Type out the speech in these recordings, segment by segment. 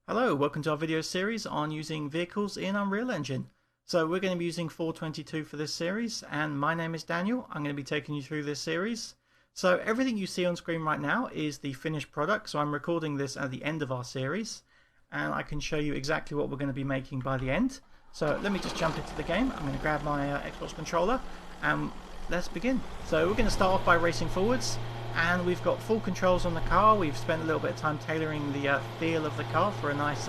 Hello, welcome to our video series on using vehicles in Unreal Engine. So we're going to be using 422 for this series, and my name is Daniel. I'm going to be taking you through this series. So everything you see on screen right now is the finished product, so I'm recording this at the end of our series, and I can show you exactly what we're going to be making by the end. So let me just jump into the game. I'm going to grab my Xbox controller and let's begin. So we're going to start off by racing forwards. And we've got full controls on the car. We've spent a little bit of time tailoring the feel of the car for a nice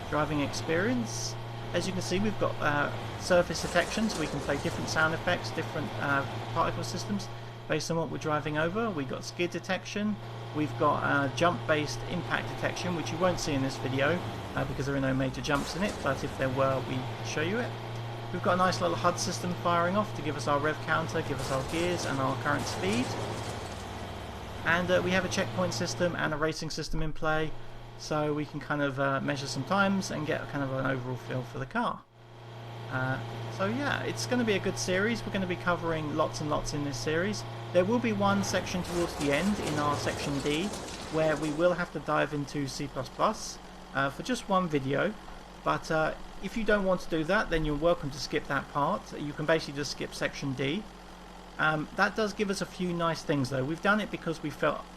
driving experience. As you can see, we've got surface detection, so we can play different sound effects, different particle systems based on what we're driving over. We've got skid detection. We've got jump-based impact detection, which you won't see in this video because there are no major jumps in it, but if there were, we show you it. We've got a nice little HUD system firing off to give us our rev counter, give us our gears and our current speed. And we have a checkpoint system and a racing system in play, so we can kind of measure some times and get kind of an overall feel for the car. So yeah, it's going to be a good series. We're going to be covering lots and lots in this series. There will be one section towards the end in our section D where we will have to dive into C++ for just one video, but if you don't want to do that, then you're welcome to skip that part. You can basically just skip section D. That does give us a few nice things though. We've done it because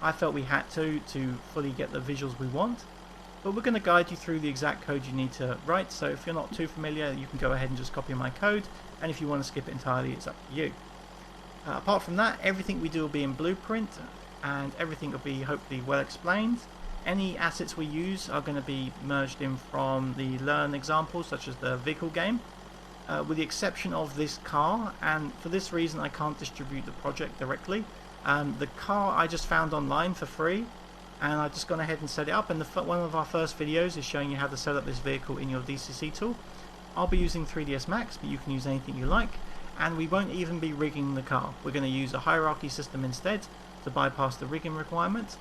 I felt we had to fully get the visuals we want. But we're going to guide you through the exact code you need to write, so if you're not too familiar, you can go ahead and just copy my code, and if you want to skip it entirely, it's up to you. Apart from that, everything we do will be in Blueprint, and everything will be hopefully well explained. Any assets we use are going to be merged in from the Learn examples, such as the vehicle game. With the exception of this car, and for this reason I can't distribute the project directly. The car I just found online for free, and I've just gone ahead and set it up, and one of our first videos is showing you how to set up this vehicle in your DCC tool. I'll be using 3ds Max, but you can use anything you like, and we won't even be rigging the car. We're going to use a hierarchy system instead to bypass the rigging requirement,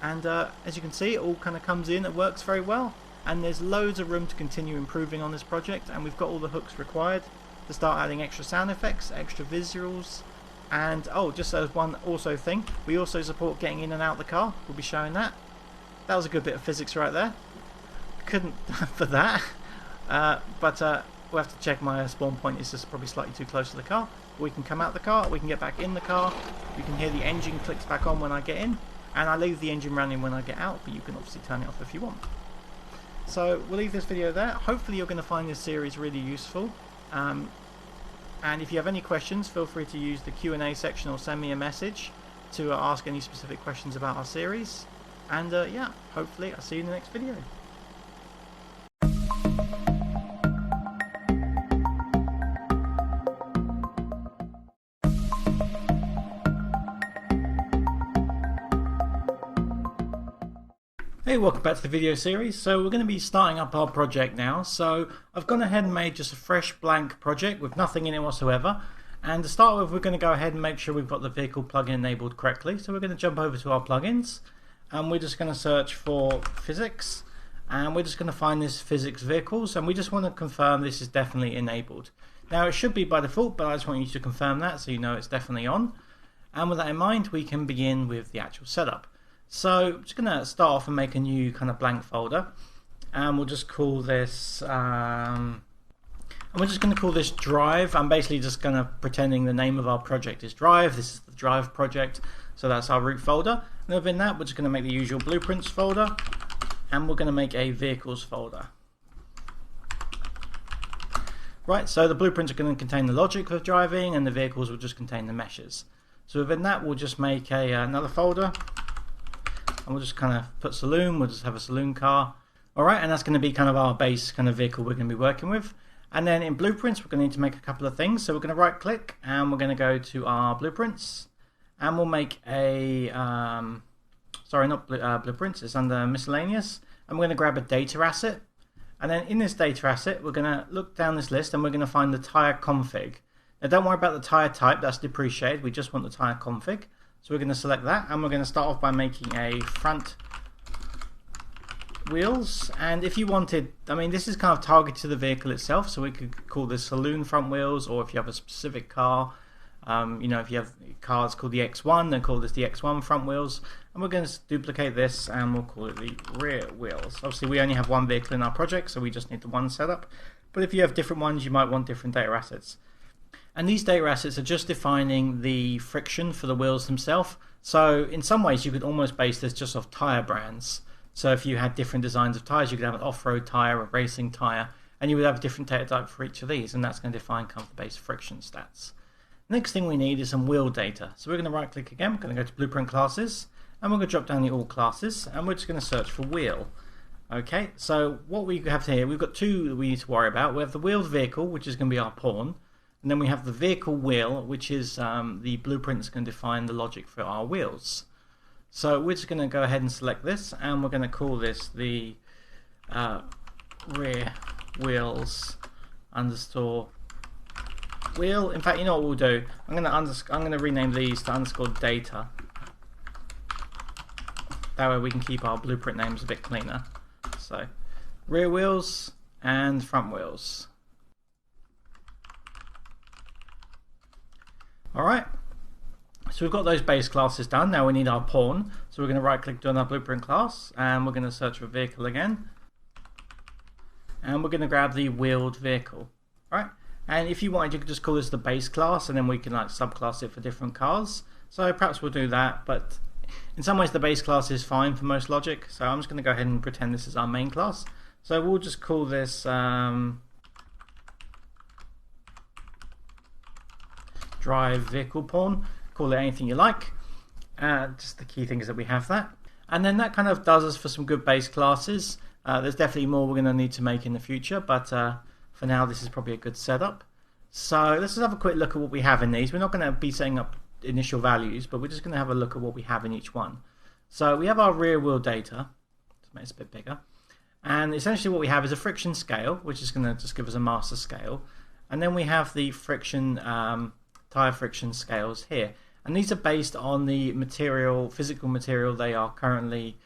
and as you can see, it all kind of comes in, it works very well. And there's loads of room to continue improving on this project, and we've got all the hooks required to start adding extra sound effects, extra visuals, and oh, just as one also thing, we also support getting in and out the car. We'll be showing that. That was a good bit of physics right there. Couldn't for that, but we'll have to check my spawn point is just probably slightly too close to the car. We can come out the car, we can get back in the car, you can hear the engine clicks back on when I get in, and I leave the engine running when I get out, but you can obviously turn it off if you want. So we'll leave this video there. Hopefully you're going to find this series really useful. And if you have any questions, feel free to use the Q&A section or send me a message to ask any specific questions about our series. And yeah, hopefully I'll see you in the next video. Hey, welcome back to the video series. So we're going to be starting up our project now. So I've gone ahead and made just a fresh blank project with nothing in it whatsoever. And to start with, we're going to go ahead and make sure we've got the vehicle plugin enabled correctly. So we're going to jump over to our plugins, and we're just going to search for physics, and we're just going to find this Physxvehicles, and we just want to confirm this is definitely enabled. Now it should be by default, but I just want you to confirm that so you know it's definitely on. And with that in mind, we can begin with the actual setup. So I'm just going to start off and make a new kind of blank folder, and we'll just call this drive. I'm basically just going to pretending the name of our project is drive. This is the drive project, so that's our root folder. And within that, we're just going to make the usual blueprints folder, and we're going to make a vehicles folder. Right, so the blueprints are going to contain the logic of driving, and the vehicles will just contain the meshes. So within that, we'll just make another folder. And we'll just kind of put saloon, we'll just have a saloon car. Alright, and that's going to be kind of our base kind of vehicle we're going to be working with. And then in blueprints, we're going to need to make a couple of things. So we're going to right click, and we're going to go to our blueprints. And we'll make a, sorry, not blueprints, it's under miscellaneous. And we're going to grab a data asset. And then in this data asset, we're going to look down this list, and we're going to find the tire config. Now don't worry about the tire type, that's depreciated. We just want the tire config. So we're going to select that, and we're going to start off by making a front wheels. And if you wanted, I mean, this is kind of targeted to the vehicle itself, so we could call this saloon front wheels, or if you have a specific car, You know, if you have cars called the X1, then call this the X1 front wheels. And we're going to duplicate this and we'll call it the rear wheels. Obviously we only have one vehicle in our project, so we just need the one setup. But if you have different ones, you might want different data assets. And these data assets are just defining the friction for the wheels themselves. So in some ways you could almost base this just off tire brands. So if you had different designs of tires, you could have an off-road tire, a racing tire, and you would have a different data type for each of these, and that's going to define kind of the base friction stats. Next thing we need is some wheel data. So we're going to right click again, we're going to go to Blueprint Classes, and we're going to drop down the All Classes, and we're just going to search for wheel. Okay, so what we have here, we've got two that we need to worry about. We have the wheeled vehicle, which is going to be our pawn, and then we have the vehicle wheel, which is the blueprint that's going to define the logic for our wheels. So we're just going to go ahead and select this, and we're going to call this the rear wheels underscore wheel. In fact, you know what we'll do? I'm going to rename these to underscore data. That way we can keep our blueprint names a bit cleaner. So rear wheels and front wheels. Alright, so we've got those base classes done. Now we need our pawn. So we're going to right click on our blueprint class and we're going to search for vehicle again. And we're going to grab the wheeled vehicle. Right? And if you wanted, you could just call this the base class and then we can like subclass it for different cars. So perhaps we'll do that, but in some ways the base class is fine for most logic. So I'm just going to go ahead and pretend this is our main class. So we'll just call this drive vehicle pawn. Call it anything you like. Just the key thing is that we have that. And then that kind of does us for some good base classes. There's definitely more we're going to need to make in the future, but for now this is probably a good setup. So let's just have a quick look at what we have in these. We're not going to be setting up initial values, but we're just going to have a look at what we have in each one. So we have our rear wheel data. Let's make this a bit bigger. And essentially what we have is a friction scale, which is going to just give us a master scale. And then we have the friction tire friction scales here. And these are based on the material, physical material they are currently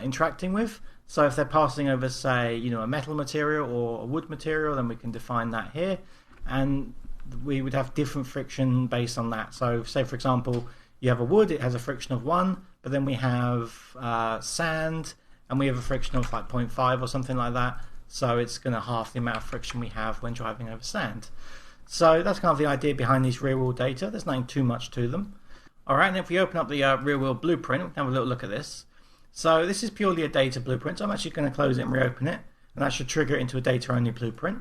interacting with. So if they're passing over, say, you know, a metal material or a wood material, then we can define that here. And we would have different friction based on that. So say, for example, you have a wood, it has a friction of 1, but then we have sand, and we have a friction of like 0.5 or something like that. So it's going to halve the amount of friction we have when driving over sand. So that's kind of the idea behind these rear wheel data. There's nothing too much to them. Alright, and if we open up the rear wheel blueprint, we can have a little look at this. So this is purely a data blueprint, so I'm actually going to close it and reopen it, and that should trigger it into a data only blueprint.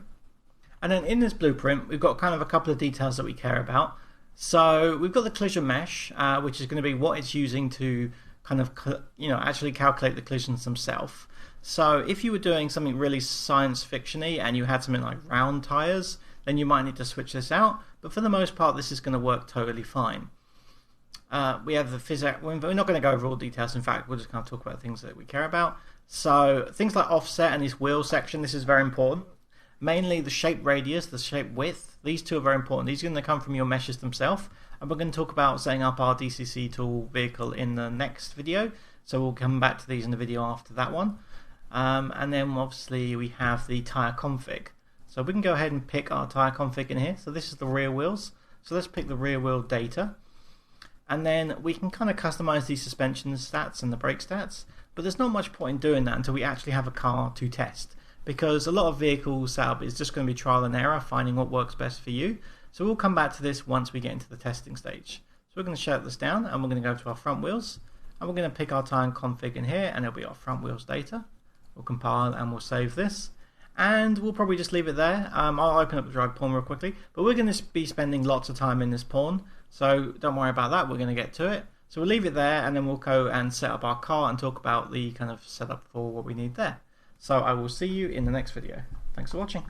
And then in this blueprint, we've got kind of a couple of details that we care about. So we've got the collision mesh, which is going to be what it's using to kind of, you know, actually calculate the collisions themselves. So if you were doing something really science fiction-y and you had something like round tires, then you might need to switch this out. But for the most part, this is going to work totally fine. We have the Physxvehicles. We're not going to go over all details. In fact, we'll just kind of talk about things that we care about. So things like offset and this wheel section, this is very important. Mainly the shape radius, the shape width, these two are very important. These are going to come from your meshes themselves. And we're going to talk about setting up our DCC tool vehicle in the next video. So we'll come back to these in the video after that one. And then obviously we have the tire config. So we can go ahead and pick our tire config in here. So this is the rear wheels. So let's pick the rear wheel data. And then we can kind of customize these suspension stats and the brake stats. But there's not much point in doing that until we actually have a car to test. Because a lot of vehicle setup is just going to be trial and error, finding what works best for you. So we'll come back to this once we get into the testing stage. So we're going to shut this down and we're going to go to our front wheels. And we're going to pick our tire config in here and it'll be our front wheels data. We'll compile and we'll save this. And we'll probably just leave it there. I'll open up the drag pawn real quickly. But we're going to be spending lots of time in this pawn. So don't worry about that. We're going to get to it. So we'll leave it there and then we'll go and set up our car and talk about the kind of setup for what we need there. So I will see you in the next video. Thanks for watching.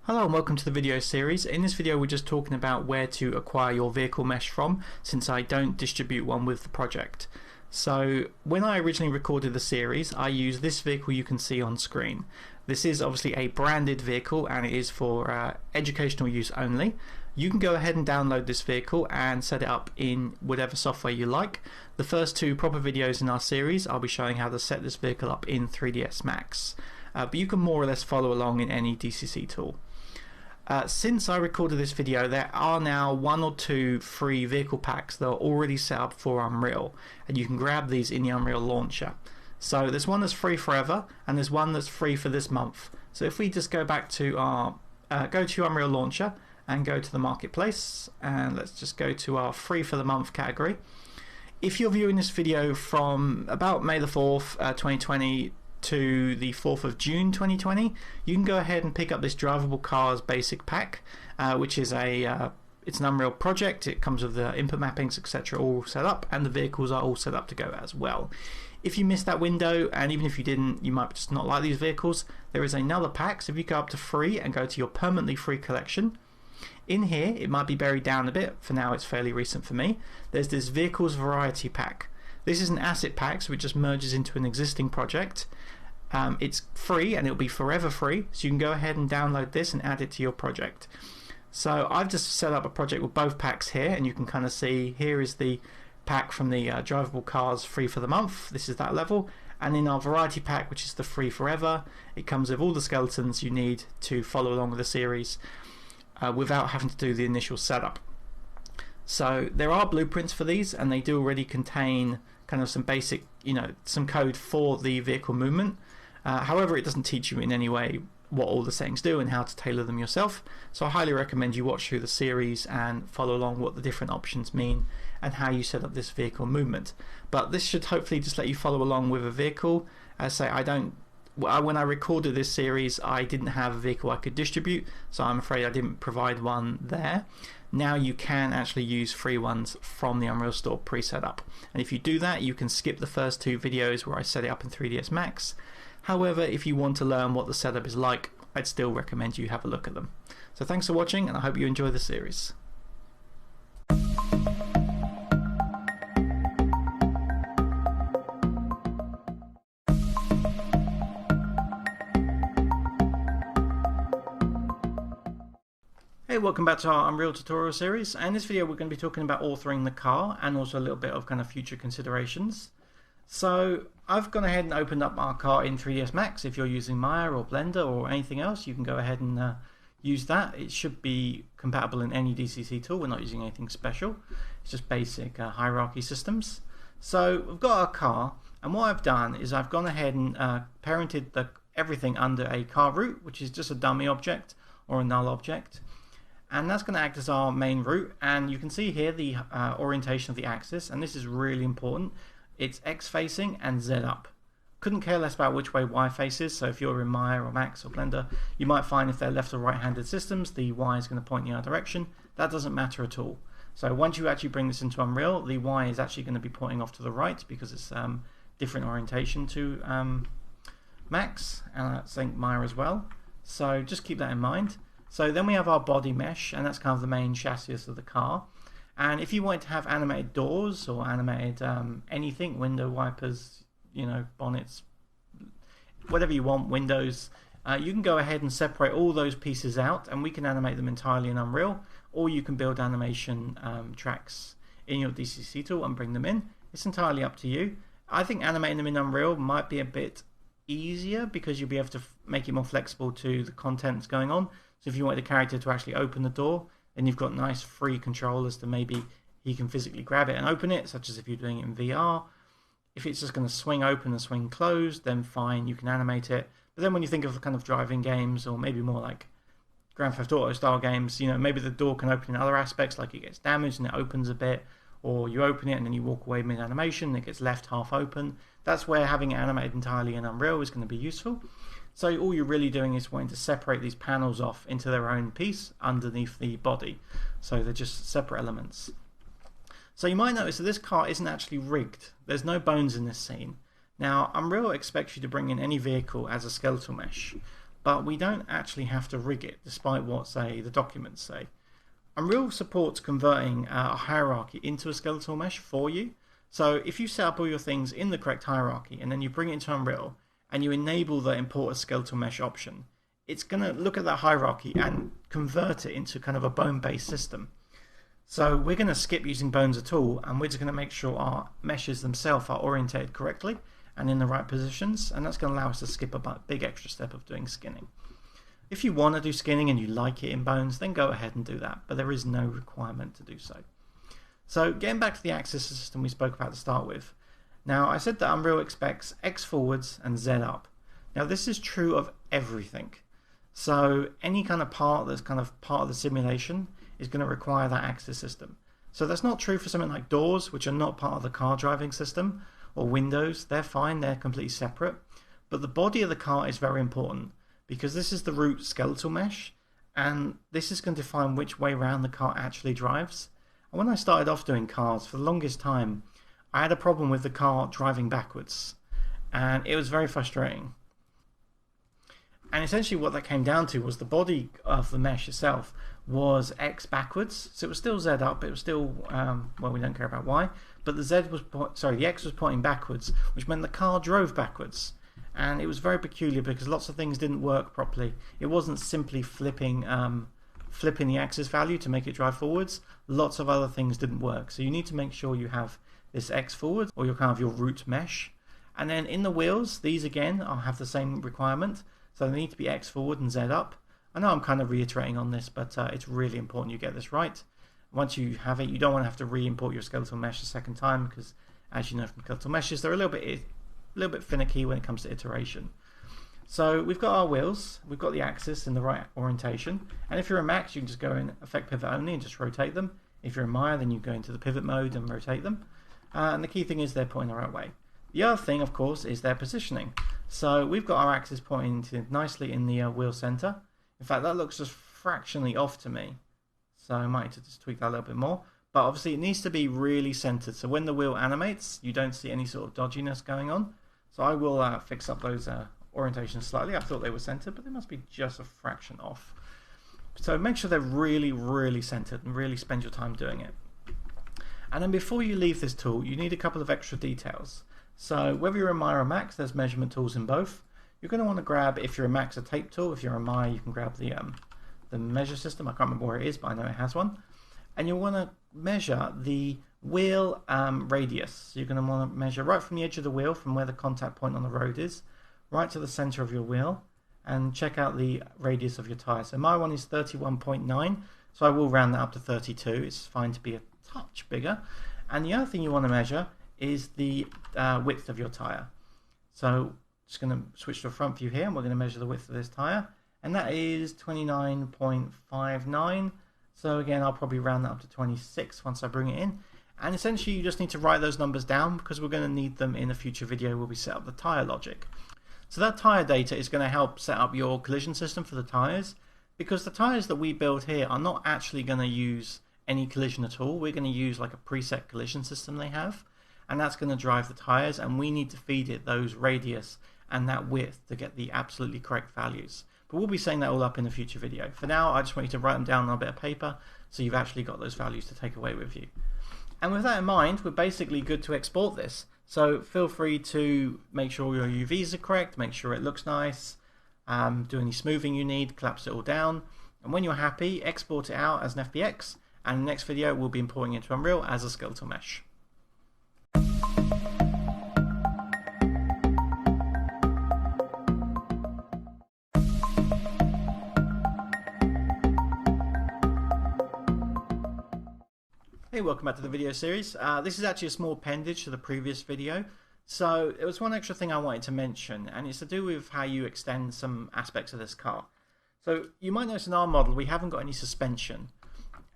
Hello and welcome to the video series. In this video we're just talking about where to acquire your vehicle mesh from, since I don't distribute one with the project. So when I originally recorded the series, I used this vehicle you can see on screen. This is obviously a branded vehicle and it is for educational use only. You can go ahead and download this vehicle and set it up in whatever software you like. The first 2 proper videos in our series, I'll be showing how to set this vehicle up in 3ds Max. But you can more or less follow along in any DCC tool. Since I recorded this video, there are now 1 or 2 free vehicle packs that are already set up for Unreal, and you can grab these in the Unreal launcher. So there's one that's free forever, and there's one that's free for this month. So if we just go back to our go to Unreal launcher and go to the marketplace, and let's just go to our free for the month category. If you're viewing this video from about May the 4th 2020 to the 4th of June 2020, you can go ahead and pick up this Drivable Cars basic pack, which is it's an Unreal project. It comes with the input mappings, etc., all set up, and the vehicles are all set up to go as well. If you missed that window, and even if you didn't, you might just not like these vehicles, there is another pack. So if you go up to free and go to your permanently free collection, in here it might be buried down a bit. For now it's fairly recent for me. There's this Vehicles Variety pack. This is an asset pack, so it just merges into an existing project. It's free and it'll be forever free, so you can go ahead and download this and add it to your project. So I've just set up a project with both packs here, and you can kind of see here is the pack from the Drivable Cars free for the month. This is that level. And in our Variety pack, which is the free forever, it comes with all the skeletons you need to follow along with the series without having to do the initial setup. So there are blueprints for these, and they do already contain kind of some basic, some code for the vehicle movement. However, it doesn't teach you in any way what all the settings do and how to tailor them yourself. So I highly recommend you watch through the series and follow along what the different options mean and how you set up this vehicle movement. But this should hopefully just let you follow along with a vehicle. As I say, when I recorded this series, I didn't have a vehicle I could distribute, so I'm afraid I didn't provide one there. Now you can actually use free ones from the Unreal Store pre-set up. And if you do that, you can skip the first 2 videos where I set it up in 3ds Max. However, if you want to learn what the setup is like, I'd still recommend you have a look at them. So thanks for watching, and I hope you enjoy the series. Hey, welcome back to our Unreal tutorial series, and in this video we're going to be talking about authoring the car and also a little bit of kind of future considerations. So I've gone ahead and opened up our car in 3ds Max. If you're using Maya or Blender or anything else, you can go ahead and use that. It should be compatible in any DCC tool. We're not using anything special. It's just basic hierarchy systems. So we've got our car, and what I've done is I've gone ahead and parented everything under a car root, which is just a dummy object or a null object. And that's going to act as our main root, and you can see here the orientation of the axis, and this is really important. It's X facing and Z up. Couldn't care less about which way Y faces, so if you're in Maya or Max or Blender, you might find if they're left or right-handed systems, the Y is going to point in the other direction. That doesn't matter at all. So once you actually bring this into Unreal, the Y is actually going to be pointing off to the right because it's different orientation to Max, and I think Maya as well. So just keep that in mind. So then we have our body mesh, and that's kind of the main chassis of the car. And if you want to have animated doors or animated anything, window wipers, bonnets, whatever you want, windows, you can go ahead and separate all those pieces out, and we can animate them entirely in Unreal, or you can build animation tracks in your DCC tool and bring them in. It's entirely up to you. I think animating them in Unreal might be a bit easier because you'll be able to make it more flexible to the content that's going on. So if you want the character to actually open the door, then you've got nice free control as to maybe he can physically grab it and open it, such as if you're doing it in VR. If it's just going to swing open and swing closed, then fine, you can animate it. But then when you think of kind of driving games, or maybe more like Grand Theft Auto style games, maybe the door can open in other aspects, like it gets damaged and it opens a bit, or you open it and then you walk away mid-animation and it gets left half open. That's where having it animated entirely in Unreal is going to be useful. So all you're really doing is wanting to separate these panels off into their own piece underneath the body. So they're just separate elements. So you might notice that this car isn't actually rigged. There's no bones in this scene. Now, Unreal expects you to bring in any vehicle as a skeletal mesh, but we don't actually have to rig it, despite what, say, the documents say. Unreal supports converting a hierarchy into a skeletal mesh for you. So if you set up all your things in the correct hierarchy and then you bring it into Unreal and you enable the import a skeletal mesh option, it's going to look at that hierarchy and convert it into kind of a bone-based system. So we're going to skip using bones at all, and we're just going to make sure our meshes themselves are orientated correctly and in the right positions, and that's going to allow us to skip a big extra step of doing skinning. If you want to do skinning and you like it in bones, then go ahead and do that, but there is no requirement to do so. So getting back to the axis system we spoke about to start with. Now I said that Unreal expects X forwards and Z up. Now this is true of everything. So any kind of part that's kind of part of the simulation is going to require that axis system. So that's not true for something like doors, which are not part of the car driving system, or windows. They're fine, they're completely separate. But the body of the car is very important, because this is the root skeletal mesh, and this is going to define which way around the car actually drives. And when I started off doing cars, for the longest time, I had a problem with the car driving backwards, and it was very frustrating. And essentially what that came down to was the body of the mesh itself was X backwards, so it was still Z up, it was still, well, we don't care about Y, but the the X was pointing backwards, which meant the car drove backwards. And it was very peculiar because lots of things didn't work properly. It wasn't simply flipping the axis value to make it drive forwards. Lots of other things didn't work. So you need to make sure you have this X forward, or your kind of your root mesh. And then in the wheels, these again have the same requirement. So they need to be X forward and Z up. I know I'm kind of reiterating on this, but it's really important you get this right. Once you have it, you don't want to have to re-import your skeletal mesh a second time, because as you know from skeletal meshes, they're a little bit finicky when it comes to iteration. So we've got our wheels, we've got the axis in the right orientation, and if you're a Max, you can just go in effect pivot only and just rotate them. If you're a Maya, then you go into the pivot mode and rotate them. And the key thing is they're pointing the right way. The other thing, of course, is their positioning. So we've got our axis pointing nicely in the wheel center. In fact, that looks just fractionally off to me, so I might need to just tweak that a little bit more. But obviously it needs to be really centered, so when the wheel animates, you don't see any sort of dodginess going on. So I will fix up those orientations slightly. I thought they were centered, but they must be just a fraction off. So make sure they're really, really centered and really spend your time doing it. And then before you leave this tool, you need a couple of extra details. So whether you're a Maya or a Max, there's measurement tools in both. You're going to want to grab, if you're a Max, a tape tool. If you're a Maya, you can grab the measure system. I can't remember where it is, but I know it has one. And you'll want to measure the wheel radius. So you're going to want to measure right from the edge of the wheel, from where the contact point on the road is, right to the center of your wheel, and check out the radius of your tire. So my one is 31.9, so I will round that up to 32. It's fine to be a touch bigger. And the other thing you want to measure is the width of your tire. So just going to switch to a front view here, and we're going to measure the width of this tire, and that is 29.59. So again, I'll probably round that up to 26 once I bring it in. And essentially you just need to write those numbers down, because we're going to need them in a future video where we set up the tire logic. So that tire data is going to help set up your collision system for the tires, because the tires that we build here are not actually going to use any collision at all. We're going to use like a preset collision system they have, and that's going to drive the tires, and we need to feed it those radius and that width to get the absolutely correct values. But we'll be setting that all up in a future video. For now, I just want you to write them down on a bit of paper so you've actually got those values to take away with you. And with that in mind, we're basically good to export this. So feel free to make sure your UVs are correct, make sure it looks nice, do any smoothing you need, collapse it all down. And when you're happy, export it out as an FBX, and in the next video we'll be importing it into Unreal as a skeletal mesh. Hey, welcome back to the video series. This is actually a small appendage to the previous video. So there was one extra thing I wanted to mention, and it's to do with how you extend some aspects of this car. So you might notice in our model we haven't got any suspension,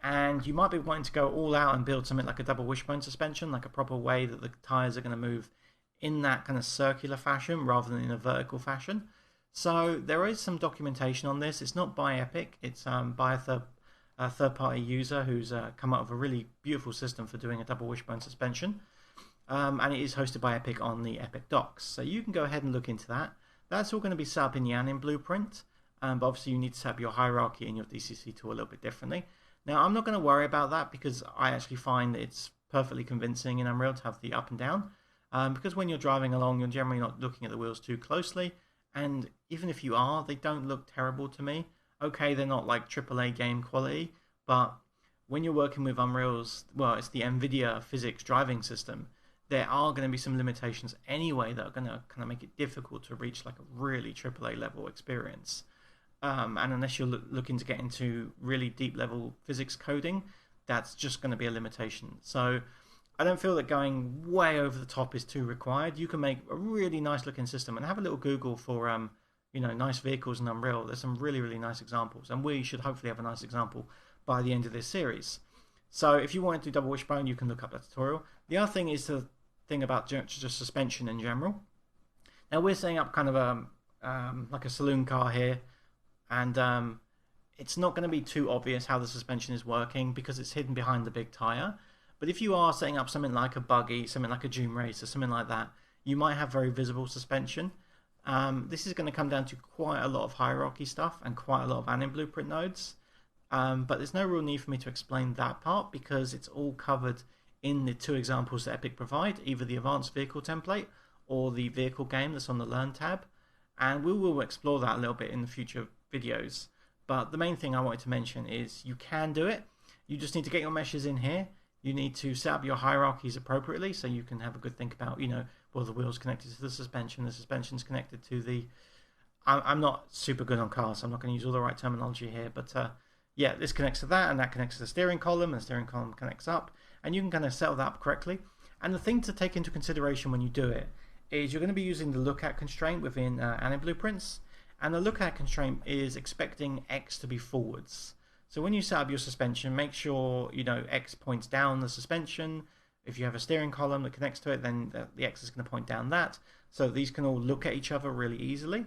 and you might be wanting to go all out and build something like a double wishbone suspension, like a proper way that the tires are going to move in that kind of circular fashion rather than in a vertical fashion. So there is some documentation on this. It's not by Epic, it's by a third-party user who's come up with a really beautiful system for doing a double wishbone suspension, and it is hosted by Epic on the Epic docs. So you can go ahead and look into that. That's all going to be set up in the Anim blueprint, but obviously you need to set up your hierarchy in your DCC tool a little bit differently. Now I'm not going to worry about that, because I actually find it's perfectly convincing in Unreal to have the up and down, because when you're driving along you're generally not looking at the wheels too closely, and even if you are, they don't look terrible to me. Okay, they're not like AAA game quality, but when you're working with Unreal's, well, it's the NVIDIA physics driving system, there are going to be some limitations anyway that are going to kind of make it difficult to reach like a really AAA level experience. And unless you're looking to get into really deep level physics coding, that's just going to be a limitation. So I don't feel that going way over the top is too required. You can make a really nice looking system, and have a little Google for nice vehicles in Unreal. There's some really nice examples, and we should hopefully have a nice example by the end of this series. So if you want to do double wishbone, you can look up that tutorial. The other thing is the thing about just suspension in general. Now we're setting up kind of like a saloon car here, and it's not going to be too obvious how the suspension is working because it's hidden behind the big tire. But if you are setting up something like a buggy, something like a Doom Racer, something like that, you might have very visible suspension. This is going to come down to quite a lot of hierarchy stuff and quite a lot of anim blueprint nodes. But there's no real need for me to explain that part because it's all covered in the two examples that Epic provide, either the advanced vehicle template or the vehicle game that's on the Learn tab. And we will explore that a little bit in the future videos. But the main thing I wanted to mention is you can do it. You just need to get your meshes in here. You need to set up your hierarchies appropriately so you can have a good think about, well, the wheel's connected to the suspension's connected to the... I'm not super good on cars, so I'm not going to use all the right terminology here, but yeah, this connects to that, and that connects to the steering column, and the steering column connects up, and you can kind of set that up correctly. And the thing to take into consideration when you do it is you're going to be using the lookat constraint within anim blueprints, and the lookat constraint is expecting X to be forwards. So when you set up your suspension, make sure X points down the suspension. If you have a steering column that connects to it, then the X is going to point down that. So these can all look at each other really easily.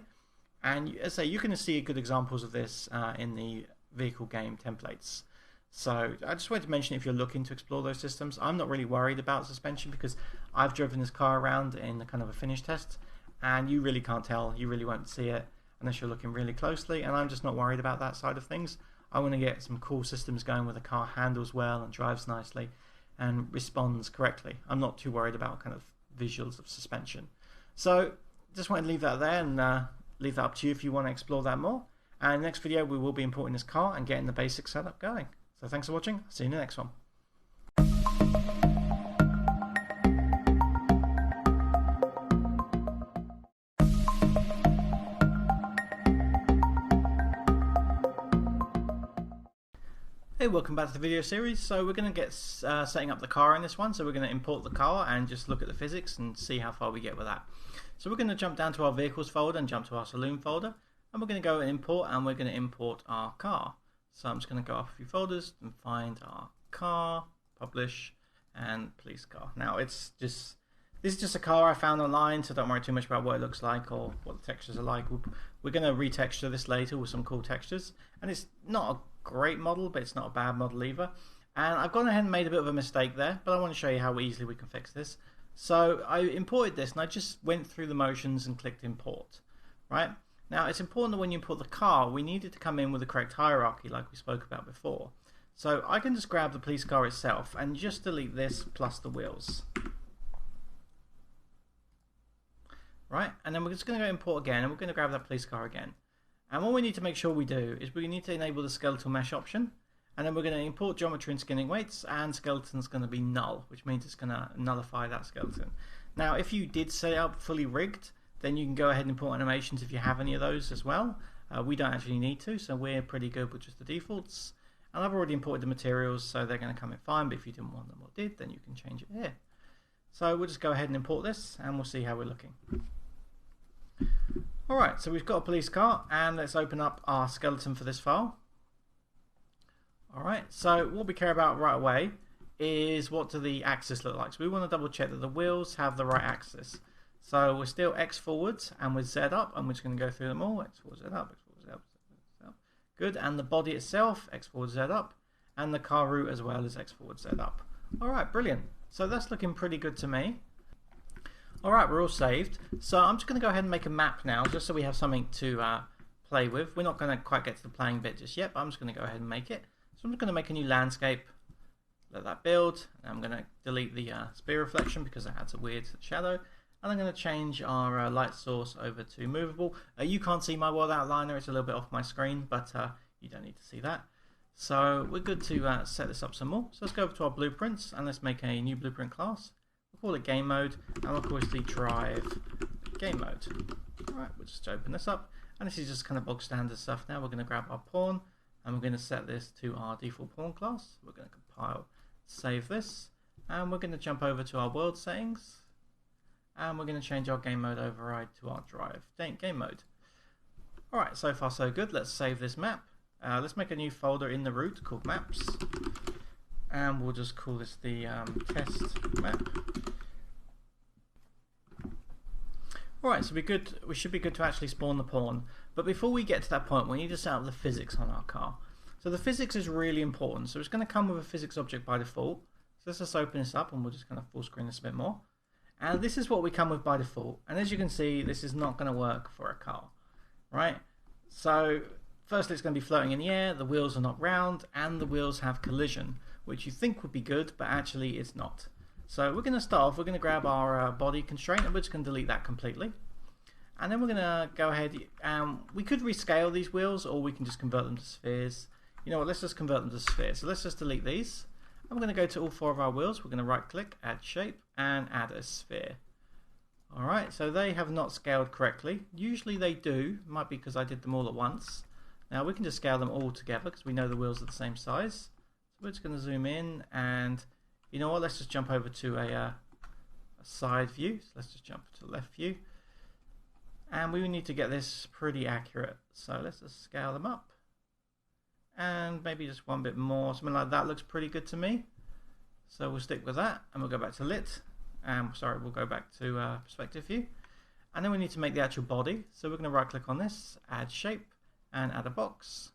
And as I say, you can see good examples of this in the vehicle game templates. So I just wanted to mention if you're looking to explore those systems, I'm not really worried about suspension because I've driven this car around in kind of a finish test, and you really can't tell. You really won't see it unless you're looking really closely, and I'm just not worried about that side of things. I want to get some cool systems going where the car handles well and drives nicely and responds correctly. I'm not too worried about kind of visuals of suspension. So just wanted to leave that there and leave that up to you if you want to explore that more. And next video we will be importing this car and getting the basic setup going. So thanks for watching. See you in the next one. Hey, welcome back to the video series. So we're going to get setting up the car in this one. So we're going to import the car and just look at the physics and see how far we get with that. So we're going to jump down to our vehicles folder and jump to our saloon folder, and we're going to go and import, and we're going to import our car. So I'm just going to go up a few folders and find our car, publish, and police car. Now this is just a car I found online, so don't worry too much about what it looks like or what the textures are like. We're going to retexture this later with some cool textures, and it's not a great model, but it's not a bad model either. And I've gone ahead and made a bit of a mistake there, but I want to show you how easily we can fix this. So I imported this and I just went through the motions and clicked import. Right? Now it's important that when you import the car, we need it to come in with the correct hierarchy like we spoke about before. So I can just grab the police car itself and just delete this plus the wheels. Right? And then we're just going to go import again, and we're going to grab that police car again. And what we need to make sure we do is we need to enable the skeletal mesh option, and then we're going to import geometry and skinning weights, and skeleton's going to be null, which means it's going to nullify that skeleton. Now if you did set it up fully rigged, then you can go ahead and import animations if you have any of those as well. We don't actually need to, so we're pretty good with just the defaults. And I've already imported the materials, so they're going to come in fine, but if you didn't want them or did, then you can change it here. So we'll just go ahead and import this, and we'll see how we're looking. Alright, so we've got a police car, and let's open up our skeleton for this file. Alright, so what we care about right away is what do the axis look like. So we want to double check that the wheels have the right axis. So we're still X forwards and with Z up, and we're just going to go through them all. X forward, Z up, X forward, Z up, Z up. Good, and the body itself, X forward, Z up, and the car root as well is X forward, Z up. Alright, brilliant. So that's looking pretty good to me. Alright, we're all saved. So I'm just going to go ahead and make a map now, just so we have something to play with. We're not going to quite get to the playing bit just yet, but I'm just going to go ahead and make it. So I'm just going to make a new landscape, let that build, and I'm going to delete the spear reflection because it adds a weird shadow. And I'm going to change our light source over to movable. You can't see my world outliner, it's a little bit off my screen, but you don't need to see that. So we're good to set this up some more. So let's go over to our blueprints and let's make a new blueprint class. We'll call it game mode, and we'll call it the drive game mode. Alright, we'll just open this up, and this is just kind of bog standard stuff. Now we're going to grab our pawn, and we're going to set this to our default pawn class. We're going to compile, save this, and we're going to jump over to our world settings, and we're going to change our game mode override to our drive game mode. Alright, so far so good. Let's save this map. Let's make a new folder in the root called maps, and we'll just call this the test map. Alright, so we should be good to actually spawn the pawn, but before we get to that point we need to set up the physics on our car. So the physics is really important, so it's going to come with a physics object by default. So let's just open this up and we'll just kind of full screen this a bit more. And this is what we come with by default, and as you can see this is not going to work for a car, right? So firstly it's going to be floating in the air, the wheels are not round, and the wheels have collision, which you think would be good, but actually it's not. So we're going to start off, we're going to grab our body constraint, and we're just going to delete that completely. And then we're going to go ahead, we could rescale these wheels, or we can just convert them to spheres. You know what, let's just convert them to spheres. So let's just delete these. And we're going to go to all 4 of our wheels, we're going to right click, add shape, and add a sphere. Alright, so they have not scaled correctly. Usually they do, might be because I did them all at once. Now we can just scale them all together because we know the wheels are the same size. So we're just going to zoom in, and you know what, let's just jump over to a side view. So let's just jump to the left view. And we need to get this pretty accurate. So let's just scale them up. And maybe just one bit more, something like that looks pretty good to me. So we'll stick with that, and we'll go back to lit. We'll go back to perspective view. And then we need to make the actual body. So we're going to right click on this, add shape, and add a box.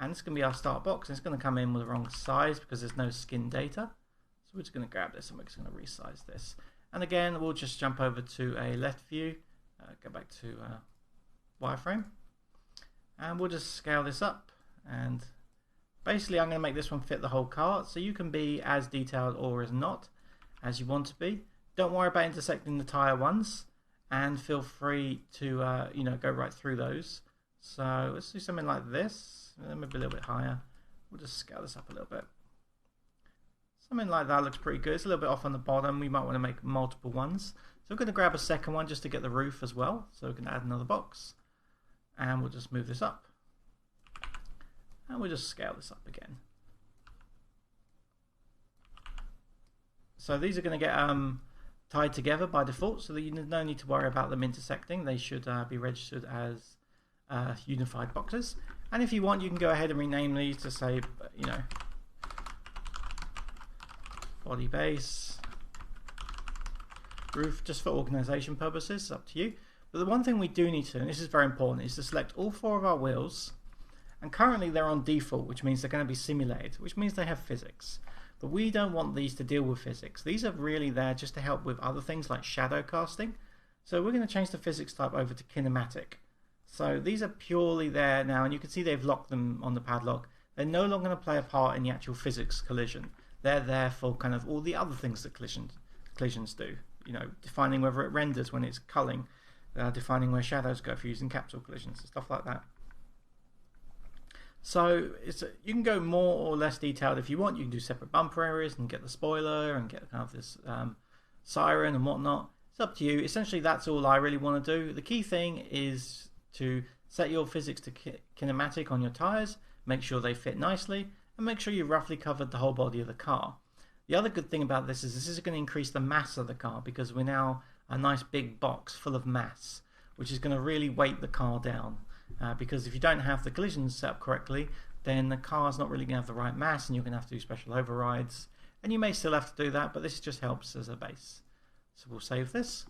And this is going to be our start box, and it's going to come in with the wrong size because there's no skin data. So we're just going to grab this and we're just going to resize this. And again, we'll just jump over to a left view, go back to wireframe, and we'll just scale this up. And basically I'm going to make this one fit the whole car, so you can be as detailed or as not as you want to be. Don't worry about intersecting the tire ones, and feel free to go right through those. So let's do something like this, maybe a little bit higher. We'll just scale this up a little bit. Something like that looks pretty good. It's a little bit off on the bottom. We might want to make multiple ones. So we're going to grab a second one just to get the roof as well. So we can add another box. And we'll just move this up. And we'll just scale this up again. So these are going to get tied together by default, so that you no need to worry about them intersecting. They should be registered as unified boxes. And if you want, you can go ahead and rename these to say, body base, roof, just for organization purposes. It's up to you. But the one thing we do need to, and this is very important, is to select all 4 of our wheels. And currently they're on default, which means they're going to be simulated, which means they have physics. But we don't want these to deal with physics. These are really there just to help with other things like shadow casting. So we're going to change the physics type over to kinematic. So these are purely there now, and you can see they've locked them on the padlock. They're no longer going to play a part in the actual physics collision. They're there for kind of all the other things that collisions do. Defining whether it renders when it's culling, defining where shadows go for using capsule collisions and stuff like that. So you can go more or less detailed if you want. You can do separate bumper areas and get the spoiler and get kind of this siren and whatnot. It's up to you. Essentially, that's all I really want to do. The key thing is to set your physics to kinematic on your tires, make sure they fit nicely, and make sure you've roughly covered the whole body of the car. The other good thing about this is going to increase the mass of the car, because we're now a nice big box full of mass, which is going to really weight the car down. Because if you don't have the collisions set up correctly, then the car's not really going to have the right mass, and you're going to have to do special overrides. And you may still have to do that, but this just helps as a base. So we'll save this.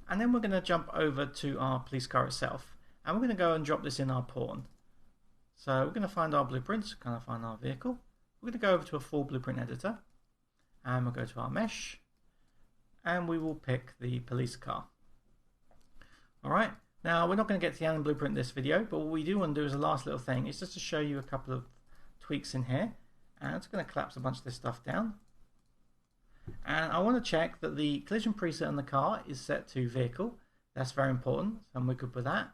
And then we're going to jump over to our police car itself. And we're going to go and drop this in our pawn. So we're going to find our blueprints, kind of find our vehicle. We're going to go over to a full blueprint editor. And we'll go to our mesh. And we will pick the police car. Alright. Now, we're not going to get to the end blueprint this video, but what we do want to do as a last little thing is just to show you a couple of tweaks in here. And it's going to collapse a bunch of this stuff down. And I want to check that the collision preset on the car is set to vehicle. That's very important, and we're good with that.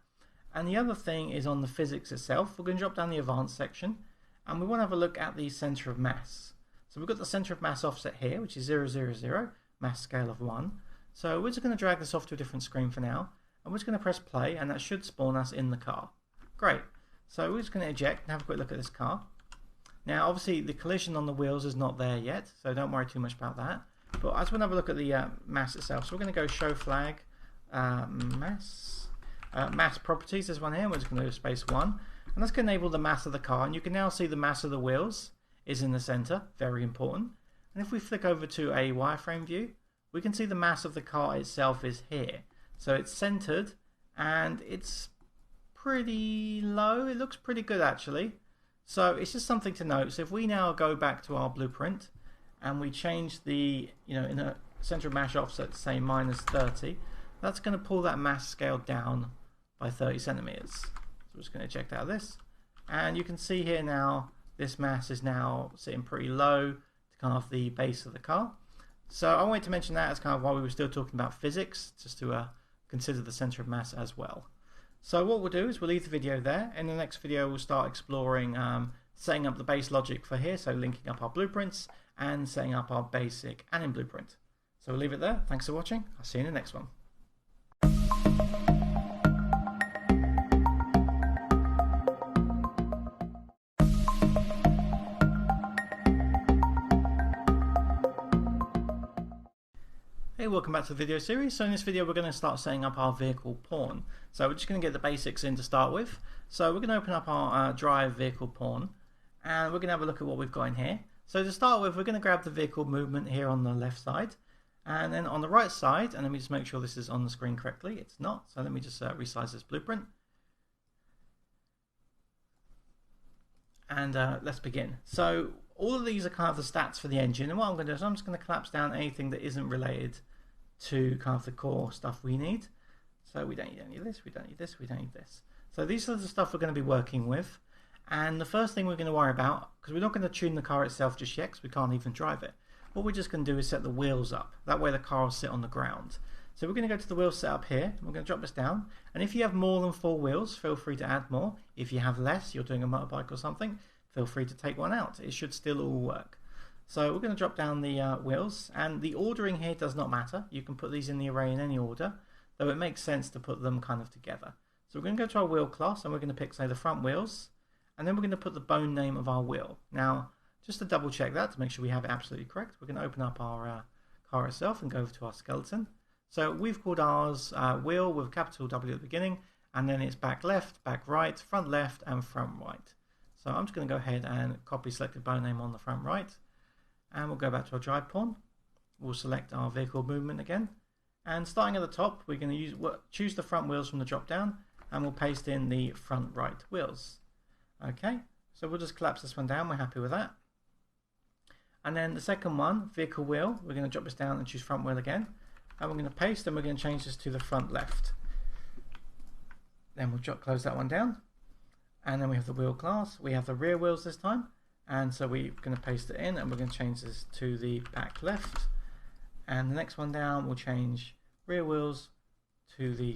And the other thing is on the physics itself. We're going to drop down the advanced section, and we want to have a look at the center of mass. So we've got the center of mass offset here, which is 0, 0, 0, mass scale of 1. So we're just going to drag this off to a different screen for now, and we're just going to press play, and that should spawn us in the car. Great. So we're just going to eject and have a quick look at this car. Now obviously the collision on the wheels is not there yet, so don't worry too much about that. But I just want to have a look at the mass itself. So we're going to go show flag, mass properties, this one here. We're just going to go space 1, and that's going to enable the mass of the car, and you can now see the mass of the wheels is in the center, very important. And if we flick over to a wireframe view, we can see the mass of the car itself is here. So it's centered and it's pretty low. It looks pretty good actually. So it's just something to note. So if we now go back to our blueprint and we change the, in a center of mass offset to say -30, that's going to pull that mass scale down by 30 centimeters. So we're just going to eject out of this. And you can see here now, this mass is now sitting pretty low to kind of the base of the car. So I wanted to mention that as kind of while we were still talking about physics, just to consider the center of mass as well. So what we'll do is we'll leave the video there. In the next video we'll start exploring setting up the base logic for here, so linking up our blueprints and setting up our basic anim blueprint. So we'll leave it there. Thanks for watching. I'll see you in the next one. Hey, welcome back to the video series. So in this video we're going to start setting up our vehicle pawn. So we're just going to get the basics in to start with. So we're going to open up our drive vehicle pawn, and we're going to have a look at what we've got in here. So to start with, we're going to grab the vehicle movement here on the left side, and then on the right side, and let me just make sure this is on the screen correctly. It's not, so let me just resize this blueprint. And let's begin. So all of these are kind of the stats for the engine, and what I'm going to do is I'm just going to collapse down anything that isn't related to kind of the core stuff we need. So we don't need any of this, we don't need this, we don't need this. So these are the stuff we're going to be working with. And the first thing we're going to worry about, because we're not going to tune the car itself just yet, because we can't even drive it. What we're just going to do is set the wheels up. That way the car will sit on the ground. So we're going to go to the wheel setup here. We're going to drop this down. And if you have more than 4 wheels, feel free to add more. If you have less, you're doing a motorbike or something, feel free to take one out. It should still all work. So we're going to drop down the wheels, and the ordering here does not matter. You can put these in the array in any order, though it makes sense to put them kind of together. So we're going to go to our wheel class, and we're going to pick, say, the front wheels, and then we're going to put the bone name of our wheel. Now, just to double check that, to make sure we have it absolutely correct, we're going to open up our car itself and go over to our skeleton. So we've called ours wheel with a capital W at the beginning, and then it's back left, back right, front left, and front right. So I'm just going to go ahead and copy selected bone name on the front right. And we'll go back to our drive pawn. We'll select our vehicle movement again. And starting at the top, we're going to choose the front wheels from the drop down, and we'll paste in the front right wheels. Okay, so we'll just collapse this one down. We're happy with that. And then the second one, vehicle wheel, we're going to drop this down and choose front wheel again. And we're going to paste, and we're going to change this to the front left. Then we'll close that one down. And then we have the wheel class. We have the rear wheels this time. And so we're going to paste it in, and we're going to change this to the back left. And the next one down, we'll change rear wheels to the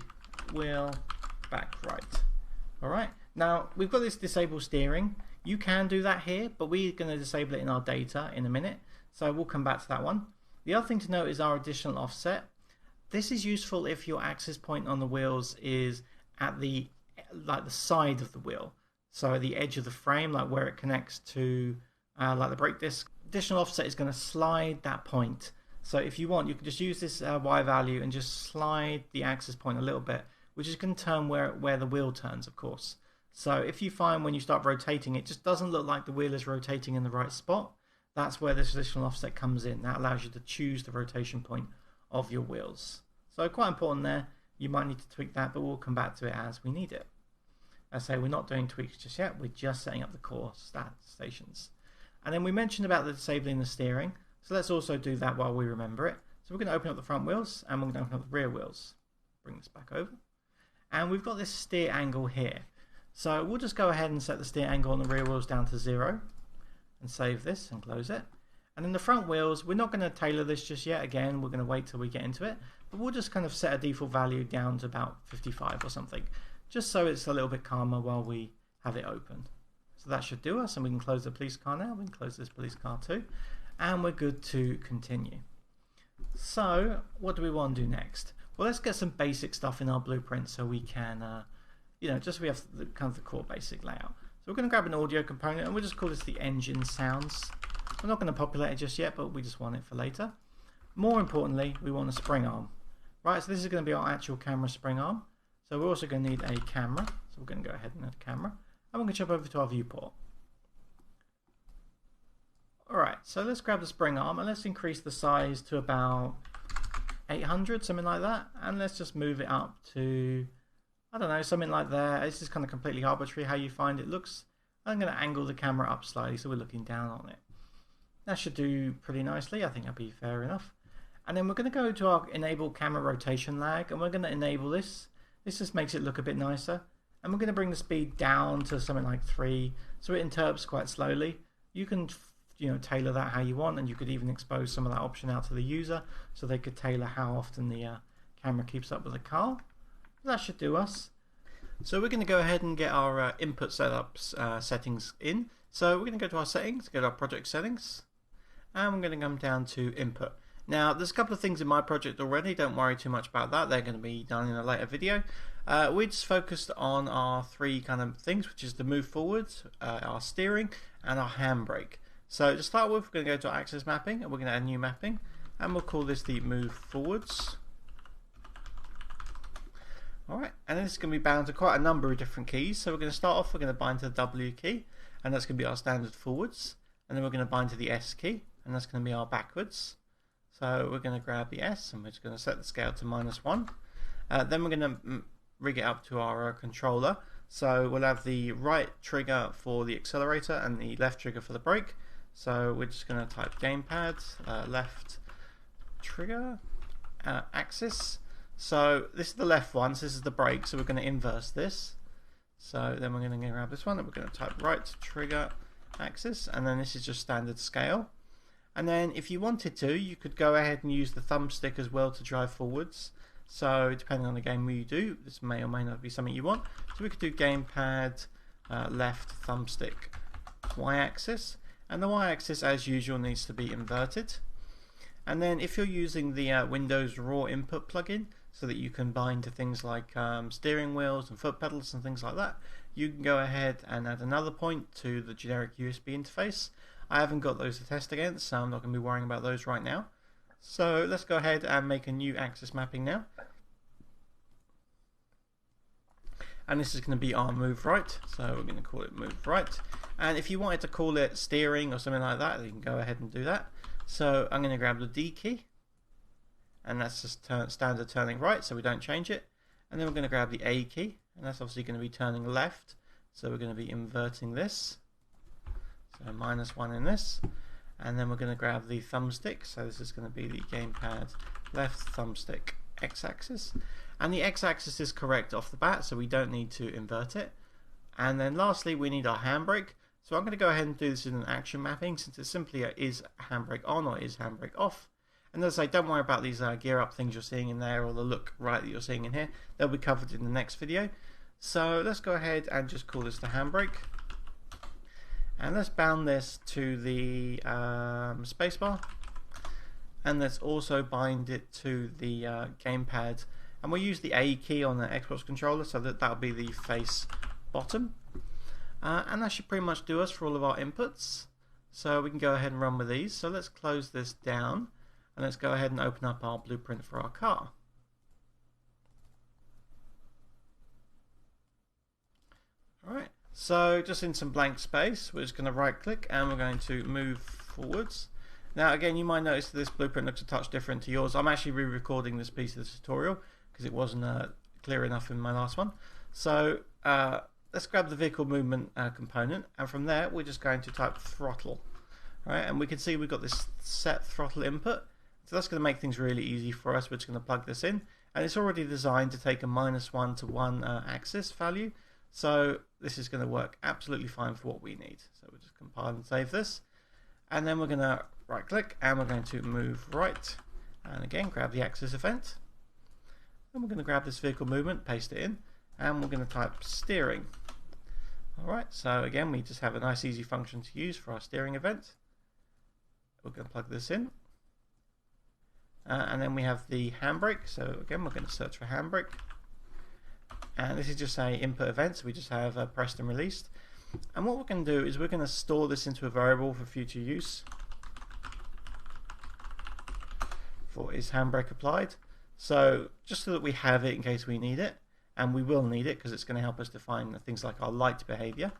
wheel back right. All right. Now we've got this disable steering. You can do that here, but we're going to disable it in our data in a minute. So we'll come back to that one. The other thing to note is our additional offset. This is useful if your axis point on the wheels is at the side of the wheel. So at the edge of the frame, like where it connects to like the brake disc. Additional offset is going to slide that point. So if you want, you can just use this Y value and just slide the axis point a little bit, which is going to turn where the wheel turns, of course. So if you find when you start rotating, it just doesn't look like the wheel is rotating in the right spot, that's where this additional offset comes in. That allows you to choose the rotation point of your wheels. So quite important there. You might need to tweak that, but we'll come back to it as we need it. I say we're not doing tweaks just yet, we're just setting up the core stations. And then we mentioned about the disabling the steering, so let's also do that while we remember it. So we're going to open up the front wheels, and we're going to open up the rear wheels. Bring this back over. And we've got this steer angle here. So we'll just go ahead and set the steer angle on the rear wheels down to 0, and save this and close it. And then the front wheels, we're not going to tailor this just yet. Again, we're going to wait till we get into it. But we'll just kind of set a default value down to about 55 or something, just so it's a little bit calmer while we have it open. So that should do us, and we can close the police car now. We can close this police car too, and we're good to continue. So what do we want to do next? Well, let's get some basic stuff in our blueprint so we can, just we have the kind of the core basic layout. So we're going to grab an audio component, and we'll just call this the engine sounds. We're not going to populate it just yet, but we just want it for later. More importantly, we want a spring arm. Right, so this is going to be our actual camera spring arm. So we're also going to need a camera. So we're going to go ahead and add a camera. And we're going to jump over to our viewport. Alright, so let's grab the spring arm and let's increase the size to about 800, something like that. And let's just move it up to, I don't know, something like there. This is kind of completely arbitrary how you find it looks. I'm going to angle the camera up slightly so we're looking down on it. That should do pretty nicely. I think that'll be fair enough. And then we're going to go to our enable camera rotation lag, and we're going to enable this. This just makes it look a bit nicer. And we're going to bring the speed down to something like 3, so it interrupts quite slowly. You can tailor that how you want, and you could even expose some of that option out to the user so they could tailor how often the camera keeps up with the car. That should do us. So we're going to go ahead and get our input setups settings in. So we're going to go to our settings, go to our project settings, and we're going to come down to input. Now there's a couple of things in my project already, don't worry too much about that, they're going to be done in a later video. We just focused on our 3 kind of things, which is the move forwards, our steering, and our handbrake. So to start with, we're going to go to our axis mapping, and we're going to add a new mapping, and we'll call this the move forwards. Alright, and this is going to be bound to quite a number of different keys. So we're going to start off, we're going to bind to the W key, and that's going to be our standard forwards. And then we're going to bind to the S key, and that's going to be our backwards. So we're going to grab the S, and we're just going to set the scale to -1. Then we're going to rig it up to our controller. So we'll have the right trigger for the accelerator and the left trigger for the brake. So we're just going to type gamepad, left trigger, axis. So this is the left one, so this is the brake, so we're going to inverse this. So then we're going to grab this one, and we're going to type right trigger, axis, and then this is just standard scale. And then if you wanted to, you could go ahead and use the thumbstick as well to drive forwards. So depending on the game you do, this may or may not be something you want. So we could do gamepad, left thumbstick, y-axis, and the y-axis as usual needs to be inverted. And then if you're using the Windows Raw Input plugin, so that you can bind to things like steering wheels and foot pedals and things like that, you can go ahead and add another point to the generic USB interface. I haven't got those to test against, so I'm not going to be worrying about those right now. So let's go ahead and make a new axis mapping now. And this is going to be our move right, so we're going to call it move right. And if you wanted to call it steering or something like that, you can go ahead and do that. So I'm going to grab the D key, and that's just standard turning right, so we don't change it. And then we're going to grab the A key, and that's obviously going to be turning left, so we're going to be inverting this. So -1 in this. And then we're going to grab the thumbstick, so this is going to be the gamepad left thumbstick x-axis. And the x-axis is correct off the bat, so we don't need to invert it. And then lastly, we need our handbrake. So I'm going to go ahead and do this in an action mapping, since it simply is handbrake on or is handbrake off. And as I say, don't worry about these gear up things you're seeing in there or the look right that you're seeing in here. They'll be covered in the next video. So let's go ahead and just call this the handbrake. And let's bound this to the spacebar. And let's also bind it to the gamepad. And we'll use the A key on the Xbox controller, so that'll be the face bottom. And that should pretty much do us for all of our inputs. So we can go ahead and run with these. So let's close this down, and let's go ahead and open up our blueprint for our car. Alright, so just in some blank space, we're just going to right click and we're going to move forwards. Now again, you might notice that this blueprint looks a touch different to yours. I'm actually re-recording this piece of the tutorial because it wasn't clear enough in my last one. So let's grab the vehicle movement component, and from there we're just going to type throttle. Right, and we can see we've got this set throttle input. So that's going to make things really easy for us. We're just going to plug this in, and it's already designed to take a -1 to 1 axis value. So this is going to work absolutely fine for what we need. So we'll just compile and save this, and then we're going to right click, and we're going to move right, and again grab the axis event, and we're going to grab this vehicle movement, paste it in, and we're going to type steering. Alright, so again we just have a nice easy function to use for our steering event. We're going to plug this in, and then we have the handbrake. So again we're going to search for handbrake, and this is just a input event, so we just have pressed and released. And what we're going to do is we're going to store this into a variable for future use. For is handbrake applied? So just so that we have it in case we need it, and we will need it because it's going to help us define things like our light behavior.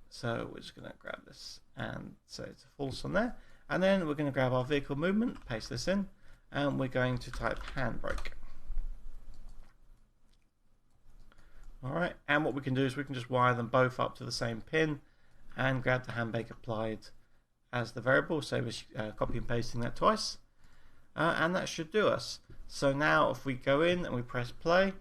So we're just going to grab this and say it's a false on there, and then we're going to grab our vehicle movement, paste this in, and we're going to type handbrake. Alright, and what we can do is we can just wire them both up to the same pin and grab the handbrake applied as the variable, so we're copy and pasting that twice, and that should do us. So now if we go in and we press play,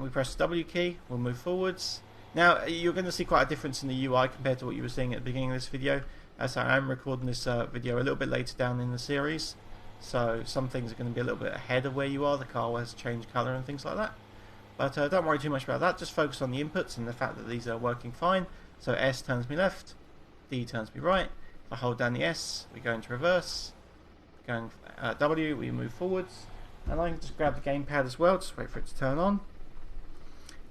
we press the W key, we'll move forwards. Now you're going to see quite a difference in the UI compared to what you were seeing at the beginning of this video, as I am recording this video a little bit later down in the series. So some things are going to be a little bit ahead of where you are. The car has changed colour and things like that. But don't worry too much about that. Just focus on the inputs and the fact that these are working fine. So S turns me left, D turns me right. If I hold down the S, we go into reverse. Going W, we move forwards. And I can just grab the gamepad as well, just wait for it to turn on.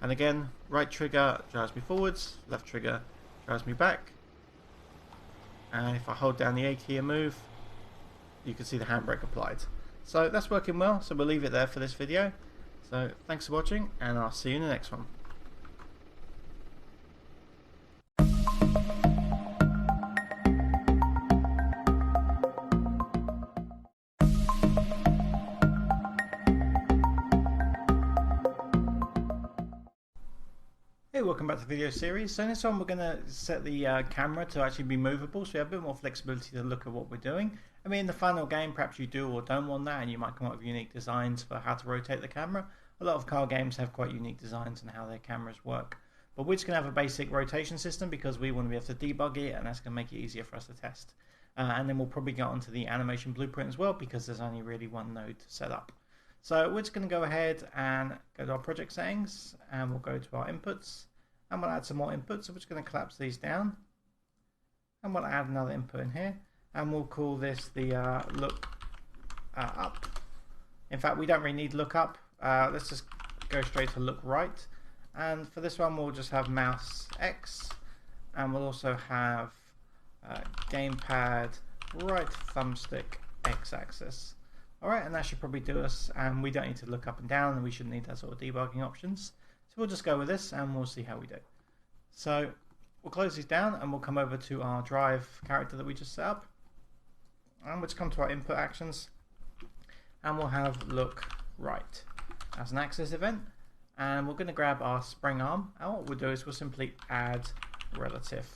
And again, right trigger drives me forwards, left trigger drives me back. And if I hold down the A key and move, you can see the handbrake applied. So that's working well, so we'll leave it there for this video. So thanks for watching, and I'll see you in the next one. Hey, welcome back to the video series. So in this one we're going to set the camera to actually be movable, so we have a bit more flexibility to look at what we're doing. I mean, in the final game perhaps you do or don't want that, and you might come up with unique designs for how to rotate the camera. A lot of car games have quite unique designs on how their cameras work. But we're just going to have a basic rotation system because we want to be able to debug it, and that's going to make it easier for us to test. And then we'll probably get onto the animation blueprint as well, because there's only really one node to set up. So we're just going to go ahead and go to our project settings, and we'll go to our inputs, and we'll add some more inputs. So we're just going to collapse these down, and we'll add another input in here, and we'll call this the look up. In fact, we don't really need look up. Let's just go straight to look right, and for this one we'll just have mouse X, and we'll also have gamepad right thumbstick X axis. Alright, and that should probably do us, and we don't need to look up and down, and we shouldn't need that sort of debugging options. So we'll just go with this and we'll see how we do. So we'll close these down and we'll come over to our drive character that we just set up, and we'll just come to our input actions, and we'll have look right as an axis event, and we're going to grab our spring arm, and what we'll do is we'll simply add relative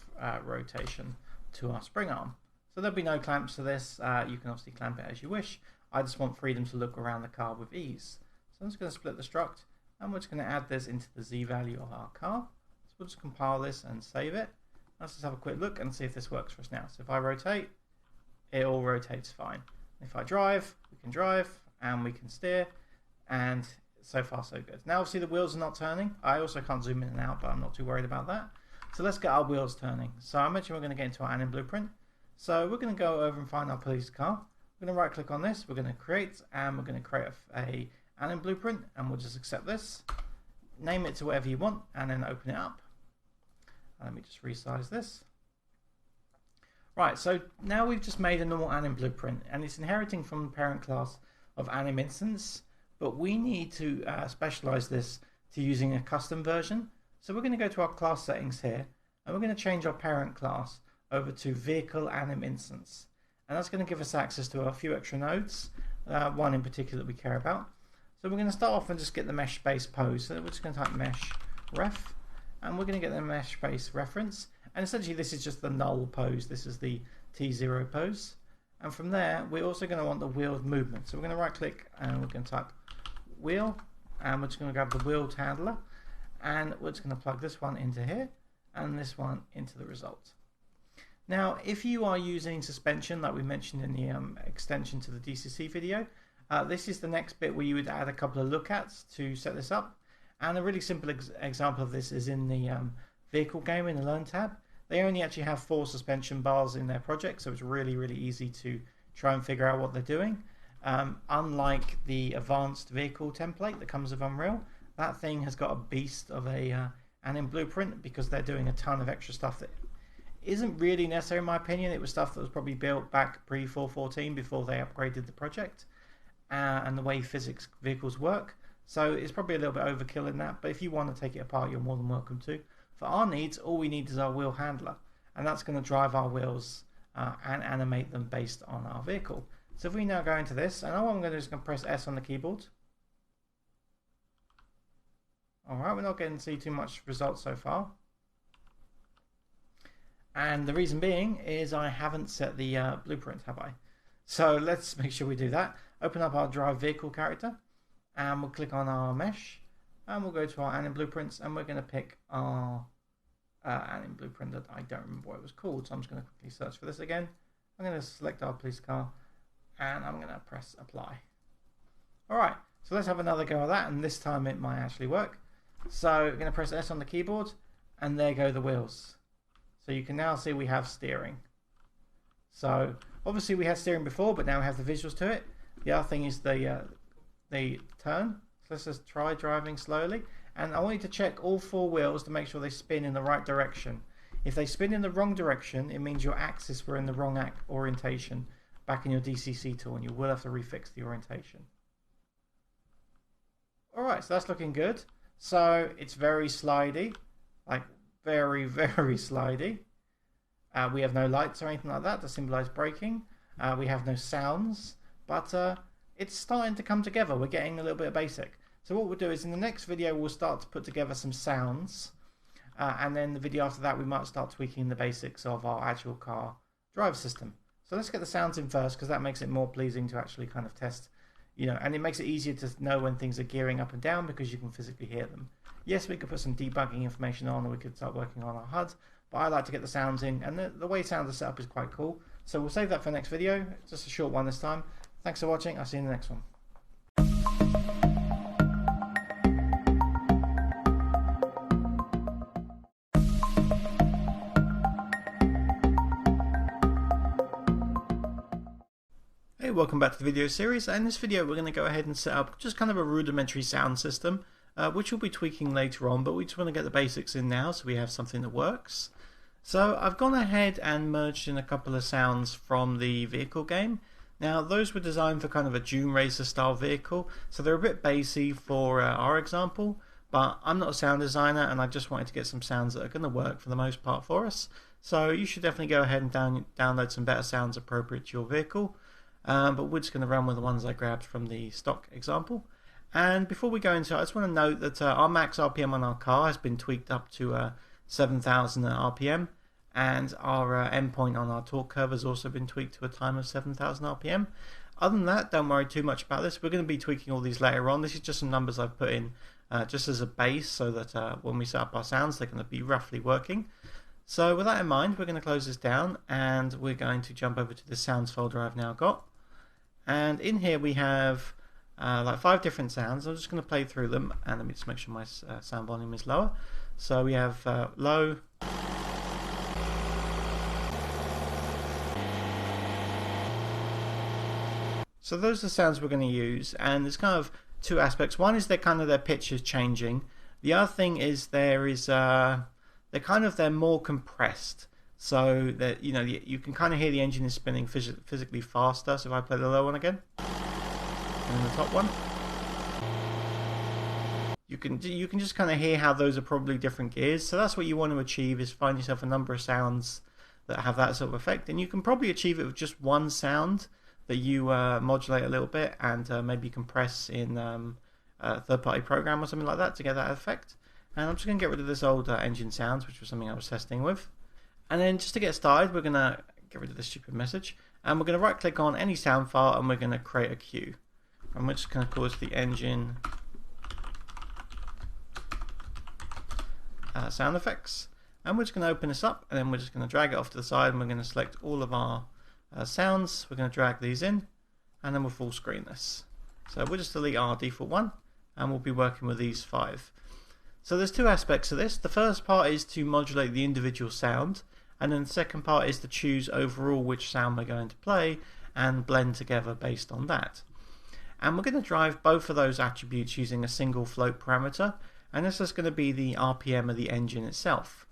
rotation to our spring arm. So there'll be no clamps to this. You can obviously clamp it as you wish. I just want freedom to look around the car with ease. So I'm just going to split the struct, and we're just going to add this into the Z value of our car. So we'll just compile this and save it. Let's just have a quick look and see if this works for us now. So if I rotate, it all rotates fine. If I drive, we can drive and we can steer, and so far so good. Now obviously the wheels are not turning. I also can't zoom in and out, but I'm not too worried about that. So let's get our wheels turning. So I mentioned we're going to get into our anim blueprint. So we're going to go over and find our police car. We're going to right click on this, we're going to create, and we're going to create a anim blueprint, and we'll just accept this, name it to whatever you want, and then open it up. And let me just resize this. Right, so now we've just made a normal anim blueprint, and it's inheriting from the parent class of anim instance, but we need to specialize this to using a custom version. So we're going to go to our class settings here, and we're going to change our parent class over to vehicle anim instance. And that's going to give us access to a few extra nodes, one in particular that we care about. So we're going to start off and just get the mesh space pose. So we're just going to type mesh ref, and we're going to get the mesh space reference. And essentially this is just the null pose. This is the T0 pose. And from there, we're also going to want the wheeled movement. So we're going to right click and we're going to type wheel, and we're just going to grab the wheeled handler, and we're just going to plug this one into here and this one into the result. Now, if you are using suspension, like we mentioned in the extension to the DCC video, this is the next bit where you would add a couple of lookouts to set this up. And a really simple example of this is in the vehicle game in the Learn tab. They only actually have 4 suspension bars in their project, so it's really, really easy to try and figure out what they're doing. Unlike the advanced vehicle template that comes with Unreal, that thing has got a beast of an in blueprint because they're doing a ton of extra stuff that isn't really necessary in my opinion. It was stuff that was probably built back pre 4.14 before they upgraded the project and the way Physxvehicles work. So it's probably a little bit overkill in that, but if you want to take it apart, you're more than welcome to. For our needs, all we need is our wheel handler, and that's going to drive our wheels and animate them based on our vehicle. So if we now go into this, and all I'm going to do is press S on the keyboard. Alright, we're not getting to see too much results so far. And the reason being is I haven't set the blueprint, have I? So let's make sure we do that. Open up our drive vehicle character, and we'll click on our mesh, and we'll go to our anim blueprints, and we're going to pick our anim blueprint that I don't remember what it was called. So I'm just going to quickly search for this again. I'm going to select our police car, and I'm going to press apply. Alright, so let's have another go at that, and this time it might actually work. So we're going to press S on the keyboard, and there go the wheels. So you can now see we have steering. So obviously we had steering before, but now we have the visuals to it. The other thing is the turn. So let's just try driving slowly. And I want you to check all 4 wheels to make sure they spin in the right direction. If they spin in the wrong direction, it means your axis were in the wrong orientation back in your DCC tool, and you will have to refix the orientation. Alright, so that's looking good. So it's very slidey, like very, very slidey. We have no lights or anything like that to symbolize braking. We have no sounds, but it's starting to come together. We're getting a little bit of basic. So what we'll do is in the next video, we'll start to put together some sounds. And then the video after that, we might start tweaking the basics of our actual car drive system. So let's get the sounds in first, because that makes it more pleasing to actually kind of test, you know, and it makes it easier to know when things are gearing up and down because you can physically hear them. Yes, we could put some debugging information on, or we could start working on our HUD, but I like to get the sounds in, and the way sounds are set up is quite cool. So we'll save that for the next video, just a short one this time. Thanks for watching, I'll see you in the next one. Hey, welcome back to the video series, and in this video we're going to go ahead and set up just kind of a rudimentary sound system, which we'll be tweaking later on, but we just want to get the basics in now so we have something that works. So I've gone ahead and merged in a couple of sounds from the vehicle game. Now those were designed for kind of a Dune Racer style vehicle, so they're a bit bassy for our example, but I'm not a sound designer and I just wanted to get some sounds that are going to work for the most part for us. So you should definitely go ahead and download some better sounds appropriate to your vehicle. But we're just going to run with the ones I grabbed from the stock example. And before we go into it, I just want to note that our max RPM on our car has been tweaked up to 7,000 RPM, and our endpoint on our torque curve has also been tweaked to a time of 7,000 RPM. Other than that, don't worry too much about this. We're going to be tweaking all these later on. This is just some numbers I've put in just as a base so that when we set up our sounds, they're going to be roughly working. So with that in mind, we're going to close this down, and we're going to jump over to the sounds folder I've now got. And in here we have like 5 different sounds. I'm just going to play through them, and let me just make sure my sound volume is lower. So we have low, so those are the sounds we're going to use, and there's kind of 2 aspects. One is their pitch is changing. The other thing is they're more compressed. So that you can kind of hear the engine is spinning physically faster. So if I play the low one again, and the top one, you can just kind of hear how those are probably different gears. So that's what you want to achieve, is find yourself a number of sounds that have that sort of effect, and you can probably achieve it with just one sound that you modulate a little bit and maybe compress in a third-party program or something like that to get that effect. And I'm just going to get rid of this old engine sounds, which was something I was testing with. And then just to get started, we're going to get rid of this stupid message, and we're going to right click on any sound file, and we're going to create a queue, and we're just going to call this the engine sound effects. And we're just going to open this up, and then we're just going to drag it off to the side, and we're going to select all of our sounds. We're going to drag these in, and then we'll full screen this. So we'll just delete our default one, and we'll be working with these 5. So there's 2 aspects of this. The first part is to modulate the individual sound, and then the second part is to choose overall which sound we're going to play and blend together based on that. And we're going to drive both of those attributes using a single float parameter, and this is going to be the RPM of the engine itself.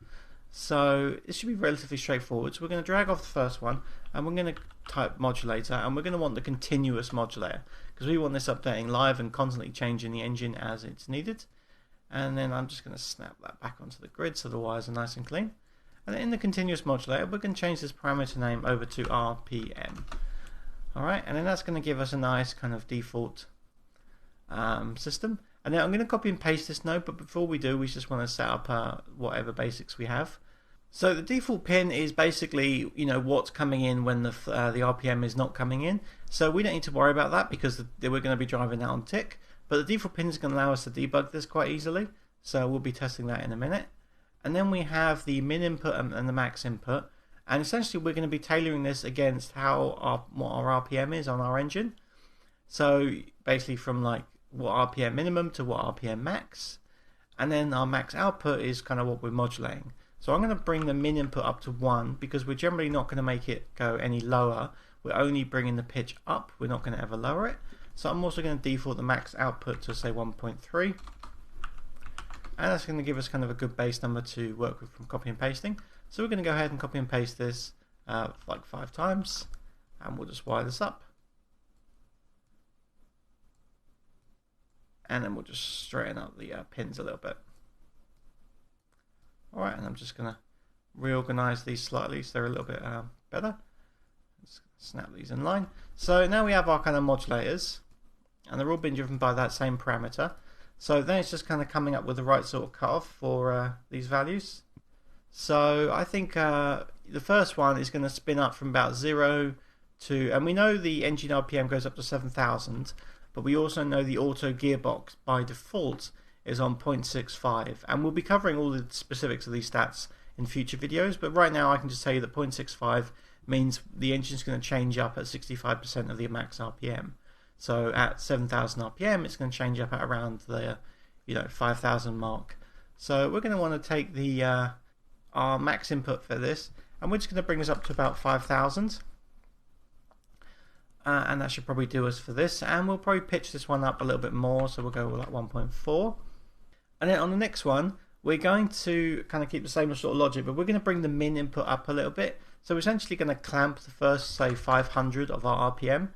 So it should be relatively straightforward. So we're going to drag off the first one, and we're going to type modulator, and we're going to want the continuous modulator because we want this updating live and constantly changing the engine as it's needed. And then I'm just going to snap that back onto the grid so the wires are nice and clean. And then in the continuous modulator, we're going to change this parameter name over to RPM. Alright, and then that's going to give us a nice kind of default system. And then I'm going to copy and paste this node, but before we do, we just want to set up whatever basics we have. So the default pin is basically, what's coming in when the RPM is not coming in. So we don't need to worry about that because we're going to be driving that on tick. But the default pin is going to allow us to debug this quite easily. So we'll be testing that in a minute. And then we have the min input and the max input. And essentially we're going to be tailoring this against what our RPM is on our engine. So basically from like what RPM minimum to what RPM max. And then our max output is kind of what we're modulating. So I'm going to bring the min input up to 1 because we're generally not going to make it go any lower. We're only bringing the pitch up. We're not going to ever lower it. So I'm also going to default the max output to say 1.3. And that's going to give us kind of a good base number to work with from copy and pasting. So we're going to go ahead and copy and paste this like 5 times. And we'll just wire this up. And then we'll just straighten up the pins a little bit. Alright, and I'm just going to reorganize these slightly so they're a little bit better. Let's snap these in line. So now we have our kind of modulators, and they're all being driven by that same parameter. So then it's just kind of coming up with the right sort of cutoff for these values. So I think the first one is going to spin up from about 0 to, and we know the engine RPM goes up to 7,000. But we also know the auto gearbox by default is on 0.65, and we'll be covering all the specifics of these stats in future videos, but right now I can just tell you that 0.65 means the engine's going to change up at 65% of the max RPM. So at 7,000 RPM it's going to change up at around the 5,000 mark. So we're going to want to take the our max input for this, and we're just going to bring this up to about 5,000. And that should probably do us for this, and we'll probably pitch this one up a little bit more, so we'll go with like 1.4. And then on the next one we're going to kind of keep the same sort of logic, but we're going to bring the min input up a little bit. So we're essentially going to clamp the first, say, 500 of our RPM,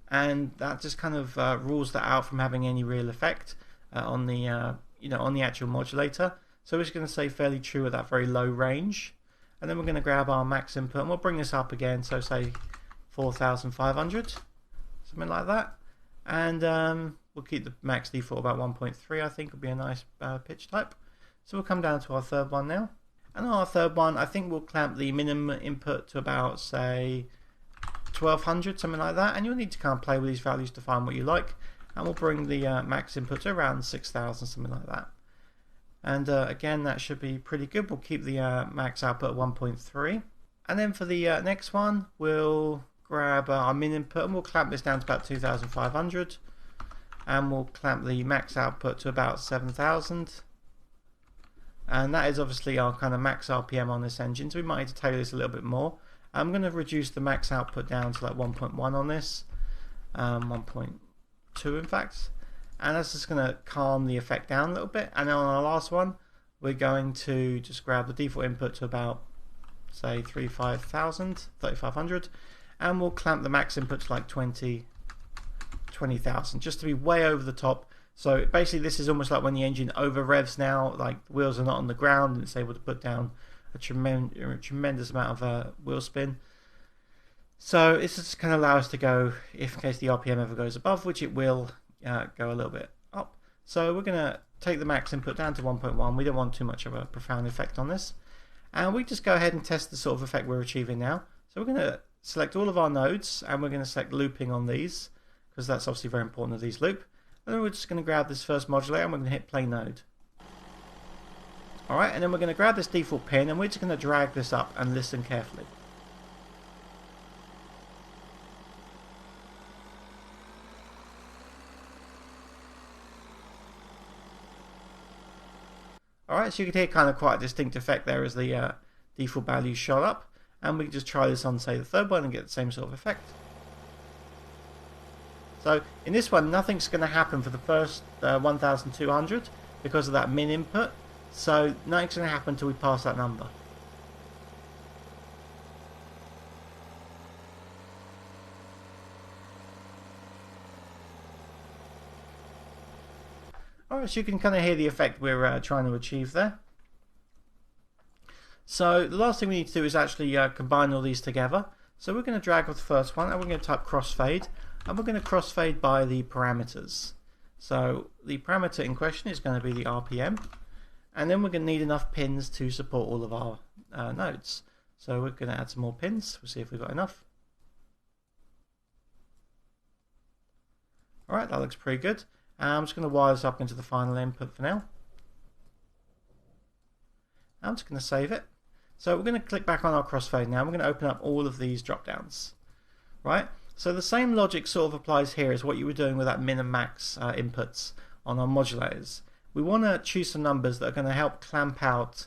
and that just kind of rules that out from having any real effect on the on the actual modulator. So we're just going to stay fairly true at that very low range, and then we're going to grab our max input and we'll bring this up again, so say 4,500, something like that, and we'll keep the max default about 1.3. I think would be a nice pitch type. So we'll come down to our third one now, and on our third one I think we'll clamp the minimum input to about say 1,200, something like that, and you'll need to kind of play with these values to find what you like, and we'll bring the max input to around 6,000, something like that. And again, that should be pretty good. We'll keep the max output at 1.3, and then for the next one we'll grab our min input and we'll clamp this down to about 2,500, and we'll clamp the max output to about 7,000, and that is obviously our kind of max RPM on this engine, so we might need to tailor this a little bit more. I'm going to reduce the max output down to like 1.1 on this, 1.2 in fact, and that's just going to calm the effect down a little bit. And then on our last one we're going to just grab the default input to about say 3,500, and we'll clamp the max input to like 20,000 just to be way over the top. So basically this is almost like when the engine over revs now, like the wheels are not on the ground and it's able to put down a tremendous amount of wheel spin. So it's just going to allow us to go, if in case the RPM ever goes above, which it will, go a little bit up. So we're going to take the max input down to 1.1. We don't want too much of a profound effect on this, and we just go ahead and test the sort of effect we're achieving now. So we're going to select all of our nodes, and we're going to select looping on these because that's obviously very important that these loop. And then we're just going to grab this first modulator and we're going to hit play node. Alright, and then we're going to grab this default pin and we're just going to drag this up and listen carefully. Alright, so you can hear kind of quite a distinct effect there as the default value shot up. And we can just try this on, say, the third one and get the same sort of effect. So in this one, nothing's going to happen for the first 1200 because of that min input. So nothing's going to happen until we pass that number. Alright, so you can kind of hear the effect we're trying to achieve there. So the last thing we need to do is actually combine all these together. So we're going to drag off the first one and we're going to type crossfade. And we're going to crossfade by the parameters. So the parameter in question is going to be the RPM. And then we're going to need enough pins to support all of our nodes. So we're going to add some more pins. We'll see if we've got enough. Alright, that looks pretty good. I'm just going to wire this up into the final input for now. I'm just going to save it. So we're going to click back on our crossfade now. We're going to open up all of these drop downs. Right? So the same logic sort of applies here as what you were doing with that min and max inputs on our modulators. We want to choose some numbers that are going to help clamp out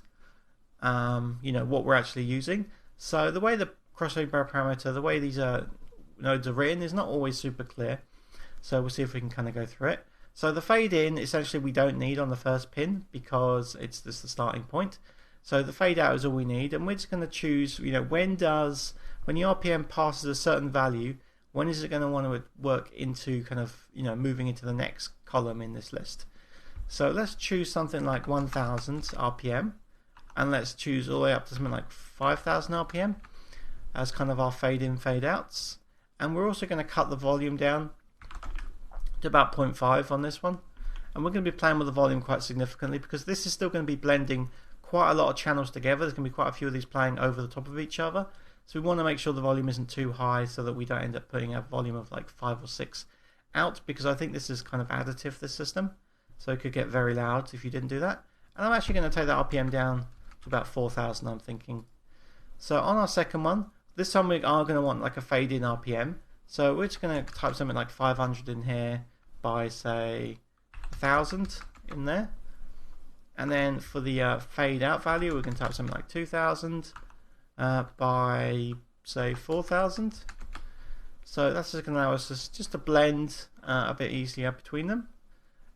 what we're actually using. So the way the crossfade by parameter, the way these nodes are written is not always super clear. So we'll see if we can kind of go through it. So the fade in, essentially we don't need on the first pin because it's just the starting point. So the fade out is all we need, and we're just going to choose, when the RPM passes a certain value, when is it going to want to work into kind of, moving into the next column in this list. So let's choose something like 1000 RPM, and let's choose all the way up to something like 5000 RPM as kind of our fade in, fade outs. And we're also going to cut the volume down to about 0.5 on this one. And we're going to be playing with the volume quite significantly because this is still going to be blending quite a lot of channels together. There's going to be quite a few of these playing over the top of each other. So we want to make sure the volume isn't too high so that we don't end up putting a volume of like 5 or 6 out, because I think this is kind of additive, this system. So it could get very loud if you didn't do that. And I'm actually going to take the RPM down to about 4000, I'm thinking. So on our second one, this time we are going to want like a fade in RPM. So we're just going to type something like 500 in here by, say, 1000 in there. And then for the fade out value, we're going to type something like 2000 by, say, 4000. So that's just going to allow us just to blend a bit easier between them.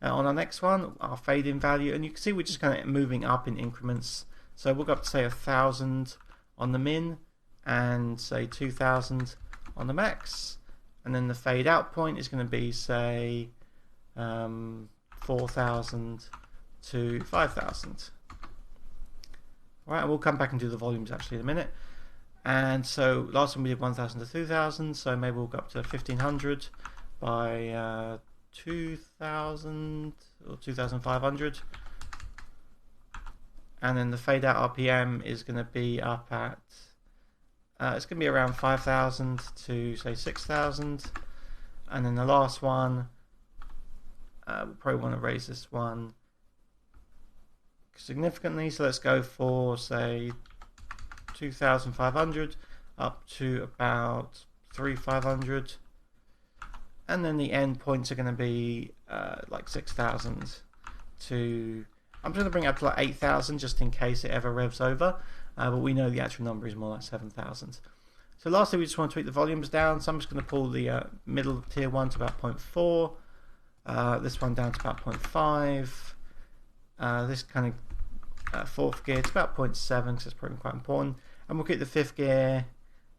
On our next one, our fade in value, and you can see we're just kind of moving up in increments. So we'll go up to, say, 1000 on the min and, say, 2000 on the max. And then the fade out point is going to be, say, 4000 to 5000. Alright, and we'll come back and do the volumes actually in a minute. And so last time we did 1000 to 2000, so maybe we'll go up to 1500 by 2000 or 2500. And then the fade out RPM is going to be up at it's going to be around 5000 to, say, 6000. And then the last one, we'll probably want to raise this one significantly, so let's go for, say, 2500 up to about 3500, and then the end points are going to be like 6000 to, I'm just going to bring it up to like 8000 just in case it ever revs over, but we know the actual number is more like 7000. So lastly, we just want to tweak the volumes down, so I'm just going to pull the middle tier one to about 0.4, this one down to about 0.5, this kind of fourth gear to about 0.7 because it's probably quite important, and we'll keep the fifth gear,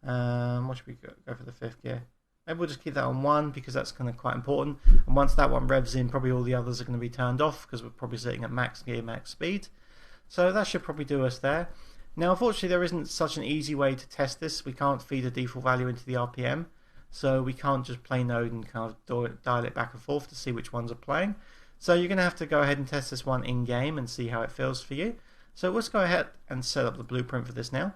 what should we go for the fifth gear? Maybe we'll just keep that on 1 because that's kind of quite important, and once that one revs in, probably all the others are going to be turned off because we're probably sitting at max gear, max speed. So that should probably do us there. Now unfortunately there isn't such an easy way to test this. We can't feed a default value into the RPM, so we can't just play node and kind of dial it back and forth to see which ones are playing. So you're going to have to go ahead and test this one in game and see how it feels for you. So let's go ahead and set up the blueprint for this now.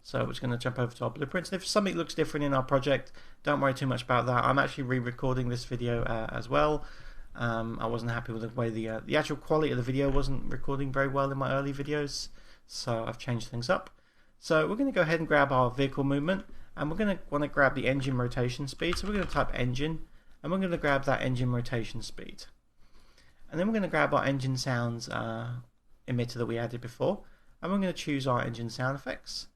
So we're just going to jump over to our blueprints. If something looks different in our project, don't worry too much about that. I'm actually re-recording this video as well. I wasn't happy with the way the actual quality of the video wasn't recording very well in my early videos, so I've changed things up. So we're going to go ahead and grab our vehicle movement, and we're going to want to grab the engine rotation speed. So we're going to type engine, and we're going to grab that engine rotation speed. And then we're going to grab our engine sounds emitter that we added before, and we're going to choose our engine sound effects.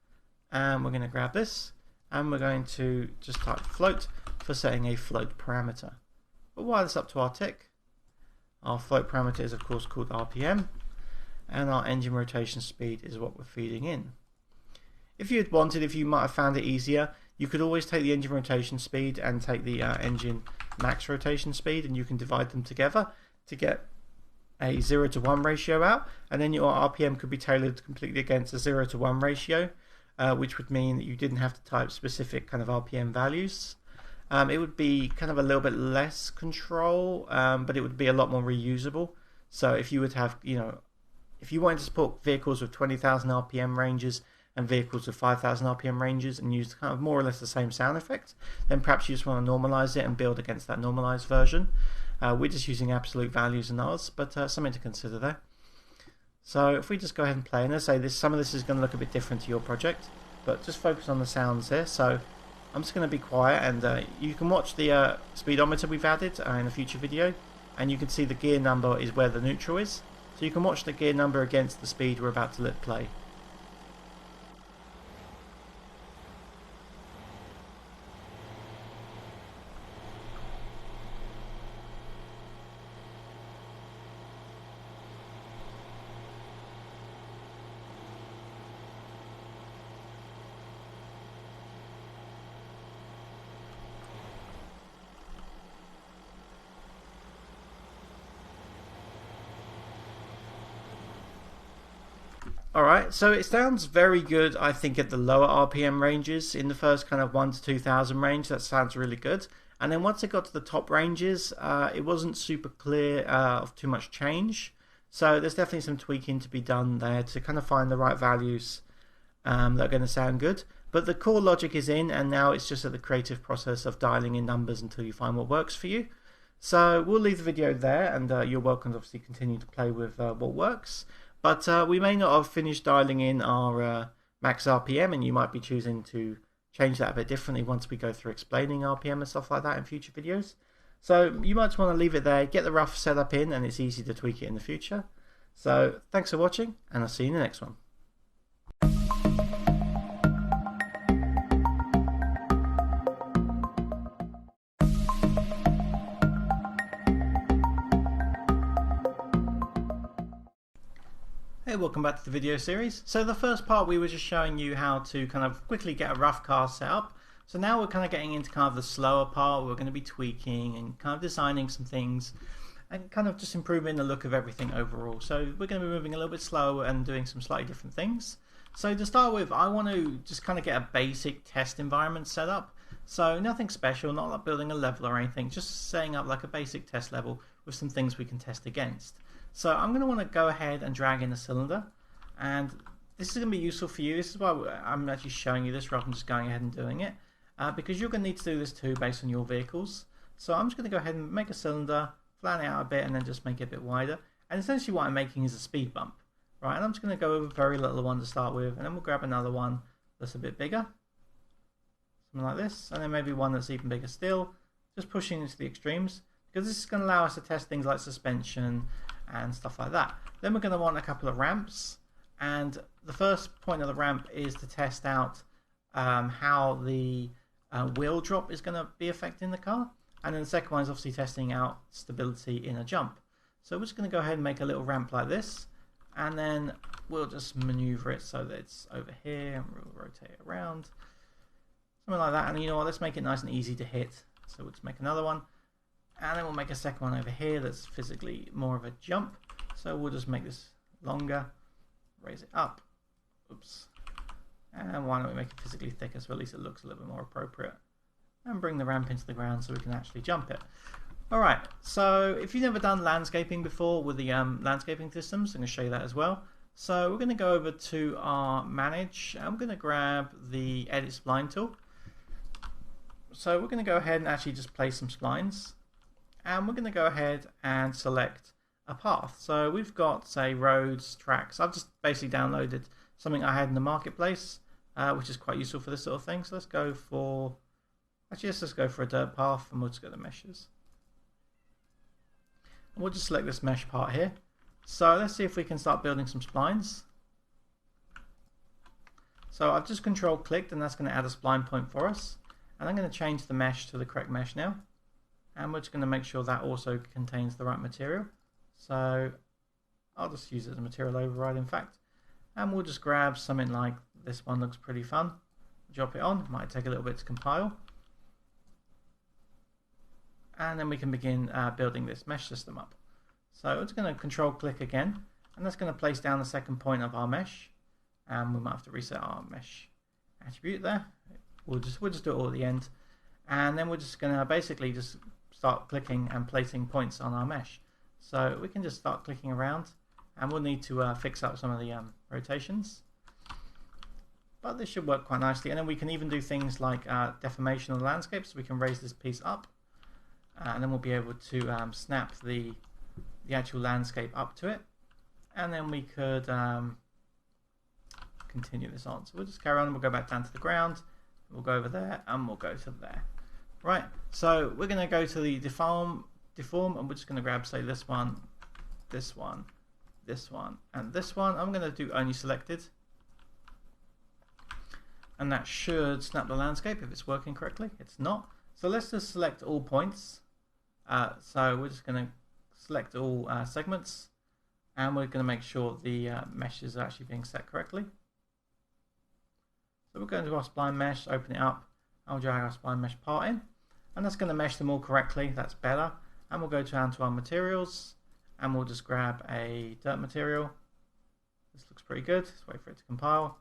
And we're going to grab this, and we're going to just type float for setting a float parameter. We'll wire this up to our tick. Our float parameter is of course called RPM, and our engine rotation speed is what we're feeding in. If you had wanted, if you might have found it easier, you could always take the engine rotation speed and take the engine max rotation speed, and you can divide them together to get a 0:1 ratio out, and then your RPM could be tailored completely against a 0:1 ratio, which would mean that you didn't have to type specific kind of RPM values. It would be kind of a little bit less control, but it would be a lot more reusable. So if you would have, if you wanted to support vehicles with 20,000 RPM ranges and vehicles with 5,000 RPM ranges and use kind of more or less the same sound effect, then perhaps you just want to normalize it and build against that normalized version. We're just using absolute values in ours, but something to consider there. So if we just go ahead and play, and let's say this, some of this is going to look a bit different to your project, but just focus on the sounds here. So I'm just going to be quiet, and you can watch the speedometer we've added in a future video, and you can see the gear number is where the neutral is. So you can watch the gear number against the speed we're about to let play. Alright, so it sounds very good, I think, at the lower RPM ranges. In the first kind of 1 to 2,000 range, that sounds really good. And then once it got to the top ranges, it wasn't super clear of too much change. So there's definitely some tweaking to be done there to kind of find the right values that are going to sound good. But the core logic is in, and now it's just at the creative process of dialing in numbers until you find what works for you. So we'll leave the video there, and you're welcome to obviously continue to play with what works. But we may not have finished dialing in our max RPM, and you might be choosing to change that a bit differently once we go through explaining RPM and stuff like that in future videos. So you might just want to leave it there, get the rough setup in, and it's easy to tweak it in the future. So thanks for watching, and I'll see you in the next one. Hey, welcome back to the video series. So the first part we were just showing you how to kind of quickly get a rough car set up. So now we're kind of getting into kind of the slower part. We're going to be tweaking and kind of designing some things and kind of just improving the look of everything overall. So we're going to be moving a little bit slower and doing some slightly different things. So to start with, I want to just kind of get a basic test environment set up. So nothing special, not like building a level or anything, just setting up like a basic test level with some things we can test against. So I'm going to want to go ahead and drag in a cylinder, and this is going to be useful for you. This is why I'm actually showing you this rather than just going ahead and doing it, because you're going to need to do this too based on your vehicles. So I'm just going to go ahead and make a cylinder, flatten it out a bit, and then just make it a bit wider. And essentially what I'm making is a speed bump, right? And I'm just going to go with a very little one to start with, and then we'll grab another one that's a bit bigger, something like this, and then maybe one that's even bigger still, just pushing into the extremes, because this is going to allow us to test things like suspension and stuff like that. Then we're going to want a couple of ramps, and the first point of the ramp is to test out how the wheel drop is going to be affecting the car, and then the second one is obviously testing out stability in a jump. So we're just going to go ahead and make a little ramp like this, and then we'll just maneuver it so that it's over here, and we'll rotate it around, something like that. And you know what, let's make it nice and easy to hit. So we'll just make another one, and then we'll make a second one over here that's physically more of a jump. So we'll just make this longer, raise it up, oops, and why don't we make it physically thicker so at least it looks a little bit more appropriate, and bring the ramp into the ground so we can actually jump it. Alright, so if you've never done landscaping before with the landscaping systems, I'm going to show you that as well. So we're going to go over to our manage, and I'm going to grab the edit spline tool. So we're going to go ahead and actually just place some splines. and we're going to go ahead and select a path. So we've got, say, roads, tracks. I've just basically downloaded something I had in the marketplace, which is quite useful for this sort of thing. So let's go for, actually let's go for a dirt path, and we'll just go to meshes. And we'll just select this mesh part here. So let's see if we can start building some splines. So I've just control clicked, and that's going to add a spline point for us. And I'm going to change the mesh to the correct mesh now. And we're just going to make sure that also contains the right material. So I'll just use it as a material override, in fact. And we'll just grab something like this one, looks pretty fun. Drop it on, might take a little bit to compile. And then we can begin building this mesh system up. So we're just going to control click again. And that's going to place down the second point of our mesh. And we might have to reset our mesh attribute there. We'll just do it all at the end. And then we're just going to basically just start clicking and placing points on our mesh. So we can just start clicking around, and we'll need to fix up some of the rotations. But this should work quite nicely. And then we can even do things like deformation of the landscape, so we can raise this piece up. And then we'll be able to snap the actual landscape up to it. And then we could continue this on. So we'll just carry on, we'll go back down to the ground. We'll go over there, and we'll go to there. Right, so we're going to go to the deform, and we're just going to grab, say, this one, this one, this one, and this one. I'm going to do only selected. And that should snap the landscape if it's working correctly. It's not. So let's just select all points. So we're just going to select all segments, and we're going to make sure the meshes are actually being set correctly. So we're going to our spline mesh, open it up, and we'll drag our spline mesh part in. And that's going to mesh them all correctly, that's better. And we'll go down to our materials, and we'll just grab a dirt material. This looks pretty good. Let's wait for it to compile.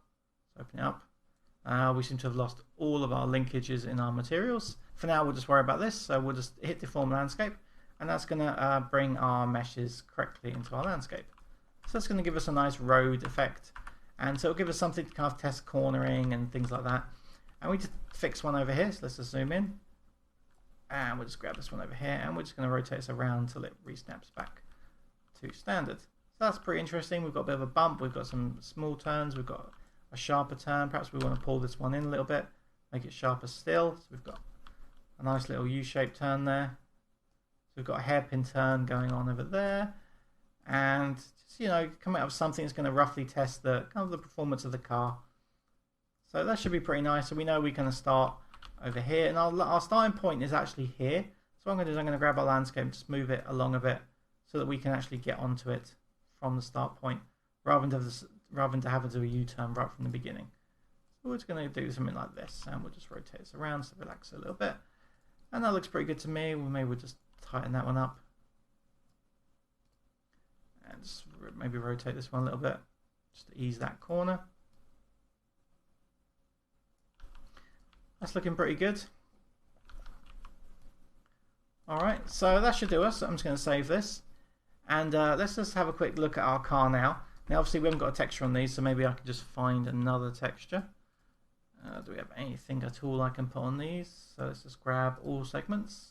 Let's open it up. We seem to have lost all of our linkages in our materials. For now, we'll just worry about this. So we'll just hit deform landscape, and that's going to bring our meshes correctly into our landscape. So that's going to give us a nice road effect. And so it'll give us something to kind of test cornering and things like that. And we just fix one over here. So let's just zoom in. And we'll just grab this one over here. And we're just going to rotate this around until it resnaps back to standard. So that's pretty interesting. We've got a bit of a bump. We've got some small turns. We've got a sharper turn. Perhaps we want to pull this one in a little bit. Make it sharper still. So we've got a nice little U-shaped turn there. So we've got a hairpin turn going on over there. And just, you know, come out with something that's going to roughly test the kind of the performance of the car. So that should be pretty nice. So we know we're going to start over here, and our starting point is actually here. So what I'm going to do is I'm going to grab our landscape and just move it along a bit so that we can actually get onto it from the start point, rather than to have to do a U-turn right from the beginning. So we're just going to do something like this, and we'll just rotate this around to relax it a little bit. And that looks pretty good to me. Maybe we'll just tighten that one up. And just maybe rotate this one a little bit, just to ease that corner. That's looking pretty good. Alright, so that should do us. I'm just going to save this. And let's just have a quick look at our car now. Now obviously we haven't got a texture on these, so maybe I can just find another texture. Do we have anything at all I can put on these? So let's just grab all segments.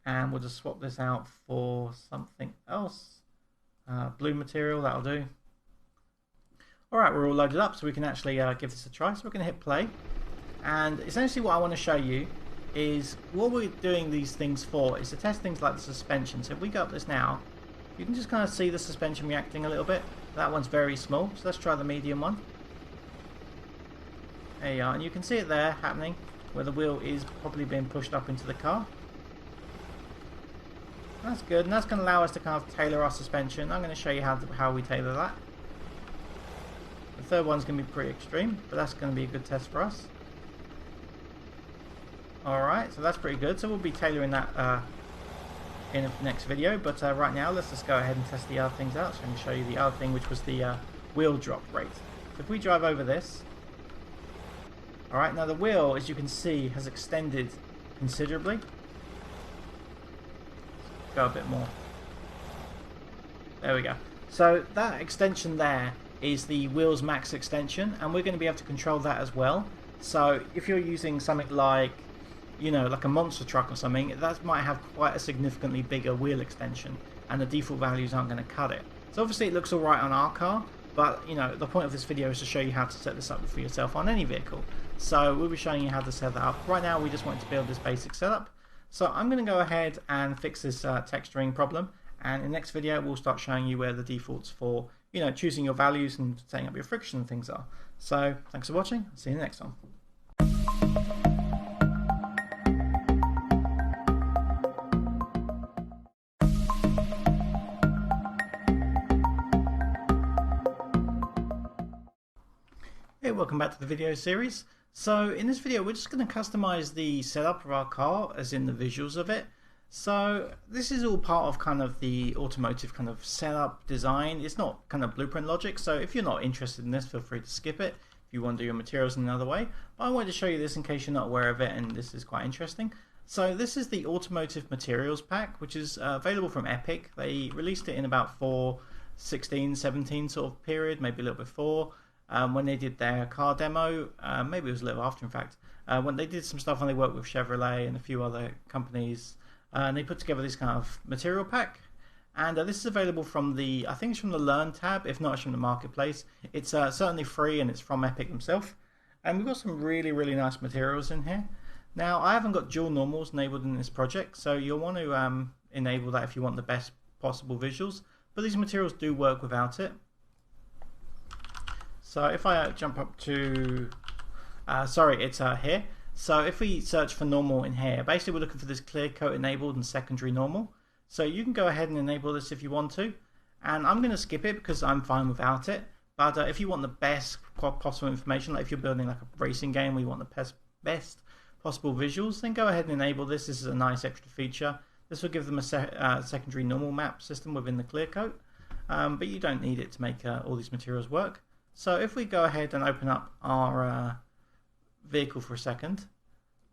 And we'll just swap this out for something else. Blue material, that'll do. Alright, we're all loaded up, so we can actually give this a try. So we're going to hit play. And essentially what I want to show you is what we're doing these things for is to test things like the suspension. So if we go up this now, you can just kind of see the suspension reacting a little bit. That one's very small, so let's try the medium one. There you are, and you can see it there happening, where the wheel is probably being pushed up into the car. That's good, and that's going to allow us to kind of tailor our suspension. I'm going to show you how we tailor that. The third one's going to be pretty extreme, but that's going to be a good test for us. Alright, so that's pretty good. So we'll be tailoring that in the next video, but right now let's just go ahead and test the other things out. So I'm going to show you the other thing, which was the wheel drop rate. So if we drive over this, alright, now the wheel, as you can see, has extended considerably. Go a bit more. There we go. So that extension there is the wheel's max extension, and we're going to be able to control that as well. So if you're using something like you know, like a monster truck or something, that might have quite a significantly bigger wheel extension, and the default values aren't going to cut it. So obviously it looks alright on our car, but you know, the point of this video is to show you how to set this up for yourself on any vehicle. So we'll be showing you how to set that up. Right now we just wanted to build this basic setup. So I'm going to go ahead and fix this texturing problem, and in the next video we'll start showing you where the defaults for, you know, choosing your values and setting up your friction and things are. So thanks for watching, see you in the next one. Hey, welcome back to the video series. So in this video we're just going to customize the setup of our car, as in the visuals of it. So this is all part of kind of the automotive kind of setup design. It's not kind of blueprint logic, so if you're not interested in this, feel free to skip it if you want to do your materials in another way. But I wanted to show you this in case you're not aware of it, and this is quite interesting. So this is the automotive materials pack, which is available from Epic. They released it in about 4.16, 17 sort of period, maybe a little before. When they did their car demo, maybe it was a little after in fact, when they did some stuff when they worked with Chevrolet and a few other companies, and they put together this kind of material pack. And this is available from the, I think it's from the Learn tab, if not it's from the Marketplace. It's certainly free, and it's from Epic themselves. And we've got some really, really nice materials in here. Now, I haven't got dual normals enabled in this project, so you'll want to enable that if you want the best possible visuals. But these materials do work without it. So if I jump up to, it's here. So if we search for normal in here, basically we're looking for this clear coat enabled and secondary normal. So you can go ahead and enable this if you want to. And I'm going to skip it because I'm fine without it. But if you want the best possible information, like if you're building like a racing game where you want the best possible visuals, then go ahead and enable this. This is a nice extra feature. This will give them a secondary normal map system within the clear coat. But you don't need it to make all these materials work. So if we go ahead and open up our vehicle for a second,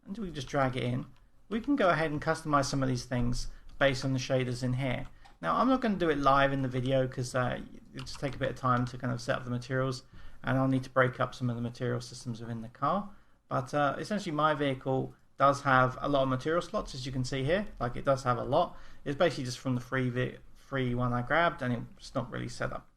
and we just drag it in, we can go ahead and customize some of these things based on the shaders in here. Now I'm not going to do it live in the video because it'll just take a bit of time to kind of set up the materials, and I'll need to break up some of the material systems within the car. But essentially my vehicle does have a lot of material slots, as you can see here. Like, it does have a lot. It's basically just from the free one I grabbed, and it's not really set up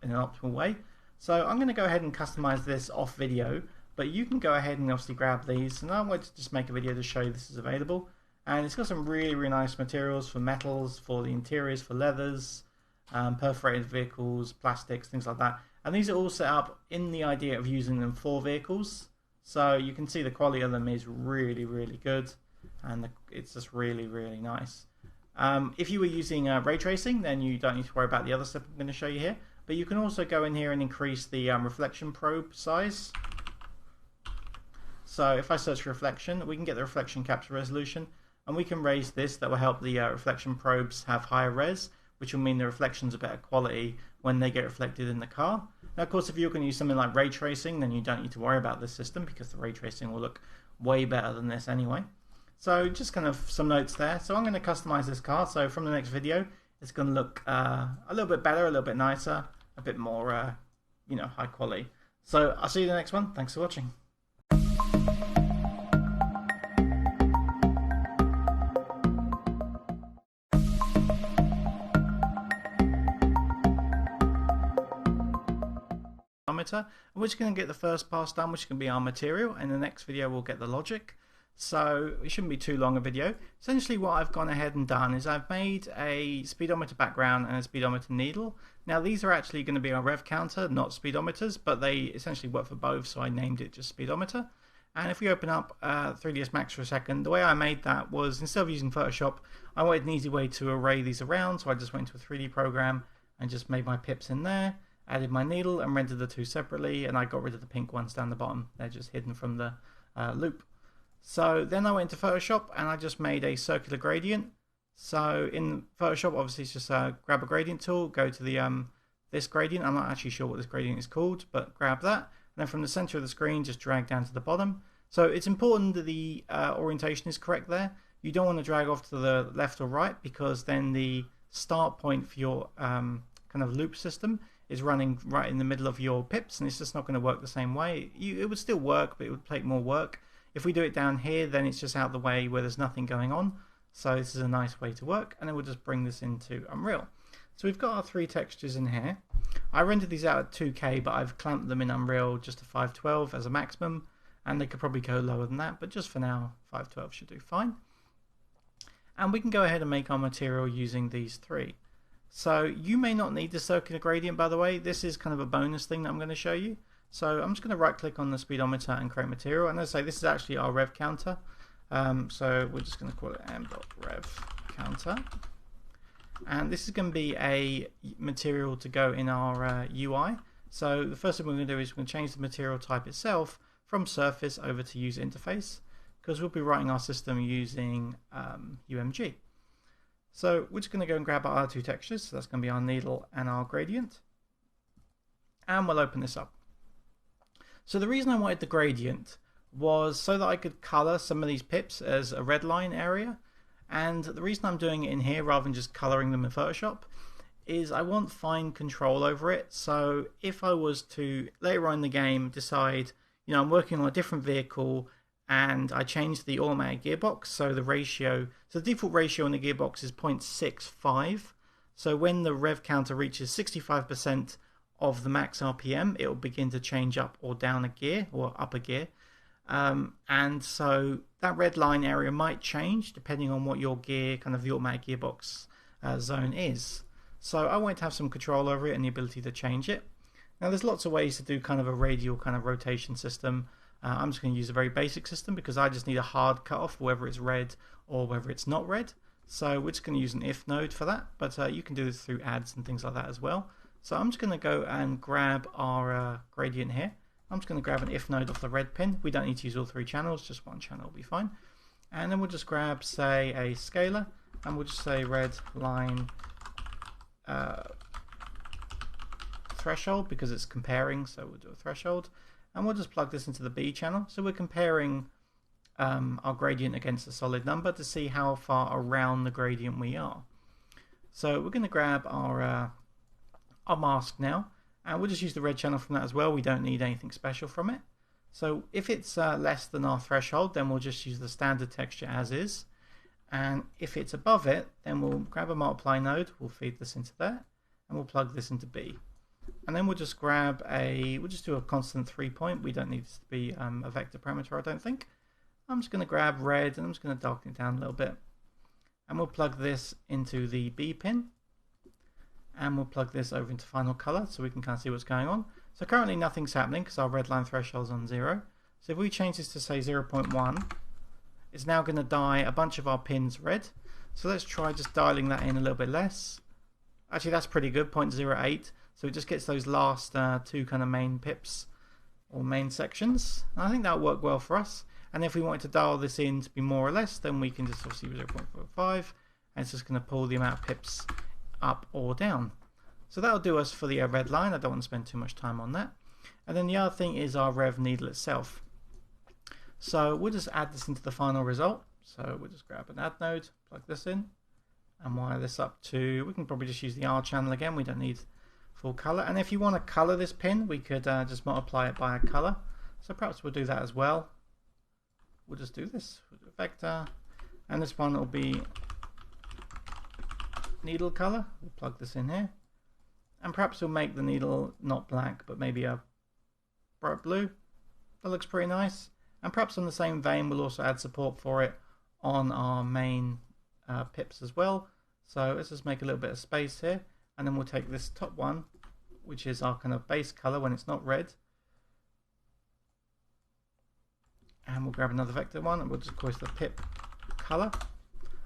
in an optimal way. So I'm going to go ahead and customize this off video, but you can go ahead and obviously grab these. And I want to just make a video to show you this is available. And it's got some really, really nice materials for metals, for the interiors, for leathers, perforated vehicles, plastics, things like that. And these are all set up in the idea of using them for vehicles. So you can see the quality of them is really, really good. And it's just really, really nice. If you were using ray tracing, then you don't need to worry about the other stuff I'm going to show you here. But you can also go in here and increase the reflection probe size. So if I search for reflection, we can get the reflection capture resolution, and we can raise this. That will help the reflection probes have higher res, which will mean the reflections are better quality when they get reflected in the car. Now, of course, if you're going to use something like ray tracing, then you don't need to worry about this system because the ray tracing will look way better than this anyway. So just kind of some notes there. So I'm going to customize this car. So from the next video, it's going to look a little bit better, a little bit nicer, a bit more, you know, high quality. So I'll see you in the next one. Thanks for watching. And we're just going to get the first pass done, which is going to be our material. In the next video we'll get the logic. So it shouldn't be too long a video. Essentially what I've gone ahead and done is I've made a speedometer background and a speedometer needle. Now these are actually going to be our rev counter, not speedometers, but they essentially work for both, so I named it just speedometer. And if we open up 3ds Max for a second, the way I made that was, instead of using Photoshop, I wanted an easy way to array these around, so I just went into a 3D program and just made my pips in there, added my needle and rendered the two separately, and I got rid of the pink ones down the bottom. They're just hidden from the loop. So then I went to Photoshop and I just made a circular gradient. So in Photoshop, obviously it's just grab a gradient tool, go to the this gradient. I'm not actually sure what this gradient is called, but grab that. And then from the center of the screen, just drag down to the bottom. So it's important that the orientation is correct there. You don't want to drag off to the left or right, because then the start point for your kind of loop system is running right in the middle of your pips, and it's just not going to work the same way. It would still work, but it would take more work. If we do it down here, then it's just out the way where there's nothing going on. So this is a nice way to work, and then we'll just bring this into Unreal. So we've got our 3 textures in here. I rendered these out at 2K, but I've clamped them in Unreal just to 512 as a maximum, and they could probably go lower than that, but just for now 512 should do fine. And we can go ahead and make our material using these 3. So you may not need the circular gradient, by the way. This is kind of a bonus thing that I'm going to show you. So I'm just going to right click on the speedometer and create material, and as I say, this is actually our rev counter. So we're just going to call it m.rev counter, and this is going to be a material to go in our UI. So the first thing we're going to do is we're going to change the material type itself from surface over to user interface, because we'll be writing our system using UMG. So we're just going to go and grab our other 2 textures. So that's going to be our needle and our gradient, and we'll open this up. So the reason I wanted the gradient was so that I could color some of these pips as a red line area, and the reason I'm doing it in here rather than just coloring them in Photoshop is I want fine control over it. So if I was to later on in the game decide, you know, I'm working on a different vehicle and I change the automatic gearbox, so the ratio, so the default ratio in the gearbox is 0.65. So when the rev counter reaches 65% of the max RPM, it will begin to change up or down a gear or up a gear. And so that red line area might change depending on what your gear, kind of the automatic gearbox zone is. So I want to have some control over it and the ability to change it. Now there's lots of ways to do kind of a radial kind of rotation system. I'm just going to use a very basic system because I just need a hard cutoff whether it's red or whether it's not red. So we're just going to use an if node for that, but you can do this through adds and things like that as well. So I'm just going to go and grab our gradient here. I'm just going to grab an if node off the red pin. We don't need to use all 3 channels, just 1 channel will be fine. And then we'll just grab, say, a scalar, and we'll just say red line threshold because it's comparing, so we'll do a threshold. And we'll just plug this into the B channel. So we're comparing our gradient against a solid number to see how far around the gradient we are. So we're going to grab our mask now, and we'll just use the red channel from that as well. We don't need anything special from it. So if it's less than our threshold, then we'll just use the standard texture as is, and if it's above it, then we'll grab a multiply node, we'll feed this into there, and we'll plug this into B. And then we'll just grab we'll just do a constant 3 point. We don't need this to be a vector parameter, I don't think. I'm just going to grab red and I'm just going to darken it down a little bit, and we'll plug this into the B pin. And we'll plug this over into final color so we can kind of see what's going on. So currently nothing's happening because our red line threshold is on 0. So if we change this to say 0.1, it's now going to dye a bunch of our pins red. So let's try just dialing that in a little bit less. Actually, that's pretty good, 0.08. So it just gets those last 2 kind of main pips or main sections. And I think that'll work well for us. And if we wanted to dial this in to be more or less, then we can just obviously 0.45, and it's just going to pull the amount of pips up or down. So that'll do us for the red line. I don't want to spend too much time on that. And then the other thing is our rev needle itself. So we'll just add this into the final result. So we'll just grab an add node, plug this in, and wire this up to, we can probably just use the R channel again. We don't need full color. And if you want to color this pin, we could just multiply it by a color. So perhaps we'll do that as well. We'll just do this with a vector, and this one will be needle color. We'll plug this in here, and perhaps we'll make the needle not black but maybe a bright blue. That looks pretty nice. And perhaps on the same vein we'll also add support for it on our main pips as well. So let's just make a little bit of space here, and then we'll take this top one, which is our kind of base color when it's not red, and we'll grab another vector one and we'll just call it the pip color.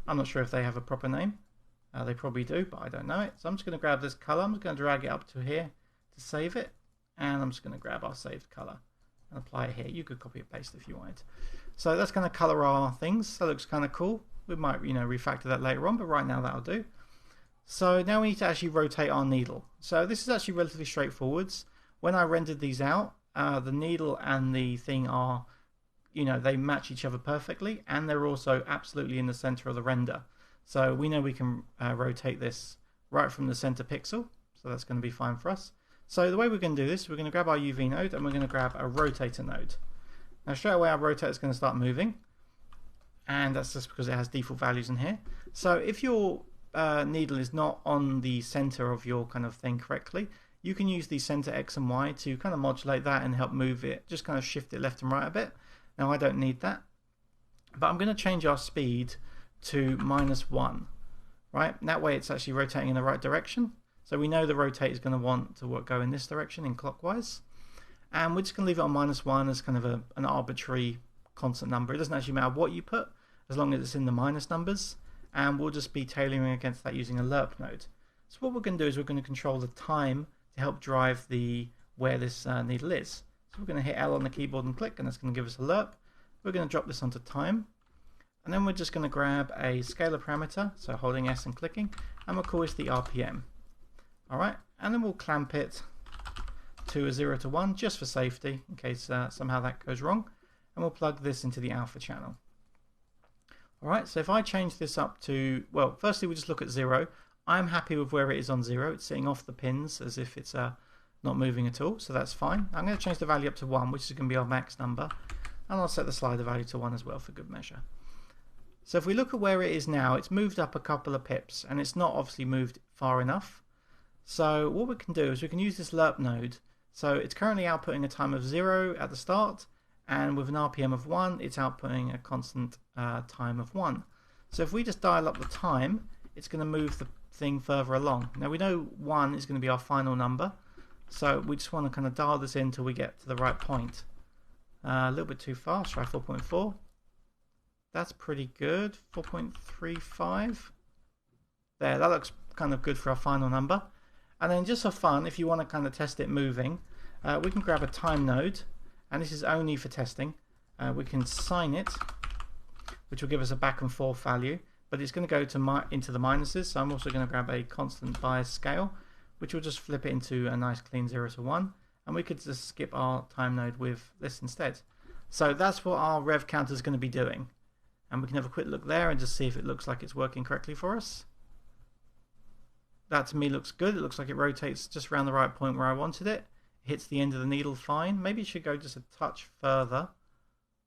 I'm not sure if they have a proper name. They probably do, but I don't know it. So I'm just going to grab this color. I'm just going to drag it up to here to save it. And I'm just going to grab our saved color and apply it here. You could copy and paste if you wanted. So that's going to color our things. That looks kind of cool. We might, refactor that later on, but right now that'll do. So now we need to actually rotate our needle. So this is actually relatively straightforward. When I rendered these out, the needle and the thing are, they match each other perfectly, and they're also absolutely in the center of the render. So we know we can rotate this right from the center pixel, so that's going to be fine for us. So the way we're going to do this, we're going to grab our UV node and we're going to grab a rotator node. Now straight away our rotator is going to start moving, and that's just because it has default values in here. So if your needle is not on the center of your kind of thing correctly, you can use the center X and Y to kind of modulate that and help move it, just kind of shift it left and right a bit. Now I don't need that, but I'm going to change our speed to -1, right? And that way it's actually rotating in the right direction. So we know the rotate is going to want to go in this direction, in clockwise. And we're just going to leave it on -1 as kind of an arbitrary constant number. It doesn't actually matter what you put, as long as it's in the minus numbers. And we'll just be tailoring against that using a lerp node. So what we're going to do is we're going to control the time to help drive where this needle is. So we're going to hit L on the keyboard and click, and that's going to give us a lerp. We're going to drop this onto time. And then we're just going to grab a scalar parameter, so holding S and clicking, and we'll call this the RPM. Alright, and then we'll clamp it to a 0 to 1 just for safety in case somehow that goes wrong, and we'll plug this into the alpha channel. Alright, so if I change this up to, well, firstly we'll just look at 0. I'm happy with where it is on 0. It's sitting off the pins as if it's not moving at all, so that's fine. I'm going to change the value up to 1, which is going to be our max number, and I'll set the slider value to 1 as well for good measure. So if we look at where it is now, it's moved up a couple of pips, and it's not obviously moved far enough. So what we can do is we can use this lerp node. So it's currently outputting a time of 0 at the start, and with an RPM of 1, it's outputting a constant time of 1. So if we just dial up the time, it's going to move the thing further along. Now we know 1 is going to be our final number, so we just want to kind of dial this in until we get to the right point. A little bit too fast, try 4.4. That's pretty good, 4.35. There, that looks kind of good for our final number. And then just for fun, if you want to kind of test it moving, we can grab a time node, and this is only for testing. We can sign it, which will give us a back and forth value, but it's going to go to into the minuses. So I'm also going to grab a constant bias scale, which will just flip it into a nice clean 0 to 1, and we could just skip our time node with this instead. So that's what our rev counter is going to be doing, and we can have a quick look there and just see if it looks like it's working correctly for us. That to me looks good. It looks like it rotates just around the right point where I wanted it. It hits the end of the needle fine. Maybe it should go just a touch further.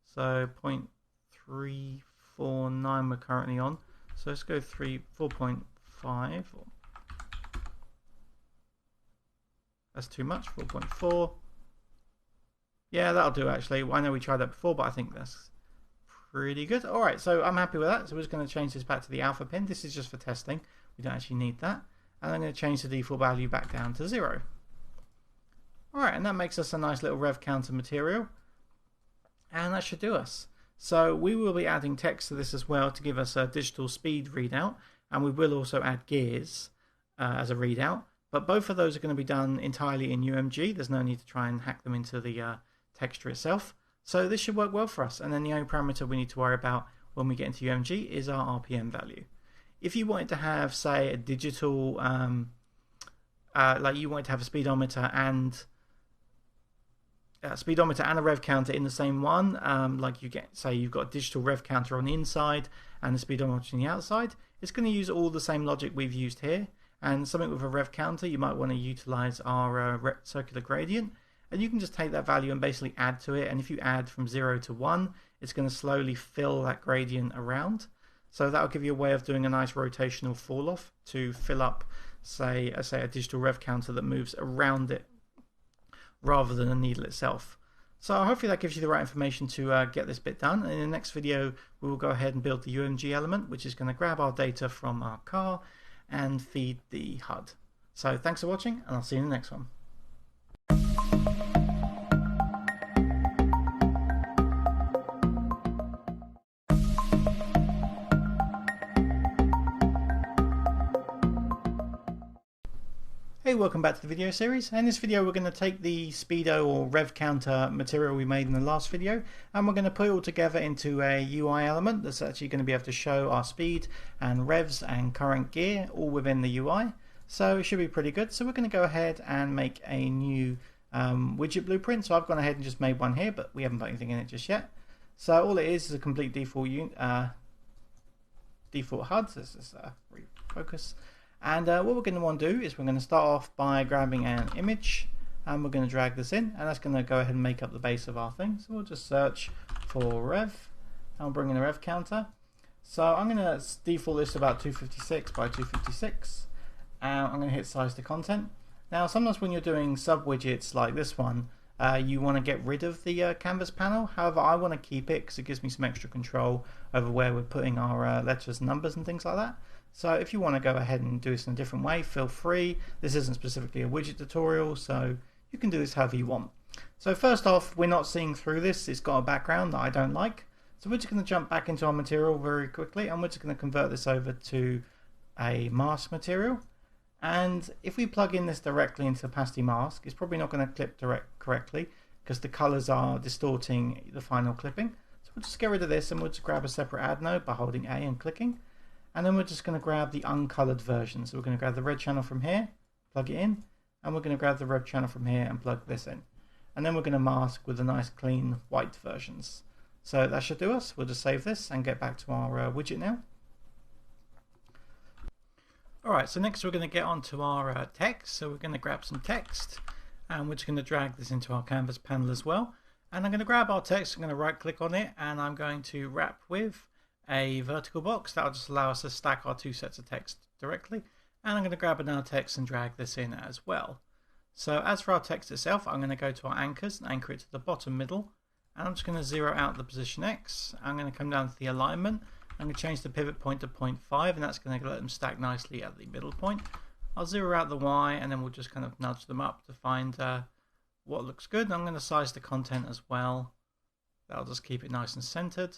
So 0.349 we're currently on. So let's go 4.5. That's too much, 4.4. Yeah, that'll do actually. I know we tried that before, but I think that's pretty good. Alright, so I'm happy with that. So we're just going to change this back to the alpha pin. This is just for testing. We don't actually need that. And I'm going to change the default value back down to 0. Alright, and that makes us a nice little rev counter material. And that should do us. So we will be adding text to this as well to give us a digital speed readout. And we will also add gears as a readout. But both of those are going to be done entirely in UMG. There's no need to try and hack them into the texture itself. So this should work well for us. And then the only parameter we need to worry about when we get into UMG is our RPM value. If you wanted to have, say, a digital, like you wanted to have a speedometer and a rev counter in the same one, like you get, say, you've got a digital rev counter on the inside and a speedometer on the outside, it's going to use all the same logic we've used here. And something with a rev counter, you might want to utilize our circular gradient, and you can just take that value and basically add to it. And if you add from 0 to 1, it's going to slowly fill that gradient around. So that'll give you a way of doing a nice rotational fall off to fill up, say a digital rev counter that moves around it rather than a needle itself. So hopefully that gives you the right information to get this bit done. And in the next video, we will go ahead and build the UMG element, which is going to grab our data from our car and feed the HUD. So thanks for watching, and I'll see you in the next one. Hey, welcome back to the video series. In this video we're going to take the speedo or rev counter material we made in the last video, and we're going to put it all together into a UI element that's actually going to be able to show our speed and revs and current gear all within the UI. So it should be pretty good. So we're going to go ahead and make a new widget blueprint. So I've gone ahead and just made one here, but we haven't put anything in it just yet. So all it is a complete default HUD. So let's just refocus. And what we're going to want to do is we're going to start off by grabbing an image, and we're going to drag this in, and that's going to go ahead and make up the base of our thing. So we'll just search for rev, and we'll bring in a rev counter. So I'm going to default this about 256 by 256, and I'm going to hit size to content. Now sometimes when you're doing sub widgets like this one, you want to get rid of the canvas panel. However, I want to keep it because it gives me some extra control over where we're putting our letters and numbers and things like that. So if you want to go ahead and do this in a different way, feel free. This isn't specifically a widget tutorial, so you can do this however you want. So first off, we're not seeing through this. It's got a background that I don't like. So we're just going to jump back into our material very quickly, and we're just going to convert this over to a mask material. And if we plug in this directly into opacity mask, it's probably not going to clip correctly because the colors are distorting the final clipping. So we'll just get rid of this, and we'll just grab a separate add node by holding A and clicking. And then we're just going to grab the uncolored version. So we're going to grab the red channel from here, plug it in, and we're going to grab the red channel from here and plug this in. And then we're going to mask with the nice clean white versions. So that should do us. We'll just save this and get back to our widget now. Alright, so next we're going to get onto our text. So we're going to grab some text, and we're just going to drag this into our canvas panel as well. And I'm going to grab our text, I'm going to right click on it, and I'm going to wrap with a vertical box. That'll just allow us to stack our two sets of text directly. And I'm going to grab another text and drag this in as well. So as for our text itself, I'm going to go to our anchors and anchor it to the bottom middle. And I'm just going to zero out the position X. I'm going to come down to the alignment. I'm going to change the pivot point to 0.5, and that's going to let them stack nicely at the middle point. I'll zero out the Y, and then we'll just kind of nudge them up to find what looks good. I'm going to size the content as well. That'll just keep it nice and centered.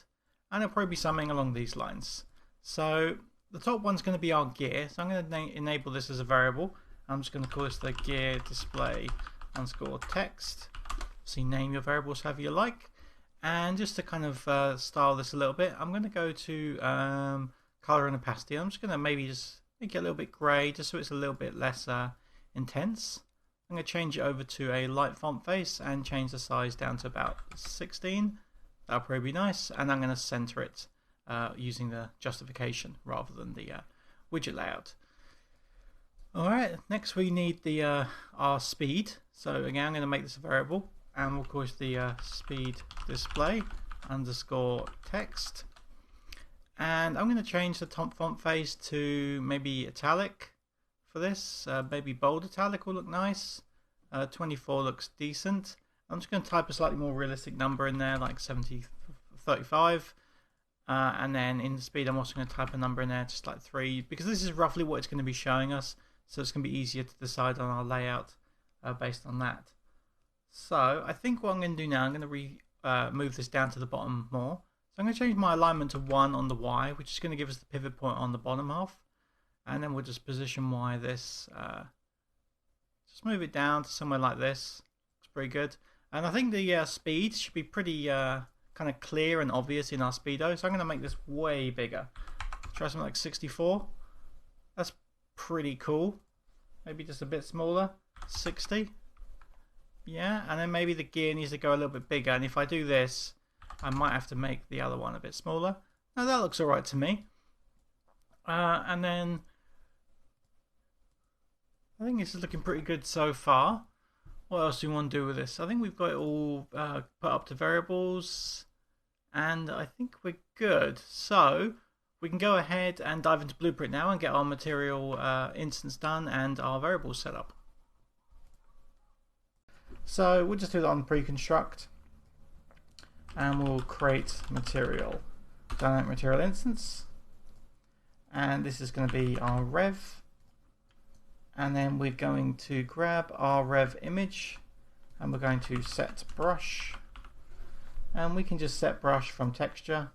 And it'll probably be something along these lines. So the top one's going to be our gear. So I'm going to enable this as a variable. I'm just going to call this the gear display underscore text. So name your variables however you like. And just to kind of style this a little bit, I'm going to go to color and opacity. I'm just going to maybe just make it a little bit gray, just so it's a little bit less intense. I'm going to change it over to a light font face and change the size down to about 16. That'll probably be nice. And I'm going to center it using the justification rather than the widget layout. Alright, next we need the our speed. So again, I'm going to make this a variable. And we'll call it the speed display underscore text. And I'm going to change the top font face to maybe italic for this. Maybe bold italic will look nice. 24 looks decent. I'm just going to type a slightly more realistic number in there, like 35. And then in the speed, I'm also going to type a number in there, just like 3, because this is roughly what it's going to be showing us. So it's going to be easier to decide on our layout based on that. So I think what I'm going to do now, I'm going to move this down to the bottom more. So I'm going to change my alignment to 1 on the Y, which is going to give us the pivot point on the bottom half. And then we'll just position Y this. Just move it down to somewhere like this. It's pretty good. And I think the speed should be pretty kind of clear and obvious in our speedo. So I'm going to make this way bigger. Try something like 64. That's pretty cool. Maybe just a bit smaller. 60. Yeah, and then maybe the gear needs to go a little bit bigger. And if I do this, I might have to make the other one a bit smaller. Now that looks alright to me. And then I think this is looking pretty good so far. What else do we want to do with this? I think we've got it all put up to variables. And I think we're good. So we can go ahead and dive into Blueprint now and get our material instance done and our variables set up. So we'll just do that on pre-construct, and we'll create material, dynamic material instance, and this is going to be our rev, and then we're going to grab our rev image, and we're going to set brush, and we can just set brush from texture.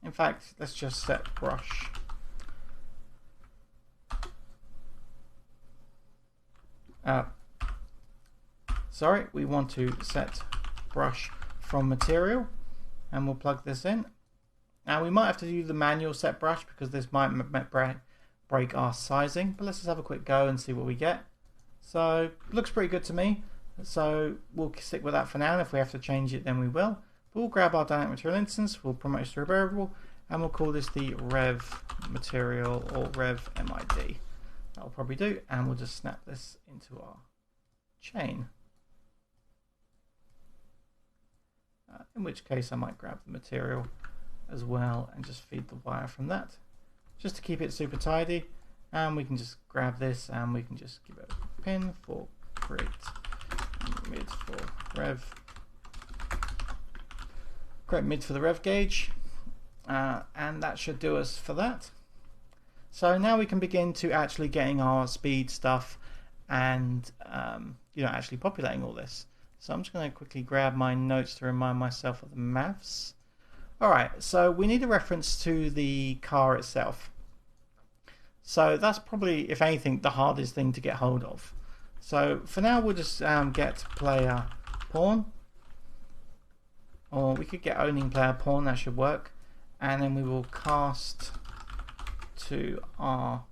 In fact, let's just set brush. Sorry, we want to set brush from material, and we'll plug this in. Now we might have to do the manual set brush because this might break our sizing, but let's just have a quick go and see what we get. So it looks pretty good to me, so we'll stick with that for now, and if we have to change it then we will. But we'll grab our dynamic material instance, we'll promote it to a variable, and we'll call this the rev material or rev mid. That'll probably do, and we'll just snap this into our chain. in which case I might grab the material as well and just feed the wire from that, just to keep it super tidy. And we can just grab this and we can just give it a pin for create, mid for rev, create mid for the rev gauge, and that should do us for that. So now we can begin to actually getting our speed stuff and actually populating all this. So I'm just going to quickly grab my notes to remind myself of the maths. Alright, so we need a reference to the car itself. So that's probably, if anything, the hardest thing to get hold of. So for now we'll just get player pawn, or we could get owning player pawn, that should work. And then we will cast to our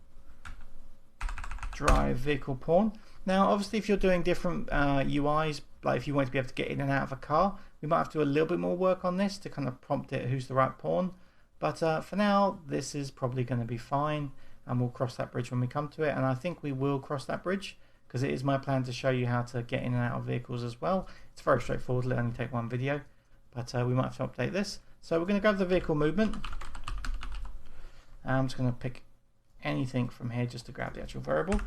drive vehicle pawn. Now obviously if you're doing different UIs, like if you want to be able to get in and out of a car, we might have to do a little bit more work on this to kind of prompt it who's the right pawn. But for now this is probably going to be fine, and we'll cross that bridge when we come to it. And I think we will cross that bridge because it is my plan to show you how to get in and out of vehicles as well. It's very straightforward, it'll only take one video, but we might have to update this. So we're going to grab the vehicle movement. I'm just going to pick anything from here just to grab the actual variable,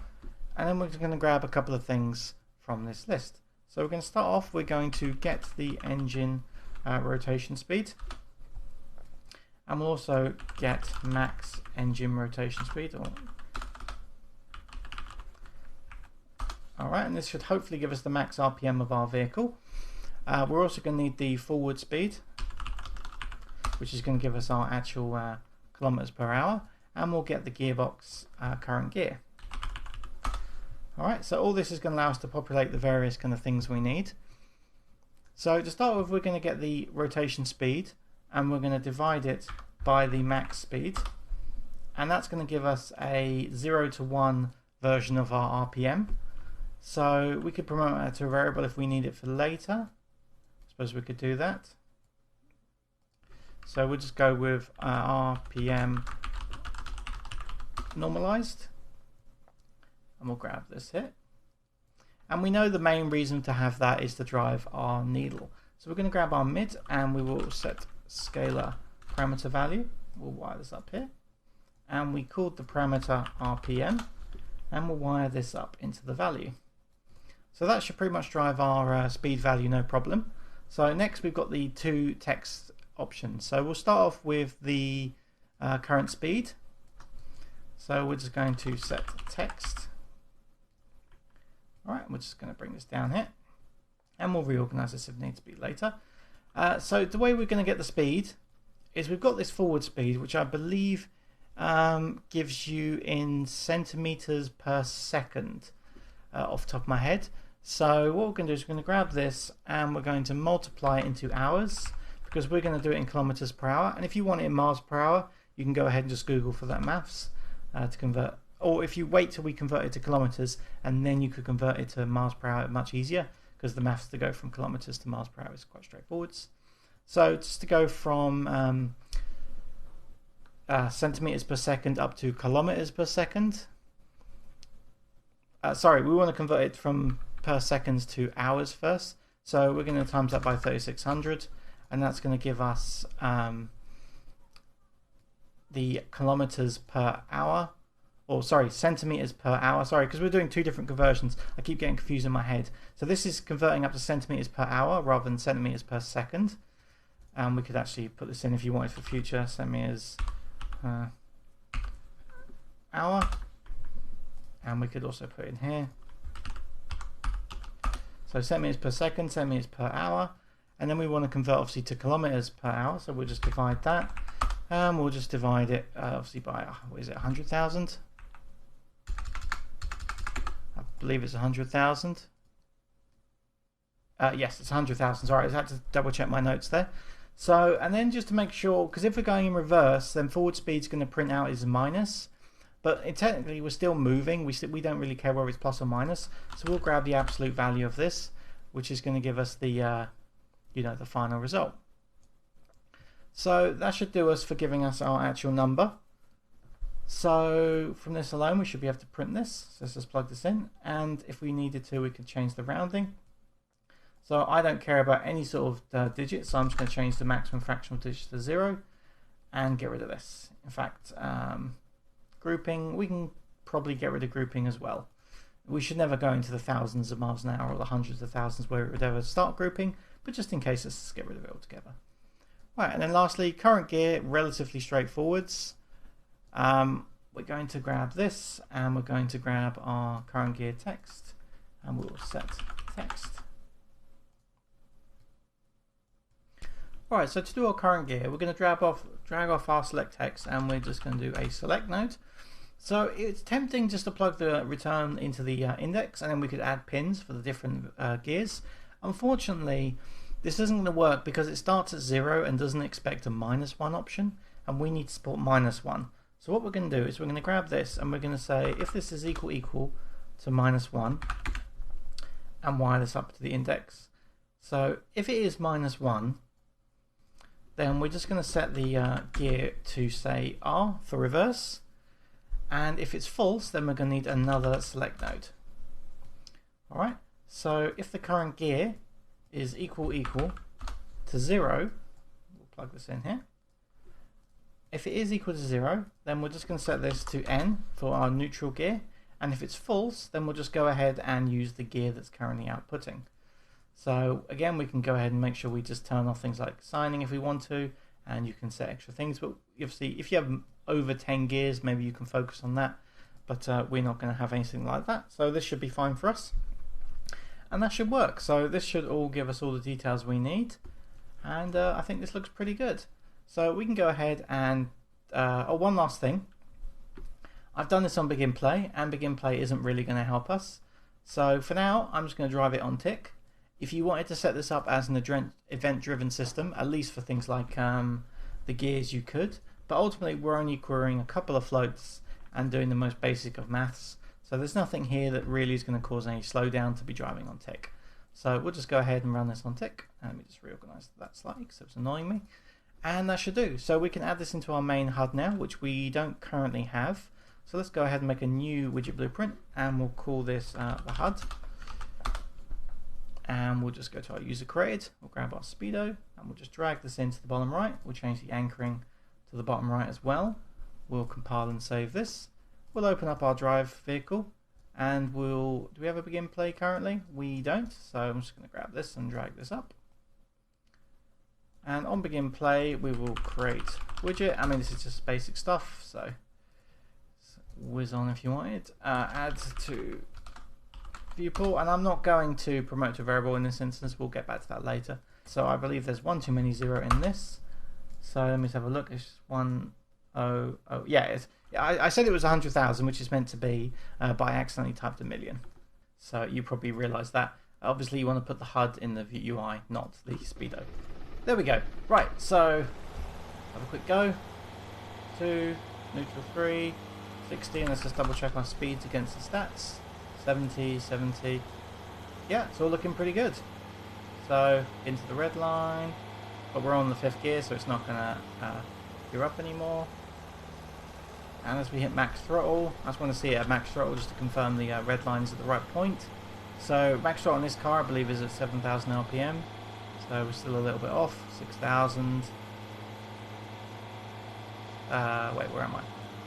and then we're going to grab a couple of things from this list. So we're going to start off, we're going to get the engine rotation speed, and we'll also get max engine rotation speed. Alright, and this should hopefully give us the max RPM of our vehicle. We're also going to need the forward speed, which is going to give us our actual kilometers per hour, and we'll get the gearbox current gear. Alright, so all this is going to allow us to populate the various kind of things we need. So to start with, we're going to get the rotation speed, and we're going to divide it by the max speed, and that's going to give us a 0 to 1 version of our RPM. So we could promote that to a variable if we need it for later. I suppose we could do that. So we'll just go with RPM normalized, and we'll grab this here. And we know the main reason to have that is to drive our needle. So we're going to grab our mid, and we will set scalar parameter value. We'll wire this up here, and we called the parameter RPM, and we'll wire this up into the value. So that should pretty much drive our speed value no problem. So next we've got the two text options. So we'll start off with the current speed. So we're just going to set text. Alright, we're just going to bring this down here, and we'll reorganize this if it needs to be later. So the way we're going to get the speed is we've got this forward speed, which I believe gives you in centimeters per second off the top of my head. So what we're going to do is we're going to grab this and we're going to multiply it into hours, because we're going to do it in kilometers per hour. And if you want it in miles per hour, you can go ahead and just Google for that maths to convert. Or if you wait till we convert it to kilometers, and then you could convert it to miles per hour, much easier, because the maths to go from kilometers to miles per hour is quite straightforward. So just to go from centimeters per second up to kilometers per second. Sorry, we want to convert it from per seconds to hours first. So we're going to times that by 3600, and that's going to give us the kilometers per hour. Or sorry, centimeters per hour. Sorry, because we're doing two different conversions. I keep getting confused in my head. So this is converting up to centimeters per hour rather than centimeters per second. And we could actually put this in if you wanted for future. Centimeters hour. And we could also put in here. So centimeters per second, centimeters per hour. And then we want to convert obviously to kilometers per hour. So we'll just divide that. And we'll just divide it obviously by, what is it, 100,000? I believe it's 100,000. Yes, it's 100,000. Sorry, I had to double check my notes there. So, and then just to make sure, because if we're going in reverse, then forward speed's going to print out as minus. But technically, we're still moving. We don't really care whether it's plus or minus. So we'll grab the absolute value of this, which is going to give us the, the final result. So that should do us for giving us our actual number. So from this alone, we should be able to print this. So let's just plug this in. And if we needed to, we could change the rounding. So I don't care about any sort of digits, so I'm just going to change the maximum fractional digits to 0 and get rid of this. In fact, grouping, we can probably get rid of grouping as well. We should never go into the thousands of miles an hour or the hundreds of thousands where it would ever start grouping, but just in case, let's just get rid of it altogether. Right, and then lastly, current gear, relatively straightforwards. We're going to grab this and we're going to grab our current gear text and we'll set text. Alright, so to do our current gear, we're going to drag off our select text and we're just going to do a select node. So it's tempting just to plug the return into the index and then we could add pins for the different gears. Unfortunately, this isn't going to work because it starts at 0 and doesn't expect a -1 option, and we need to support -1. So what we're going to do is we're going to grab this and we're going to say if this is equal to -1 and wire this up to the index. So if it is -1, then we're just going to set the gear to say R for reverse, and if it's false then we're going to need another select node. Alright, so if the current gear is equal to 0, we'll plug this in here. If it is equal to 0, then we're just going to set this to N for our neutral gear, and if it's false then we'll just go ahead and use the gear that's currently outputting. So again, we can go ahead and make sure we just turn off things like signing if we want to, and you can set extra things, but obviously if you have over 10 gears maybe you can focus on that, but we're not going to have anything like that, so this should be fine for us. And that should work. So this should all give us all the details we need, and I think this looks pretty good. So we can go ahead and one last thing. I've done this on begin play, and begin play isn't really going to help us. So for now, I'm just going to drive it on tick. If you wanted to set this up as an event-driven system, at least for things like the gears, you could. But ultimately, we're only querying a couple of floats and doing the most basic of maths. So there's nothing here that really is going to cause any slowdown to be driving on tick. So we'll just go ahead and run this on tick. Let me just reorganize that slightly because it's annoying me. And that should do. So we can add this into our main HUD now, which we don't currently have. So let's go ahead and make a new widget blueprint, and we'll call this the HUD. And we'll just go to our user created. We'll grab our speedo, and we'll just drag this into the bottom right. We'll change the anchoring to the bottom right as well. We'll compile and save this. We'll open up our drive vehicle, and do we have a begin play currently? We don't, so I'm just going to grab this and drag this up. And on begin play, we will create widget. I mean, this is just basic stuff, so whiz on if you want it. Add to viewport, and I'm not going to promote to a variable in this instance. We'll get back to that later. So I believe there's one too many 0 in this. So let me just have a look. It's 100. Yeah, I said it was 100,000, which is meant to be, but I accidentally typed 1,000,000. So you probably realize that. Obviously, you want to put the HUD in the UI, not the speedo. There we go. Right, so have a quick go. 2, neutral 3, 60, and let's just double check our speeds against the stats. 70, 70. Yeah, it's all looking pretty good. So into the red line, but we're on the 5th gear, so it's not gonna gear up anymore. And as we hit max throttle, I just want to see it at max throttle just to confirm the red line is at the right point. So max throttle on this car, I believe, is at 7,000 RPM. So we're still a little bit off. 6,000. Wait, where am I?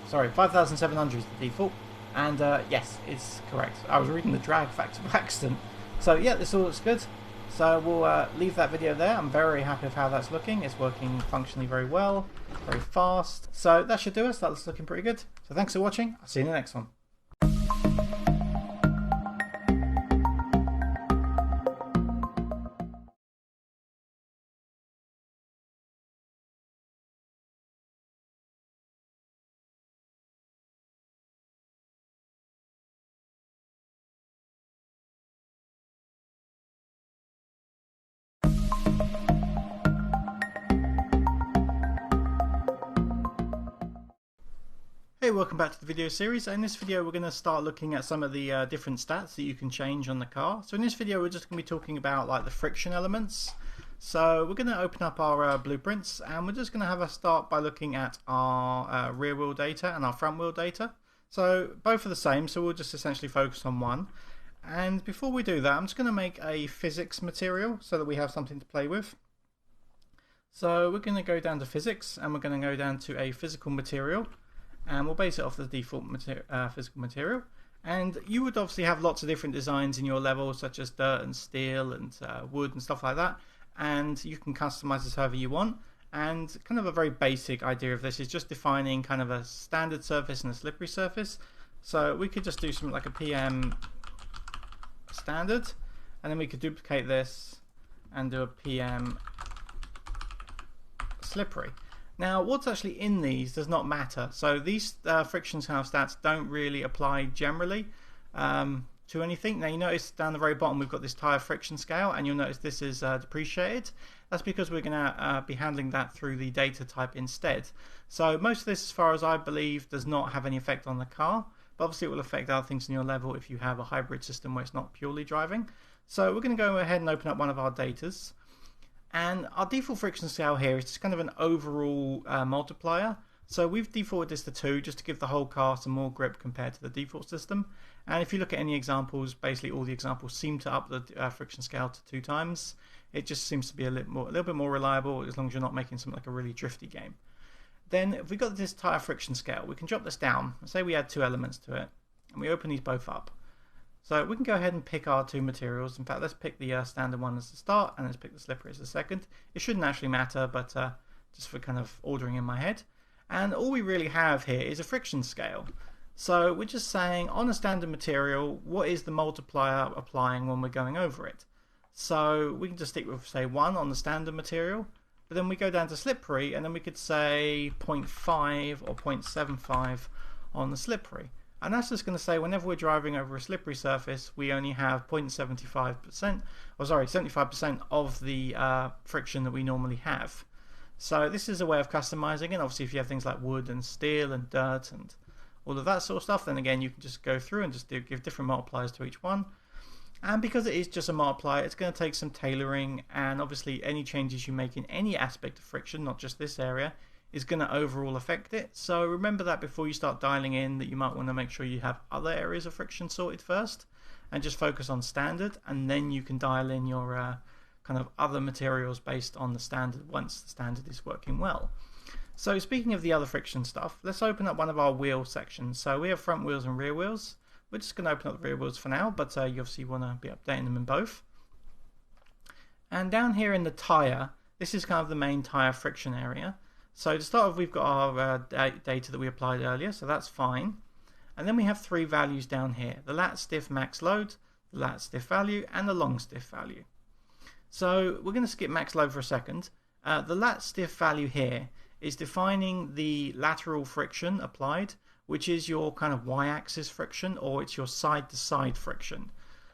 Sorry, 5,700 is the default. And yes, it's correct. I was reading the drag factor by accident. So yeah, this all looks good. So we'll leave that video there. I'm very happy with how that's looking. It's working functionally very well, very fast. So that should do us. That's looking pretty good. So thanks for watching. I'll see you in the next one. Hey, welcome back to the video series. In this video we're going to start looking at some of the different stats that you can change on the car. So in this video we're just going to be talking about like the friction elements. So we're going to open up our blueprints, and we're just going to have a start by looking at our rear wheel data and our front wheel data. So both are the same, so we'll just essentially focus on one. And before we do that, I'm just going to make a physics material so that we have something to play with. So we're going to go down to physics, and we're going to go down to a physical material, and we'll base it off the default physical material. And you would obviously have lots of different designs in your level, such as dirt and steel and wood and stuff like that, and you can customize this however you want. And kind of a very basic idea of this is just defining kind of a standard surface and a slippery surface. So we could just do something like a PM standard, and then we could duplicate this and do a PM slippery. Now what's actually in these does not matter, so these friction kind of stats don't really apply generally to anything. Now you notice down the very bottom we've got this tire friction scale, and you'll notice this is depreciated. That's because we're going to be handling that through the data type instead. So most of this, as far as I believe, does not have any effect on the car, but obviously it will affect other things in your level if you have a hybrid system where it's not purely driving. So we're going to go ahead and open up one of our datas. And our default friction scale here is just kind of an overall multiplier. So we've defaulted this to 2 just to give the whole car some more grip compared to the default system. And if you look at any examples, basically all the examples seem to up the friction scale to 2 times. It just seems to be a little bit more reliable as long as you're not making something like a really drifty game. Then if we got this tire friction scale, we can drop this down. Say we add 2 elements to it, and we open these both up. So we can go ahead and pick our 2 materials. In fact, let's pick the standard one as the start, and let's pick the slippery as the second. It shouldn't actually matter, but just for kind of ordering in my head. And all we really have here is a friction scale. So we're just saying on a standard material, what is the multiplier applying when we're going over it? So we can just stick with, say, 1 on the standard material, but then we go down to slippery, and then we could say 0.5 or 0.75 on the slippery. And that's just going to say whenever we're driving over a slippery surface, we only have 0.75%, or sorry, 75% of the friction that we normally have. So this is a way of customizing it. Obviously, if you have things like wood and steel and dirt and all of that sort of stuff, then again, you can just go through and just give different multipliers to each one. And because it is just a multiplier, it's going to take some tailoring, and obviously any changes you make in any aspect of friction, not just this area, is going to overall affect it. So remember that before you start dialing in, that you might want to make sure you have other areas of friction sorted first, and just focus on standard, and then you can dial in your kind of other materials based on the standard once the standard is working well. So speaking of the other friction stuff, let's open up one of our wheel sections. So we have front wheels and rear wheels. We're just going to open up the rear wheels for now, but you obviously want to be updating them in both. And down here in the tyre, this is kind of the main tyre friction area. So to start with, we've got our data that we applied earlier, so that's fine. And then we have 3 values down here: the lat stiff max load, the lat stiff value, and the long stiff value. So we're going to skip max load for a second. The lat stiff value here is defining the lateral friction applied, which is your kind of y-axis friction, or it's your side-to-side friction.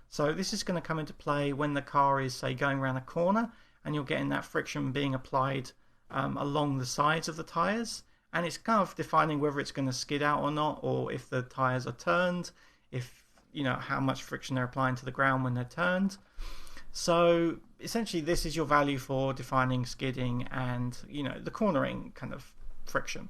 So this is going to come into play when the car is, say, going around a corner, and you're getting that friction being applied along the sides of the tyres, and it's kind of defining whether it's going to skid out or not, or if the tyres are turned, if you know how much friction they're applying to the ground when they're turned. So essentially this is your value for defining skidding and the cornering kind of friction.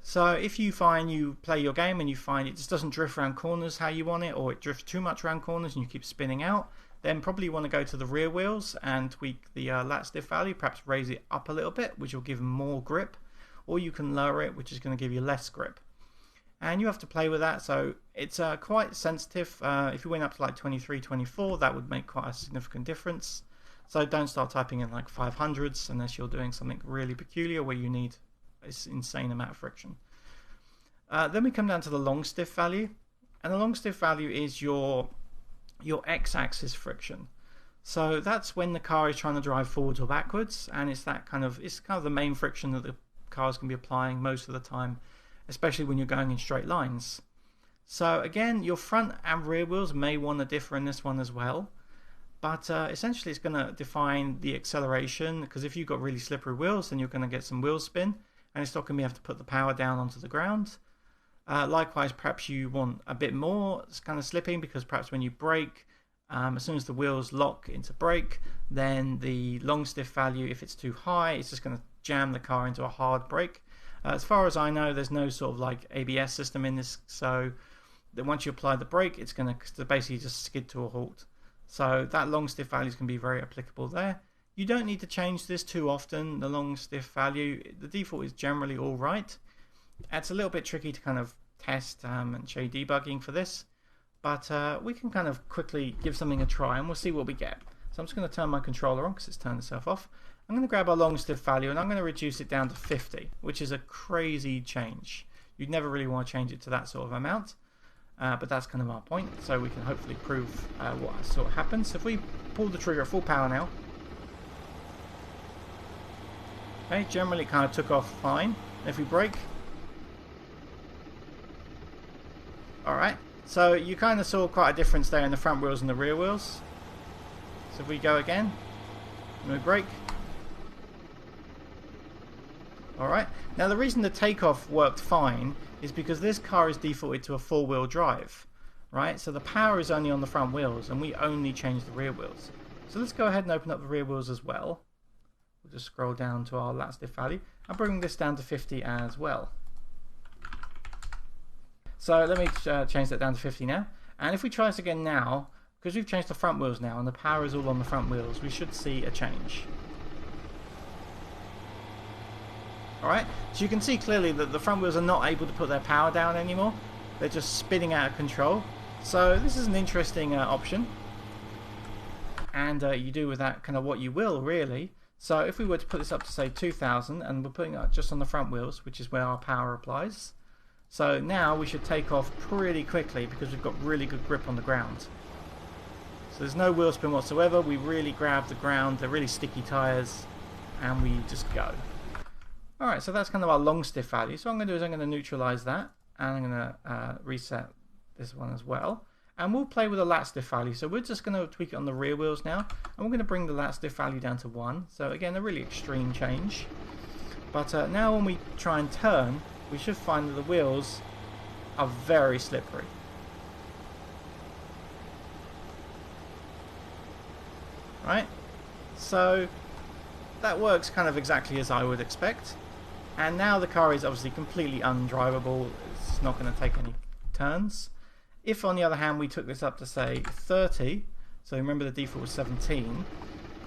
So if you find you play your game and you find it just doesn't drift around corners how you want it, or it drifts too much around corners and you keep spinning out, then probably you want to go to the rear wheels and tweak the lat stiff value, perhaps raise it up a little bit, which will give more grip, or you can lower it, which is going to give you less grip. And you have to play with that, so it's quite sensitive. If you went up to like 23, 24, that would make quite a significant difference. So don't start typing in like 500s unless you're doing something really peculiar where you need this insane amount of friction. Then we come down to the long stiff value, and the long stiff value is your x-axis friction. So that's when the car is trying to drive forwards or backwards, and it's kind of the main friction that the car is going to be applying most of the time, especially when you're going in straight lines. So again, your front and rear wheels may want to differ in this one as well, but essentially it's going to define the acceleration, because if you've got really slippery wheels, then you're going to get some wheel spin, and it's not going to be able to put the power down onto the ground. Likewise, perhaps you want a bit more kind of slipping, because perhaps when you brake, as soon as the wheels lock into brake, then the long stiff value, if it's too high, it's just going to jam the car into a hard brake. As far as I know, there's no sort of like ABS system in this, so that once you apply the brake, it's going to basically just skid to a halt. So that long stiff value is going to be very applicable there. You don't need to change this too often, the long stiff value. The default is generally all right. It's a little bit tricky to kind of test and show you debugging for this, but we can kind of quickly give something a try and we'll see what we get. So I'm just going to turn my controller on because it's turned itself off. I'm going to grab our long stiff value and I'm going to reduce it down to 50, which is a crazy change. You'd never really want to change it to that sort of amount, but that's kind of our point, so we can hopefully prove what sort of happens. So if we pull the trigger at full power now, okay, generally it kind of took off fine. If we brake, alright, so you kind of saw quite a difference there in the front wheels and the rear wheels. So if we go again, and we brake. Alright, now the reason the takeoff worked fine is because this car is defaulted to a four-wheel drive, right? So the power is only on the front wheels and we only change the rear wheels. So let's go ahead and open up the rear wheels as well. We'll just scroll down to our lat stiff value and bring this down to 50 as well. So let me change that down to 50 now. And if we try this again now, because we've changed the front wheels now and the power is all on the front wheels, we should see a change. Alright, so you can see clearly that the front wheels are not able to put their power down anymore. They're just spinning out of control. So this is an interesting option. And you do with that kind of what you will, really. So if we were to put this up to say 2000 and we're putting it just on the front wheels, which is where our power applies. So now we should take off pretty quickly because we've got really good grip on the ground. So there's no wheel spin whatsoever. We really grab the ground. They're really sticky tyres and we just go. Alright, so that's kind of our long stiff value. So what I'm going to do is I'm going to neutralise that and I'm going to reset this one as well. And we'll play with a lat stiff value. So we're just going to tweak it on the rear wheels now. And we're going to bring the lat stiff value down to 1. So again, a really extreme change. But now when we try and turn, we should find that the wheels are very slippery. Right? So that works kind of exactly as I would expect. And now the car is obviously completely undrivable. It's not going to take any turns. If on the other hand we took this up to say 30, so remember the default was 17,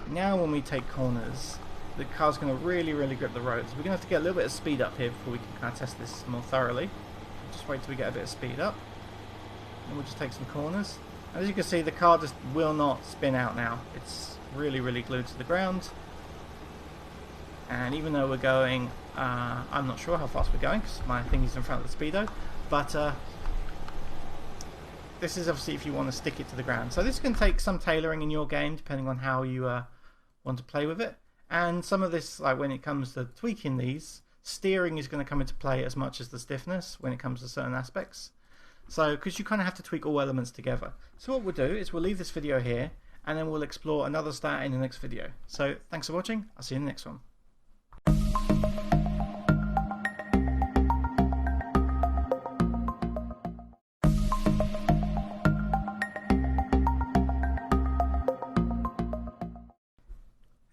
now when we take corners the car's going to really grip the roads. We're going to have to get a little bit of speed up here before we can kind of test this more thoroughly. Just wait till we get a bit of speed up and we'll just take some corners. As you can see, the car just will not spin out now. It's really glued to the ground. And even though we're going, I'm not sure how fast we're going because my thing is in front of the speedo, but this is obviously if you want to stick it to the ground. So this can take some tailoring in your game depending on how you want to play with it. And some of this, like when it comes to tweaking these, steering is going to come into play as much as the stiffness when it comes to certain aspects. So because you kind of have to tweak all elements together. So what we'll do is we'll leave this video here and then we'll explore another stat in the next video. So thanks for watching. I'll see you in the next one.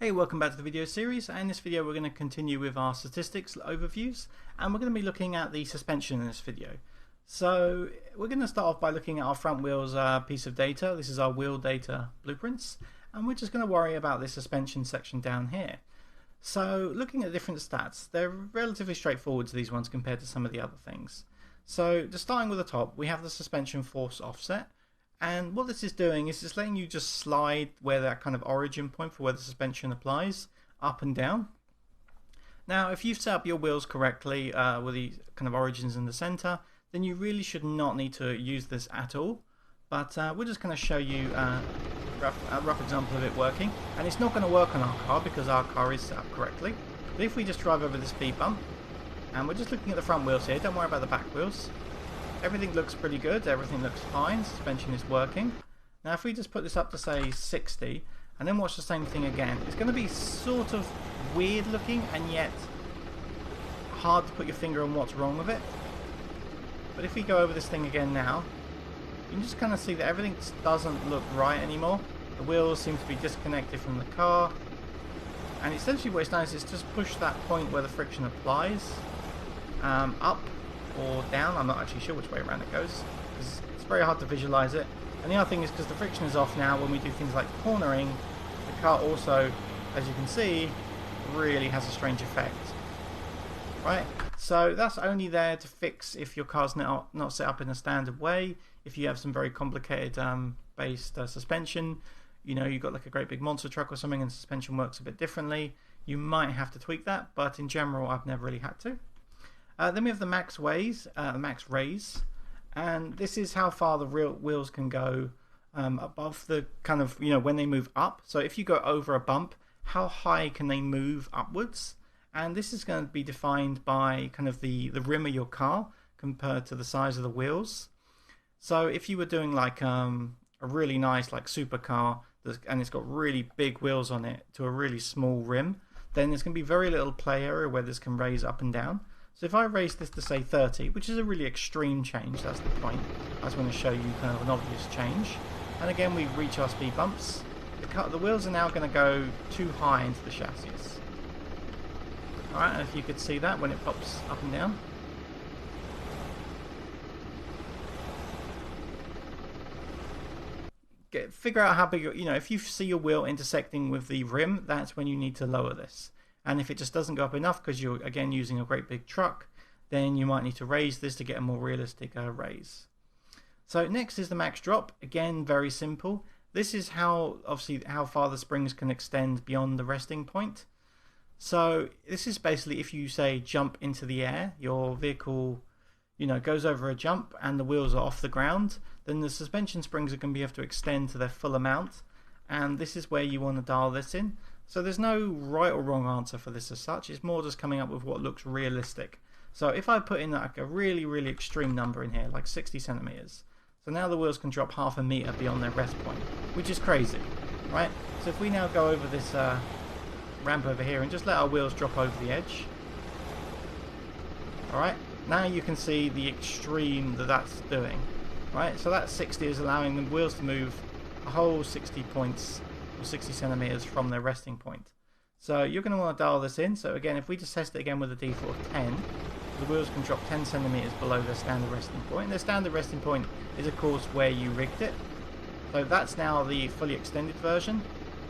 Hey, welcome back to the video series, and in this video we're going to continue with our statistics overviews and we're going to be looking at the suspension in this video. So we're going to start off by looking at our front wheels piece of data. This is our wheel data blueprints and we're just going to worry about this suspension section down here. So looking at different stats, they're relatively straightforward to these ones compared to some of the other things. So just starting with the top, we have the suspension force offset. And what this is doing is it's letting you just slide where that kind of origin point for where the suspension applies, up and down. Now if you've set up your wheels correctly with the kind of origins in the center, then you really should not need to use this at all. But we're just going to show you a rough example of it working. And it's not going to work on our car because our car is set up correctly. But if we just drive over this speed bump, and we're just looking at the front wheels here, don't worry about the back wheels. Everything looks pretty good, everything looks fine, suspension is working. Now if we just put this up to say 60 and then watch the same thing again, it's going to be sort of weird looking and yet hard to put your finger on what's wrong with it. But if we go over this thing again now, you can just kind of see that everything doesn't look right anymore. The wheels seem to be disconnected from the car, and essentially what it's done is it's just pushed that point where the friction applies up or down. I'm not actually sure which way around it goes because very hard to visualize it. And the other thing is because the friction is off now, when we do things like cornering, the car also, as you can see, really has a strange effect. Right, so that's only there to fix if your car's not set up in a standard way. If you have some very complicated based suspension, you know, you've got like a great big monster truck or something and suspension works a bit differently, you might have to tweak that, but in general I've never really had to. Then we have the max raise, and this is how far the real wheels can go above the kind of, you know, when they move up. So if you go over a bump, how high can they move upwards? And this is going to be defined by kind of the rim of your car compared to the size of the wheels. So if you were doing like a really nice like supercar and it's got really big wheels on it to a really small rim, then there's going to be very little play area where this can raise up and down. So if I raise this to say 30, which is a really extreme change, that's the point. I just want to show you kind of an obvious change. And again, we reach our speed bumps. The wheels are now going to go too high into the chassis. Alright, and if you could see that when it pops up and down. Figure out how big, you know, if you see your wheel intersecting with the rim, that's when you need to lower this. And if it just doesn't go up enough because you're again using a great big truck, then you might need to raise this to get a more realistic raise. So next is the max drop. Again, very simple. This is how far the springs can extend beyond the resting point. So this is basically if you say jump into the air, your vehicle, you know, goes over a jump and the wheels are off the ground, then the suspension springs are going to have to extend to their full amount, and this is where you want to dial this in. So there's no right or wrong answer for this as such, it's more just coming up with what looks realistic. So if I put in like a really extreme number in here, like 60 centimeters, so now the wheels can drop half a meter beyond their rest point, which is crazy, right? So if we now go over this ramp over here and just let our wheels drop over the edge, alright, now you can see the extreme that's doing, right? So that 60 is allowing the wheels to move a whole 60 points or 60 centimeters from their resting point. So you're going to want to dial this in. So again, if we just test it again with a default of 10, the wheels can drop 10 centimeters below their standard resting point. And their standard resting point is of course where you rigged it. So that's now the fully extended version.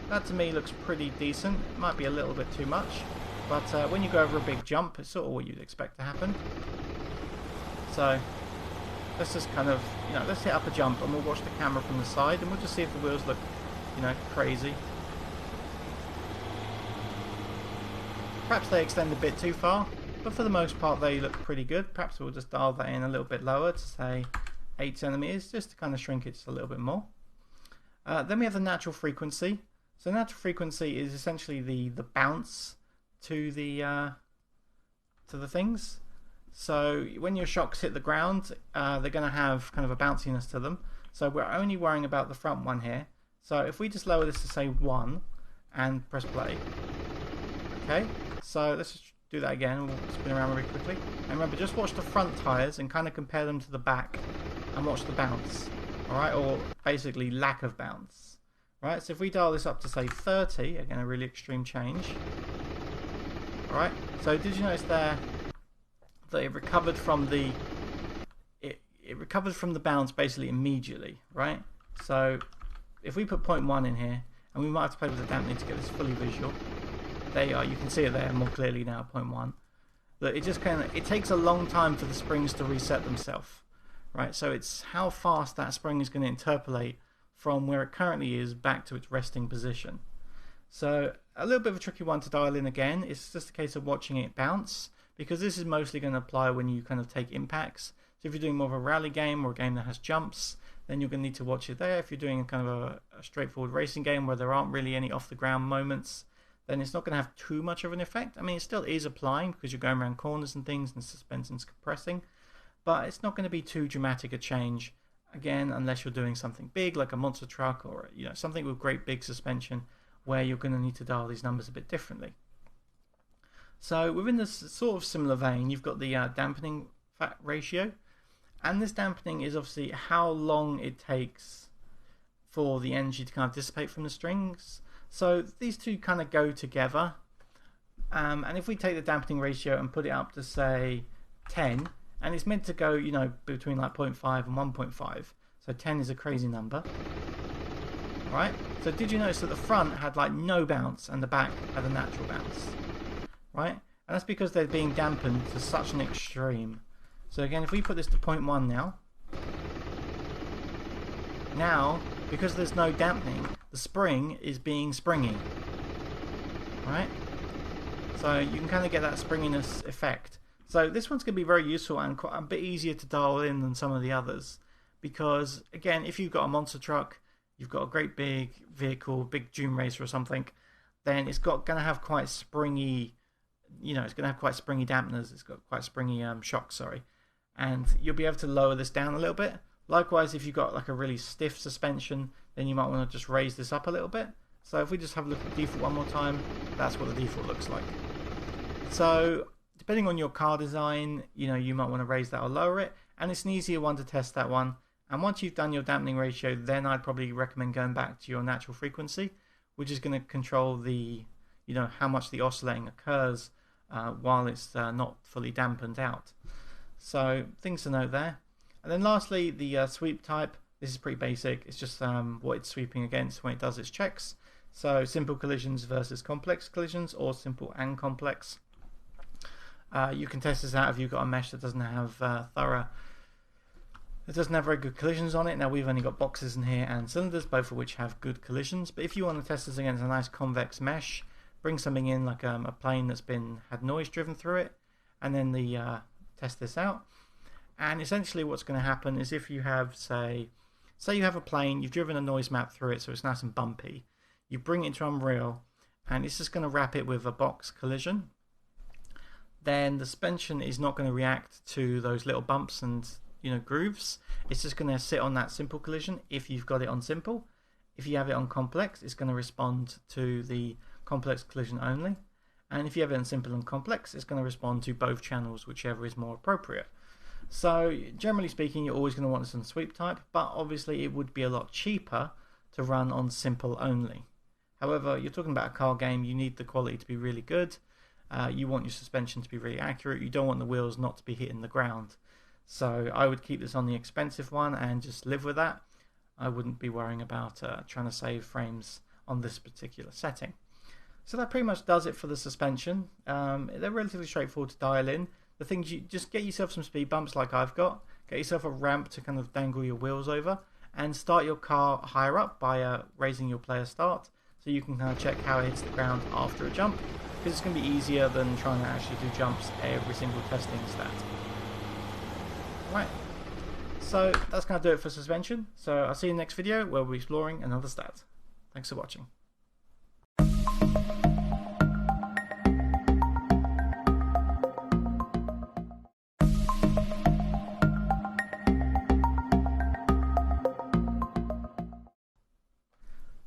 That to me looks pretty decent. It might be a little bit too much, but when you go over a big jump, it's sort of what you'd expect to happen. So let's just kind of, you know, let's hit up a jump and we'll watch the camera from the side and we'll just see if the wheels look, you know, crazy. Perhaps they extend a bit too far, but for the most part they look pretty good. Perhaps we'll just dial that in a little bit lower to say 8 centimeters, just to kind of shrink it just a little bit more. Then we have the natural frequency. So natural frequency is essentially the bounce to the things. So when your shocks hit the ground, they're going to have kind of a bounciness to them. So we're only worrying about the front one here. So if we just lower this to say 1 and press play. Okay, so let's just do that again. We'll spin around really quickly. And remember, just watch the front tires and kind of compare them to the back and watch the bounce. Alright, or basically lack of bounce. Right, so if we dial this up to say 30, again a really extreme change. Alright, so did you notice there that it recovered from the bounce basically immediately, right? So if we put 0.1 in here, and we might have to play with the dampening to get this fully visual. There you are, you can see it there more clearly now, 0.1. That it just kind of, it takes a long time for the springs to reset themselves, right? So it's how fast that spring is going to interpolate from where it currently is back to its resting position. So a little bit of a tricky one to dial in again. It's just a case of watching it bounce, because this is mostly going to apply when you kind of take impacts. So if you're doing more of a rally game or a game that has jumps, then you're going to need to watch it there. If you're doing kind of a straightforward racing game where there aren't really any off the ground moments, then it's not going to have too much of an effect. I mean, it still is applying because you're going around corners and things and suspension's compressing, but it's not going to be too dramatic a change. Again, unless you're doing something big like a monster truck or, you know, something with great big suspension where you're going to need to dial these numbers a bit differently. So within this sort of similar vein, you've got the dampening ratio, and this dampening is obviously how long it takes for the energy to kind of dissipate from the strings. So these two kind of go together, and if we take the dampening ratio and put it up to say 10, and it's meant to go, you know, between like 0.5 and 1.5. So 10 is a crazy number. Right? So did you notice that the front had like no bounce and the back had a natural bounce? Right? And that's because they're being dampened to such an extreme. So again, if we put this to 0.1 now, because there's no dampening, the spring is being springy. Right? So you can kind of get that springiness effect. So this one's going to be very useful and quite a bit easier to dial in than some of the others. Because again, if you've got a monster truck, you've got a great big vehicle, big dune racer or something, then it's going to have quite springy, it's going to have quite springy dampeners. It's got quite springy shocks, sorry. And you'll be able to lower this down a little bit. Likewise, if you've got like a really stiff suspension, then you might want to just raise this up a little bit. So if we just have a look at the default one more time, that's what the default looks like. So depending on your car design, you might want to raise that or lower it. And it's an easier one to test, that one. And once you've done your dampening ratio, then I'd probably recommend going back to your natural frequency, which is going to control the, how much the oscillating occurs while it's not fully dampened out. So things to note there. And then lastly, the sweep type. This is pretty basic. It's just what it's sweeping against when it does its checks. So simple collisions versus complex collisions, or simple and complex. You can test this out if you've got a mesh that doesn't have It doesn't have very good collisions on it. Now we've only got boxes in here and cylinders, both of which have good collisions. But if you want to test this against a nice convex mesh, bring something in like a plane that's had noise driven through it, and then test this out. And essentially what's going to happen is if you have, say you have a plane, you've driven a noise map through it so it's nice and bumpy. You bring it into Unreal, and it's just going to wrap it with a box collision. Then the suspension is not going to react to those little bumps and grooves. It's just going to sit on that simple collision if you've got it on simple. If you have it on complex, it's going to respond to the complex collision only. And if you have it on simple and complex, it's going to respond to both channels, whichever is more appropriate. So generally speaking, you're always going to want this on sweep type, but obviously it would be a lot cheaper to run on simple only. However, you're talking about a car game, you need the quality to be really good. You want your suspension to be really accurate. You don't want the wheels not to be hitting the ground. So I would keep this on the expensive one and just live with that. I wouldn't be worrying about trying to save frames on this particular setting. So that pretty much does it for the suspension. They're relatively straightforward to dial in. The things, you just get yourself some speed bumps like I've got. Get yourself a ramp to kind of dangle your wheels over. And start your car higher up by raising your player start. So you can kind of check how it hits the ground after a jump. Because it's going to be easier than trying to actually do jumps every single testing stat. Right, so that's going to do it for suspension. So I'll see you in the next video where we'll be exploring another stat. Thanks for watching.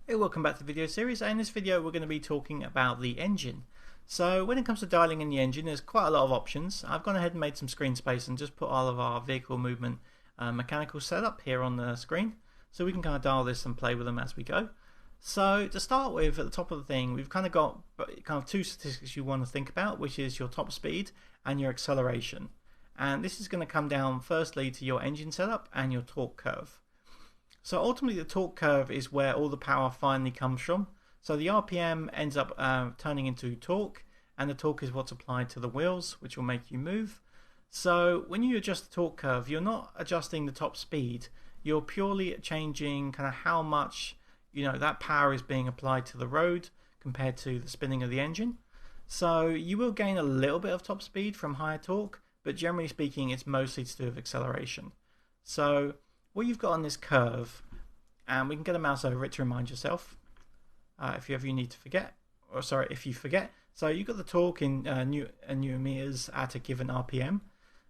Hey, welcome back to the video series, and in this video we're going to be talking about the engine. So when it comes to dialing in the engine, there's quite a lot of options. I've gone ahead and made some screen space and just put all of our vehicle movement mechanical setup here on the screen, so we can kind of dial this and play with them as we go. So to start with, at the top of the thing, we've kind of got two statistics you want to think about, which is your top speed and your acceleration. And this is going to come down firstly to your engine setup and your torque curve. So ultimately the torque curve is where all the power finally comes from. So the RPM ends up turning into torque, and the torque is what's applied to the wheels, which will make you move. So when you adjust the torque curve, you're not adjusting the top speed, you're purely changing kind of how much that power is being applied to the road compared to the spinning of the engine. So you will gain a little bit of top speed from higher torque, but generally speaking it's mostly to do with acceleration. So what you've got on this curve, and we can get a mouse over it to remind yourself if you ever need to forget, or sorry, if you forget. So you've got the torque in Newton meters at a given RPM.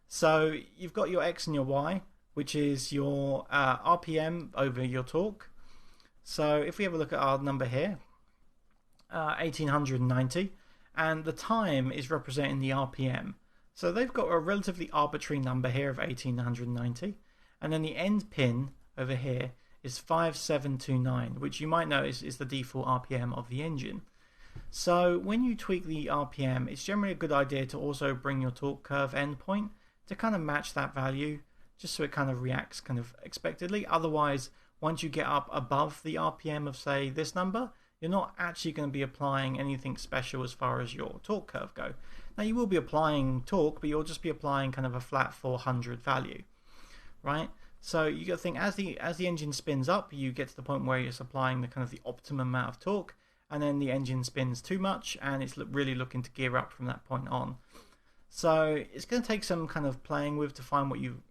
So you've got your X and your Y, which is your RPM over your torque. So if we have a look at our number here, 1890, and the time is representing the RPM. So they've got a relatively arbitrary number here of 1890, and then the end pin over here is 5729, which you might notice is the default RPM of the engine. So when you tweak the RPM, it's generally a good idea to also bring your torque curve endpoint to kind of match that value, just so it kind of reacts kind of expectedly. Otherwise, once you get up above the RPM of, say, this number, you're not actually going to be applying anything special as far as your torque curve go. Now, you will be applying torque, but you'll just be applying kind of a flat 400 value, right? So you got to think, as the engine spins up, you get to the point where you're supplying the kind of the optimum amount of torque, and then the engine spins too much, and it's really looking to gear up from that point on. So it's going to take some kind of playing with to find what you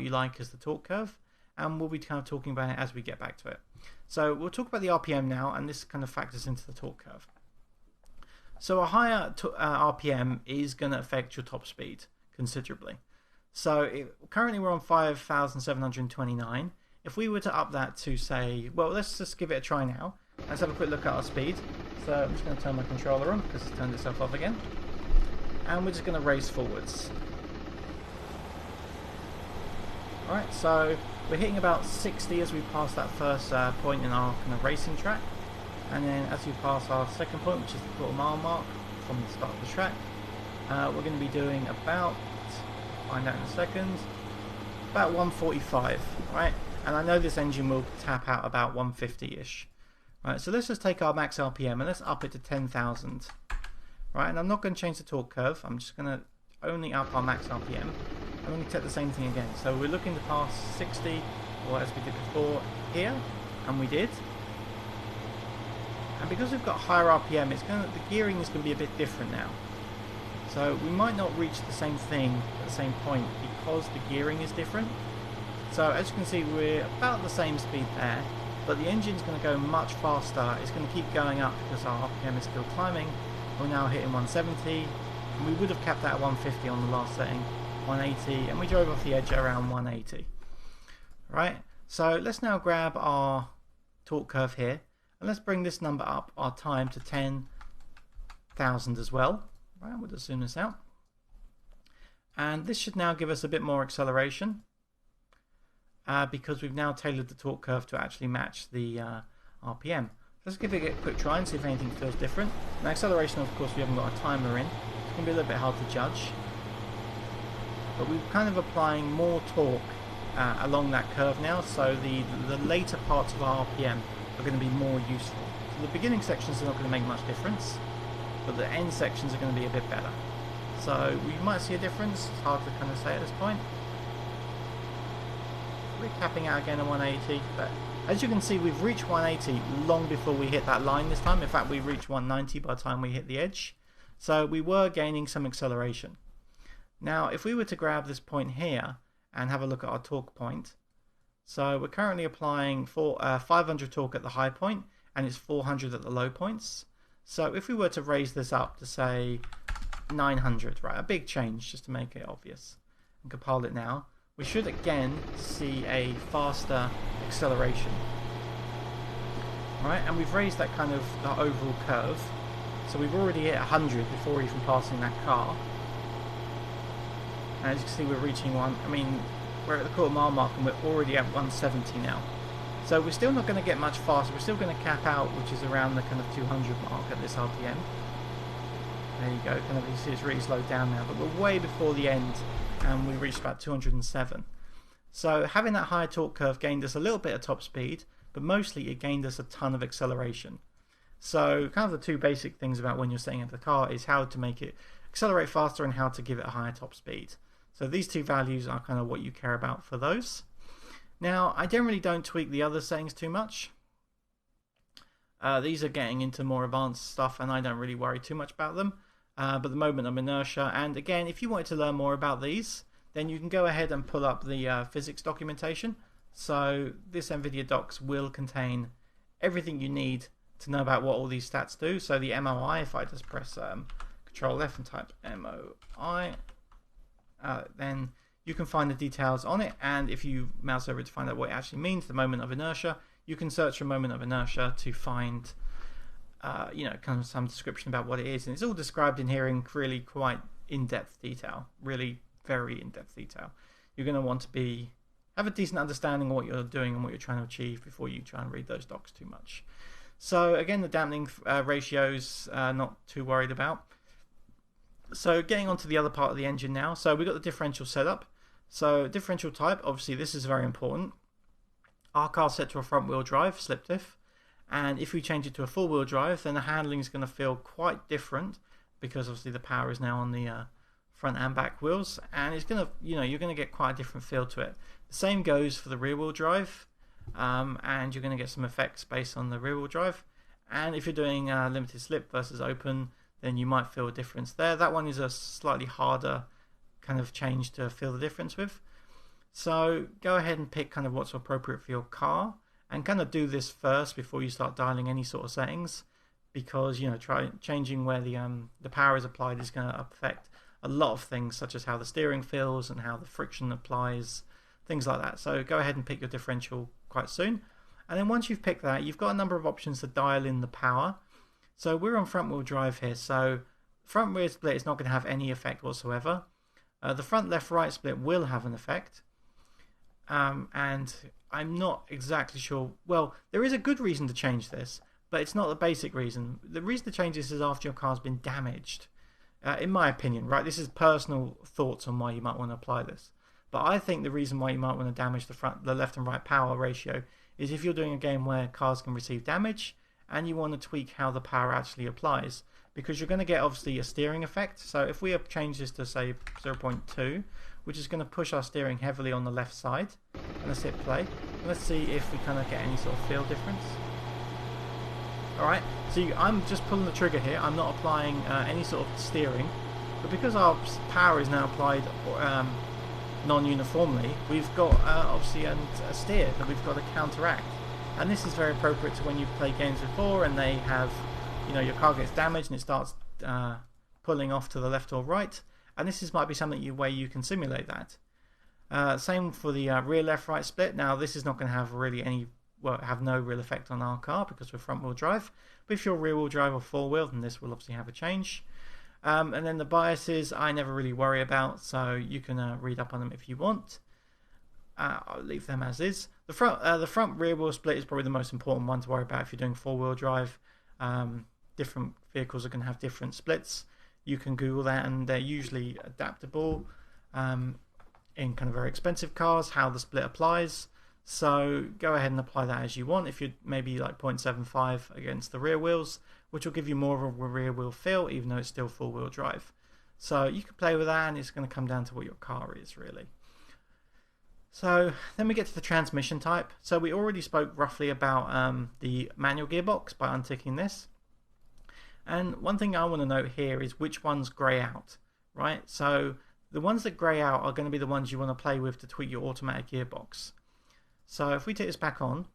like as the torque curve, and we'll be kind of talking about it as we get back to it. So we'll talk about the RPM now, and this kind of factors into the torque curve. So a higher RPM is going to affect your top speed considerably. So currently we're on 5,729. If we were to up that to, say, well, let's just give it a try now. Let's have a quick look at our speed. So I'm just going to turn my controller on because it's turned itself off again. And we're just going to race forwards. Alright, so we're hitting about 60 as we pass that first point in our kind of racing track. And then as we pass our second point, which is the quarter-mile mark from the start of the track, we're going to be doing about, find out in a second, about 145, right? And I know this engine will tap out about 150-ish. Right, so let's just take our max RPM and let's up it to 10,000. Right, and I'm not going to change the torque curve. I'm just going to only up our max RPM. And we're going to take the same thing again. So we're looking to pass 60, or as we did before here, and we did. And because we've got higher RPM, the gearing is going to be a bit different now. So we might not reach the same thing at the same point because the gearing is different. So as you can see, we're about the same speed there, but the engine's going to go much faster. It's going to keep going up because our RPM is still climbing. We're now hitting 170, and we would have capped that at 150 on the last setting, 180, and we drove off the edge at around 180. Right, so let's now grab our torque curve here, and let's bring this number up, our time, to 10,000 as well. Right, we'll just zoom this out. And this should now give us a bit more acceleration, because we've now tailored the torque curve to actually match the RPM. Let's give it a quick try and see if anything feels different. Now, acceleration, of course, we haven't got a timer in. It's going to be a little bit hard to judge. But we're kind of applying more torque along that curve now, so the later parts of our RPM are going to be more useful. So the beginning sections are not going to make much difference, but the end sections are going to be a bit better. So we might see a difference. It's hard to kind of say at this point. We're capping out again at 180, but as you can see, we've reached 180 long before we hit that line this time. In fact, we reached 190 by the time we hit the edge. So we were gaining some acceleration. Now, if we were to grab this point here and have a look at our torque point, so we're currently applying 500 torque at the high point, and it's 400 at the low points. So if we were to raise this up to, say, 900, right, a big change just to make it obvious, and compile it now, we should again see a faster acceleration. Right, and we've raised that kind of overall curve. So we've already hit 100 before even passing that car. And as you can see, we're reaching we're at the quarter-mile mark and we're already at 170 now. So we're still not going to get much faster. We're still going to cap out, which is around the kind of 200 mark at this RPM. There you go, kind of, you see it's really slowed down now, but we're way before the end, and we reached about 207. So having that higher torque curve gained us a little bit of top speed, but mostly it gained us a ton of acceleration. So kind of the two basic things about when you're setting up the car is how to make it accelerate faster and how to give it a higher top speed. So these two values are kind of what you care about for those. Now, I generally don't tweak the other settings too much. These are getting into more advanced stuff and I don't really worry too much about them. But the moment of inertia, and again, if you wanted to learn more about these, then you can go ahead and pull up the physics documentation. So this NVIDIA docs will contain everything you need to know about what all these stats do. So the MOI, if I just press Control F and type MOI, then you can find the details on it. And if you mouse over to find out what it actually means, the moment of inertia, you can search for moment of inertia to find kind of some description about what it is, and it's all described in here in really quite in-depth detail, really very in-depth detail. You're going to want to have a decent understanding of what you're doing and what you're trying to achieve before you try and read those docs too much. So again, the dampening ratios, not too worried about. So getting on to the other part of the engine now. So we've got the differential setup. So differential type, obviously this is very important. Our car's set to a front wheel drive, slip diff, and if we change it to a four wheel drive, then the handling is going to feel quite different, because obviously the power is now on the front and back wheels, and it's going to, you're going to get quite a different feel to it. The same goes for the rear wheel drive, and you're going to get some effects based on the rear wheel drive. And if you're doing limited slip versus open, then you might feel a difference there. That one is a slightly harder kind of change to feel the difference with. So go ahead and pick kind of what's appropriate for your car, and kind of do this first before you start dialing any sort of settings, because changing where the power is applied is going to affect a lot of things, such as how the steering feels and how the friction applies, things like that. So go ahead and pick your differential quite soon, and then once you've picked that, you've got a number of options to dial in the power. So we're on front wheel drive here, so front rear split is not going to have any effect whatsoever. The front left right split will have an effect. And I'm not exactly sure. Well, there is a good reason to change this, but it's not the basic reason. The reason to change this is after your car's been damaged, in my opinion, right? This is personal thoughts on why you might want to apply this, but I think the reason why you might want to damage the left and right power ratio is if you're doing a game where cars can receive damage and you want to tweak how the power actually applies, because you're going to get obviously a steering effect. So if we change this to say 0.2, which is going to push our steering heavily on the left side, and let's hit play, and let's see if we kind of get any sort of feel difference. Alright, so I'm just pulling the trigger here, I'm not applying any sort of steering, but because our power is now applied non-uniformly, we've got obviously a steer that we've got to counteract. And this is very appropriate to when you play games before and they have, your car gets damaged and it starts pulling off to the left or right. And this might be something where you can simulate that. Same for the rear left right split. Now this is not going to have really have no real effect on our car because we're front wheel drive. But if you're rear wheel drive or four wheel, then this will obviously have a change. And then the biases I never really worry about, so you can read up on them if you want. I'll leave them as is. The front rear wheel split is probably the most important one to worry about if you're doing four wheel drive. Different vehicles are going to have different splits. You can Google that, and they're usually adaptable in kind of very expensive cars, how the split applies. So go ahead and apply that as you want. If you're maybe like 0.75 against the rear wheels, which will give you more of a rear wheel feel, even though it's still four wheel drive. So you can play with that, and it's going to come down to what your car is really. So then we get to the transmission type. So we already spoke roughly about the manual gearbox by unticking this. And one thing I want to note here is which ones grey out, right? So the ones that grey out are going to be the ones you want to play with to tweak your automatic gearbox. So if we take this back on,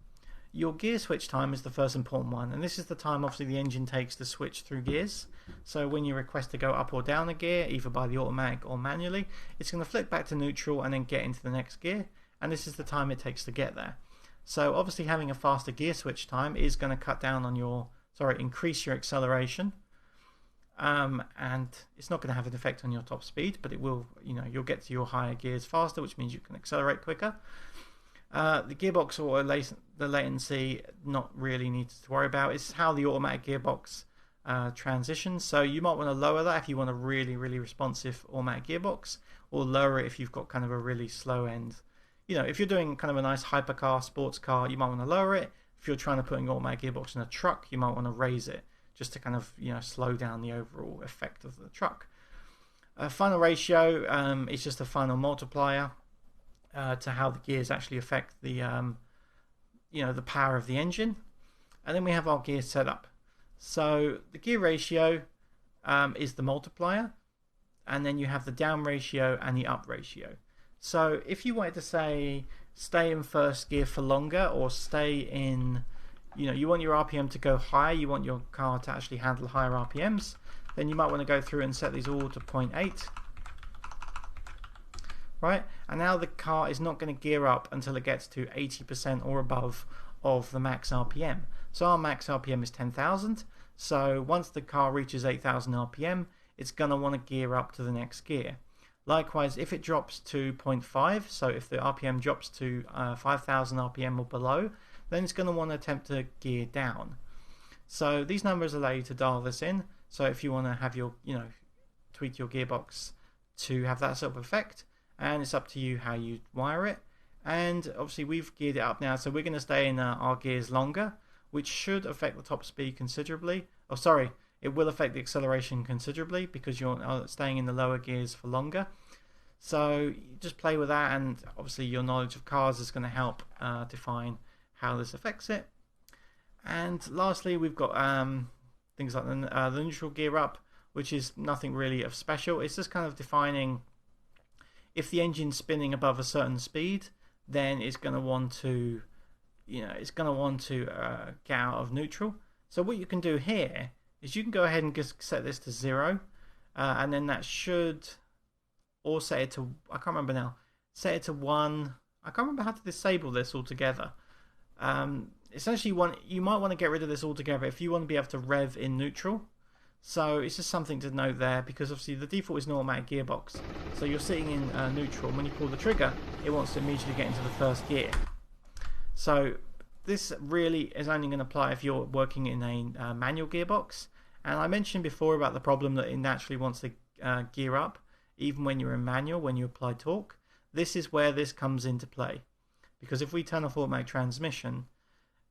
your gear switch time is the first important one, and this is the time obviously the engine takes to switch through gears. So when you request to go up or down a gear, either by the automatic or manually, it's going to flick back to neutral and then get into the next gear, and this is the time it takes to get there. So obviously having a faster gear switch time is going to cut down on increase your acceleration, and it's not going to have an effect on your top speed, but it will, you'll get to your higher gears faster, which means you can accelerate quicker. The gearbox or the latency, not really needed to worry about. It's how the automatic gearbox transitions. So you might want to lower that if you want a really, really responsive automatic gearbox, or lower it if you've got kind of a really slow end. If you're doing kind of a nice hypercar, sports car, you might want to lower it. If you're trying to put an automatic gearbox in a truck, you might want to raise it just to kind of slow down the overall effect of the truck. Final ratio is just a final multiplier to how the gears actually affect the the power of the engine. And then we have our gear setup. So the gear ratio is the multiplier, and then you have the down ratio and the up ratio. So if you wanted to say stay in first gear for longer, or stay in, you want your RPM to go higher, you want your car to actually handle higher RPMs, then you might want to go through and set these all to 0.8. Right, and now the car is not going to gear up until it gets to 80% or above of the max RPM. So our max RPM is 10,000. So once the car reaches 8,000 RPM, it's going to want to gear up to the next gear. Likewise, if it drops to 0.5, so if the RPM drops to 5,000 RPM or below, then it's going to want to attempt to gear down. So these numbers allow you to dial this in. So if you want to have your, tweak your gearbox to have that sort of effect, and it's up to you how you wire it. And obviously we've geared it up now, so we're going to stay in our gears longer, which should affect the top speed considerably. Oh, sorry, it will affect the acceleration considerably because you're staying in the lower gears for longer. So you just play with that, and obviously your knowledge of cars is going to help define how this affects it. And lastly, we've got things like the neutral gear up, which is nothing really of special. It's just kind of defining if the engine's spinning above a certain speed, then it's going to want to, get out of neutral. So what you can do here is you can go ahead and just set this to 0, and then that should, or set it to, I can't remember now, set it to 1. I can't remember how to disable this altogether. Essentially, you might want to get rid of this altogether if you want to be able to rev in neutral. So it's just something to note there, because obviously the default is an automatic gearbox. So you're sitting in neutral, and when you pull the trigger, it wants to immediately get into the first gear. So this really is only going to apply if you're working in a manual gearbox. And I mentioned before about the problem that it naturally wants to gear up, even when you're in manual, when you apply torque. This is where this comes into play. Because if we turn off automatic transmission,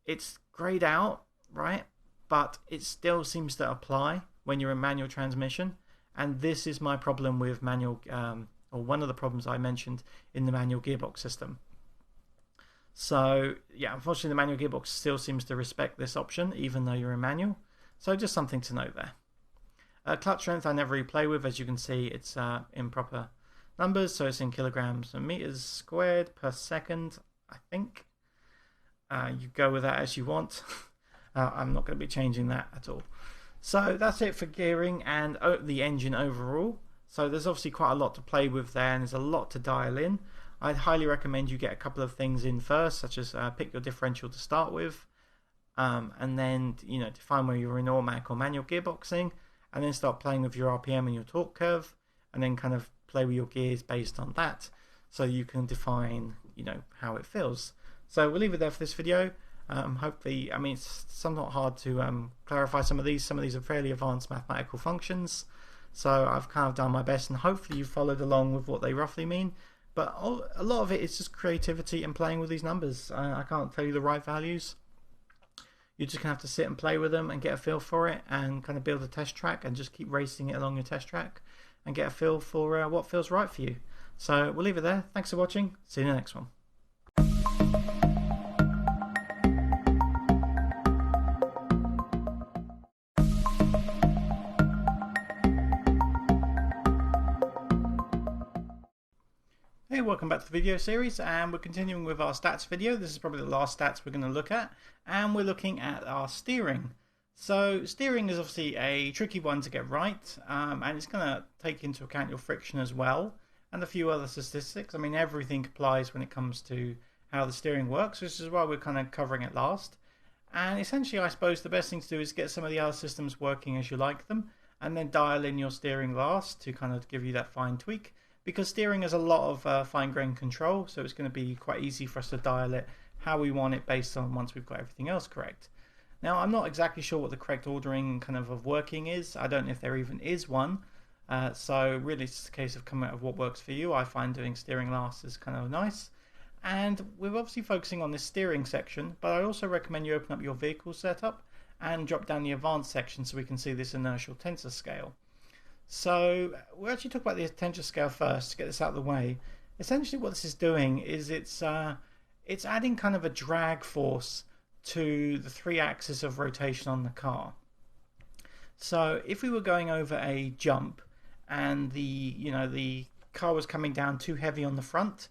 it's grayed out, right? But it still seems to apply when you're in manual transmission. And this is my problem with manual, or one of the problems I mentioned in the manual gearbox system. So yeah, unfortunately the manual gearbox still seems to respect this option even though you're in manual. So just something to note there. Clutch strength I never really play with. As you can see, it's in proper numbers, so it's in kilograms and meters squared per second, I think. You go with that as you want. I'm not going to be changing that at all. So that's it for gearing and the engine overall. So there's obviously quite a lot to play with there, and there's a lot to dial in. I'd highly recommend you get a couple of things in first, such as pick your differential to start with, and then define where you're in automatic or manual gearboxing, and then start playing with your RPM and your torque curve, and then kind of play with your gears based on that, so you can define how it feels. So we'll leave it there for this video. Hopefully, I mean, it's somewhat hard to clarify some of these. Some of these are fairly advanced mathematical functions, so I've kind of done my best, and hopefully you followed along with what they roughly mean. But a lot of it is just creativity and playing with these numbers. I can't tell you the right values. You're just going to have to sit and play with them and get a feel for it, and kind of build a test track and just keep racing it along your test track and get a feel for what feels right for you. So we'll leave it there. Thanks for watching. See you in the next one. Hey, welcome back to the video series, and we're continuing with our stats video. This is probably the last stats we're going to look at, and we're looking at our steering. So steering is obviously a tricky one to get right, and it's going to take into account your friction as well, and a few other statistics. I mean, everything applies when it comes to how the steering works, which is why we're kind of covering it last. And essentially, I suppose the best thing to do is get some of the other systems working as you like them, and then dial in your steering last to kind of give you that fine tweak. Because steering has a lot of fine-grained control, so it's going to be quite easy for us to dial it how we want it based on once we've got everything else correct. Now, I'm not exactly sure what the correct ordering kind of working is. I don't know if there even is one. So really it's a case of coming out of what works for you. I find doing steering last is kind of nice. And we're obviously focusing on this steering section, but I also recommend you open up your vehicle setup and drop down the advanced section so we can see this inertial tensor scale. So we'll actually talk about the tensor scale first to get this out of the way. Essentially what this is doing is it's adding kind of a drag force to the 3 axes of rotation on the car. So if we were going over a jump and the car was coming down too heavy on the front,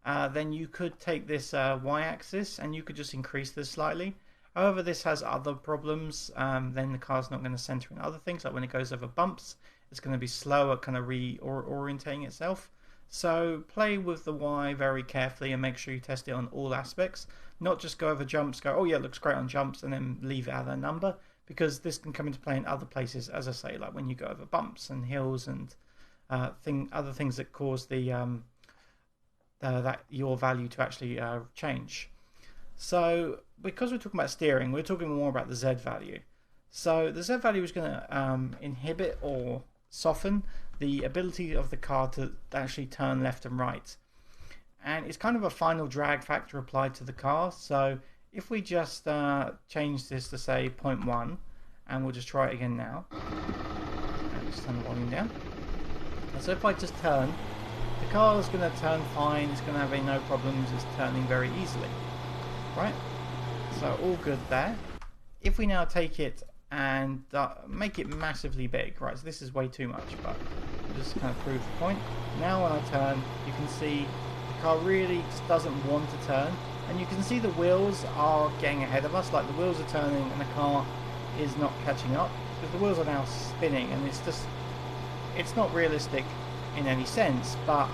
then you could take this y-axis and you could just increase this slightly. However, this has other problems. Then the car's not going to center in other things, like when it goes over bumps, it's going to be slower, kind of reorientating itself. So play with the Y very carefully and make sure you test it on all aspects. Not just go over jumps, go, oh yeah, it looks great on jumps, and then leave it at that number, because this can come into play in other places, as I say, like when you go over bumps and hills and other things that cause the your value to actually change. So because we're talking about steering, we're talking more about the Z value. So the Z value is going to inhibit or soften the ability of the car to actually turn left and right. And it's kind of a final drag factor applied to the car. So if we just change this to say 0.1, and we'll just try it again now, and just turn the volume down. And so if I just turn, the car is going to turn fine, it's going to have no problems, it's turning very easily, right? So all good there. If we now take it and make it massively big, right, so this is way too much, but we'll just kind of prove the point. Now when I turn, you can see the car really just doesn't want to turn, and you can see the wheels are getting ahead of us, like the wheels are turning and the car is not catching up, because the wheels are now spinning, and it's not realistic in any sense. But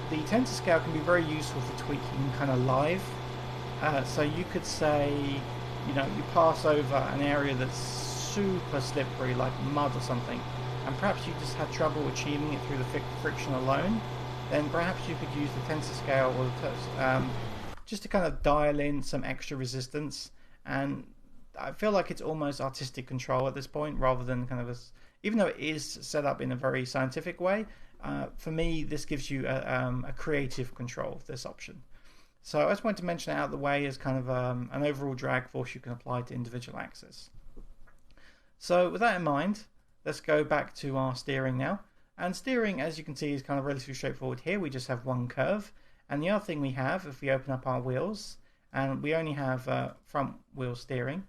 the tensor scale can be very useful for tweaking kind of live. So you could say, you know, you pass over an area that's super slippery, like mud or something, and perhaps you just had trouble achieving it through the friction alone, then perhaps you could use the tensor scale or just to kind of dial in some extra resistance. And I feel like it's almost artistic control at this point, rather than kind of even though it is set up in a very scientific way, for me this gives you a creative control of this option. So I just wanted to mention it out of the way as kind of an overall drag force you can apply to individual axes. So with that in mind, let's go back to our steering now. And steering, as you can see, is kind of relatively straightforward here. We just have one curve. And the other thing we have, if we open up our wheels, and we only have front wheel steering,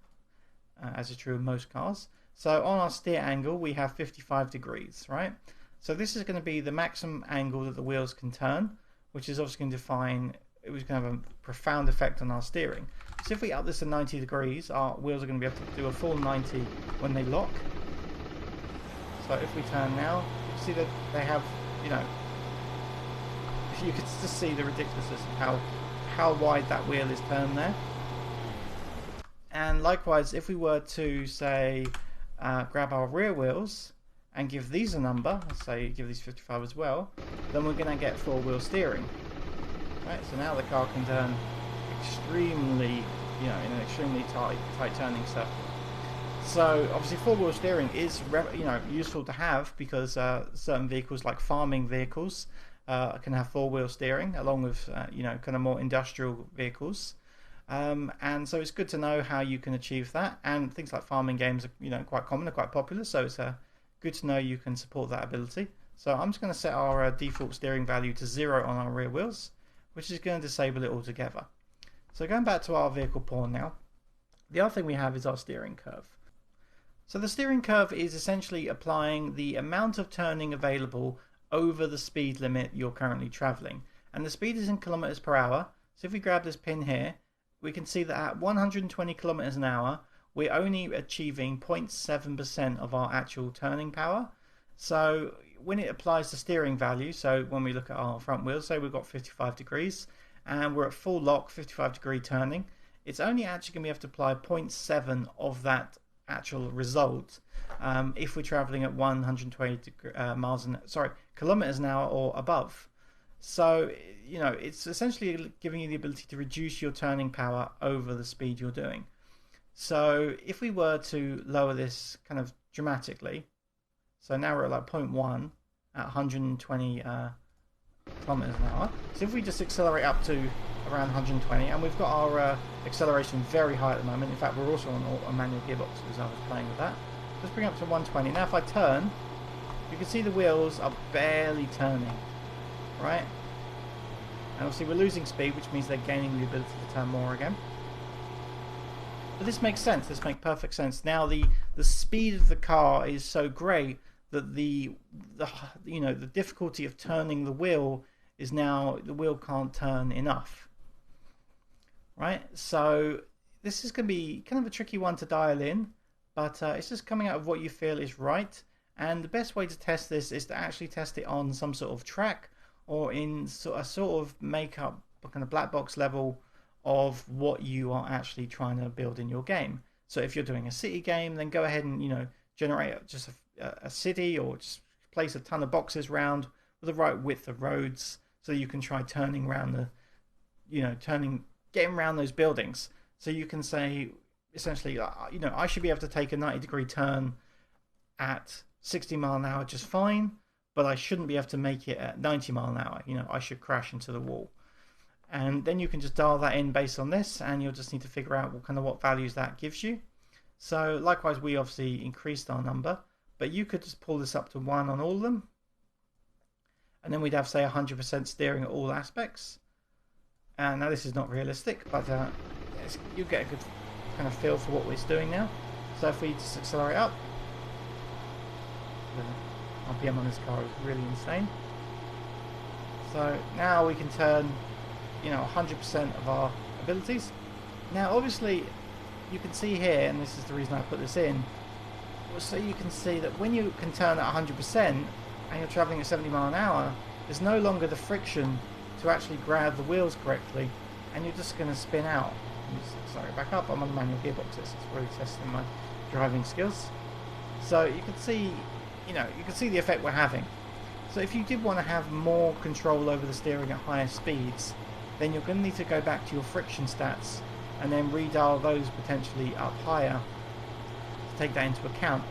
as is true of most cars. So on our steer angle, we have 55 degrees, right? So this is going to be the maximum angle that the wheels can turn, which is obviously going to define, it was going to have a profound effect on our steering. So if we up this to 90 degrees, our wheels are going to be able to do a full 90 when they lock. So if we turn now, you see that they have, you know, you can just see the ridiculousness of how wide that wheel is turned there. And likewise, if we were to say grab our rear wheels and give these a number, let's say give these 55 as well, then we're going to get four wheel steering. Right, so now the car can turn extremely, you know, in an extremely tight turning circle. So obviously four wheel steering is, you know, useful to have, because certain vehicles like farming vehicles can have four wheel steering, along with you know, kind of more industrial vehicles. And so it's good to know how you can achieve that, and things like farming games are, you know, quite common, are quite popular, so it's good to know you can support that ability. So I'm just going to set our default steering value to 0 on our rear wheels, which is going to disable it altogether. So going back to our vehicle pawn now, the other thing we have is our steering curve. So the steering curve is essentially applying the amount of turning available over the speed limit you're currently traveling, and the speed is in kilometers per hour. So if we grab this pin here, we can see that at 120 kilometers an hour, we're only achieving 0.7% of our actual turning power. So when it applies the steering value, so when we look at our front wheels, say we've got 55 degrees and we're at full lock, 55 degree turning, it's only actually going to be able to apply 0.7 of that actual result if we're traveling at 120 kilometers an hour or above. So, you know, it's essentially giving you the ability to reduce your turning power over the speed you're doing. So if we were to lower this kind of dramatically, so now we're at like 0.1 at 120 kilometers an hour. So if we just accelerate up to around 120, and we've got our acceleration very high at the moment. In fact, we're also on a manual gearbox because I was playing with that. Let's bring it up to 120. Now if I turn, you can see the wheels are barely turning, right? And obviously we're losing speed, which means they're gaining the ability to turn more again. But this makes sense. This makes perfect sense. Now the speed of the car is so great that the difficulty of turning the wheel is now the wheel can't turn enough. Right? So this is going to be kind of a tricky one to dial in, but it's just coming out of what you feel is right. And the best way to test this is to actually test it on some sort of track, or in a sort of make-up kind of black box level of what you are actually trying to build in your game. So if you're doing a city game, then go ahead and, you know, generate just a city, or just place a ton of boxes round with the right width of roads, so you can try turning around the, you know, getting around those buildings. So you can say essentially, you know, I should be able to take a 90-degree turn at 60 mile an hour just fine, but I shouldn't be able to make it at 90 mile an hour. You know, I should crash into the wall. And then you can just dial that in based on this, and you'll just need to figure out what values that gives you. So likewise, we obviously increased our number, but you could just pull this up to 1 on all of them. And then we'd have, say, 100% steering at all aspects. And now this is not realistic, but you get a good kind of feel for what we're doing now. So if we just accelerate up, the RPM on this car is really insane. So now we can turn, 100% of our abilities. Now obviously you can see here, and this is the reason I put this in, so you can see that when you can turn at 100% and you're traveling at 70 mile an hour, there's no longer the friction to actually grab the wheels correctly, and you're just going to spin out. Sorry, back up. I'm on manual gearboxes. It's really testing my driving skills. So you can see, you can see the effect we're having. So if you did want to have more control over the steering at higher speeds, then you're going to need to go back to your friction stats and then redial those potentially up higher to take that into account.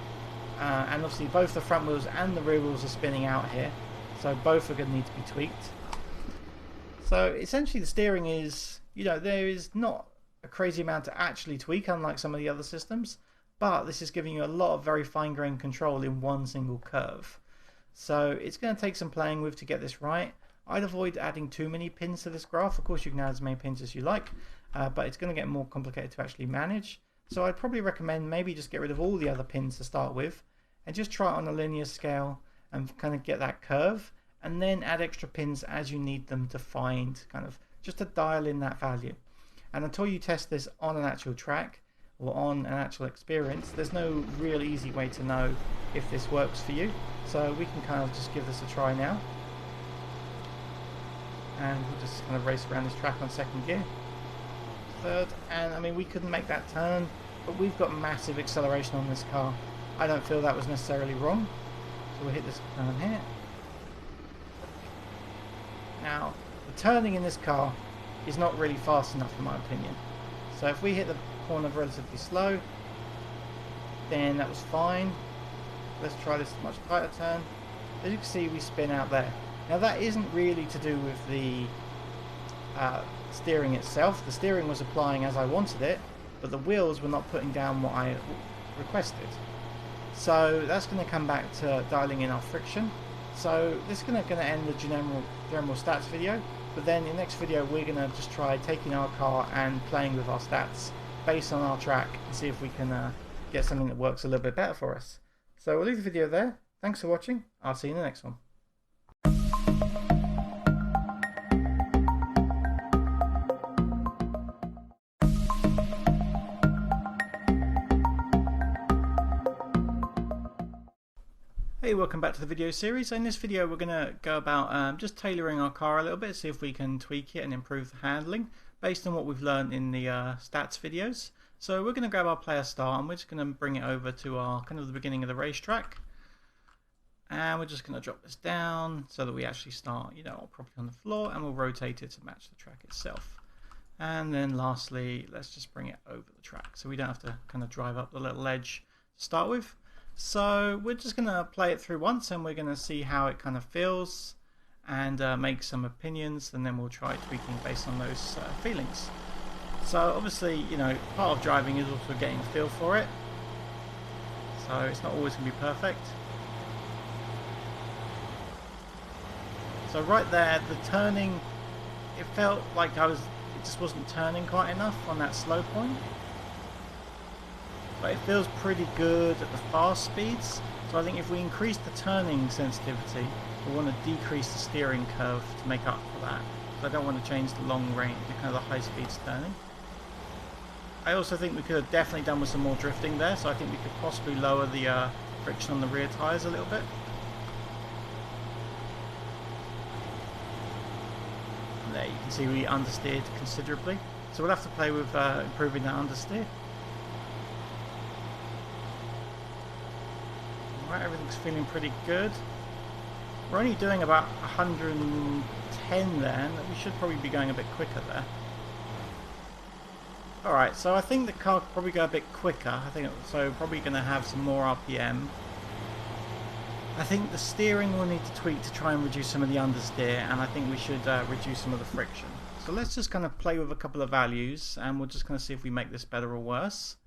And obviously both the front wheels and the rear wheels are spinning out here, so both are going to need to be tweaked. So essentially the steering is, there is not a crazy amount to actually tweak, unlike some of the other systems, but this is giving you a lot of very fine-grained control in one single curve. So it's going to take some playing with to get this right. I'd avoid adding too many pins to this graph. Of course you can add as many pins as you like, but it's going to get more complicated to actually manage. So I'd probably recommend maybe just get rid of all the other pins to start with, and just try it on a linear scale and kind of get that curve, and then add extra pins as you need them to find, just to dial in that value. And until you test this on an actual track or on an actual experience, there's no real easy way to know if this works for you. So we can kind of just give this a try now, and we'll just kind of race around this track on second gear, third, and I mean we couldn't make that turn, but we've got massive acceleration on this car. I don't feel that was necessarily wrong, so we'll hit this turn here. Now the turning in this car is not really fast enough in my opinion, so if we hit the corner relatively slow, then that was fine. Let's try this much tighter turn. As you can see, we spin out there. Now that isn't really to do with the steering itself. The steering was applying as I wanted it, but the wheels were not putting down what I requested. So that's going to come back to dialing in our friction. So this is going to end the general stats video, but then in the next video we're going to just try taking our car and playing with our stats based on our track and see if we can get something that works a little bit better for us. So we'll leave the video there. Thanks for watching. I'll see you in the next one. Hey, welcome back to the video series. In this video we're going to go about just tailoring our car a little bit, see if we can tweak it and improve the handling based on what we've learned in the stats videos. So we're going to grab our player start and we're just going to bring it over to our the beginning of the racetrack, and we're just going to drop this down so that we actually start properly on the floor, and we'll rotate it to match the track itself. And then lastly, let's just bring it over the track so we don't have to drive up the little ledge to start with. So we're just going to play it through once and we're going to see how it feels and make some opinions, and then we'll try tweaking based on those feelings. So obviously, part of driving is also getting a feel for it, so it's not always going to be perfect. So right there, the turning, it felt like it just wasn't turning quite enough on that slow point. But it feels pretty good at the fast speeds, so I think if we increase the turning sensitivity, we want to decrease the steering curve to make up for that. So I don't want to change the long range, the high speeds turning. I also think we could have definitely done with some more drifting there, so I think we could possibly lower the friction on the rear tyres a little bit. And there you can see we understeered considerably, so we'll have to play with improving that understeer. Alright, everything's feeling pretty good. We're only doing about 110 there, and we should probably be going a bit quicker there. Alright, so I think the car could probably go a bit quicker. So probably going to have some more RPM. I think the steering will need to tweak to try and reduce some of the understeer, and I think we should reduce some of the friction. So let's just kind of play with a couple of values, and we'll just kind of see if we make this better or worse.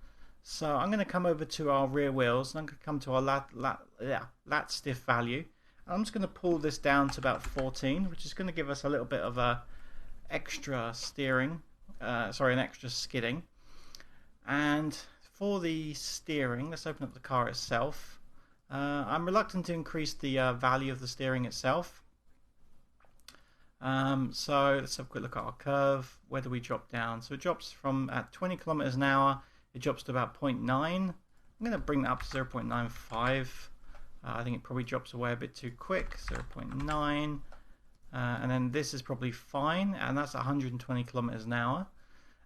So I'm going to come over to our rear wheels, and I'm going to come to our lat stiff value. I'm just going to pull this down to about 14, which is going to give us a little bit of a extra steering, an extra skidding. And for the steering, let's open up the car itself. I'm reluctant to increase the value of the steering itself. So let's have a quick look at our curve. Where do we drop down? So it drops from at 20 kilometers an hour. It drops to about 0.9. I'm going to bring that up to 0.95. I think it probably drops away a bit too quick. 0.9. And then this is probably fine, and that's 120 kilometers an hour.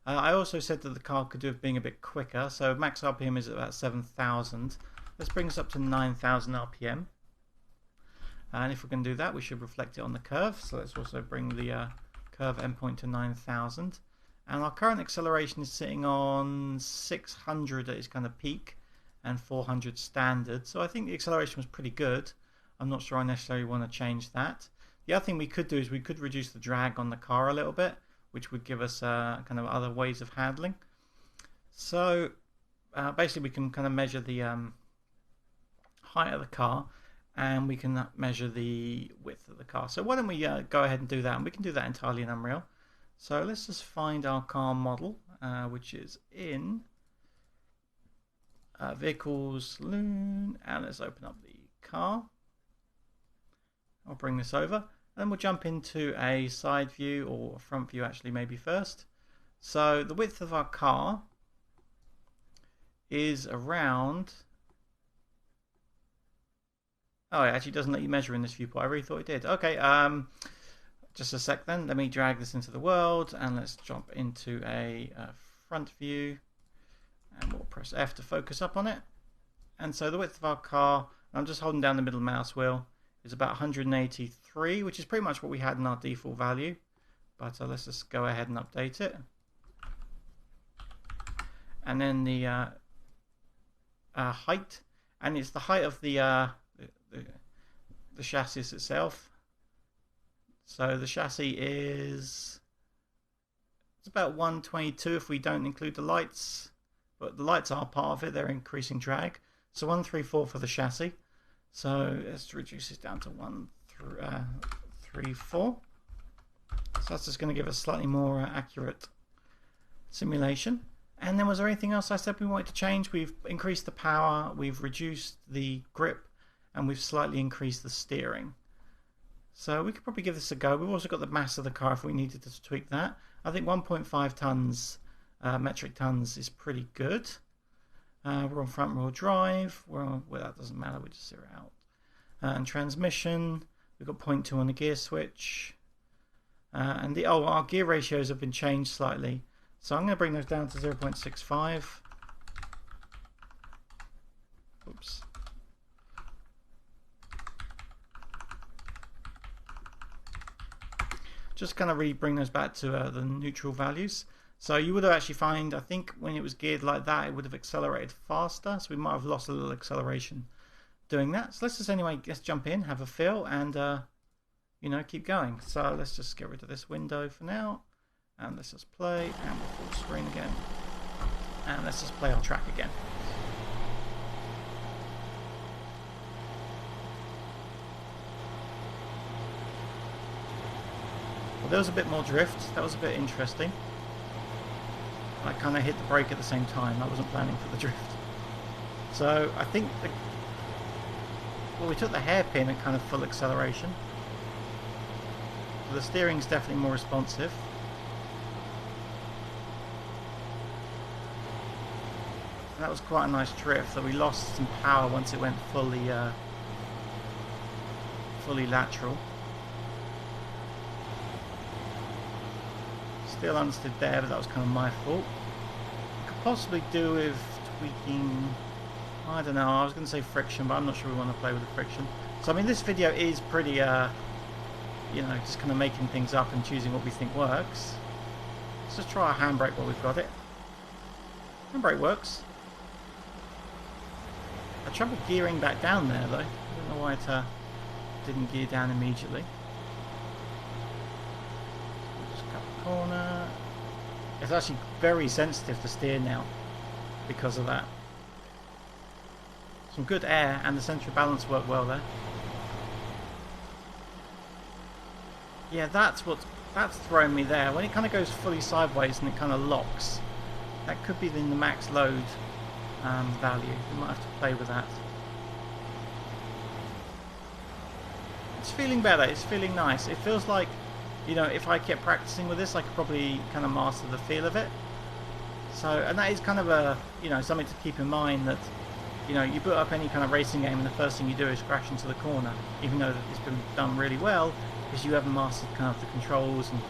I also said that the car could do with being a bit quicker, so max RPM is about 7,000. Let's bring us up to 9,000 RPM. And if we can do that, we should reflect it on the curve. So let's also bring the curve endpoint to 9,000. And our current acceleration is sitting on 600 at its kind of peak and 400 standard. So I think the acceleration was pretty good. I'm not sure I necessarily want to change that. The other thing we could do is we could reduce the drag on the car a little bit, which would give us kind of other ways of handling. So basically we can kind of measure the height of the car, and we can measure the width of the car. So why don't we go ahead and do that, and we can do that entirely in Unreal. So let's just find our car model, which is in Vehicles, Loon, and let's open up the car. I'll bring this over, and then we'll jump into a side view, or a front view actually maybe first. So the width of our car is around... Oh, it actually doesn't let you measure in this viewport. I really thought it did. Okay, just a sec then. Let me drag this into the world, and let's jump into a front view, and we'll press F to focus up on it. And so the width of our car, I'm just holding down the middle mouse wheel, is about 183, which is pretty much what we had in our default value. But let's just go ahead and update it. And then the height, and it's the height of the chassis itself. So the chassis is, it's about 122 if we don't include the lights, but the lights are part of it, they're increasing drag. So 134 for the chassis. So let's reduce this down to 134. So that's just going to give us slightly more accurate simulation. And then was there anything else I said we wanted to change? We've increased the power, we've reduced the grip, and we've slightly increased the steering. So we could probably give this a go. We've also got the mass of the car if we needed to tweak that. I think 1.5 tons, metric tons is pretty good. We're on front wheel drive. Well, that doesn't matter, we just zero it out. And transmission, we've got 0.2 on the gear switch. And our gear ratios have been changed slightly. So I'm going to bring those down to 0.65. Oops. Just kind of bring those back to the neutral values. So you would have actually find, I think when it was geared like that, it would have accelerated faster. So we might have lost a little acceleration doing that. So let's just jump in, have a feel, and keep going. So let's just get rid of this window for now, and let's just play, and we'll full screen again, and let's just play our track again. Well, there was a bit more drift. That was a bit interesting. I kind of hit the brake at the same time. I wasn't planning for the drift. So I think we took the hairpin at kind of full acceleration. The steering's definitely more responsive. And that was quite a nice drift, so we lost some power once it went fully lateral. Still understood there, but that was kind of my fault. Could possibly do with tweaking, I don't know, I was going to say friction, but I'm not sure we want to play with the friction. So I mean, this video is pretty, just kind of making things up and choosing what we think works. Let's just try our handbrake while we've got it. Handbrake works. I tried gearing back down there though. I don't know why it didn't gear down immediately. Just cut the corner. It's actually very sensitive to steer now because of that. Some good air and the central balance worked well there. Yeah, that's throwing me there. When it kind of goes fully sideways and it kind of locks, that could be in the max load value. We might have to play with that. It's feeling better. It's feeling nice. It feels like, you know, if I kept practicing with this, I could probably kind of master the feel of it. So, and that is kind of a, you know, something to keep in mind, that, you know, you boot up any kind of racing game and the first thing you do is crash into the corner, even though it's been done really well, because you haven't mastered kind of the controls and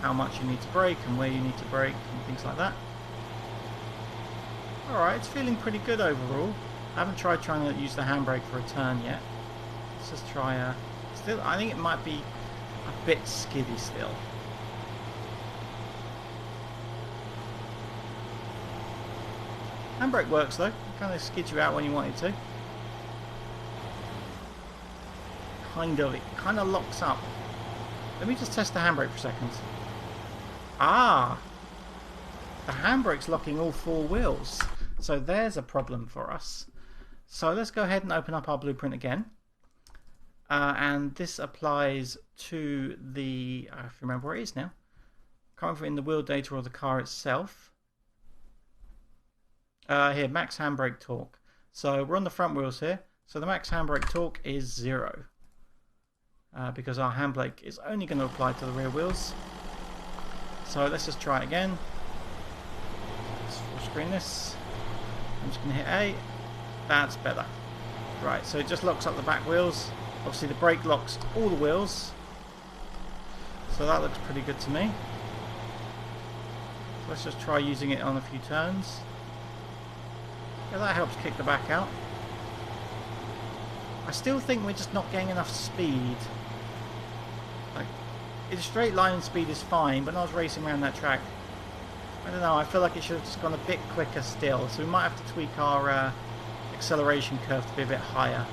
how much you need to brake and where you need to brake and things like that. Alright, it's feeling pretty good overall. I haven't tried trying to use the handbrake for a turn yet. Let's just try still, I think it might be a bit skiddy still. Handbrake works though, it kind of skids you out when you want it to. It kind of locks up. Let me just test the handbrake for a second. Ah! The handbrake's locking all four wheels. So there's a problem for us. So let's go ahead and open up our blueprint again. And this applies to the, I have to remember where it is now. Can't remember in the wheel data or the car itself. Here, max handbrake torque. So we're on the front wheels here. So the max handbrake torque is 0. Because our handbrake is only going to apply to the rear wheels. So let's just try it again. Let's full screen this. I'm just going to hit A. That's better. Right, so it just locks up the back wheels. Obviously the brake locks all the wheels. So that looks pretty good to me. So let's just try using it on a few turns. Yeah, that helps kick the back out. I still think we're just not getting enough speed. Like, in a straight line speed is fine, but when I was racing around that track, I don't know, I feel like it should have just gone a bit quicker still. So we might have to tweak our acceleration curve to be a bit higher.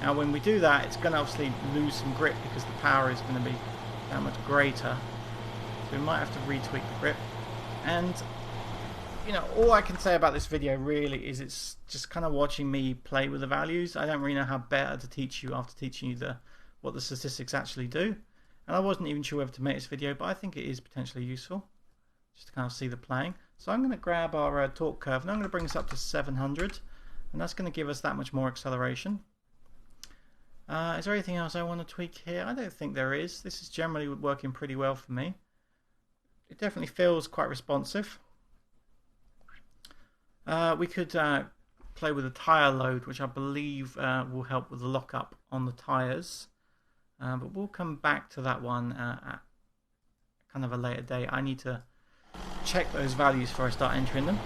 Now when we do that, it's going to obviously lose some grip because the power is going to be that much greater. So we might have to retweak the grip. And, you know, all I can say about this video really is it's just kind of watching me play with the values. I don't really know how better to teach you after teaching you what the statistics actually do. And I wasn't even sure whether to make this video, but I think it is potentially useful just to kind of see the playing. So I'm going to grab our torque curve and I'm going to bring this up to 700, and that's going to give us that much more acceleration. Is there anything else I want to tweak here? I don't think there is. This is generally working pretty well for me. It definitely feels quite responsive. We could play with the tyre load, which I believe will help with the lockup on the tyres. But we'll come back to that one at kind of a later date. I need to check those values before I start entering them.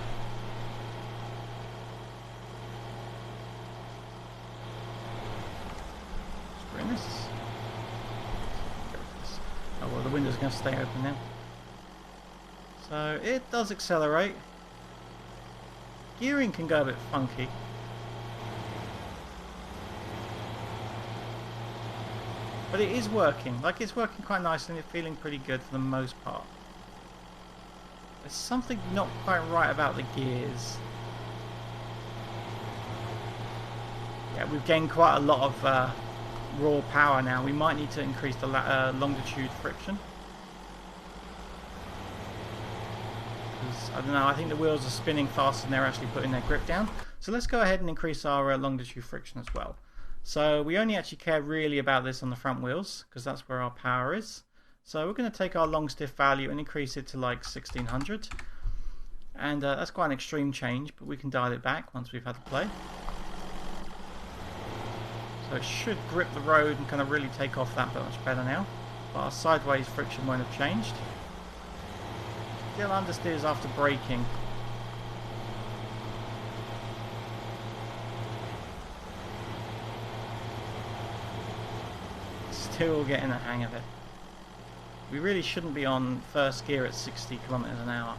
Screw this. Oh well, the window's going to stay open now. So it does accelerate. Gearing can go a bit funky. But it is working. Like, it's working quite nicely and it's feeling pretty good for the most part. There's something not quite right about the gears. Yeah, we've gained quite a lot of raw power now. We might need to increase the longitude friction. I don't know, I think the wheels are spinning faster than they're actually putting their grip down. So let's go ahead and increase our longitude friction as well. So we only actually care really about this on the front wheels because that's where our power is. So we're going to take our long stiff value and increase it to like 1600. And that's quite an extreme change, but we can dial it back once we've had the play. So it should grip the road and kind of really take off that much better now. But our sideways friction won't have changed. Still understeers after braking. Still getting the hang of it. We really shouldn't be on first gear at 60 kilometers an hour.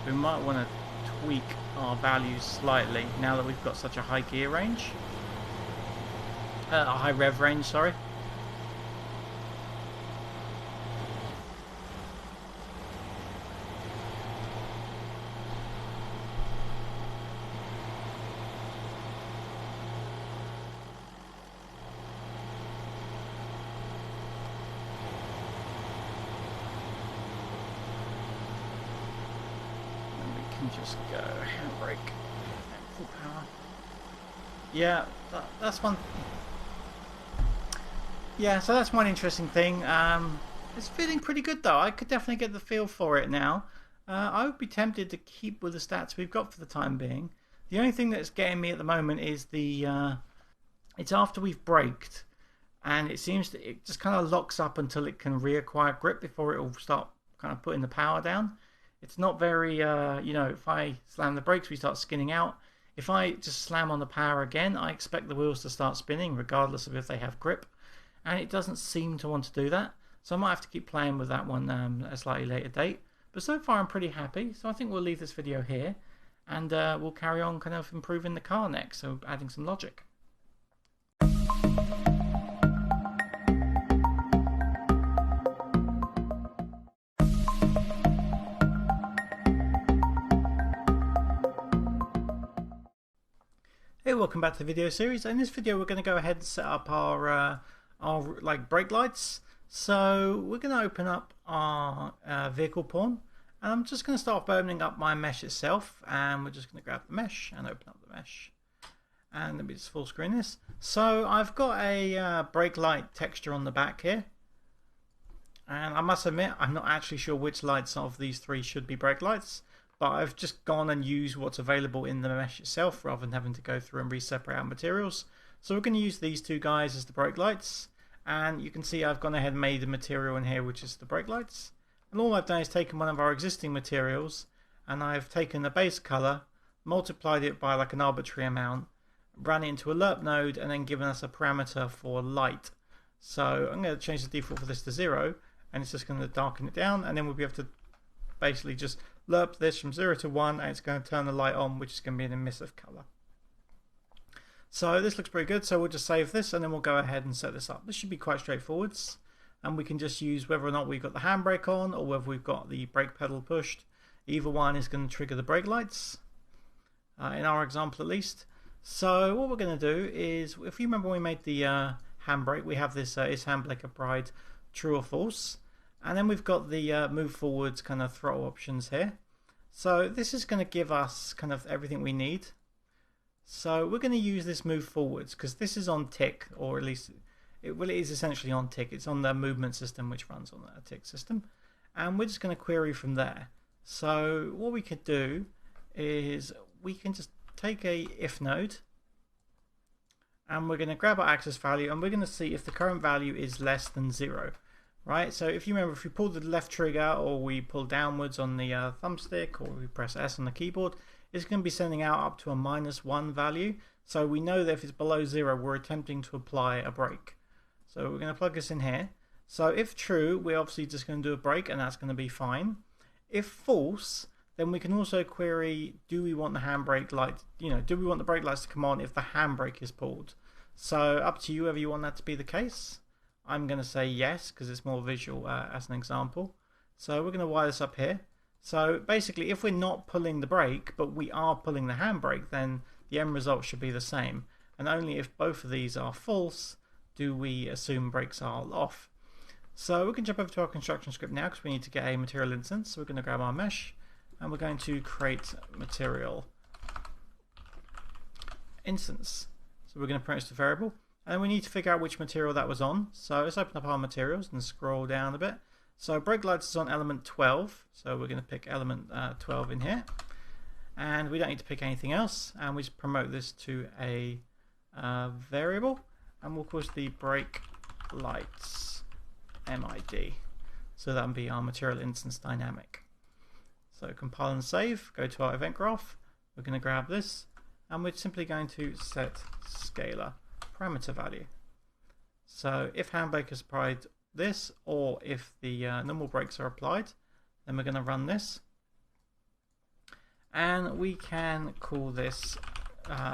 We might want to tweak our values slightly now that we've got such a high gear range. high rev range, sorry. And we can just go handbrake and full power. Yeah, that's one. Yeah, so that's one interesting thing. It's feeling pretty good though. I could definitely get the feel for it now. I would be tempted to keep with the stats we've got for the time being. The only thing that's getting me at the moment is the it's after we've braked, and it seems that it just kind of locks up until it can reacquire grip before it will start kind of putting the power down. It's not very, you know, if I slam the brakes, we start skinning out. If I just slam on the power again, I expect the wheels to start spinning regardless of if they have grip. And it doesn't seem to want to do that. So I might have to keep playing with that one at a slightly later date. But so far I'm pretty happy. So I think we'll leave this video here. And we'll carry on kind of improving the car next. So adding some logic. Hey, welcome back to the video series. In this video we're going to go ahead and set up our like brake lights. So we're going to open up our vehicle pawn, and I'm just going to start by opening up my mesh itself, and we're just going to grab the mesh and open up the mesh, and let me just full screen this. So I've got a brake light texture on the back here, and I must admit I'm not actually sure which lights of these three should be brake lights. But I've just gone and used what's available in the mesh itself rather than having to go through and re-separate out materials. So we're going to use these two guys as the brake lights. And you can see I've gone ahead and made a material in here which is the brake lights. And all I've done is taken one of our existing materials, and I've taken the base color, multiplied it by like an arbitrary amount, ran it into a lerp node, and then given us a parameter for light. So I'm going to change the default for this to 0, and it's just going to darken it down, and then we'll be able to basically just lerp this from 0 to 1, and it's going to turn the light on, which is going to be an emissive color. So this looks pretty good, so we'll just save this and then we'll go ahead and set this up. This should be quite straightforward, and we can just use whether or not we've got the handbrake on or whether we've got the brake pedal pushed. Either one is going to trigger the brake lights, in our example at least. So what we're going to do is, if you remember when we made the handbrake, we have this is handbrake applied, true or false. And then we've got the move forwards kind of throttle options here. So this is going to give us kind of everything we need. So we're going to use this move forwards because this is on tick, or at least it is essentially on tick. It's on the movement system which runs on a tick system. And we're just going to query from there. So what we could do is we can just take a if node, and we're going to grab our access value, and we're going to see if the current value is less than 0. Right, so if you remember, if we pull the left trigger or we pull downwards on the thumbstick, or we press S on the keyboard, it's going to be sending out up to a -1 value. So we know that if it's below 0, we're attempting to apply a brake. So we're going to plug this in here. So if true, we're obviously just going to do a brake, and that's going to be fine. If false, then we can also query, do we want the handbrake light, do we want the brake lights to come on if the handbrake is pulled? So up to you whether you want that to be the case. I'm going to say yes because it's more visual as an example. So we're going to wire this up here. So basically, if we're not pulling the brake but we are pulling the handbrake, then the end result should be the same. And only if both of these are false do we assume brakes are off. So we can jump over to our construction script now because we need to get a material instance. So we're going to grab our mesh and we're going to create material instance. So we're going to print this to variable. And we need to figure out which material that was on. So let's open up our materials and scroll down a bit. So brake lights is on element 12. So we're going to pick element 12 in here. And we don't need to pick anything else. And we just promote this to a variable. And we'll call the brake lights MID. So that will be our material instance dynamic. So compile and save. Go to our event graph. We're going to grab this. And we're simply going to set scalar parameter value. So if handbrake is applied this, or if the normal brakes are applied, then we're going to run this, and we can call this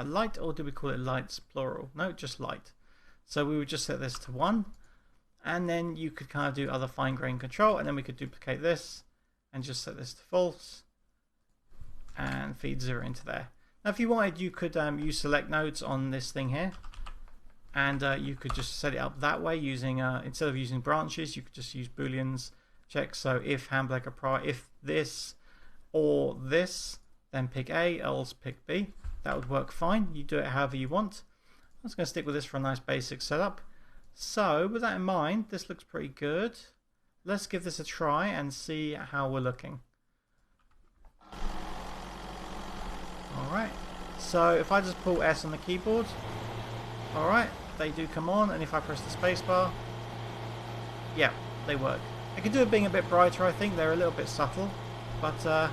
light, or do we call it lights plural? No, just light. So we would just set this to 1, and then you could kind of do other fine-grained control, and then we could duplicate this and just set this to false and feed 0 into there. Now if you wanted, you could use select nodes on this thing here, and you could just set it up that way using instead of using branches, you could just use booleans check. So if handbrake apply, if this or this, then pick A, else pick B. That would work fine. You do it however you want. I'm just going to stick with this for a nice basic setup. So with that in mind, this looks pretty good. Let's give this a try and see how we're looking. Alright, so if I just pull S on the keyboard, alright, they do come on, and if I press the spacebar, yeah, they work. I could do it being a bit brighter, I think. They're a little bit subtle, but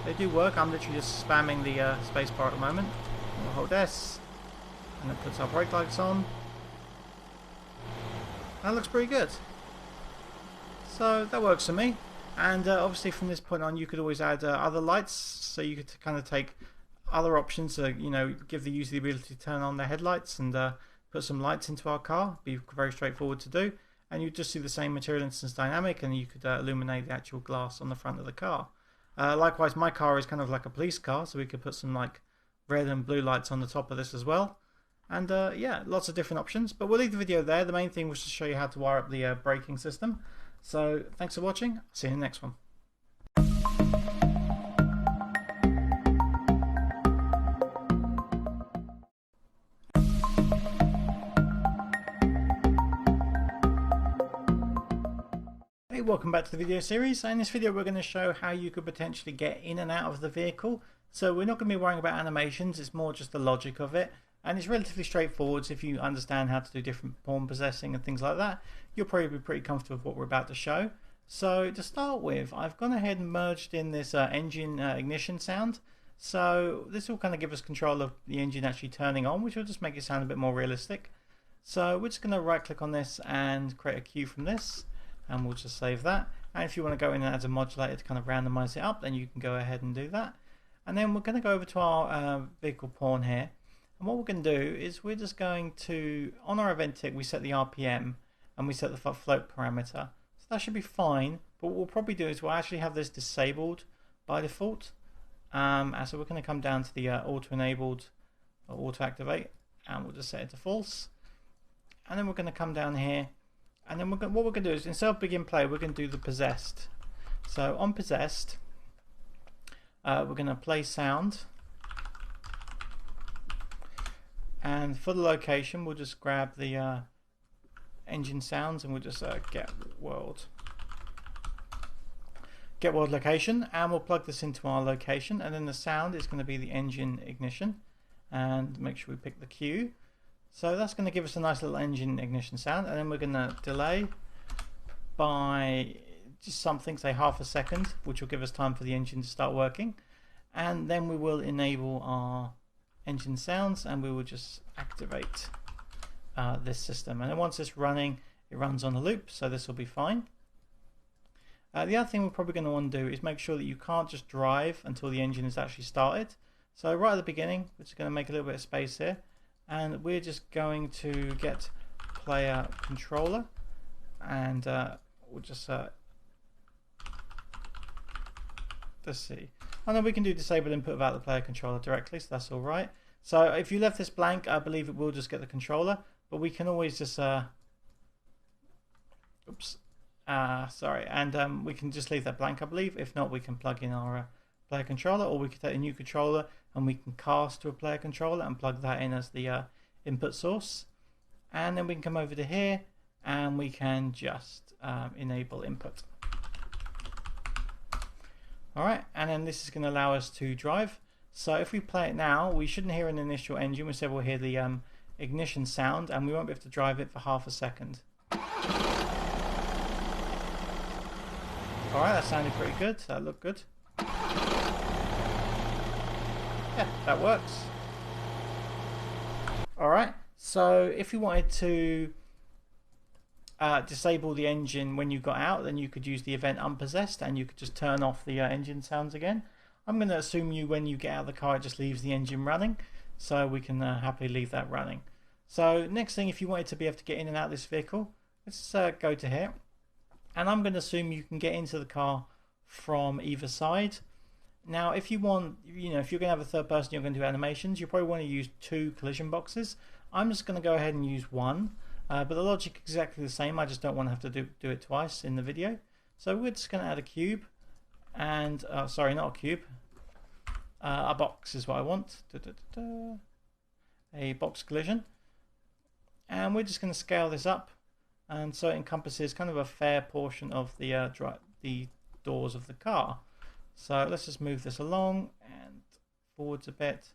they do work. I'm literally just spamming the spacebar at the moment. We'll hold S, and it puts our brake lights on. That looks pretty good. So that works for me. And obviously from this point on, you could always add other lights, so you could kind of take other options to, you know, give the user the ability to turn on their headlights and put some lights into our car. Be very straightforward to do. And you just see the same material instance dynamic, and you could illuminate the actual glass on the front of the car. Likewise, my car is kind of like a police car, so we could put some like red and blue lights on the top of this as well. And yeah, lots of different options. But we'll leave the video there. The main thing was to show you how to wire up the braking system. So thanks for watching. See you in the next one. Hey, welcome back to the video series. In this video we're going to show how you could potentially get in and out of the vehicle. So we're not going to be worrying about animations, it's more just the logic of it. And it's relatively straightforward, so if you understand how to do different pawn possessing and things like that, you'll probably be pretty comfortable with what we're about to show. So to start with, I've gone ahead and merged in this engine ignition sound. So this will kind of give us control of the engine actually turning on, which will just make it sound a bit more realistic. So we're just going to right click on this and create a cue from this, and we'll just save that. And if you want to go in and add a modulator to kind of randomize it up, then you can go ahead and do that. And then we're going to go over to our vehicle pawn here. And what we're going to do is we're just going to, on our event tick, we set the RPM and we set the float parameter. So that should be fine. But what we'll probably do is we'll actually have this disabled by default. So we're going to come down to the auto-enabled or auto-activate, and we'll just set it to false. And then we're going to come down here. And then what we're going to do is, instead of begin play, we're going to do the possessed. So on possessed, we're going to play sound. And for the location, we'll just grab the engine sounds, and we'll just get world location, and we'll plug this into our location. And then the sound is going to be the engine ignition, and make sure we pick the cue. So that's going to give us a nice little engine ignition sound, and then we're going to delay by just something, say half a second, which will give us time for the engine to start working. And then we will enable our engine sounds, and we will just activate this system. And then once it's running, it runs on a loop, so this will be fine. The other thing we're probably going to want to do is make sure that you can't just drive until the engine is actually started. So right at the beginning, we're just going to make a little bit of space here, and we're just going to get player controller, and we'll just let's see. And then we can do disable input without the player controller directly, so that's all right. So if you left this blank, I believe it will just get the controller, but we can always just sorry, and we can just leave that blank, I believe. If not, we can plug in our player controller, or we could take a new controller and we can cast to a player controller and plug that in as the input source. And then we can come over to here and we can just enable input. Alright, and then this is going to allow us to drive. So if we play it now, we shouldn't hear an initial engine. We said we'll hear the ignition sound, and we won't be able to drive it for half a second. Alright, that sounded pretty good. That looked good. Yeah, that works. Alright, so if you wanted to disable the engine when you got out, then you could use the event unpossessed, and you could just turn off the engine sounds again. I'm going to assume when you get out of the car, it just leaves the engine running, so we can happily leave that running. So next thing, if you wanted to be able to get in and out of this vehicle, let's go to here. And I'm going to assume you can get into the car from either side. Now, if you want, if you're going to have a third person, you're going to do animations, you probably want to use 2 collision boxes. I'm just going to go ahead and use 1. But the logic is exactly the same. I just don't want to have to do it twice in the video. So we're just going to add a cube. And, sorry, not a cube. A box is what I want. A box collision. And we're just going to scale this up. And so it encompasses kind of a fair portion of the doors of the car. So let's just move this along and forwards a bit.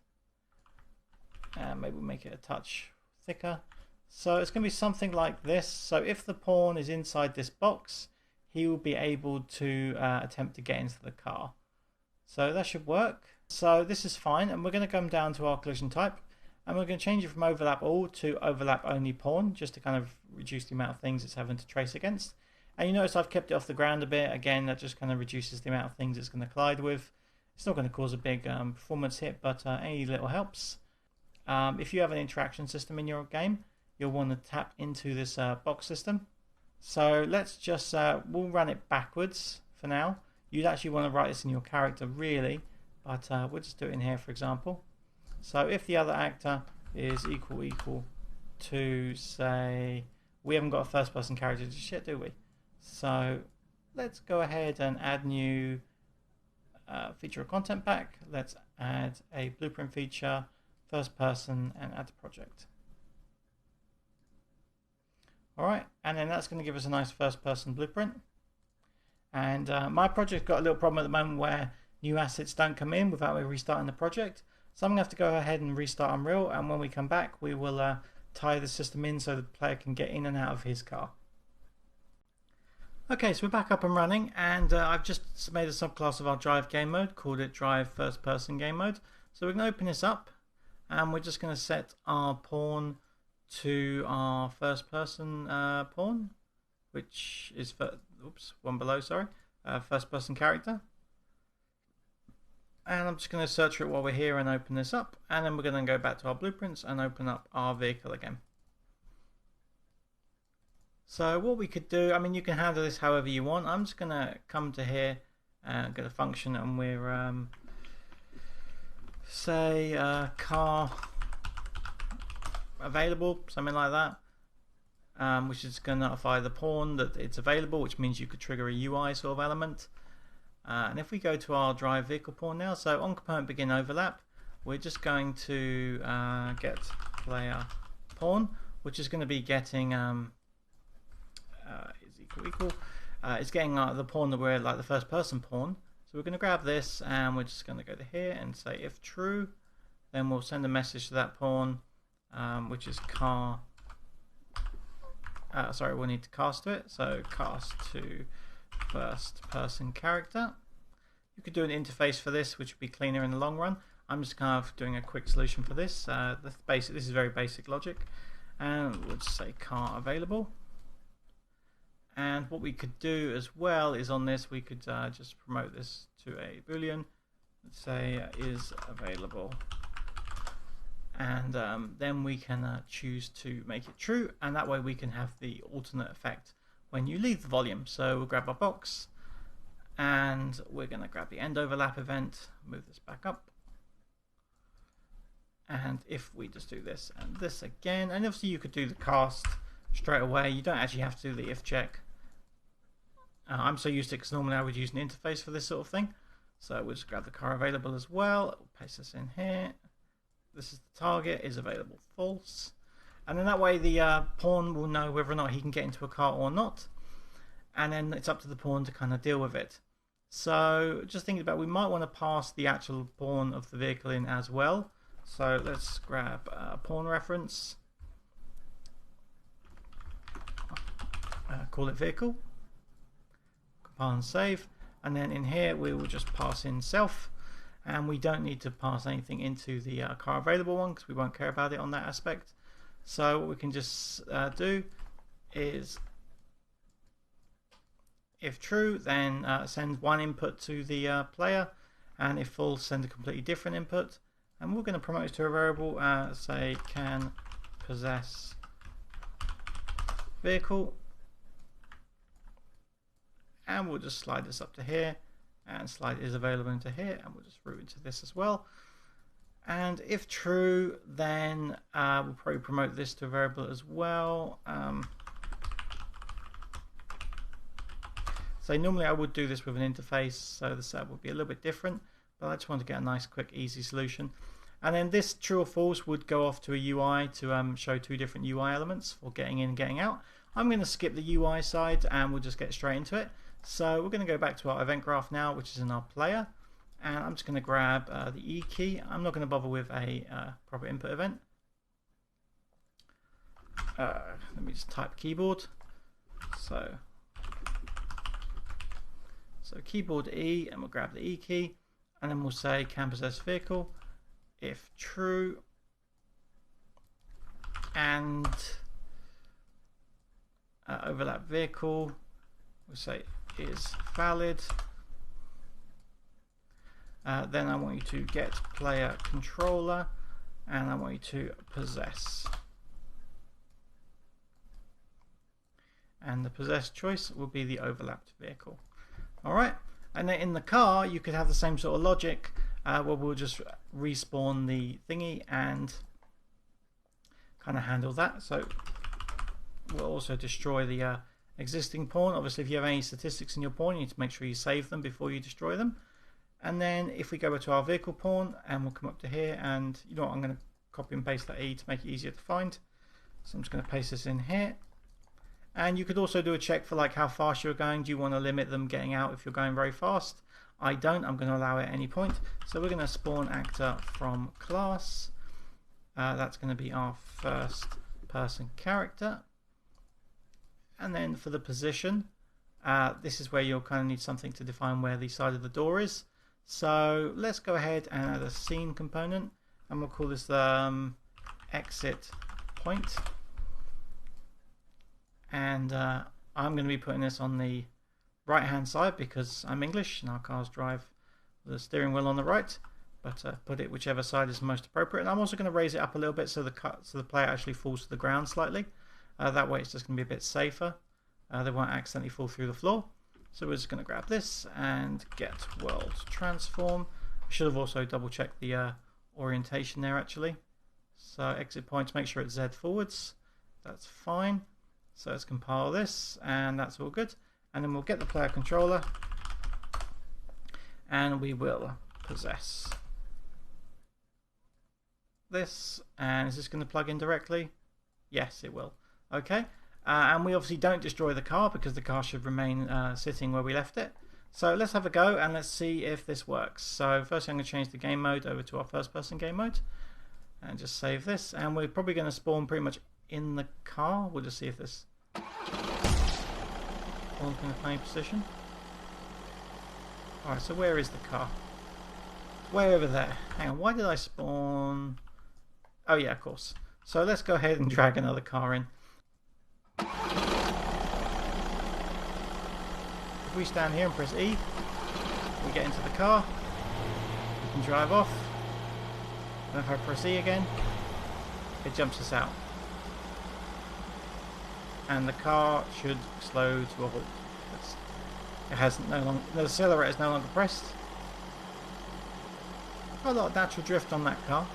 And maybe we'll make it a touch thicker. So it's going to be something like this. So if the pawn is inside this box, he will be able to attempt to get into the car. So that should work. So this is fine. And we're going to come down to our collision type. And we're going to change it from overlap all to overlap only pawn, just to kind of reduce the amount of things it's having to trace against. And you notice I've kept it off the ground a bit. Again, that just kind of reduces the amount of things it's going to collide with. It's not going to cause a big performance hit, but any little helps. If you have an interaction system in your game, you'll want to tap into this box system. So let's just, we'll run it backwards for now. You'd actually want to write this in your character really, but we'll just do it in here for example. So if the other actor is equal to, say, we haven't got a first person character just yet, do we? So let's go ahead and add new feature or content pack. Let's add a blueprint feature, first person, and add to project. Alright, and then that's going to give us a nice first person blueprint. And my project got a little problem at the moment where new assets don't come in without me restarting the project. So I'm going to have to go ahead and restart Unreal, and when we come back we will tie the system in so the player can get in and out of his car. Okay, so we're back up and running, and I've just made a subclass of our drive game mode, called it drive first person game mode. So we're going to open this up, and we're just going to set our pawn to our first person pawn, which is one below, sorry, first person character. And I'm just going to search for it while we're here and open this up, and then we're going to go back to our blueprints and open up our vehicle again. So what we could do, I mean, you can handle this however you want. I'm just going to come to here and get a function, and we're say car available, something like that, which is going to notify the pawn that it's available, which means you could trigger a UI sort of element. And if we go to our drive vehicle pawn now, so on component begin overlap, we're just going to get player pawn, which is going to be getting is equal. It's getting the pawn that we're like the first person pawn. So we're going to grab this, and we're just going to go to here and say if true, then we'll send a message to that pawn, which is car. Sorry, we'll need to cast to it. So cast to first person character. You could do an interface for this, which would be cleaner in the long run. I'm just kind of doing a quick solution for this. This is very basic logic, and we'll just say car available. And what we could do as well is on this we could just promote this to a boolean. Let's say is available, and then we can choose to make it true, and that way we can have the alternate effect when you leave the volume. So we'll grab our box, and we're going to grab the end overlap event, move this back up, and if we just do this and this again, and obviously you could do the cast straight away, you don't actually have to do the if check. I'm so used to it because normally I would use an interface for this sort of thing. So we'll just grab the car available as well, we'll paste this in here. This is the target, is available false. And then that way the pawn will know whether or not he can get into a car or not. And then it's up to the pawn to kind of deal with it. So just thinking about, we might want to pass the actual pawn of the vehicle in as well. So let's grab pawn reference, call it vehicle, compile and save. And then in here we will just pass in self. And we don't need to pass anything into the car available one because we won't care about it on that aspect. So what we can just do is, if true, then send one input to the player, and if false, send a completely different input. And we're going to promote it to a variable, say can possess vehicle, and we'll just slide this up to here, and slide is available into here, and we'll just route into this as well. And if true, then we'll probably promote this to a variable as well. So normally I would do this with an interface, so the setup would be a little bit different, but I just want to get a nice, quick, easy solution. And then this true or false would go off to a UI to show two different UI elements for getting in and getting out. I'm going to skip the UI side and we'll just get straight into it. So we're going to go back to our event graph now, which is in our player. And I'm just going to grab the E key. I'm not going to bother with a proper input event. Let me just type keyboard. So keyboard E, and we'll grab the E key, and then we'll say can possess vehicle if true, and overlap vehicle, we'll say is valid. Then I want you to get player controller, and I want you to possess. And the possess choice will be the overlapped vehicle. Alright, and then in the car you could have the same sort of logic where we'll just respawn the thingy and kind of handle that. So we'll also destroy the existing pawn. Obviously if you have any statistics in your pawn, you need to make sure you save them before you destroy them. And then if we go to our vehicle pawn, and we'll come up to here, and you know what, I'm going to copy and paste that E to make it easier to find. So I'm just going to paste this in here. And you could also do a check for like how fast you're going. Do you want to limit them getting out if you're going very fast? I don't. I'm going to allow it at any point. So we're going to spawn actor from class. That's going to be our first person character. And then for the position, this is where you'll kind of need something to define where the side of the door is. So let's go ahead and add a scene component, and we'll call this exit point. And I'm going to be putting this on the right hand side because I'm English and our cars drive with the steering wheel on the right, but put it whichever side is most appropriate. And I'm also going to raise it up a little bit so the player actually falls to the ground slightly. That way it's just going to be a bit safer. They won't accidentally fall through the floor. So we're just going to grab this and get world transform. I should have also double checked the orientation there actually. So exit points, make sure it's Z forwards. That's fine. So let's compile this, and that's all good. And then we'll get the player controller, and we will possess this. And is this going to plug in directly? Yes, it will. Okay. And we obviously don't destroy the car because the car should remain sitting where we left it. So let's have a go and let's see if this works. So first I'm going to change the game mode over to our first person game mode and just save this. And we're probably going to spawn pretty much in the car. We'll just see if this spawns in the playing position. Alright, so where is the car? Way over there. Hang on, why did I spawn? Oh yeah, of course. So let's go ahead and drag another car in. If we stand here and press E, we get into the car, we can drive off, and if I press E again, it jumps us out. And the car should slow to a halt. It has no longer, the accelerator is no longer pressed. Got a lot of natural drift on that car.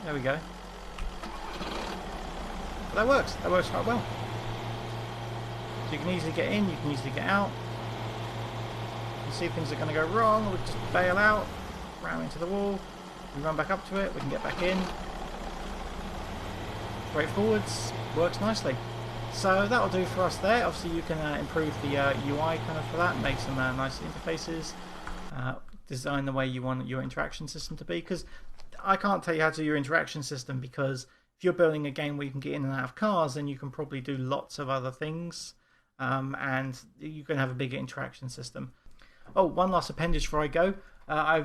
There we go. But that works quite well. So you can easily get in, you can easily get out. You see things are going to go wrong, we just bail out, ram into the wall, we run back up to it, we can get back in. Straightforwards, works nicely. So that'll do for us there. Obviously you can improve the UI kind of for that, make some nice interfaces, design the way you want your interaction system to be, because I can't tell you how to do your interaction system, because if you're building a game where you can get in and out of cars, then you can probably do lots of other things, and you can have a bigger interaction system. Oh, one last appendage before I go. I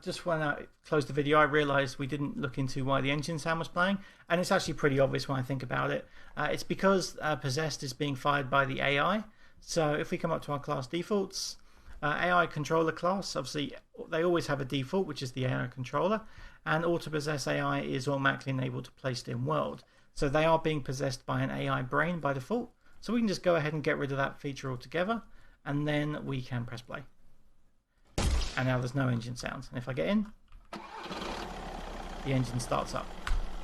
just when I closed the video, I realised we didn't look into why the engine sound was playing, and it's actually pretty obvious when I think about it. It's because Possessed is being fired by the AI. So if we come up to our class defaults, AI controller class, obviously they always have a default, which is the AI controller, and auto possess AI is automatically enabled to placed in world. So they are being possessed by an AI brain by default. So we can just go ahead and get rid of that feature altogether, and then we can press play. And now there's no engine sounds. And if I get in, the engine starts up.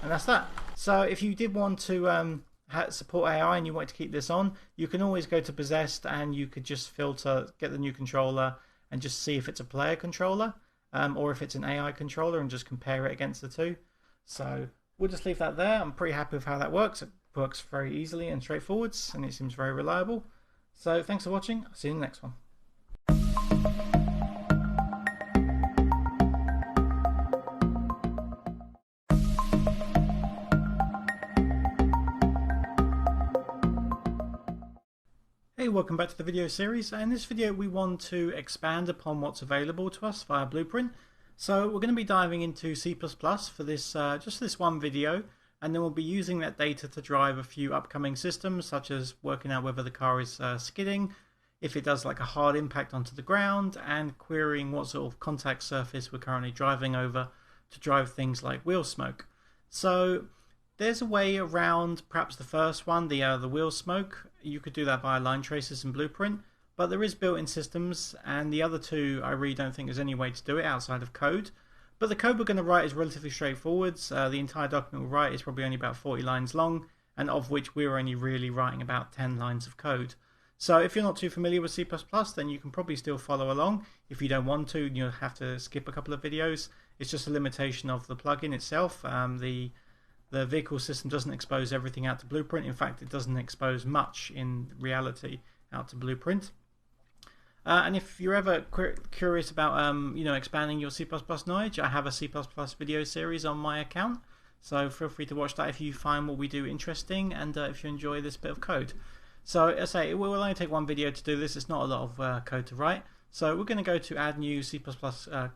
And that's that. So if you did want to support AI and you want to keep this on, you can always go to possessed and you could just filter, get the new controller and just see if it's a player controller or if it's an AI controller and just compare it against the two. So we'll just leave that there. I'm pretty happy with how that works. It works very easily and straightforwards and it seems very reliable. So thanks for watching. I'll see you in the next one. Hey, welcome back to the video series. In this video we want to expand upon what's available to us via Blueprint. So we're going to be diving into C++ for this just this one video, and then we'll be using that data to drive a few upcoming systems, such as working out whether the car is skidding, if it does like a hard impact onto the ground, and querying what sort of contact surface we're currently driving over to drive things like wheel smoke. So there's a way around perhaps the first one, the wheel smoke. You could do that via line traces and Blueprint, but there is built-in systems, and the other two I really don't think there's any way to do it outside of code. But the code we're going to write is relatively straightforward. The entire document we'll write is probably only about 40 lines long, and of which we're only really writing about 10 lines of code. So if you're not too familiar with C++, then you can probably still follow along. If you don't want to, you'll have to skip a couple of videos. It's just a limitation of the plugin itself. The vehicle system doesn't expose everything out to Blueprint. In fact, it doesn't expose much in reality out to Blueprint. And if you're ever curious about expanding your C++ knowledge, I have a C++ video series on my account. So feel free to watch that if you find what we do interesting and if you enjoy this bit of code. So as I say, it will only take one video to do this. It's not a lot of code to write. So we're going to go to add new C++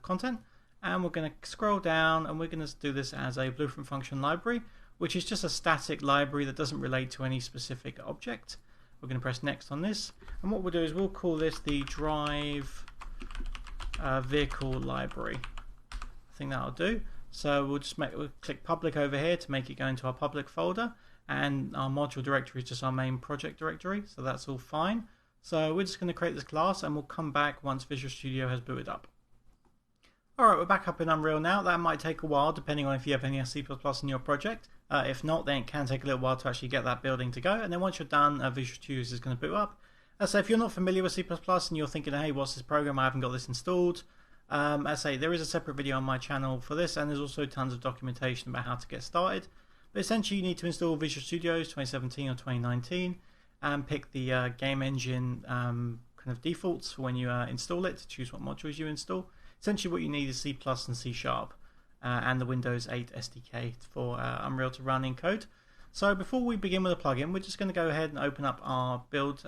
content. And we're going to scroll down and we're going to do this as a Blueprint function library, which is just a static library that doesn't relate to any specific object. We're going to press next on this, and what we'll do is we'll call this the drive vehicle library. I think that'll do. So we'll click public over here to make it go into our public folder, and our module directory is just our main project directory, so that's all fine. So we're just going to create this class and we'll come back once Visual Studio has booted up. Alright, we're back up in Unreal now. That might take a while depending on if you have any C++ in your project. If not, then it can take a little while to actually get that building to go. And then once you're done, Visual Studio is going to boot up. So if you're not familiar with C++ and you're thinking, hey, what's this program? I haven't got this installed. I say there is a separate video on my channel for this, and there's also tons of documentation about how to get started. But essentially, you need to install Visual Studio 2017 or 2019 and pick the game engine kind of defaults for when you install it to choose what modules you install. Essentially what you need is C++ and C# and the Windows 8 SDK for Unreal to run in code. So before we begin with the plugin, we're just going to go ahead and open up our build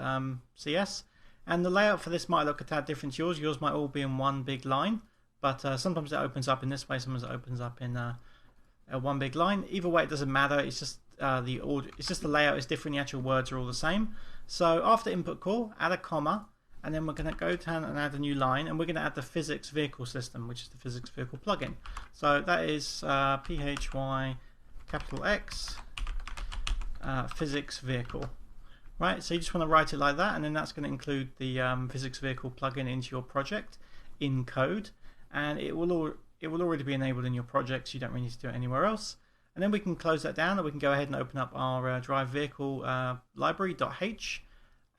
CS. And the layout for this might look a tad different to yours. Yours might all be in one big line, but sometimes it opens up in this way, sometimes it opens up in one big line. Either way, it doesn't matter. It's just the layout is different. The actual words are all the same. So after input call, add a comma. And then we're going to go down and add a new line, and we're going to add the Physxvehicle system, which is the Physxvehicle plugin. So that is PHY capital X Physxvehicle. Right, so you just want to write it like that, and then that's going to include the Physxvehicle plugin into your project in code, and it will already be enabled in your project, so you don't really need to do it anywhere else. And then we can close that down, and we can go ahead and open up our drive vehicle library.h.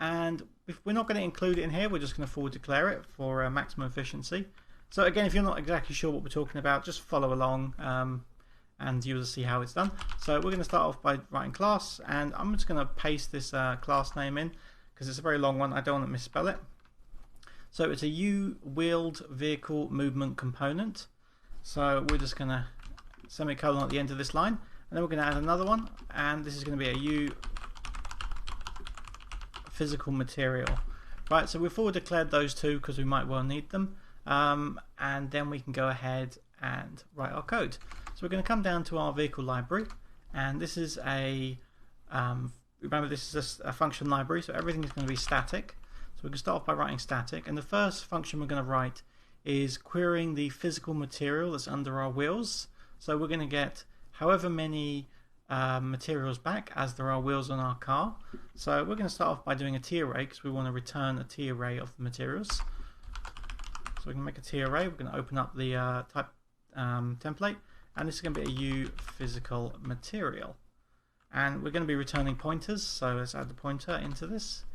And if we're not going to include it in here, we're just going to forward declare it for maximum efficiency. So again, if you're not exactly sure what we're talking about, just follow along and you'll see how it's done. So we're going to start off by writing class, and I'm just going to paste this class name in because it's a very long one. I don't want to misspell it. So it's a U-wheeled vehicle movement component. So we're just going to semicolon at the end of this line, and then we're going to add another one, and this is going to be a U physical material. Right, so we've forward declared those two because we might well need them, and then we can go ahead and write our code. So we're going to come down to our vehicle library, and this is a remember this is a function library, so everything is going to be static. So we can start off by writing static, and the first function we're going to write is querying the physical material that's under our wheels. So we're going to get however many materials back as there are wheels on our car. So we're going to start off by doing a T array because we want to return a T array of the materials. So we can make a T array. We're going to open up the type template, and this is going to be a U physical material. And we're going to be returning pointers, so let's add the pointer into this.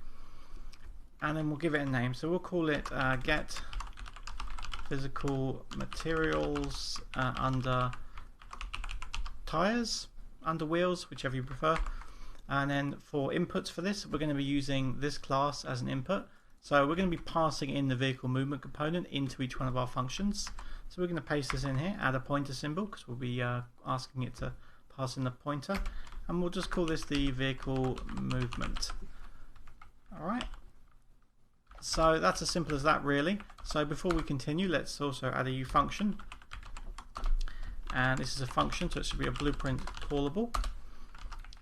And then we'll give it a name. So we'll call it get physical materials under tires, under wheels, whichever you prefer. And then for inputs for this, we're going to be using this class as an input. So we're going to be passing in the vehicle movement component into each one of our functions. So we're going to paste this in here, add a pointer symbol because we'll be asking it to pass in the pointer. And we'll just call this the vehicle movement. Alright. So that's as simple as that really. So before we continue, let's also add a U function. And this is a function, so it should be a blueprint callable.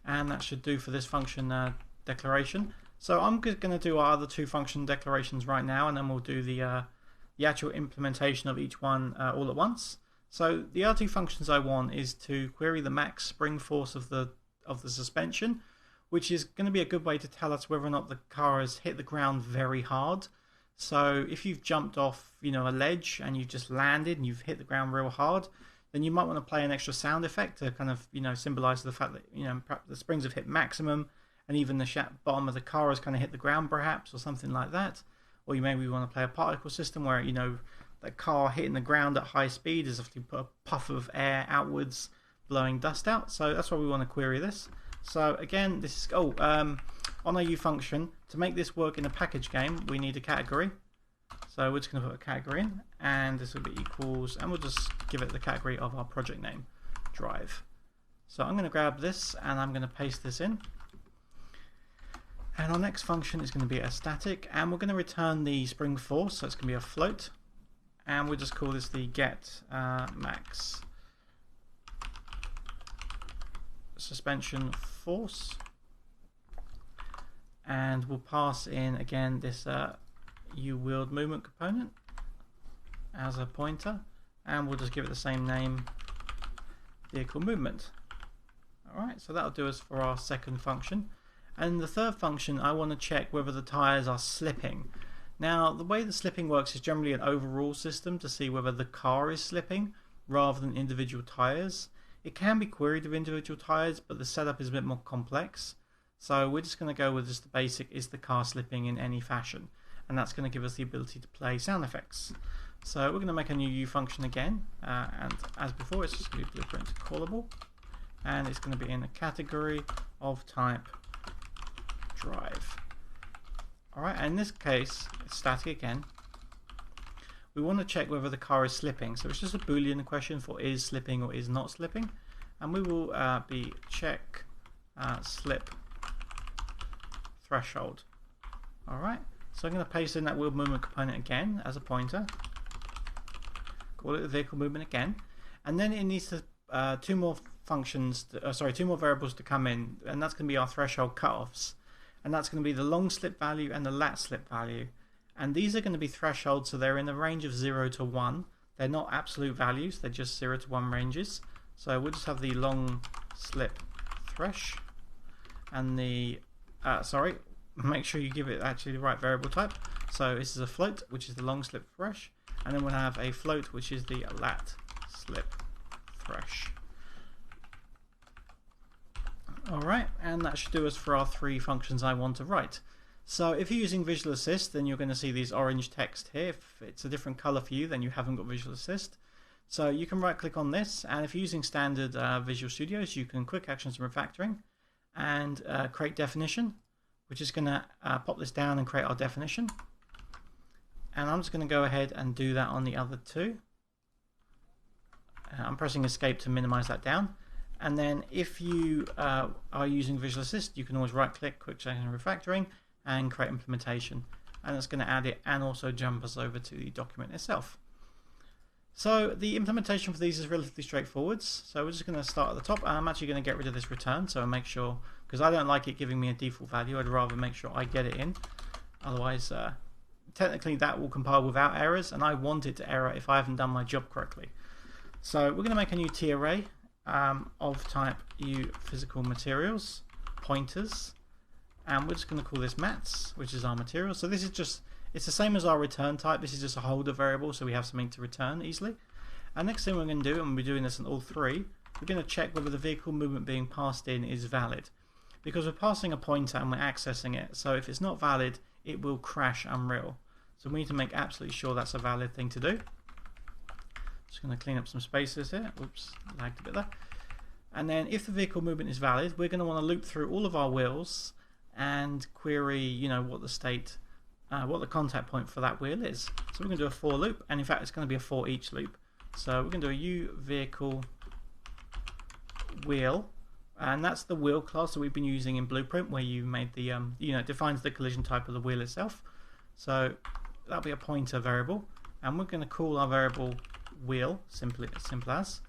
And that should do for this function declaration. So I'm going to do our other two function declarations right now, and then we'll do the actual implementation of each one all at once. So the other two functions I want is to query the max spring force of the suspension, which is going to be a good way to tell us whether or not the car has hit the ground very hard. So if you've jumped off, a ledge and you've just landed and you've hit the ground real hard, then you might want to play an extra sound effect to kind of, symbolize the fact that, perhaps the springs have hit maximum and even the bottom of the car has kind of hit the ground perhaps, or something like that. Or you maybe want to play a particle system where, the car hitting the ground at high speed is often put a puff of air outwards, blowing dust out. So that's why we want to query this. So again, this is on our U function, to make this work in a package game, we need a category. So we're just going to put a category in, and this will be equals, and we'll just give it the category of our project name, drive. So I'm going to grab this and I'm going to paste this in. And our next function is going to be a static, and we're going to return the spring force, so it's going to be a float. And we'll just call this the get max suspension force, and we'll pass in again this U wheeled movement component as a pointer, and we'll just give it the same name, vehicle movement. Alright, so that'll do us for our second function. And the third function, I want to check whether the tires are slipping. Now the way the slipping works is generally an overall system to see whether the car is slipping rather than individual tires. It can be queried with individual tires, but the setup is a bit more complex. So we're just going to go with just the basic, is the car slipping in any fashion? And that's going to give us the ability to play sound effects. So we're going to make a new U function again, and as before, it's just going to be blueprint callable, and it's going to be in a category of type drive. Alright, and in this case, it's static again. We want to check whether the car is slipping, so it's just a boolean question for is slipping or is not slipping, and we will be check slip threshold. Alright, so I'm going to paste in that wheel movement component again as a pointer, call it the vehicle movement again, and then it needs to two more variables to come in, and that's going to be our threshold cutoffs, and that's going to be the long slip value and the lat slip value. And these are going to be thresholds, so they're in the range of 0 to 1. They're not absolute values, they're just 0 to 1 ranges. So we'll just have the long slip thresh, and the make sure you give it actually the right variable type. So this is a float, which is the long slip thresh, and then we'll have a float, which is the lat slip thresh. Alright, and that should do us for our three functions I want to write. So if you're using Visual Assist, then you're going to see these orange text here. If it's a different color for you, then you haven't got Visual Assist. So you can right click on this, and if you're using standard Visual Studios, you can quick actions and refactoring and create definition, which is going to pop this down and create our definition. And I'm just going to go ahead and do that on the other two. I'm pressing escape to minimize that down. And then if you are using Visual Assist, you can always right click, quick action and refactoring, and create implementation, and it's going to add it and also jump us over to the document itself. So the implementation for these is relatively straightforward. So we're just going to start at the top. I'm actually going to get rid of this return, so I'll make sure, because I don't like it giving me a default value, I'd rather make sure I get it in. Otherwise, technically that will compile without errors, and I want it to error if I haven't done my job correctly. So we're going to make a new T array of type uPhysical materials pointers, and we're just going to call this mats, which is our material. So this is just, it's the same as our return type. This is just a holder variable, so we have something to return easily. And next thing we're going to do, and we're doing this in all three, we're going to check whether the vehicle movement being passed in is valid, because we're passing a pointer and we're accessing it. So if it's not valid, it will crash Unreal. So we need to make absolutely sure that's a valid thing to do. Just going to clean up some spaces here. Oops, lagged a bit there. And then if the vehicle movement is valid, we're going to want to loop through all of our wheels and query, you know, what the state, what the contact point for that wheel is. So we're going to do a for loop, and in fact it's going to be a for each loop. So we're going to do a uVehicle wheel, and that's the wheel class that we've been using in Blueprint, where you made the it defines the collision type of the wheel itself. So that'll be a pointer variable, and we're going to call our variable wheel simple as.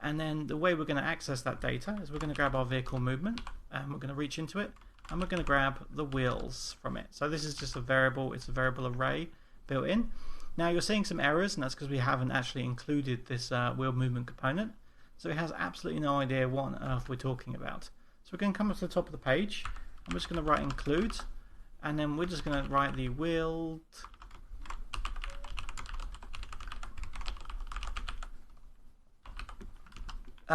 And then the way we're going to access that data is we're going to grab our vehicle movement, and we're going to reach into it, and we're going to grab the wheels from it. So this is just a variable, it's a variable array built in. Now you're seeing some errors, and that's because we haven't actually included this wheel movement component. So it has absolutely no idea what on earth we're talking about. So we're going to come up to the top of the page, and we're just going to write include, and then we're just going to write the wheeled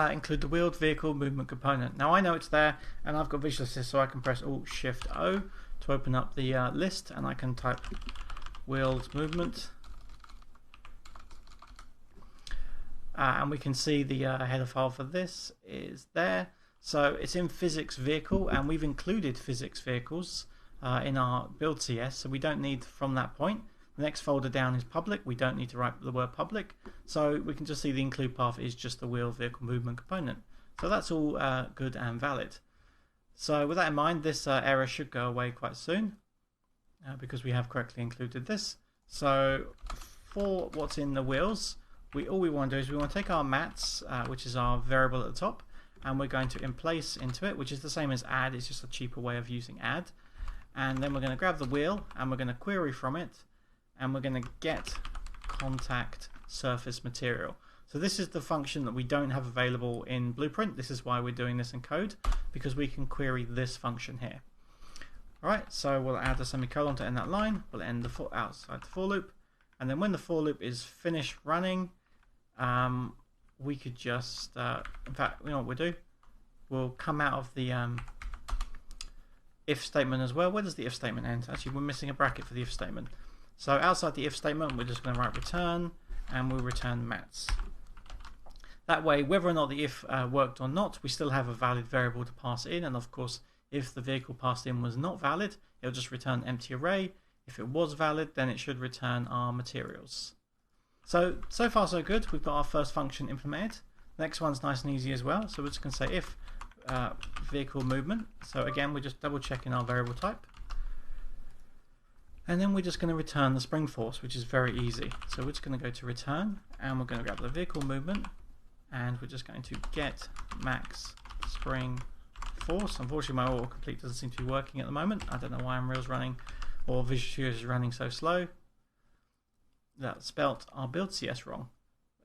include the wheeled vehicle movement component. Now I know it's there, and I've got Visual Assist, so I can press Alt-Shift-O to open up the list, and I can type wheeled movement. And we can see the header file for this is there. So it's in PhysxVehicle, and we've included Physxvehicles in our build CS, so we don't need from that point. The next folder down is public. We don't need to write the word public, so we can just see the include path is just the wheel vehicle movement component. So that's all good and valid. So with that in mind, this error should go away quite soon because we have correctly included this. So for what's in the wheels, all we want to do is we want to take our mats, which is our variable at the top, and we're going to emplace into it, which is the same as add. It's just a cheaper way of using add. And then we're going to grab the wheel, and we're going to query from it, and we're going to get contact surface material. So this is the function that we don't have available in Blueprint. This is why we're doing this in code, because we can query this function here. Alright, so we'll add a semicolon to end that line. We'll end the outside the for loop, and then when the for loop is finished running, we could just, in fact, you know what we'll do? We'll come out of the if statement as well. Where does the if statement end? Actually, we're missing a bracket for the if statement. So outside the if statement, we're just going to write return, and we'll return mats. That way, whether or not the if worked or not, we still have a valid variable to pass in. And of course, if the vehicle passed in was not valid, it'll just return empty array. If it was valid, then it should return our materials. So far so good. We've got our first function implemented. The next one's nice and easy as well. So we're just going to say if vehicle movement. So again, we're just double checking our variable type. And then we're just going to return the spring force, which is very easy. So we're just going to go to return, and we're going to grab the vehicle movement, and we're just going to get max spring force. Unfortunately, my autocomplete doesn't seem to be working at the moment. I don't know why Unreal's running, or Visual Studio is running so slow. That spelt our build CS wrong.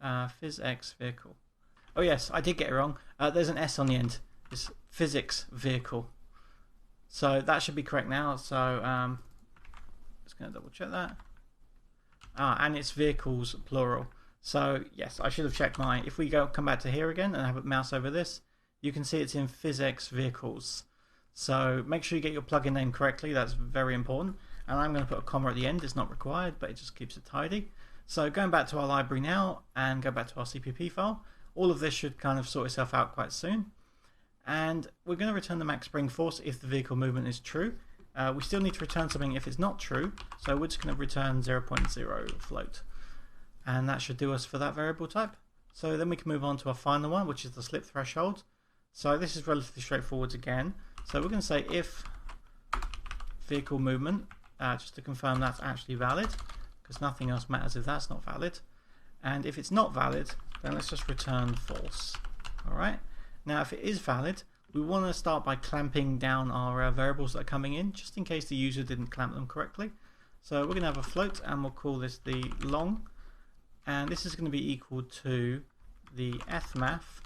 PhysxVehicle. Oh yes, I did get it wrong. There's an S on the end. It's PhysxVehicle. So that should be correct now. So just going to double check that. And it's vehicles plural. So yes, I should have checked my. If we come back to here again and have a mouse over this, you can see it's in PhysxVehicles. So make sure you get your plugin name correctly. That's very important. And I'm going to put a comma at the end. It's not required, but it just keeps it tidy. So going back to our library now and go back to our CPP file, all of this should kind of sort itself out quite soon. And we're going to return the max spring force if the vehicle movement is true. We still need to return something if it's not true. So we're just going to return 0.0 float. And that should do us for that variable type. So then we can move on to our final one, which is the slip threshold. So this is relatively straightforward again. So we're going to say if vehicle movement, just to confirm that's actually valid, because nothing else matters if that's not valid. And if it's not valid, then let's just return false. Alright, now if it is valid, we want to start by clamping down our variables that are coming in, just in case the user didn't clamp them correctly. So we're going to have a float, and we'll call this the long, and this is going to be equal to the fmath,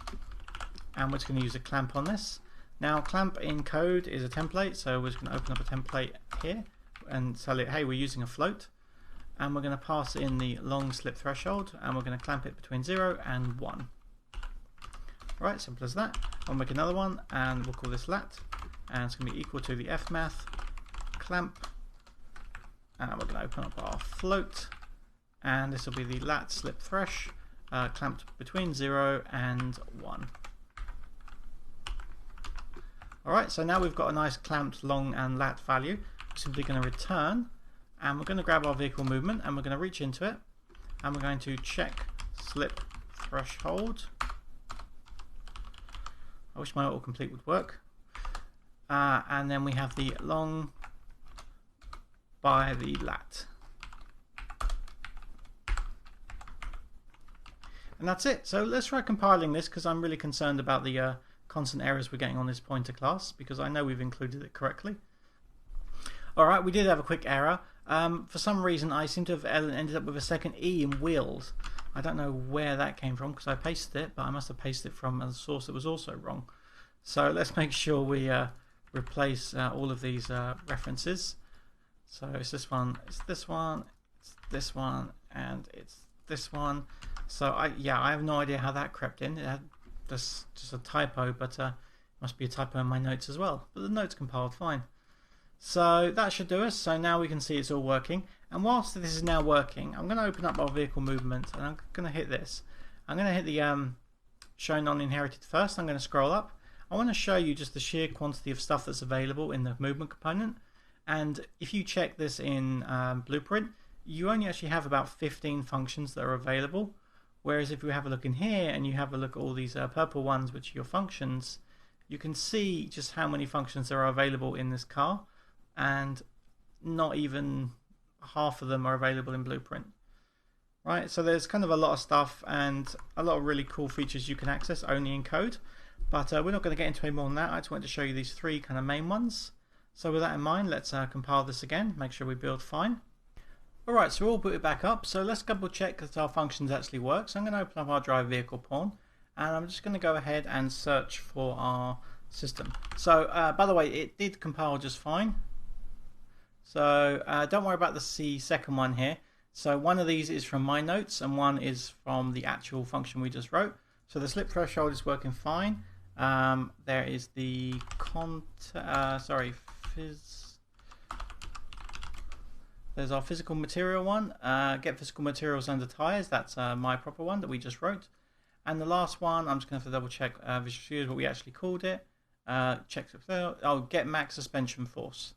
and we're just going to use a clamp on this. Now, clamp in code is a template, so we're just going to open up a template here and tell it, hey, we're using a float, and we're going to pass in the long slip threshold, and we're going to clamp it between 0 and 1. Right, simple as that. I'll make another one, and we'll call this lat, and it's going to be equal to the fmath clamp, and we're going to open up our float, and this will be the lat slip thresh, clamped between 0 and 1. Alright, so now we've got a nice clamped long and lat value. We're simply going to return, and we're going to grab our vehicle movement, and we're going to reach into it, and we're going to check slip threshold. I wish my autocomplete would work. And then we have the long by the lat. And that's it. So let's try compiling this, because I'm really concerned about the constant errors we're getting on this pointer class, because I know we've included it correctly. Alright, we did have a quick error. For some reason I seem to have ended up with a second E in wheels. I don't know where that came from, because I pasted it, but I must have pasted it from a source that was also wrong. So let's make sure we replace all of these references. So it's this one, it's this one, it's this one, and it's this one. So I have no idea how that crept in. It had just a typo, but it must be a typo in my notes as well. But the notes compiled fine. So that should do us. So now we can see it's all working. And whilst this is now working, I'm going to open up our vehicle movement, and I'm going to hit this. I'm going to hit the show non-inherited first. I'm going to scroll up. I want to show you just the sheer quantity of stuff that's available in the movement component. And if you check this in Blueprint, you only actually have about 15 functions that are available. Whereas if you have a look in here and you have a look at all these purple ones, which are your functions, you can see just how many functions there are available in this car, and not even half of them are available in Blueprint. Right, so there's kind of a lot of stuff and a lot of really cool features you can access only in code, but we're not going to get into any more than that. I just wanted to show you these three kind of main ones. So with that in mind, let's compile this again, make sure we build fine. Alright, so we're all booted back up, so let's double check that our functions actually work. So I'm going to open up our drive vehicle pawn, and I'm just going to go ahead and search for our system. So by the way, it did compile just fine. So don't worry about the second one here. So one of these is from my notes, and one is from the actual function we just wrote. So the slip threshold is working fine. There is the there's our physical material one, get physical materials under tires, that's my proper one that we just wrote. And the last one, I'm just going to have to double check Visual Studio what we actually called it. Get max suspension force.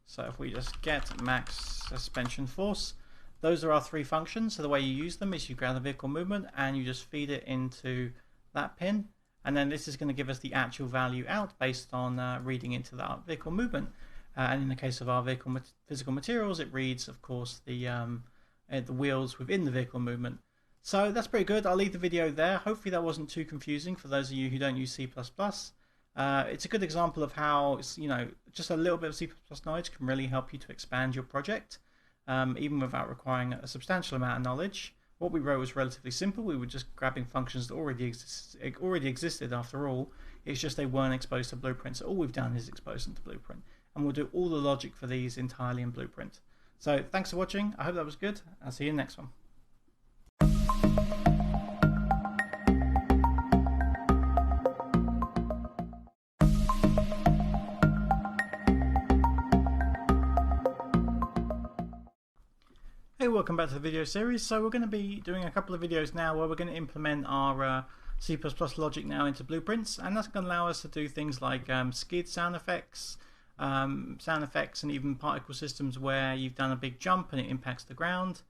So if we just get max suspension force, those are our three functions. So the way you use them is you grab the vehicle movement and you just feed it into that pin. And then this is going to give us the actual value out based on reading into that vehicle movement. And in the case of our physical materials, it reads, of course, the wheels within the vehicle movement. So that's pretty good. I'll leave the video there. Hopefully that wasn't too confusing for those of you who don't use C++. It's a good example of how just a little bit of C++ knowledge can really help you to expand your project, even without requiring a substantial amount of knowledge. What we wrote was relatively simple. We were just grabbing functions that already existed after all. It's just they weren't exposed to Blueprint. So all we've done is expose them to Blueprint. And we'll do all the logic for these entirely in Blueprint. So thanks for watching. I hope that was good. I'll see you in the next one. Hey, welcome back to the video series. So we're going to be doing a couple of videos now where we're going to implement our C++ logic now into blueprints, and that's going to allow us to do things like skid sound effects, and even particle systems where you've done a big jump and it impacts the ground,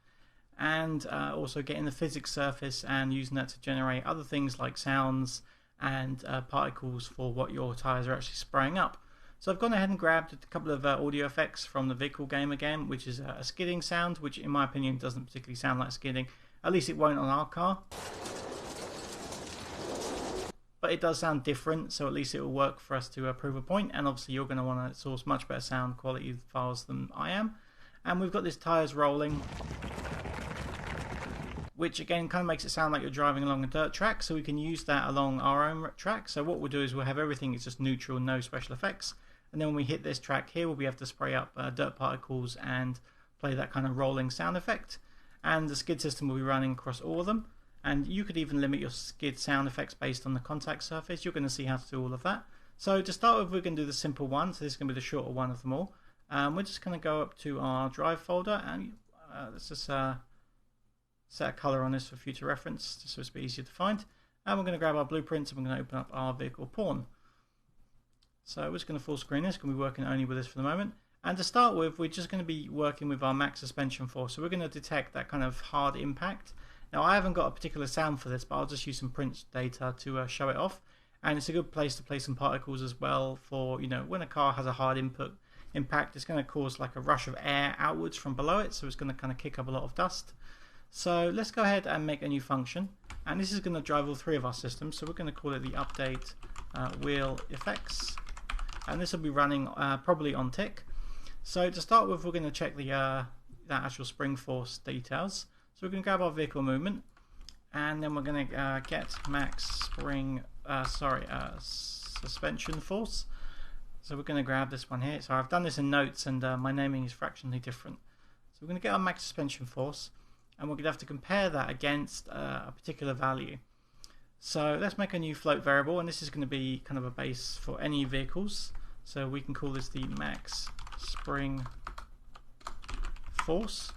and also getting the physics surface and using that to generate other things like sounds and particles for what your tires are actually spraying up. So I've gone ahead and grabbed a couple of audio effects from the vehicle game again, which is a skidding sound, which in my opinion doesn't particularly sound like skidding. At least it won't on our car. but it does sound different, so at least it will work for us to prove a point. And obviously you're going to want to source much better sound quality files than I am. And we've got this tires rolling, which again kind of makes it sound like you're driving along a dirt track, so we can use that along our own track. So what we'll do is we'll have everything, it's just neutral, no special effects, and then when we hit this track here, we'll be able to spray up dirt particles and play that kind of rolling sound effect. And the skid system will be running across all of them, and you could even limit your skid sound effects based on the contact surface. You're going to see how to do all of that. So to start with, we're going to do the simple one, so this is going to be the shorter one of them all. We're just going to go up to our drive folder, and let's just set a color on this for future reference, just so it's a bit easier to find. And we're going to grab our blueprints and we're going to open up our vehicle pawn. So we're just going to full screen this, going to be working only with this for the moment. And to start with, we're just going to be working with our max suspension force. So we're going to detect that kind of hard impact. Now I haven't got a particular sound for this, but I'll just use some print data to show it off. And it's a good place to play some particles as well for, you know, when a car has a hard impact, it's going to cause like a rush of air outwards from below it. So it's going to kind of kick up a lot of dust. So let's go ahead and make a new function, and this is going to drive all three of our systems. So we're going to call it the update wheel effects, and this will be running probably on tick. So to start with, we're going to check the that actual spring force details. So we're going to grab our vehicle movement, and then we're going to get max spring suspension force. So we're going to grab this one here. So I've done this in notes, and my naming is fractionally different. So we're going to get our max suspension force, and we're going to have to compare that against a particular value. So let's make a new float variable, and this is going to be kind of a base for any vehicles. So we can call this the max spring force,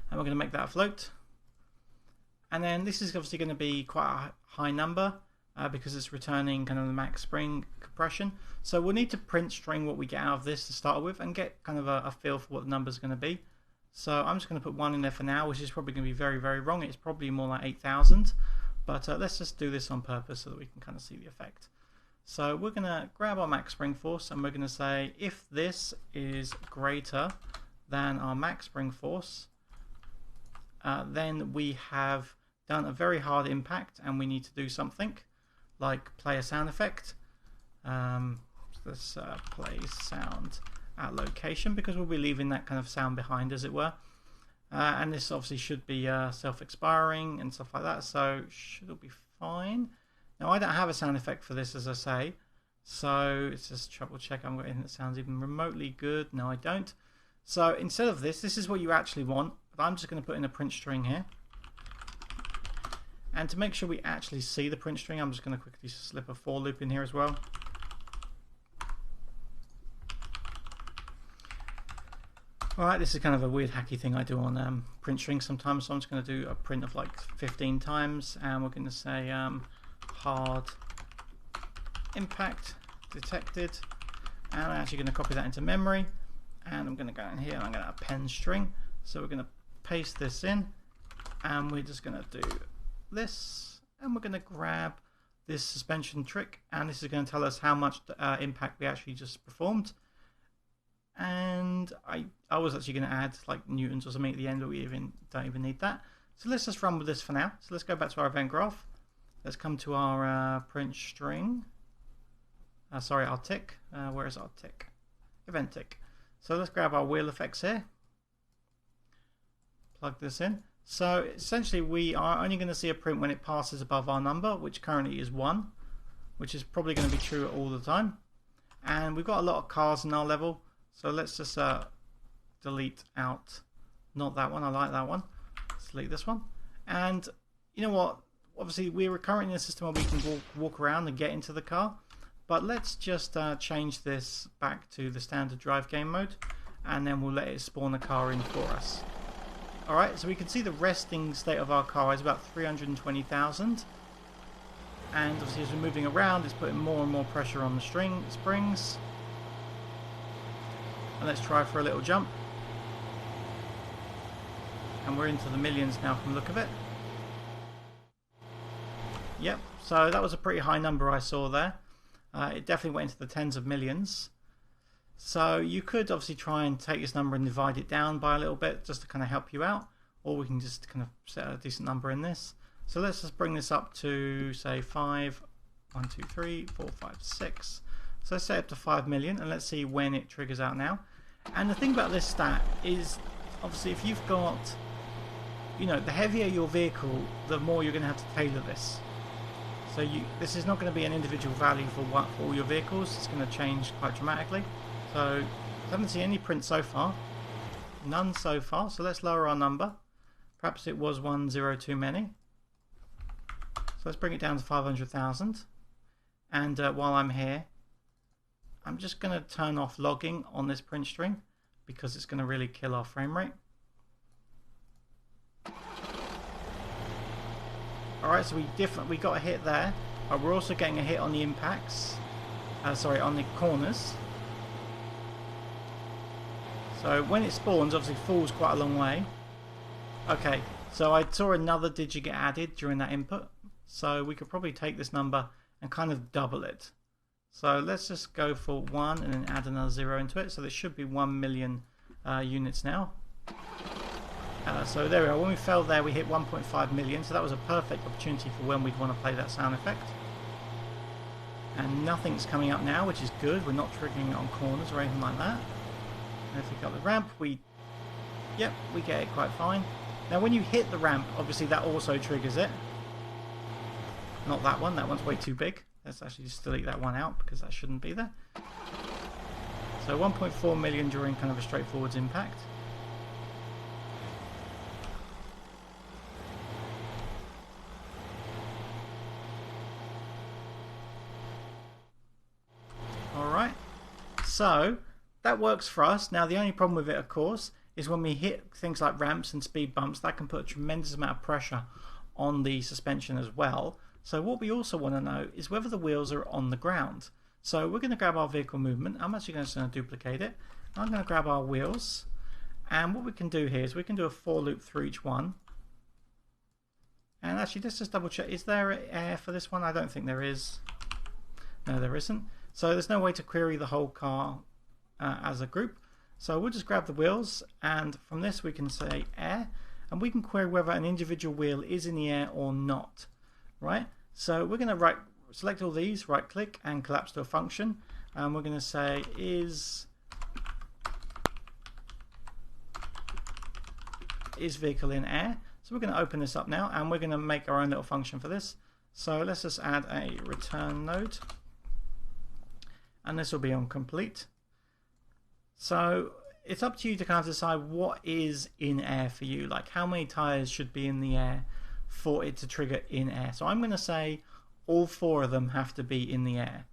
and we're going to make that a float. And then this is obviously going to be quite a high number because it's returning kind of the max spring compression. So we'll need to print string what we get out of this to start with and get kind of a feel for what the number is going to be. So I'm just going to put 1 in there for now, which is probably going to be very, very wrong. It's probably more like 8,000, but let's just do this on purpose so that we can kind of see the effect. So we're going to grab our max spring force, and we're going to say if this is greater than our max spring force, then we have done a very hard impact and we need to do something like play a sound effect. Let's play sound at location, because we'll be leaving that kind of sound behind, as it were. And this obviously should be self-expiring and stuff like that, so should be fine. Now I don't have a sound effect for this, as I say, so it's just trouble check I'm getting that sounds even remotely good. No, I don't. So instead of this is what you actually want, but I'm just going to put in a print string here. And to make sure we actually see the print string, I'm just going to quickly slip a for loop in here as well. Alright, this is kind of a weird hacky thing I do on print strings sometimes, so I'm just going to do a print of like 15 times, and we're going to say hard impact detected, and I'm actually going to copy that into memory, and I'm going to go in here and I'm going to append string. So we're going to paste this in, and we're just going to do this, and we're going to grab this suspension trick, and this is going to tell us how much impact we actually just performed. And I was actually going to add like newtons or something at the end, but we don't even need that. So let's just run with this for now. So let's go back to our event graph. Let's come to our print string. Sorry, our tick. Where is our tick? Event tick. So let's grab our wheel effects here. Plug this in. So essentially we are only going to see a print when it passes above our number, which currently is 1, which is probably going to be true all the time. And we've got a lot of cars in our level. So let's just delete out, not that one, I like that one. Let's delete this one. And you know what, obviously we're currently in a system where we can walk around and get into the car, but let's just change this back to the standard drive game mode, and then we'll let it spawn a car in for us. Alright, so we can see the resting state of our car is about 320,000. And obviously as we're moving around, it's putting more and more pressure on the springs. And let's try for a little jump. And we're into the millions now from the look of it. Yep, so that was a pretty high number I saw there. It definitely went into the tens of millions. So you could obviously try and take this number and divide it down by a little bit just to kind of help you out. Or we can just kind of set a decent number in this. So let's just bring this up to say 5, 1, 2, 3, 4, 5, 6. So let's set up to 5 million and let's see when it triggers out now. And the thing about this stat is obviously if you've got, you know, the heavier your vehicle, the more you're going to have to tailor this. So this is not going to be an individual value for all your vehicles. It's going to change quite dramatically. So I haven't seen any prints so far. None so far. So let's lower our number. Perhaps it was 1 too many. So let's bring it down to 500,000. And while I'm here, I'm just going to turn off logging on this print string because it's going to really kill our frame rate. Alright, so we got a hit there, but we're also getting a hit on the impacts. On the corners. So when it spawns, obviously it falls quite a long way. Okay, so I saw another digit get added during that input. So we could probably take this number and kind of double it. So let's just go for 1 and then add another 0 into it. So there should be 1 million units now. So there we are. When we fell there, we hit 1.5 million. So that was a perfect opportunity for when we'd want to play that sound effect. And nothing's coming up now, which is good. We're not triggering it on corners or anything like that. And if we got the ramp, we get it quite fine. Now when you hit the ramp, obviously that also triggers it. Not that one. That one's way too big. Let's actually just delete that one out because that shouldn't be there. So 1.4 million during kind of a straightforward impact. Alright, so that works for us. Now the only problem with it, of course, is when we hit things like ramps and speed bumps, that can put a tremendous amount of pressure on the suspension as well. So what we also want to know is whether the wheels are on the ground. So we're going to grab our vehicle movement. I'm actually just going to duplicate it. I'm going to grab our wheels. And what we can do here is we can do a for loop through each one. And actually, let's just double check. Is there air for this one? I don't think there is. No, there isn't. So there's no way to query the whole car as a group. So we'll just grab the wheels. And from this, we can say air. And we can query whether an individual wheel is in the air or not. Right? So we're going to select all these, right click and collapse to a function. And we're going to say is vehicle in air. So we're going to open this up now and we're going to make our own little function for this. So let's just add a return node. And this will be on complete. So it's up to you to kind of decide what is in air for you. Like how many tires should be in the air for it to trigger in air. So I'm going to say all 4 of them have to be in the air.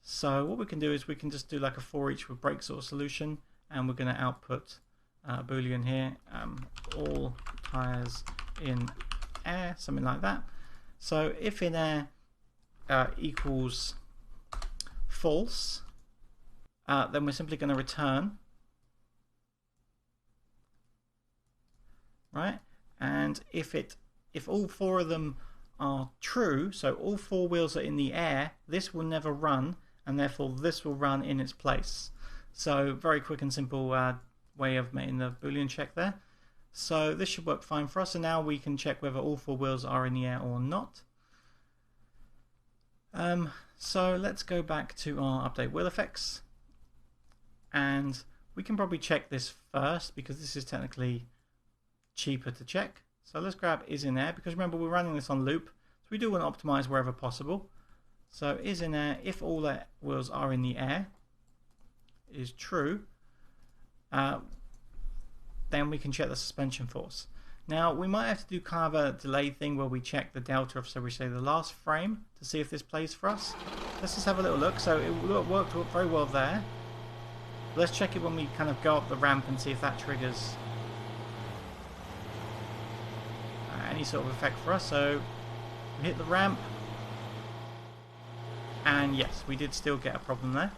So what we can do is we can just do like a for each with break sort of solution, and we're going to output a boolean here, all tires in air, something like that. So if in air equals false, then we're simply going to return, right? And if all 4 of them are true, so all 4 wheels are in the air, this will never run, and therefore this will run in its place. So very quick and simple way of making the boolean check there. So this should work fine for us. So now we can check whether all 4 wheels are in the air or not. So let's go back to our update wheel effects, and we can probably check this first because this is technically cheaper to check. So let's grab is in air, because remember we're running this on loop, so we do want to optimize wherever possible. So is in air, if all the wheels are in the air is true, then we can check the suspension force. Now we might have to do kind of a delay thing where we check the delta of, so we say the last frame, to see if this plays for us. Let's just have a little look. So it worked very well there. Let's check it when we kind of go up the ramp and see if that triggers any sort of effect for us. So we hit the ramp, and yes, we did still get a problem there.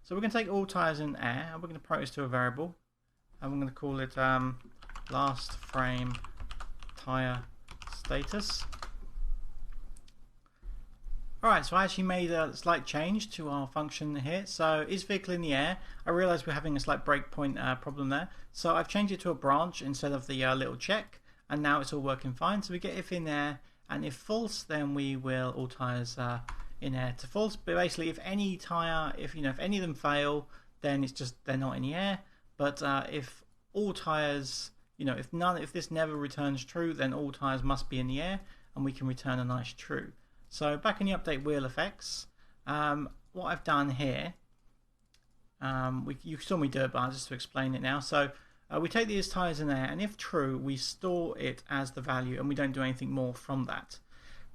So we're going to take all tires in air and we're going to promote this to a variable, and we're going to call it last frame tire status. Alright, so I actually made a slight change to our function here. So is vehicle in the air? I realized we're having a slight breakpoint problem there. So I've changed it to a branch instead of the little check, and now it's all working fine. So we get if in air, and if false, then we will all tires in air to false. But basically, if any tire, if any of them fail, then it's just they're not in the air. But if all tires, if this never returns true, then all tires must be in the air, and we can return a nice true. So back in the update wheel effects, what I've done here, you saw me do it, but just to explain it now. So we take these tires in there, and if true, we store it as the value, and we don't do anything more from that,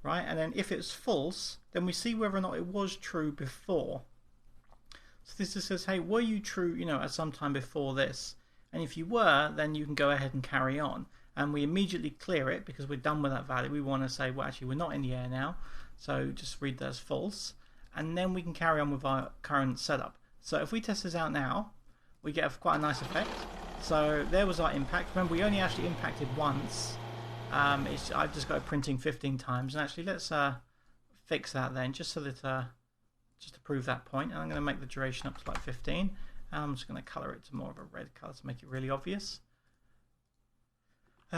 right? And then if it's false, then we see whether or not it was true before. So this just says, hey, were you true, at some time before this? And if you were, then you can go ahead and carry on. And we immediately clear it because we're done with that value. We want to say, well, actually, we're not in the air now. So just read that as false. And then we can carry on with our current setup. So if we test this out now, we get quite a nice effect. So there was our impact. Remember, we only actually impacted once. I've just got it printing 15 times. And actually, let's fix that then, just so that just to prove that point. And I'm going to make the duration up to like 15. And I'm just going to color it to more of a red color to make it really obvious.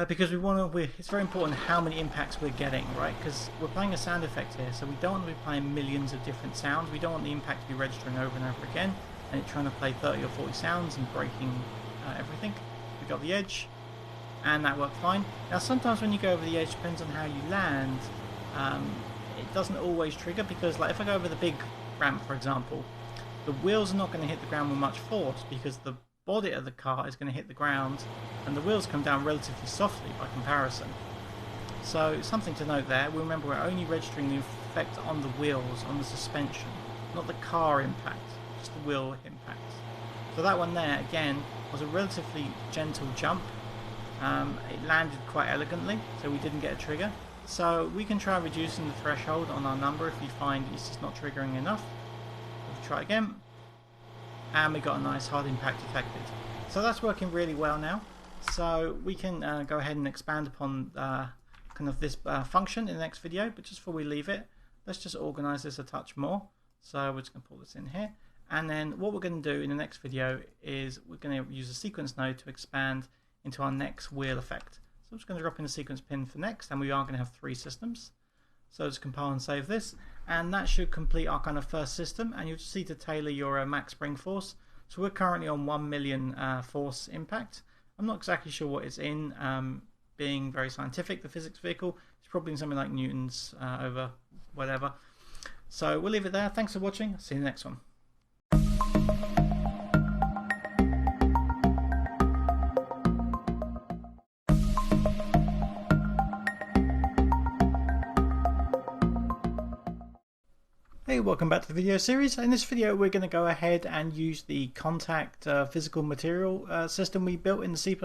Because it's very important how many impacts we're getting, right? Because we're playing a sound effect here, so we don't want to be playing millions of different sounds. We don't want the impact to be registering over and over again, and it trying to play 30 or 40 sounds and breaking everything. We got the edge, and that worked fine. Now, sometimes when you go over the edge, depends on how you land. It doesn't always trigger because, like, if I go over the big ramp, for example, the wheels are not going to hit the ground with much force because the body of the car is going to hit the ground and the wheels come down relatively softly by comparison. So something to note there. Remember, we're only registering the effect on the wheels, on the suspension, not the car impact, just the wheel impact. So that one there, again, was a relatively gentle jump. It landed quite elegantly, so we didn't get a trigger. So we can try reducing the threshold on our number if we find it's just not triggering enough. We'll try again. And we got a nice hard impact affected. So that's working really well now. So we can go ahead and expand upon kind of this function in the next video. But just before we leave it, let's just organize this a touch more. So we're just going to pull this in here. And then what we're going to do in the next video is we're going to use a sequence node to expand into our next wheel effect. So I'm just going to drop in the sequence pin for next, and we are going to have 3 systems. So just compile and save this, and that should complete our kind of first system, and you'll just need to tailor your max spring force. So we're currently on 1 million force impact. I'm not exactly sure what it's in, being very scientific, the physics vehicle. It's probably in something like newtons over whatever. So we'll leave it there. Thanks for watching. See you in the next one. Hey, welcome back to the video series. In this video we're going to go ahead and use the contact physical material system we built in the C++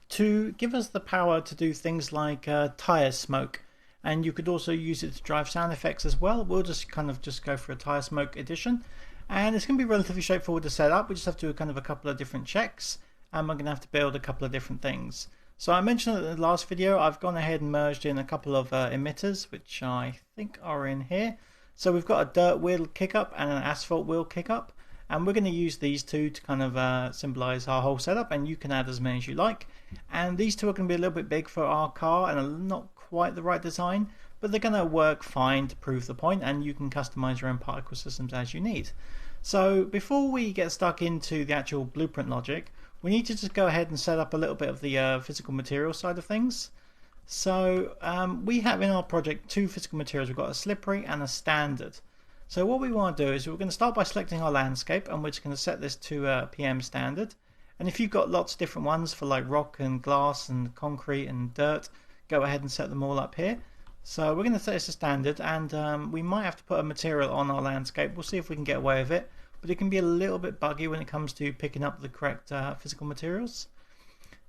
to give us the power to do things like tire smoke, and you could also use it to drive sound effects as well. We'll just go for a tire smoke edition, and it's going to be relatively straightforward to set up. We just have to do a couple of different checks, and we're going to have to build a couple of different things. So I mentioned in the last video I've gone ahead and merged in a couple of emitters, which I think are in here. So we've got a dirt wheel kick-up and an asphalt wheel kick-up, and we're going to use these two to kind of symbolize our whole setup, and you can add as many as you like. And these two are going to be a little bit big for our car and are not quite the right design, but they're going to work fine to prove the point, and you can customize your own particle systems as you need. So before we get stuck into the actual blueprint logic, we need to just go ahead and set up a little bit of the physical material side of things. So we have in our project 2 physical materials. We've got a slippery and a standard. So what we want to do is we're going to start by selecting our landscape, and we're just going to set this to PM standard. And if you've got lots of different ones for like rock and glass and concrete and dirt, go ahead and set them all up here. So we're going to set this to standard, and we might have to put a material on our landscape. We'll see if we can get away with it, but it can be a little bit buggy when it comes to picking up the correct physical materials.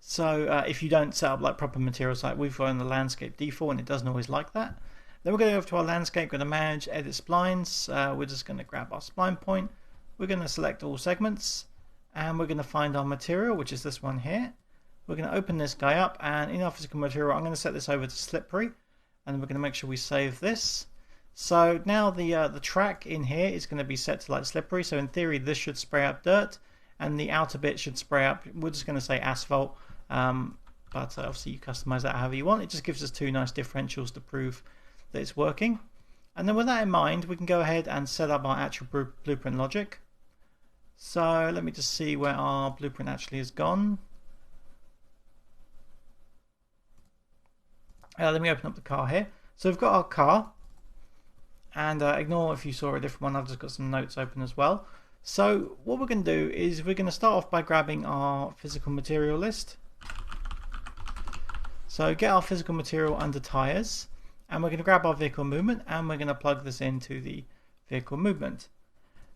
So if you don't set up like proper materials like we've got in the landscape default, and it doesn't always like that, then we're going to go over to our landscape, going to manage, edit splines. We're just going to grab our spline point. We're going to select all segments, and we're going to find our material, which is this one here. We're going to open this guy up, and in our physical material, I'm going to set this over to slippery, and we're going to make sure we save this. So now the track in here is going to be set to like slippery. So in theory, this should spray up dirt, and the outer bit should spray up. We're just going to say asphalt, but obviously you customize that however you want. It just gives us two nice differentials to prove that it's working. And then with that in mind, we can go ahead and set up our actual blueprint logic. So let me just see where our blueprint actually has gone. Let me open up the car here. So we've got our car, and ignore if you saw a different one, I've just got some notes open as well. So what we're going to do is we're going to start off by grabbing our physical material list. So get our physical material under tires, and we're going to grab our vehicle movement, and we're going to plug this into the vehicle movement.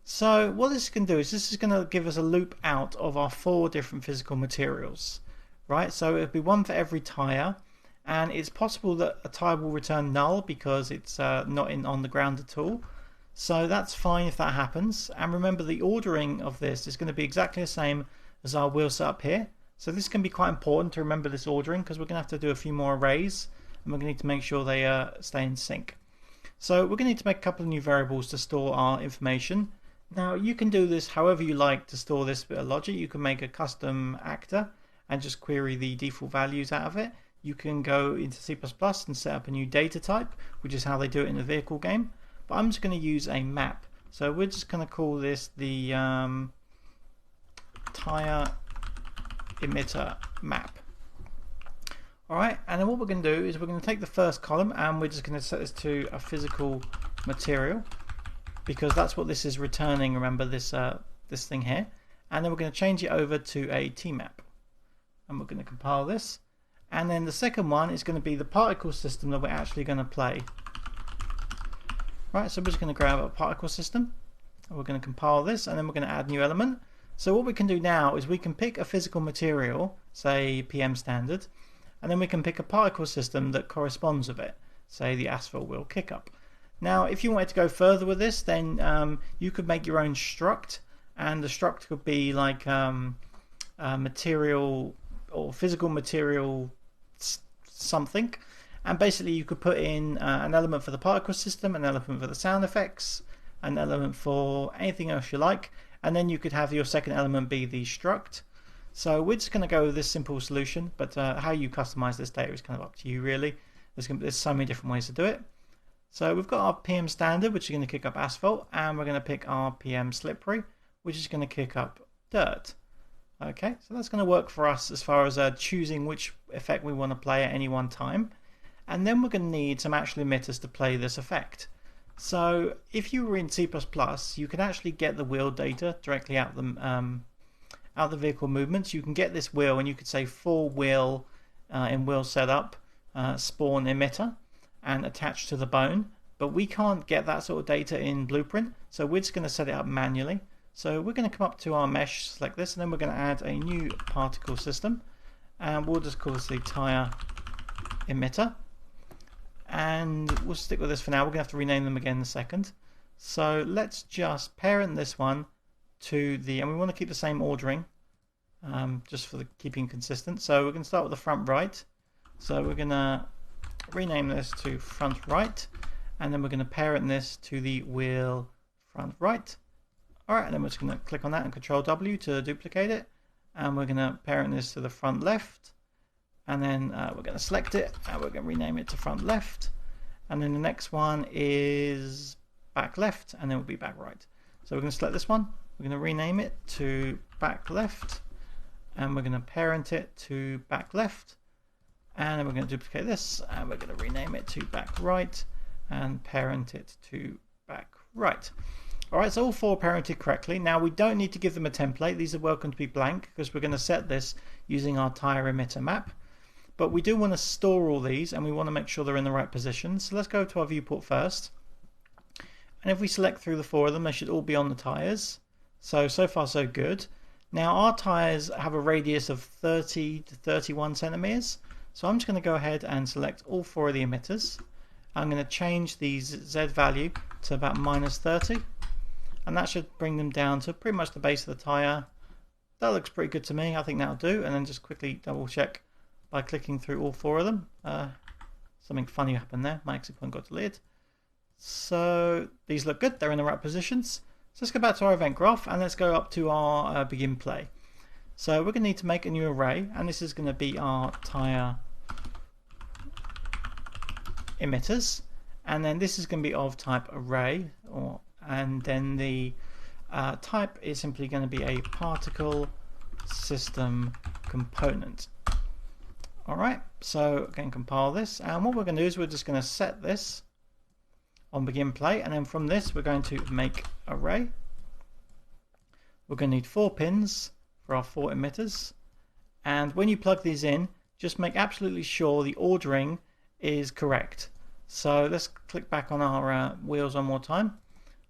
So what this can do is this is going to give us a loop out of our 4 different physical materials, right? So it'll be one for every tire, and it's possible that a tire will return null because it's not on the ground at all. So that's fine if that happens. And remember, the ordering of this is going to be exactly the same as our wheel setup here. So this can be quite important to remember this ordering, because we're going to have to do a few more arrays, and we're going to need to make sure they stay in sync. So we're going to need to make a couple of new variables to store our information. Now you can do this however you like to store this bit of logic. You can make a custom actor and just query the default values out of it. You can go into C++ and set up a new data type, which is how they do it in the vehicle game. But I'm just going to use a map. So we're just going to call this the tire emitter map. Alright, and then what we're going to do is we're going to take the first column, and we're just going to set this to a physical material, because that's what this is returning. Remember this this thing here. And then we're going to change it over to a tmap, and we're going to compile this. And then the second one is going to be the particle system that we're actually going to play. Right, so we're just going to grab a particle system, and we're going to compile this, and then we're going to add new element. So what we can do now is we can pick a physical material, say PM standard, and then we can pick a particle system that corresponds with it, say the asphalt wheel kickup. Now if you wanted to go further with this, then you could make your own struct, and the struct could be like material or physical material something, and basically you could put in an element for the particle system, an element for the sound effects, an element for anything else you like, and then you could have your second element be the struct. So we're just going to go with this simple solution, but how you customize this data is kind of up to you really. There's so many different ways to do it. So we've got our PM standard, which is going to kick up asphalt, and we're going to pick our PM slippery, which is going to kick up dirt. Okay, so that's going to work for us as far as choosing which effect we want to play at any one time. And then we're going to need some actual emitters to play this effect. So if you were in C++, you can actually get the wheel data directly out the vehicle movements. You can get this wheel, and you could say for wheel in wheel setup spawn emitter and attach to the bone. But we can't get that sort of data in Blueprint, so we're just going to set it up manually. So we're going to come up to our mesh, select this, and then we're going to add a new particle system, and we'll just call this the tire emitter, and we'll stick with this for now. We're going to have to rename them again in a second. So let's just parent this one to the, and we want to keep the same ordering just for the keeping consistent. So we're going to start with the front right, so we're going to rename this to front right, and then we're going to parent this to the wheel front right. Alright, and then we're just going to click on that and Control W to duplicate it, and we're going to parent this to the front left, and then we're going to select it, and we're going to rename it to front left, and then the next one is back left, and then we'll be back right. So we're going to select this one, we're going to rename it to back left, and we're going to parent it to back left, and then we're going to duplicate this, and we're going to rename it to back right, and parent it to back right. Alright, so all 4 parented correctly. Now we don't need to give them a template. These are welcome to be blank, because we're going to set this using our tire emitter map. But we do want to store all these, and we want to make sure they're in the right position. So let's go to our viewport first. And if we select through the 4 of them, they should all be on the tires. So far so good. Now our tires have a radius of 30 to 31 centimeters. So I'm just going to go ahead and select all 4 of the emitters. I'm going to change the Z value to about -30. And that should bring them down to pretty much the base of the tire. That looks pretty good to me. I think that'll do. And then just quickly double check by clicking through all 4 of them. Something funny happened there. My exit point got deleted. So these look good, they're in the right positions. So let's go back to our event graph and let's go up to our begin play. So we're going to need to make a new array, and this is going to be our tire emitters, and then this is going to be of type array, and then the type is simply going to be a particle system component. Alright, so again, compile this, and what we're going to do is we're just going to set this on begin play, and then from this we're going to make array. We're going to need 4 pins for our 4 emitters, and when you plug these in, just make absolutely sure the ordering is correct. So let's click back on our wheels one more time.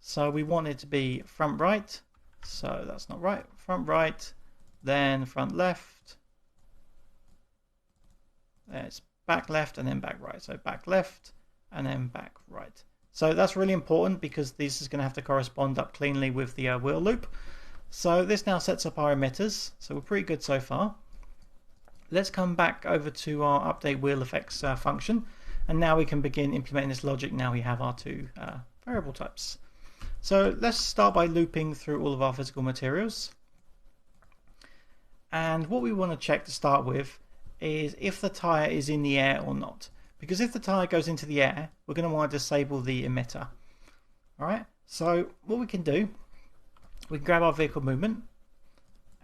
So we want it to be front right, so that's not right, front right, then front left, there's back left, and then back right. So back left and then back right. So that's really important because this is going to have to correspond up cleanly with the wheel loop. So this now sets up our emitters, so we're pretty good so far. Let's come back over to our update wheel effects function, and now we can begin implementing this logic. Now we have our 2 variable types. So let's start by looping through all of our physical materials, and what we want to check to start with is if the tire is in the air or not, because if the tire goes into the air, we're going to want to disable the emitter. Alright, so what we can do, we can grab our vehicle movement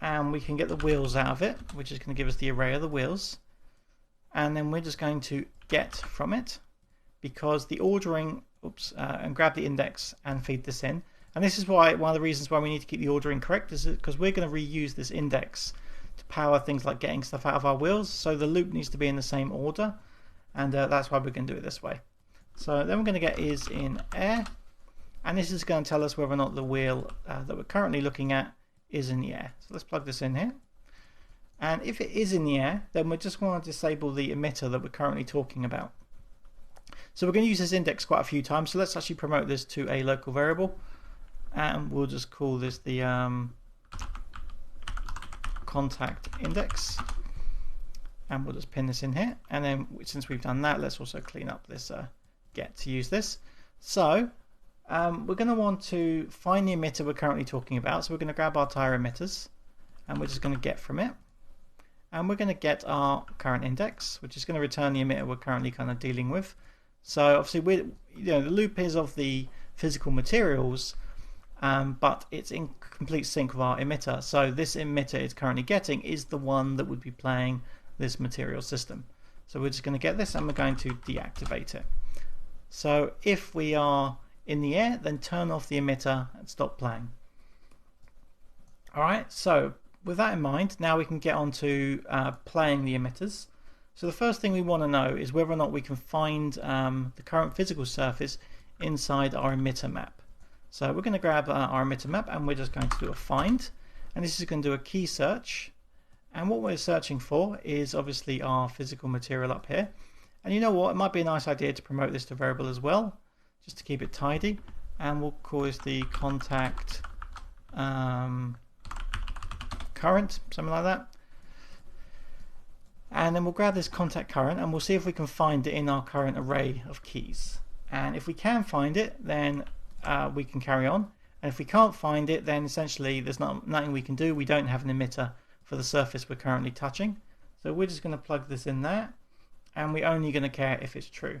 and we can get the wheels out of it, which is going to give us the array of the wheels, and then we're just going to get from it, because the ordering, and grab the index and feed this in. And this is why one of the reasons why we need to keep the ordering correct is because we're going to reuse this index to power things like getting stuff out of our wheels. So the loop needs to be in the same order, and that's why we're going to do it this way. So then we're going to get is in air, and this is going to tell us whether or not the wheel that we're currently looking at is in the air. So let's plug this in here, and if it is in the air, then we just want to disable the emitter that we're currently talking about. So we're going to use this index quite a few times, so let's actually promote this to a local variable, and we'll just call this the contact index, and we'll just pin this in here. And then since we've done that, let's also clean up this get to use this. So we're going to want to find the emitter we're currently talking about. So we're going to grab our tire emitters and we're just going to get from it, and we're going to get our current index, which is going to return the emitter we're currently kind of dealing with. So obviously the loop is of the physical materials, but it's in complete sync with our emitter. So this emitter it's currently getting is the one that would be playing this material system. So we're just going to get this and we're going to deactivate it. So if we are in the air, then turn off the emitter and stop playing. Alright, so with that in mind, now we can get on to playing the emitters. So the first thing we want to know is whether or not we can find the current physical surface inside our emitter map. So we're going to grab our emitter map and we're just going to do a find, and this is going to do a key search, and what we're searching for is obviously our physical material up here. And you know what, it might be a nice idea to promote this to variable as well, just to keep it tidy, and we'll call this the contact current, something like that. And then we'll grab this contact current and we'll see if we can find it in our current array of keys. And if we can find it, then we can carry on. And if we can't find it, then essentially there's nothing we can do. We don't have an emitter for the surface we're currently touching. So we're just going to plug this in there, and we're only going to care if it's true.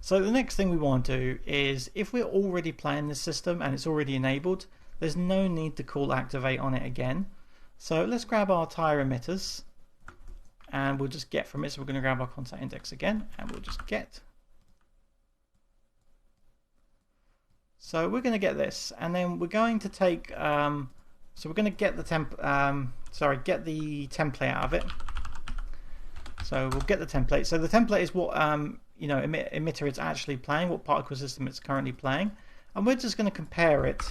So the next thing we want to do is, if we're already playing this system and it's already enabled, there's no need to call activate on it again. So let's grab our tire emitters and we'll just get from it. So we're going to grab our contact index again and we'll just get. So we're going to get this, and then we're going to take so we're going to get the get the template out of it. So we'll get the template. So the template is what emitter it's actually playing, what particle system it's currently playing, and we're just going to compare it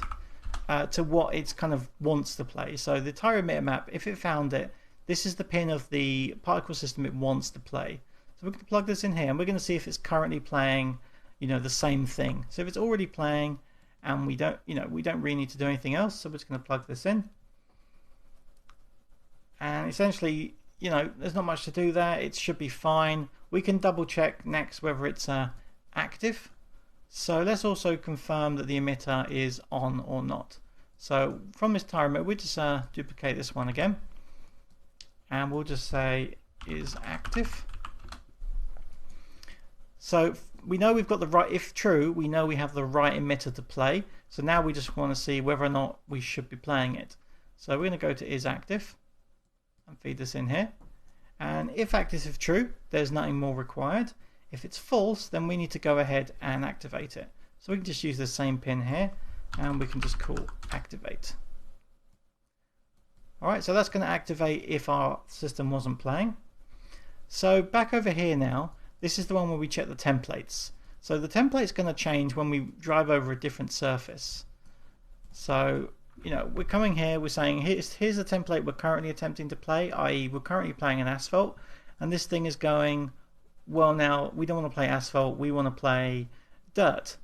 to what it's kind of wants to play. So the tire emitter map, if it found it, this is the pin of the particle system it wants to play. So we're going to plug this in here, and we're going to see if it's currently playing the same thing. So if it's already playing and we don't really need to do anything else, so we're just going to plug this in, and essentially there's not much to do there. It should be fine. We can double check next whether it's active. So let's also confirm that the emitter is on or not. So from this tire emitter, we'll just duplicate this one again, and we'll just say is active. So we know we've got the right, if true, we know we have the right emitter to play. So now we just want to see whether or not we should be playing it. So we're going to go to is active and feed this in here. And if active is true, there's nothing more required. If it's false, then we need to go ahead and activate it. So we can just use the same pin here, and we can just call activate. Alright, so that's going to activate if our system wasn't playing. So back over here now, this is the one where we check the templates. So the template's going to change when we drive over a different surface. So, you know, we're coming here, we're saying here's the template we're currently attempting to play, i.e. we're currently playing an asphalt, and this thing is going, well, now we don't want to play asphalt, we want to play dirt.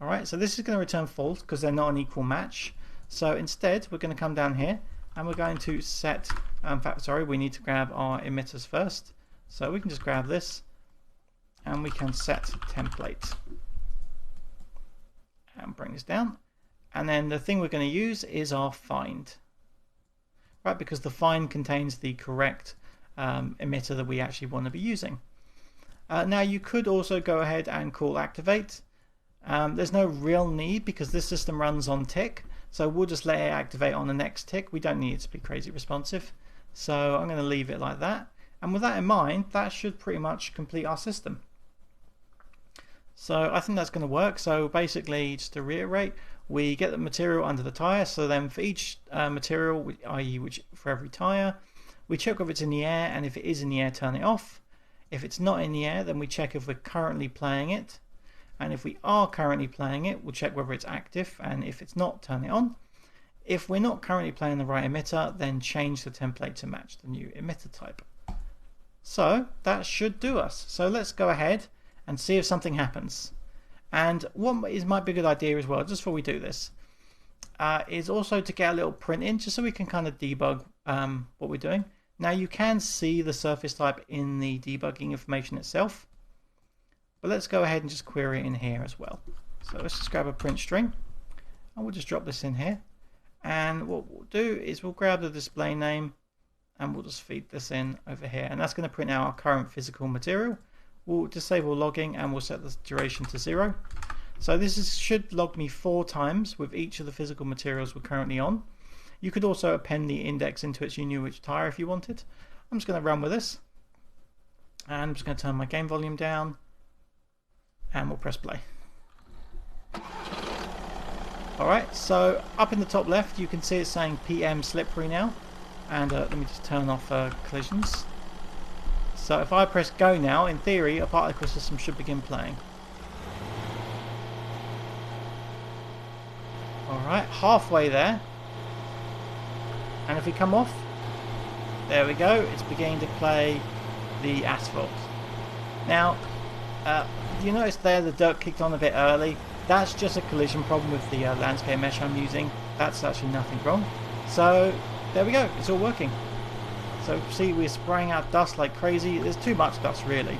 Alright, so this is going to return false because they're not an equal match. So instead we're going to come down here and we're going to set, in fact, sorry, we need to grab our emitters first. So we can just grab this and we can set template and bring this down. And then the thing we're going to use is our find. Right, because the find contains the correct emitter that we actually want to be using. Now you could also go ahead and call activate. There's no real need because this system runs on tick, so we'll just let it activate on the next tick. We don't need it to be crazy responsive, so I'm going to leave it like that. And with that in mind, that should pretty much complete our system. So I think that's going to work. So basically, just to reiterate, we get the material under the tire, so then for each material, i.e. for every tire, we check whether it's in the air, and if it is in the air, turn it off. If it's not in the air, then we check if we're currently playing it. And if we are currently playing it, we'll check whether it's active, and if it's not, turn it on. If we're not currently playing the right emitter, then change the template to match the new emitter type. So that should do us. So let's go ahead and see if something happens. And what might be a good idea as well, just before we do this, is also to get a little print in, just so we can kind of debug what we're doing. Now you can see the surface type in the debugging information itself, but let's go ahead and just query it in here as well. So let's just grab a print string and we'll just drop this in here, and what we'll do is we'll grab the display name and we'll just feed this in over here, and that's going to print out our current physical material. We'll disable logging and we'll set the duration to 0. So this should log me 4 times with each of the physical materials we're currently on. You could also append the index into it so you knew which tire if you wanted. I'm just going to run with this, and I'm just going to turn my game volume down, and we'll press play. Alright, so up in the top left you can see it's saying PM slippery now, and let me just turn off collisions. So if I press go now, in theory a particle system should begin playing. Alright, halfway there. And if we come off, there we go, it's beginning to play the asphalt. Now, you notice there the dirt kicked on a bit early. That's just a collision problem with the landscape mesh I'm using. That's actually nothing wrong. So, there we go, it's all working. So, see, we're spraying out dust like crazy. There's too much dust, really.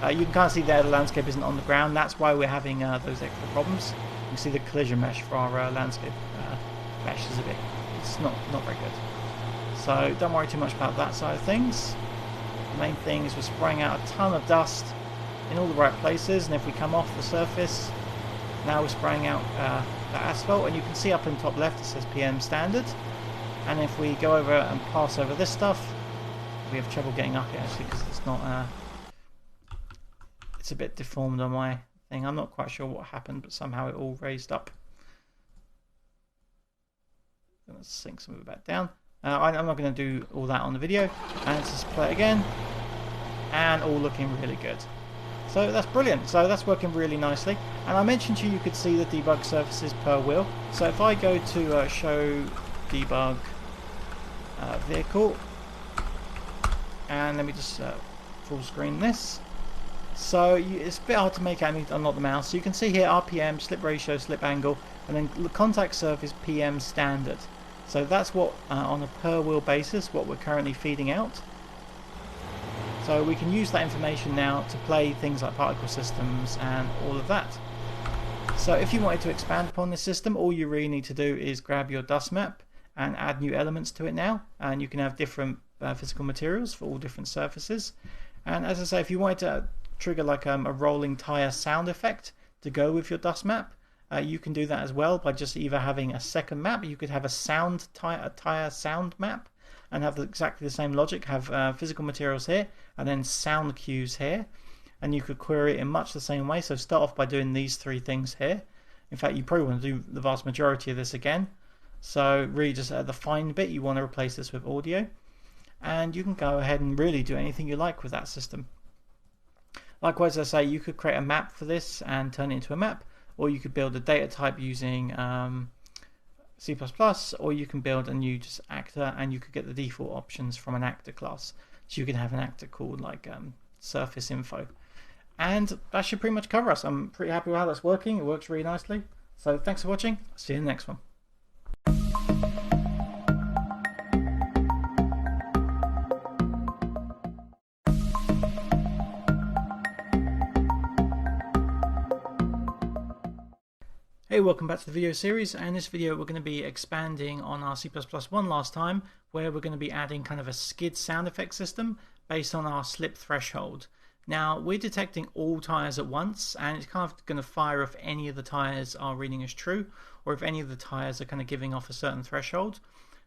You can kind of see there the landscape isn't on the ground. That's why we're having those extra problems. You can see the collision mesh for our landscape mesh is a bit, it's not very good. So don't worry too much about that side of things. The main thing is we're spraying out a ton of dust in all the right places, and if we come off the surface, now we're spraying out the asphalt, and you can see up in the top left it says PM standard, and if we go over and pass over this stuff, we have trouble getting up here actually because it's not it's a bit deformed on my thing. I'm not quite sure what happened, but somehow it all raised up. I'm going to sink some of it back down. I'm not going to do all that on the video, and let's just play it again, and all looking really good. So that's brilliant. So that's working really nicely. And I mentioned to you could see the debug surfaces per wheel. So if I go to show debug vehicle, and let me just full screen this. So it's a bit hard to make out. I need to unlock the mouse. So you can see here RPM, slip ratio, slip angle, and then the contact surface PM standard. So that's what, on a per wheel basis, what we're currently feeding out. So we can use that information now to play things like particle systems and all of that. So if you wanted to expand upon this system, all you really need to do is grab your dust map and add new elements to it now, and you can have different physical materials for all different surfaces. And as I say, if you wanted to trigger like a rolling tire sound effect to go with your dust map, you can do that as well by just either having a second map. You could have a tire sound map and have exactly the same logic, have physical materials here and then sound cues here, and you could query it in much the same way. So start off by doing these three things here. In fact, you probably want to do the vast majority of this again. So really just at the find bit, you want to replace this with audio, and you can go ahead and really do anything you like with that system. Likewise, as I say, you could create a map for this and turn it into a map, or you could build a data type using C++, or you can build a new just actor, and you could get the default options from an actor class. So you can have an actor called like surface info. And that should pretty much cover us. I'm pretty happy with how that's working. It works really nicely. So thanks for watching. See you in the next one. Hey, welcome back to the video series, and in this video we're going to be expanding on our C++ one last time, where we're going to be adding kind of a skid sound effect system based on our slip threshold. Now we're detecting all tires at once, and it's kind of going to fire if any of the tires are reading as true, or if any of the tires are kind of giving off a certain threshold.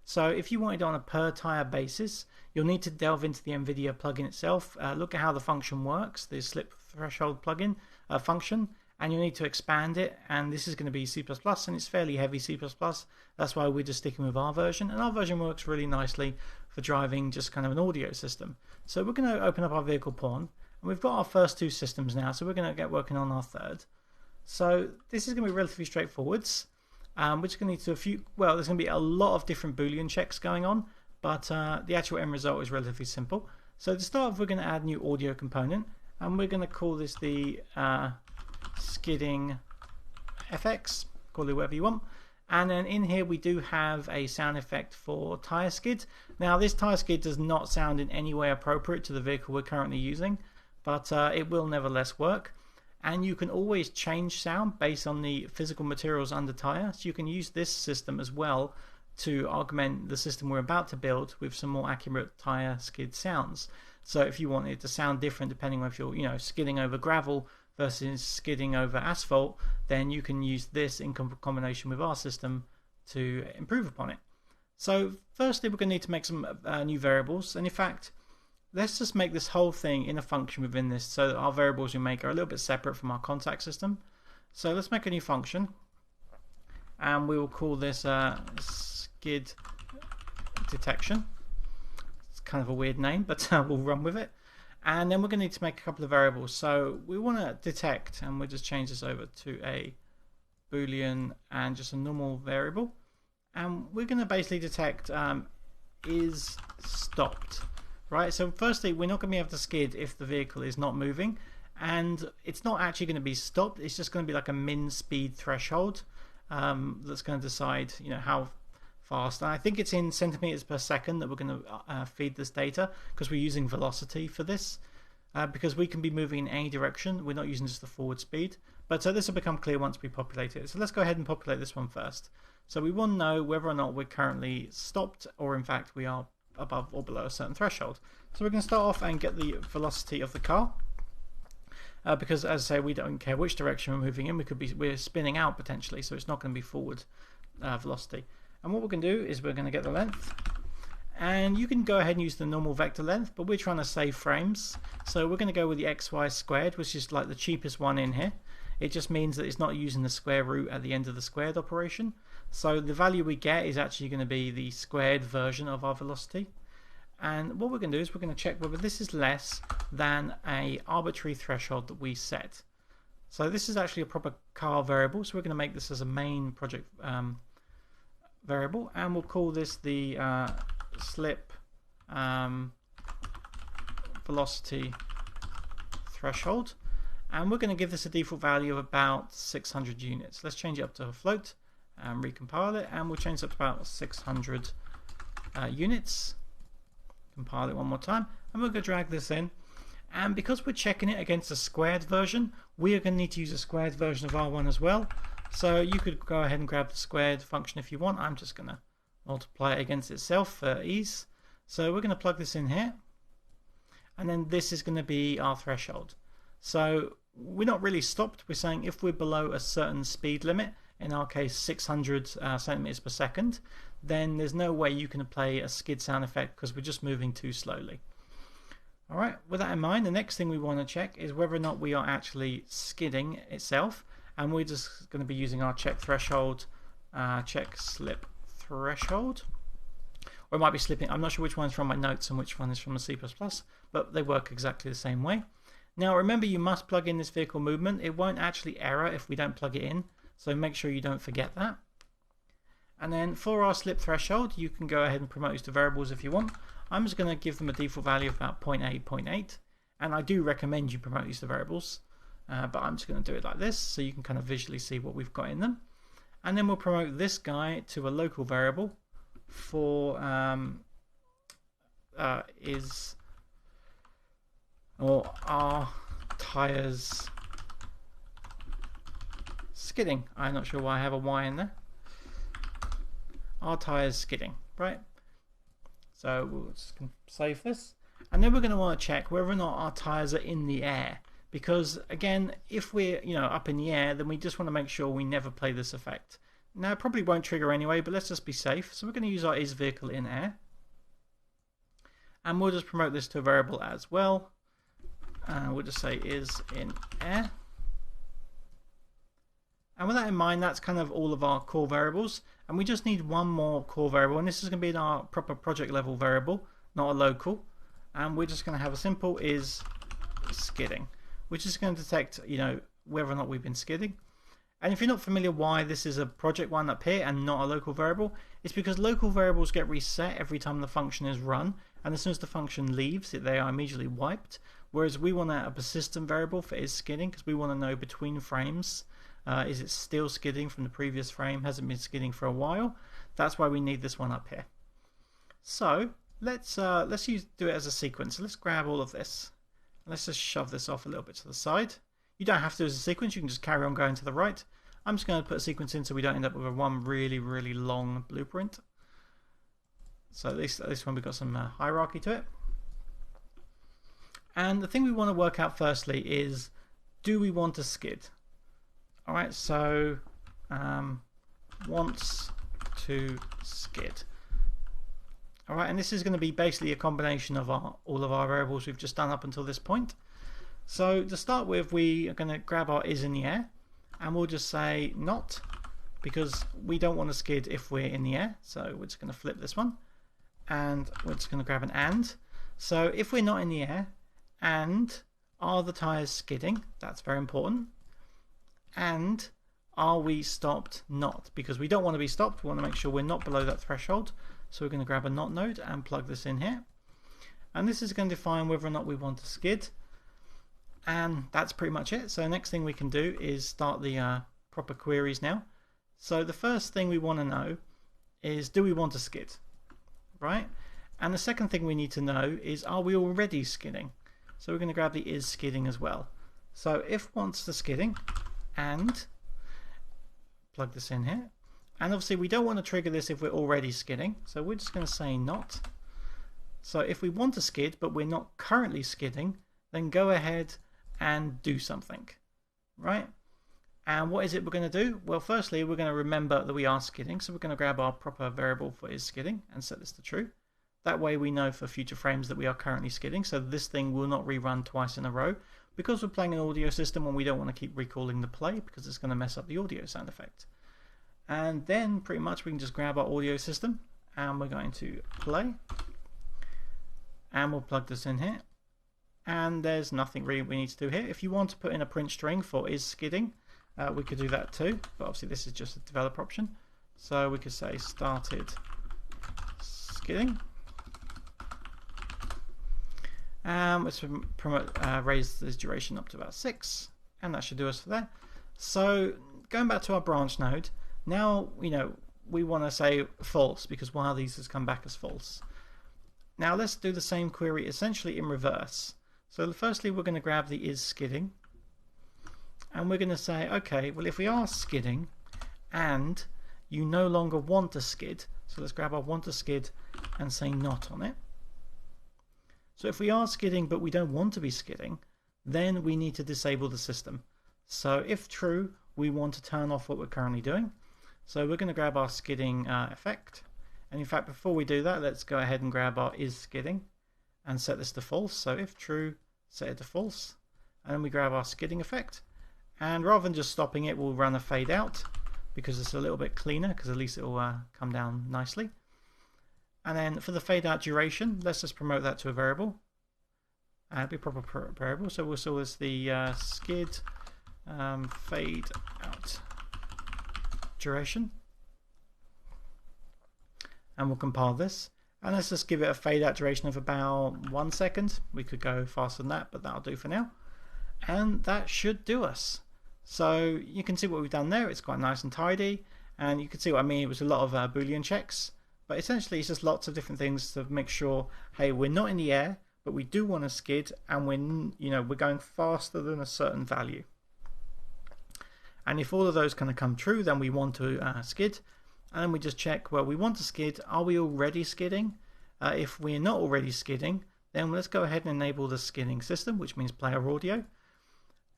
So if you wanted on a per tire basis, you'll need to delve into the NVIDIA plugin itself, look at how the function works, the slip threshold plugin function, and you'll need to expand it. And this is going to be C++, and it's fairly heavy C++. That's why we're just sticking with our version, and our version works really nicely for driving just kind of an audio system. So we're going to open up our vehicle pawn, and we've got our first two systems now, so we're going to get working on our third. So this is going to be relatively straightforward. We're just going to need to there's going to be a lot of different Boolean checks going on, but the actual end result is relatively simple. So to start off, we're going to add a new audio component, and we're going to call this the skidding FX, call it whatever you want. And then in here we do have a sound effect for tire skid. Now this tire skid does not sound in any way appropriate to the vehicle we're currently using, but it will nevertheless work. And you can always change sound based on the physical materials under tire, so you can use this system as well to augment the system we're about to build with some more accurate tire skid sounds. So if you want it to sound different depending on if you're skidding over gravel versus skidding over asphalt, then you can use this in combination with our system to improve upon it. So firstly, we're going to need to make some new variables, and in fact let's just make this whole thing in a function within this, so that our variables we make are a little bit separate from our contact system. So let's make a new function, and we will call this skid detection. It's kind of a weird name, but we'll run with it. And then we're going to need to make a couple of variables. So we want to detect, and we'll just change this over to a Boolean and just a normal variable. And we're going to basically detect is stopped. Right, so firstly, we're not going to be able to skid if the vehicle is not moving, and it's not actually going to be stopped. It's just going to be like a min speed threshold that's going to decide, how fast. And I think it's in centimeters per second that we're going to feed this data, because we're using velocity for this, because we can be moving in any direction. We're not using just the forward speed. But so this will become clear once we populate it. So let's go ahead and populate this one first. So we want to know whether or not we're currently stopped, or in fact we are above or below a certain threshold. So we're going to start off and get the velocity of the car, because as I say, we don't care which direction we're moving in. We're spinning out potentially, so it's not going to be forward velocity. And what we're going to do is we're going to get the length, and you can go ahead and use the normal vector length, but we're trying to save frames, so we're going to go with the xy squared, which is like the cheapest one in here. It just means that it's not using the square root at the end of the squared operation. So the value we get is actually going to be the squared version of our velocity. And what we're going to do is we're going to check whether this is less than an arbitrary threshold that we set. So this is actually a proper car variable, so we're going to make this as a main project variable, and we'll call this the slip velocity threshold. And we're going to give this a default value of about 600 units. Let's change it up to a float and recompile it, and we'll change it up to about 600 units. Compile it one more time, and we're going to drag this in. And because we're checking it against a squared version, we are going to need to use a squared version of R1 as well. So you could go ahead and grab the squared function if you want. I'm just going to multiply it against itself for ease. So we're going to plug this in here. And then this is going to be our threshold. So we're not really stopped. We're saying if we're below a certain speed limit, in our case 600 centimeters per second, then there's no way you can play a skid sound effect because we're just moving too slowly. Alright, with that in mind, the next thing we want to check is whether or not we are actually skidding itself, and we're just going to be using our check threshold, check slip threshold. Or it might be slipping. I'm not sure which one's from my notes and which one is from the C++, but they work exactly the same way. Now remember, you must plug in this vehicle movement. It won't actually error if we don't plug it in, so make sure you don't forget that. And then for our slip threshold, you can go ahead and promote these to variables if you want. I'm just going to give them a default value of about 0.8, 0.8, and I do recommend you promote these to variables, but I'm just going to do it like this so you can kind of visually see what we've got in them. And then we'll promote this guy to a local variable for our tires skidding. I'm not sure why I have a Y in there. Our tires skidding, right? So we'll just save this, and then we're going to want to check whether or not our tires are in the air, because again, if we're up in the air, then we just want to make sure we never play this effect. Now it probably won't trigger anyway, but let's just be safe. So we're going to use our isVehicle in air, and we'll just promote this to a variable as well. We'll just say is in air. And with that in mind, that's kind of all of our core variables. And we just need one more core variable, and this is going to be in our proper project level variable, not a local. And we're just going to have a simple is skidding, which is going to detect whether or not we've been skidding. And if you're not familiar why this is a project one up here and not a local variable, it's because local variables get reset every time the function is run, and as soon as the function leaves, they are immediately wiped. Whereas we want a persistent variable for is skidding, because we want to know between frames, is it still skidding from the previous frame, hasn't been skidding for a while. That's why we need this one up here. So let's do it as a sequence. So let's grab all of this. Let's just shove this off a little bit to the side. You don't have to as a sequence, you can just carry on going to the right. I'm just going to put a sequence in so we don't end up with one really long blueprint. So at least this one we've got some hierarchy to it. And the thing we want to work out firstly is, do we want to skid? Alright, so wants to skid. Alright, and this is going to be basically a combination of all of our variables we've just done up until this point. So to start with, we are going to grab our is in the air, and we'll just say not, because we don't want to skid if we're in the air. So we're just going to flip this one, and we're just going to grab an and. So if we're not in the air, and are the tires skidding? That's very important. And are we stopped? Not, because we don't want to be stopped. We want to make sure we're not below that threshold. So we're going to grab a not node and plug this in here. And this is going to define whether or not we want to skid. And that's pretty much it. So the next thing we can do is start the proper queries now. So the first thing we want to know is, do we want to skid? Right? And the second thing we need to know is, are we already skidding? So we're going to grab the is skidding as well. So if wants to skidding, and plug this in here. And obviously we don't want to trigger this if we're already skidding, so we're just going to say not. So if we want to skid but we're not currently skidding, then go ahead and do something, right? And what is it we're going to do? Well, firstly we're going to remember that we are skidding, so we're going to grab our proper variable for is skidding and set this to true. That way we know for future frames that we are currently skidding, so this thing will not rerun twice in a row, because we're playing an audio system and we don't want to keep recalling the play because it's going to mess up the audio sound effect. And then pretty much we can just grab our audio system and we're going to play, and we'll plug this in here, and there's nothing really we need to do here. If you want to put in a print string for is skidding, we could do that too, but obviously this is just a developer option. So we could say started skidding. Let's raise this duration up to about 6, and that should do us for that. So going back to our branch node, now we want to say false, because one of these has come back as false. Now let's do the same query essentially in reverse. So firstly we're going to grab the is skidding, And we're going to say, okay, well, if we are skidding and you no longer want to skid, so let's grab our want to skid and say not on it. So if we are skidding but we don't want to be skidding, then we need to disable the system. So if true, we want to turn off what we're currently doing. So we're going to grab our skidding effect. And in fact, before we do that, let's go ahead and grab our is skidding and set this to false. So if true, set it to false. And then we grab our skidding effect. And rather than just stopping it, we'll run a fade out because it's a little bit cleaner, because at least it will come down nicely. And then for the fade out duration, let's just promote that to a variable. It'll be a proper variable. So we'll call this the skid fade out duration. And we'll compile this. And let's just give it a fade out duration of about 1 second. We could go faster than that, but that'll do for now. And that should do us. So you can see what we've done there. It's quite nice and tidy. And you can see what I mean. It was a lot of Boolean checks. But essentially, it's just lots of different things to make sure, hey, we're not in the air, but we do want to skid, and we're going faster than a certain value. And if all of those kind of come true, then we want to skid. And then we just check, well, we want to skid. Are we already skidding? If we're not already skidding, then let's go ahead and enable the skidding system, which means player audio.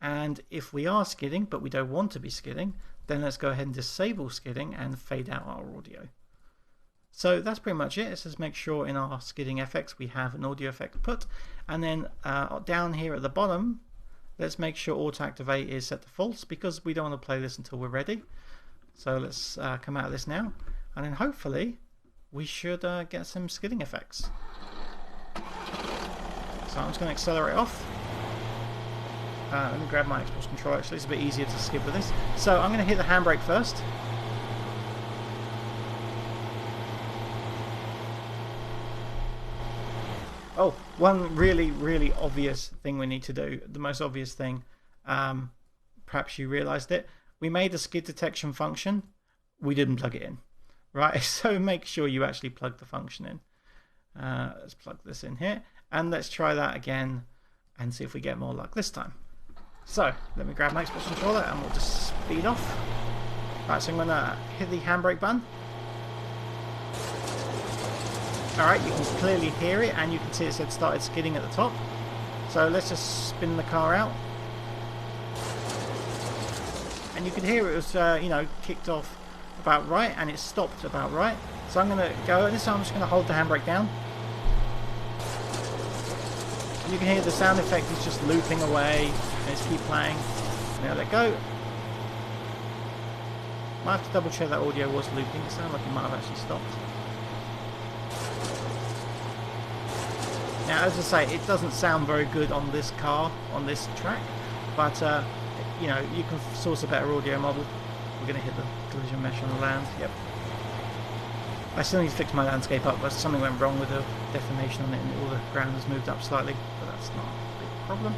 And if we are skidding, but we don't want to be skidding, then let's go ahead and disable skidding and fade out our audio. So that's pretty much it. Let's just make sure in our skidding effects we have an audio effect put. And then down here at the bottom, let's make sure auto activate is set to false, because we don't want to play this until we're ready. So let's come out of this now, and then hopefully we should get some skidding effects. So I'm just going to accelerate off. Let me grab my Xbox controller. Actually, it's a bit easier to skid with this. So I'm going to hit the handbrake first. Oh, one really obvious thing we need to do, the most obvious thing, perhaps you realized it, we made a skid detection function, we didn't plug it in, right? So make sure you actually plug the function in. Let's plug this in here, and let's try that again and see if we get more luck this time. So let me grab my Xbox controller and we'll just speed off. Right, so I'm going to hit the handbrake button. Alright, you can clearly hear it, and you can see it said started skidding at the top. So let's just spin the car out. And you can hear it was, kicked off about right, and it stopped about right. So I'm going to go, this time I'm just going to hold the handbrake down. And you can hear the sound effect is just looping away, and it's keep playing. Now let go. Might have to double check that audio was looping. It sounded like it might have actually stopped. Now, as I say, it doesn't sound very good on this car, on this track, but you can source a better audio model. We're going to hit the collision mesh on the land. Yep. I still need to fix my landscape up, but something went wrong with the deformation on it, and all the ground has moved up slightly, but that's not a big problem.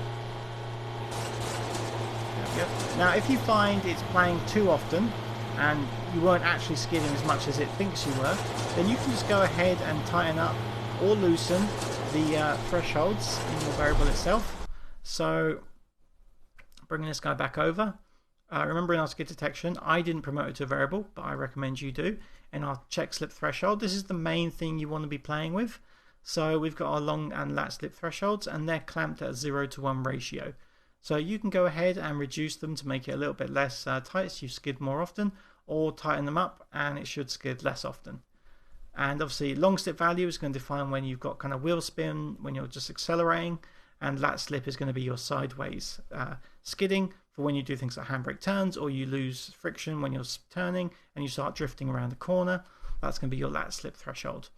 There we go. Now, if you find it's playing too often, and you weren't actually skidding as much as it thinks you were, then you can just go ahead and tighten up or loosen the thresholds in your variable itself. So bringing this guy back over, remember in our skid detection I didn't promote it to a variable, but I recommend you do. In our check slip threshold, this is the main thing you want to be playing with. So we've got our long and lat slip thresholds, and they're clamped at a 0:1 ratio. So you can go ahead and reduce them to make it a little bit less tight, so you skid more often, or tighten them up and it should skid less often. And obviously long slip value is going to define when you've got kind of wheel spin, when you're just accelerating, and lat slip is going to be your sideways skidding for when you do things like handbrake turns, or you lose friction when you're turning and you start drifting around the corner. That's going to be your lat slip threshold.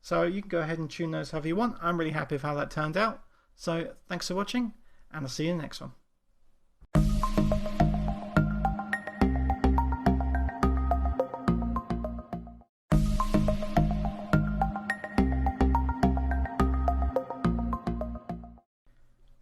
So you can go ahead and tune those however you want. I'm really happy with how that turned out. So thanks for watching, and I'll see you in the next one.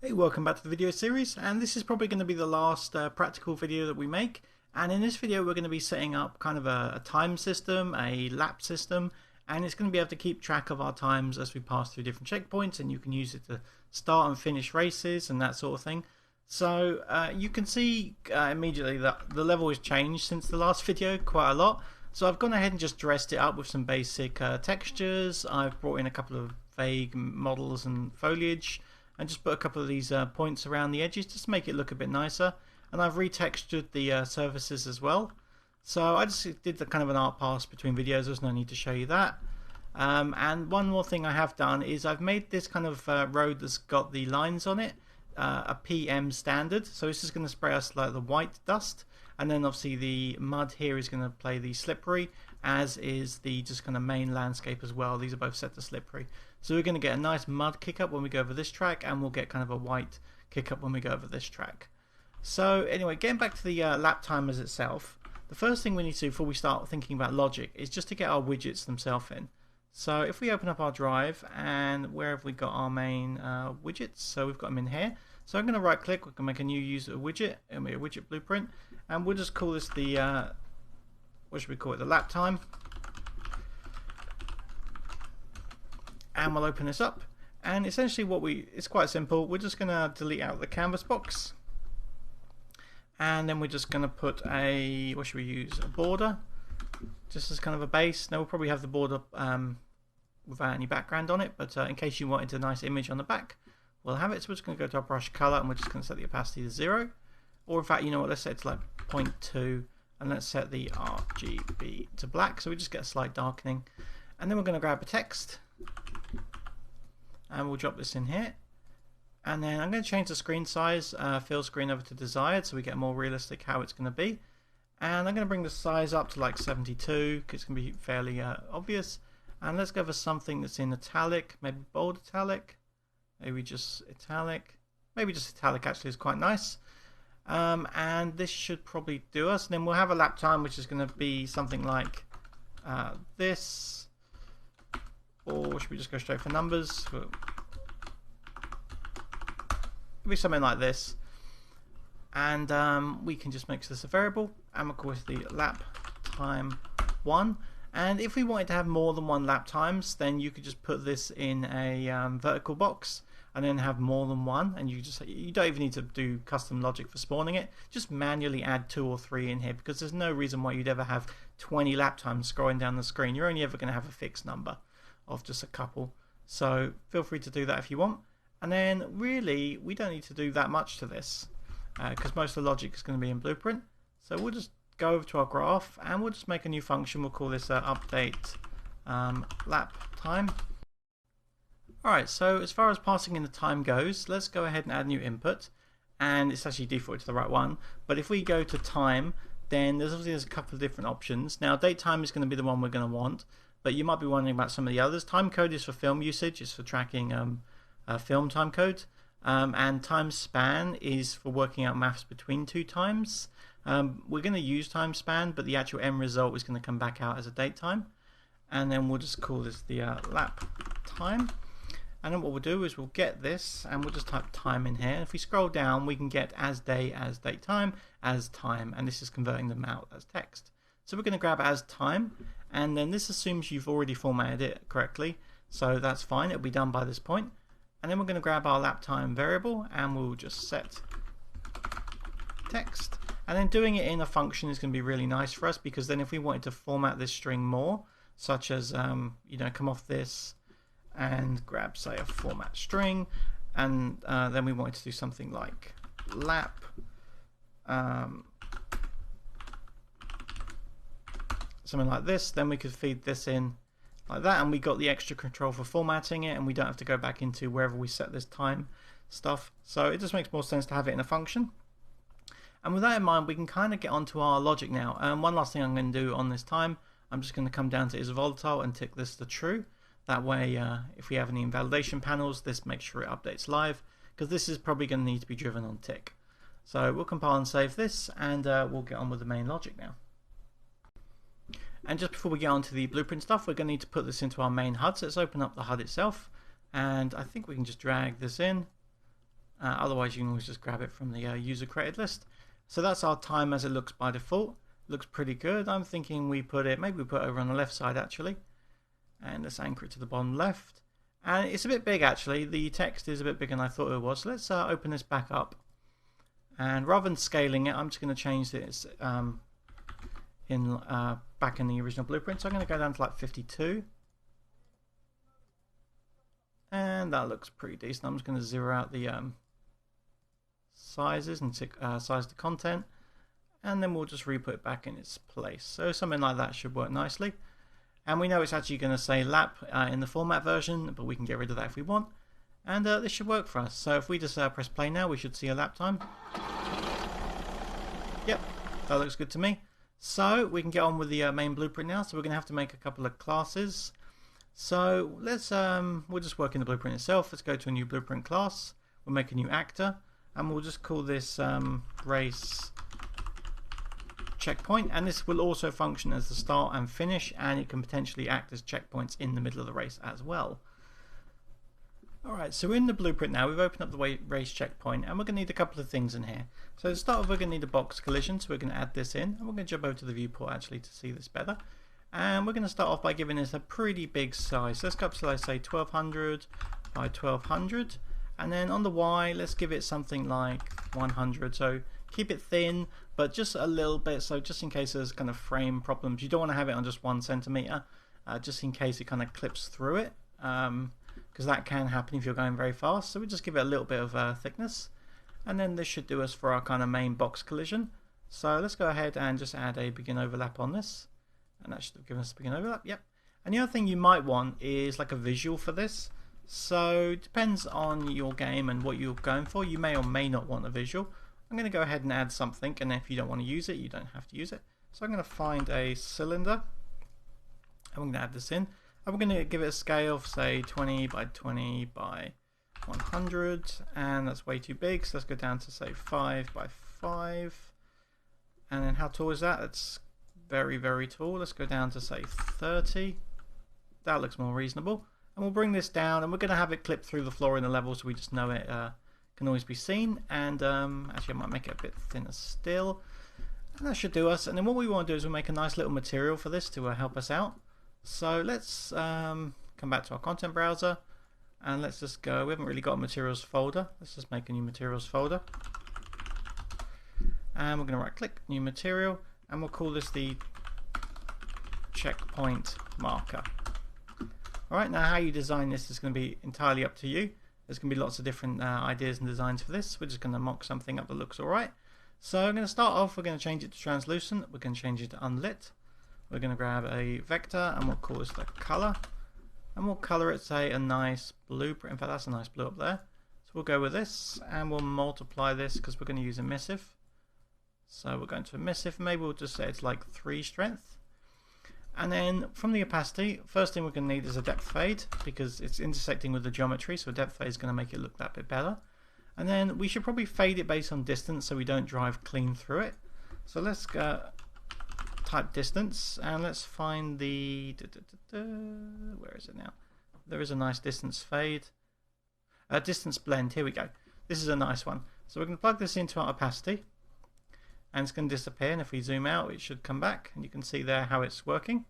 Hey, welcome back to the video series, and this is probably going to be the last practical video that we make. And in this video we're going to be setting up kind of a time system, a lap system, and it's going to be able to keep track of our times as we pass through different checkpoints, and you can use it to start and finish races and that sort of thing. So you can see immediately that the level has changed since the last video quite a lot. So I've gone ahead and just dressed it up with some basic textures. I've brought in a couple of vague models and foliage and just put a couple of these points around the edges just to make it look a bit nicer. And I've retextured the surfaces as well. So I just did the kind of an art pass between videos. There's no need to show you that. And one more thing I have done is I've made this kind of road that's got the lines on it a PM standard. So this is going to spray us like the white dust, and then obviously the mud here is going to play the slippery, as is the just kind of main landscape as well. These are both set to slippery. So we're going to get a nice mud kick up when we go over this track, and we'll get kind of a white kick up when we go over this track. So anyway, getting back to the lap timers itself, the first thing we need to do before we start thinking about logic is just to get our widgets themselves in. So if we open up our drive, and where have we got our main widgets? So we've got them in here. So I'm going to right click, we can make a new user widget, it'll be a widget blueprint, and we'll just call this the, what should we call it, the lap time. And we'll open this up, and essentially it's quite simple. We're just going to delete out the canvas box, and then we're just going to put a, what should we use, a border, just as kind of a base. Now we'll probably have the border without any background on it, but in case you wanted a nice image on the back, we'll have it. So we're just going to go to our brush color, and we're just going to set the opacity to 0, or in fact, you know what, let's set it to like 0.2, and let's set the RGB to black, so we just get a slight darkening. And then we're going to grab a text, and we'll drop this in here, and then I'm going to change the screen size, fill screen over to desired, so we get more realistic how it's going to be. And I'm going to bring the size up to like 72 because it's going to be fairly obvious. And let's go for something that's in italic, maybe bold italic, maybe just italic, maybe just italic actually is quite nice. And this should probably do us. And then we'll have a lap time which is going to be something like this, or should we just go straight for numbers? It'll be something like this. And we can just make this a variable, and we'll call it the lap time 1. And if we wanted to have more than one lap times, then you could just put this in a vertical box and then have more than one, and you don't even need to do custom logic for spawning it. Just manually add 2 or 3 in here, because there's no reason why you'd ever have 20 lap times scrolling down the screen. You're only ever going to have a fixed number of just a couple. So feel free to do that if you want. And then really we don't need to do that much to this, because most of the logic is going to be in Blueprint. So we'll just go over to our graph, and we'll just make a new function. We'll call this update lap time. Alright, so as far as passing in the time goes, let's go ahead and add new input, and it's actually defaulted to the right one. But if we go to time, then there's a couple of different options. Now date time is going to be the one we're going to want, but you might be wondering about some of the others. Time code is for film usage, it's for tracking film time code. And time span is for working out maths between 2 times. We're going to use time span, but the actual end result is going to come back out as a date time. And then we'll just call this the lap time. And then what we'll do is we'll get this, and we'll just type time in here. And if we scroll down, we can get as day, as date time, as time, and this is converting them out as text. So we're going to grab as time, and then this assumes you've already formatted it correctly, so that's fine, it'll be done by this point. And then we're going to grab our lap time variable, and we'll just set text. And then doing it in a function is going to be really nice for us, because then if we wanted to format this string more, such as come off this and grab, say, a format string, and then we wanted to do something like lap something like this, then we could feed this in like that, and we got the extra control for formatting it, and we don't have to go back into wherever we set this time stuff. So it just makes more sense to have it in a function. And with that in mind, we can kind of get onto our logic now. One last thing I'm going to do on this time, I'm just going to come down to is volatile and tick this to true. That way, if we have any invalidation panels, this makes sure it updates live, because this is probably going to need to be driven on tick. So we'll compile and save this, and we'll get on with the main logic now. And just before we get on to the blueprint stuff, we're going to need to put this into our main HUD. So let's open up the HUD itself, and I think we can just drag this in. Otherwise, you can always just grab it from the user created list. So that's our time as it looks by default. Looks pretty good. I'm thinking maybe we put it over on the left side actually. And let's anchor it to the bottom left. And it's a bit big actually. The text is a bit bigger than I thought it was. So let's open this back up. And rather than scaling it, I'm just going to change this back in the original blueprint. So I'm going to go down to like 52. And that looks pretty decent. I'm just going to zero out the sizes and size the content. And then we'll just re-put it back in its place. So something like that should work nicely. And we know it's actually going to say lap in the format version, but we can get rid of that if we want. And this should work for us. So if we just press play now, we should see a lap time. Yep, that looks good to me. So we can get on with the main blueprint now. So we're going to have to make a couple of classes. So let's we'll just work in the blueprint itself. Let's go to a new blueprint class. We'll make a new actor, and we'll just call this race checkpoint. And this will also function as the start and finish, and it can potentially act as checkpoints in the middle of the race as well. Alright, so we're in the blueprint now. We've opened up the race checkpoint, and we're going to need a couple of things in here. So to start with, we're going to need a box collision, so we're going to add this in, and we're going to jump over to the viewport actually to see this better. And we're going to start off by giving this a pretty big size. So let's go up to, let's say, 1200 by 1200, and then on the Y, let's give it something like 100. So keep it thin, but just a little bit, so just in case there's kind of frame problems. You don't want to have it on just 1 centimeter, just in case it kind of clips through it. Because that can happen if you're going very fast. So we just give it a little bit of thickness, and then this should do us for our kind of main box collision. So let's go ahead and just add a begin overlap on this, and that should have given us a begin overlap. Yep. And the other thing you might want is like a visual for this. So it depends on your game and what you're going for. You may or may not want a visual. I'm going to go ahead and add something, and if you don't want to use it, you don't have to use it. So I'm going to find a cylinder, and we're going to add this in. And we're going to give it a scale of, say, 20 by 20 by 100, and that's way too big, so let's go down to, say, 5 by 5. And then how tall is that? That's very, very tall. Let's go down to, say, 30. That looks more reasonable. And we'll bring this down, and we're going to have it clip through the floor in the level so we just know it can always be seen. And actually, I might make it a bit thinner still. And that should do us. And then what we want to do is we'll make a nice little material for this to help us out. So let's come back to our content browser, and let's just go, we haven't really got a materials folder, let's just make a new materials folder, and we're going to right click, new material, and we'll call this the checkpoint marker. Alright, now how you design this is going to be entirely up to you. There's going to be lots of different ideas and designs for this. We're just going to mock something up that looks alright. So I'm going to start off, we're going to change it to translucent, we're going to change it to unlit. We're going to grab a vector, and we'll call this the color, and we'll color it, say, a nice blue. In fact, that's a nice blue up there. So we'll go with this, and we'll multiply this because we're going to use emissive. So we're going to emissive. Maybe we'll just say it's like 3 strength. And then from the opacity, first thing we're going to need is a depth fade because it's intersecting with the geometry. So a depth fade is going to make it look that bit better. And then we should probably fade it based on distance so we don't drive clean through it. So let's go. Type distance, and let's find the where is it now? There is a nice distance fade, distance blend. Here we go. This is a nice one. So we're going to plug this into our opacity, and it's going to disappear. And if we zoom out, it should come back, and you can see there how it's working.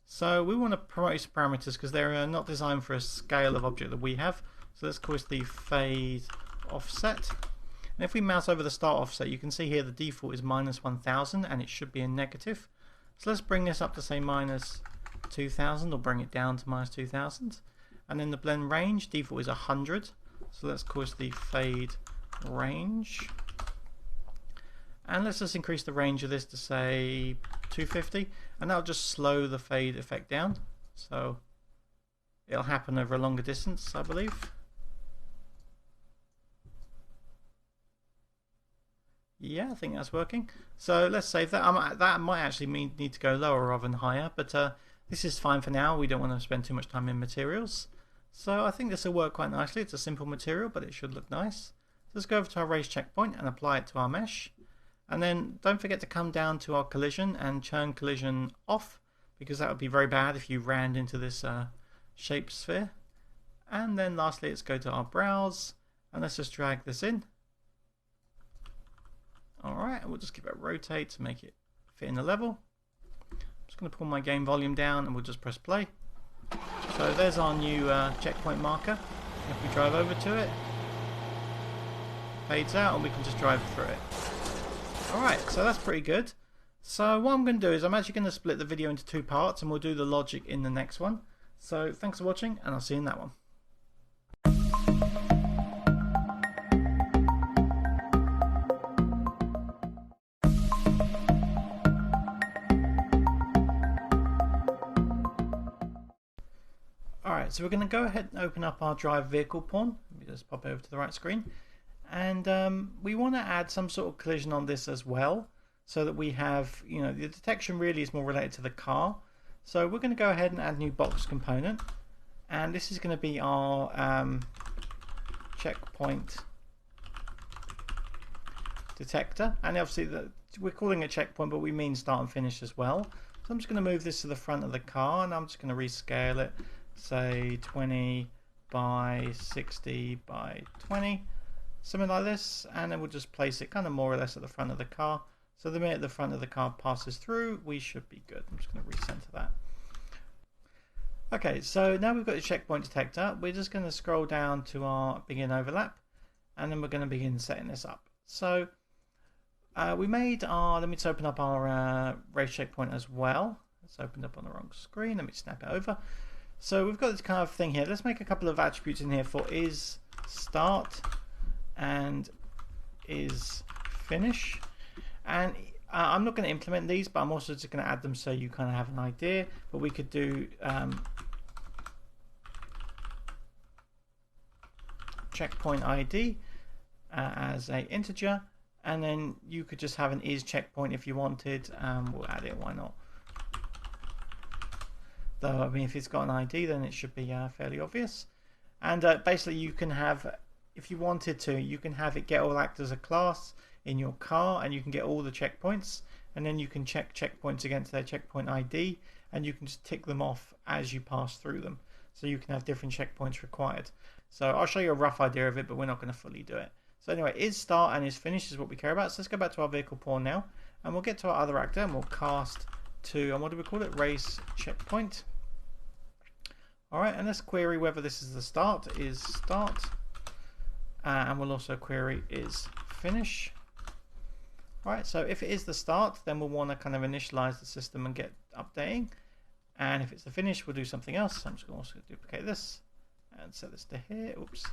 So we want to promote these parameters because they're not designed for a scale of object that we have. So let's call this the fade offset. And if we mouse over the start offset, you can see here the default is -1000, and it should be a negative. So let's bring this up to, say, -2000, or bring it down to -2000. And then the blend range, default is 100. So let's call this the fade range. And let's just increase the range of this to, say, 250. And that'll just slow the fade effect down. So it'll happen over a longer distance, I believe. Yeah, I think that's working. So let's save that. That might actually need to go lower rather than higher, but this is fine for now. We don't want to spend too much time in materials. So I think this will work quite nicely. It's a simple material, but it should look nice. So let's go over to our race checkpoint and apply it to our mesh. And then don't forget to come down to our collision and turn collision off, because that would be very bad if you ran into this shape sphere. And then lastly, let's go to our browse, and let's just drag this in. Alright, we'll just give it a rotate to make it fit in the level. I'm just going to pull my game volume down, and we'll just press play. So there's our new checkpoint marker. If we drive over to it, fades out and we can just drive through it. Alright, so that's pretty good. So what I'm going to do is I'm actually going to split the video into 2 parts and we'll do the logic in the next one. So thanks for watching and I'll see you in that one. Alright, so we're going to go ahead and open up our drive vehicle pawn. Let me just pop over to the right screen. And we want to add some sort of collision on this as well, so that we have, you know, the detection really is more related to the car. So we're going to go ahead and add a new box component. And this is going to be our checkpoint detector. And obviously we're calling it checkpoint, but we mean start and finish as well. So I'm just going to move this to the front of the car and I'm just going to rescale it. Say 20 by 60 by 20, something like this, and then we'll just place it kind of more or less at the front of the car. So the minute the front of the car passes through, we should be good. I'm just going to recenter that. Okay, so now we've got the checkpoint detector. We're just going to scroll down to our begin overlap, and then we're going to begin setting this up. So we made our, let me just open up our race checkpoint as well. It's opened up on the wrong screen. Let me snap it over. So we've got this kind of thing here. Let's make a couple of attributes in here for is start and is finish. And I'm not going to implement these, but I'm also just going to add them so you kind of have an idea. But we could do checkpoint ID as a integer, and then you could just have an is checkpoint if you wanted. We'll add it, why not? Though, I mean, if it's got an ID, then it should be fairly obvious. And basically, you can have, if you wanted to, you can have it get all act as a class in your car, and you can get all the checkpoints, and then you can check checkpoints against their checkpoint ID, and you can just tick them off as you pass through them. So you can have different checkpoints required. So I'll show you a rough idea of it, but we're not going to fully do it. So anyway, is start and is finish is what we care about. So let's go back to our vehicle pawn now, and we'll get to our other actor, and we'll cast to, and what do we call it? Race checkpoint. Alright, and let's query whether this is the start, is start, and we'll also query is finish. Alright, so if it is the start, then we'll want to kind of initialize the system and get updating. And if it's the finish, we'll do something else. I'm just going to also duplicate this and set this to here. Oops.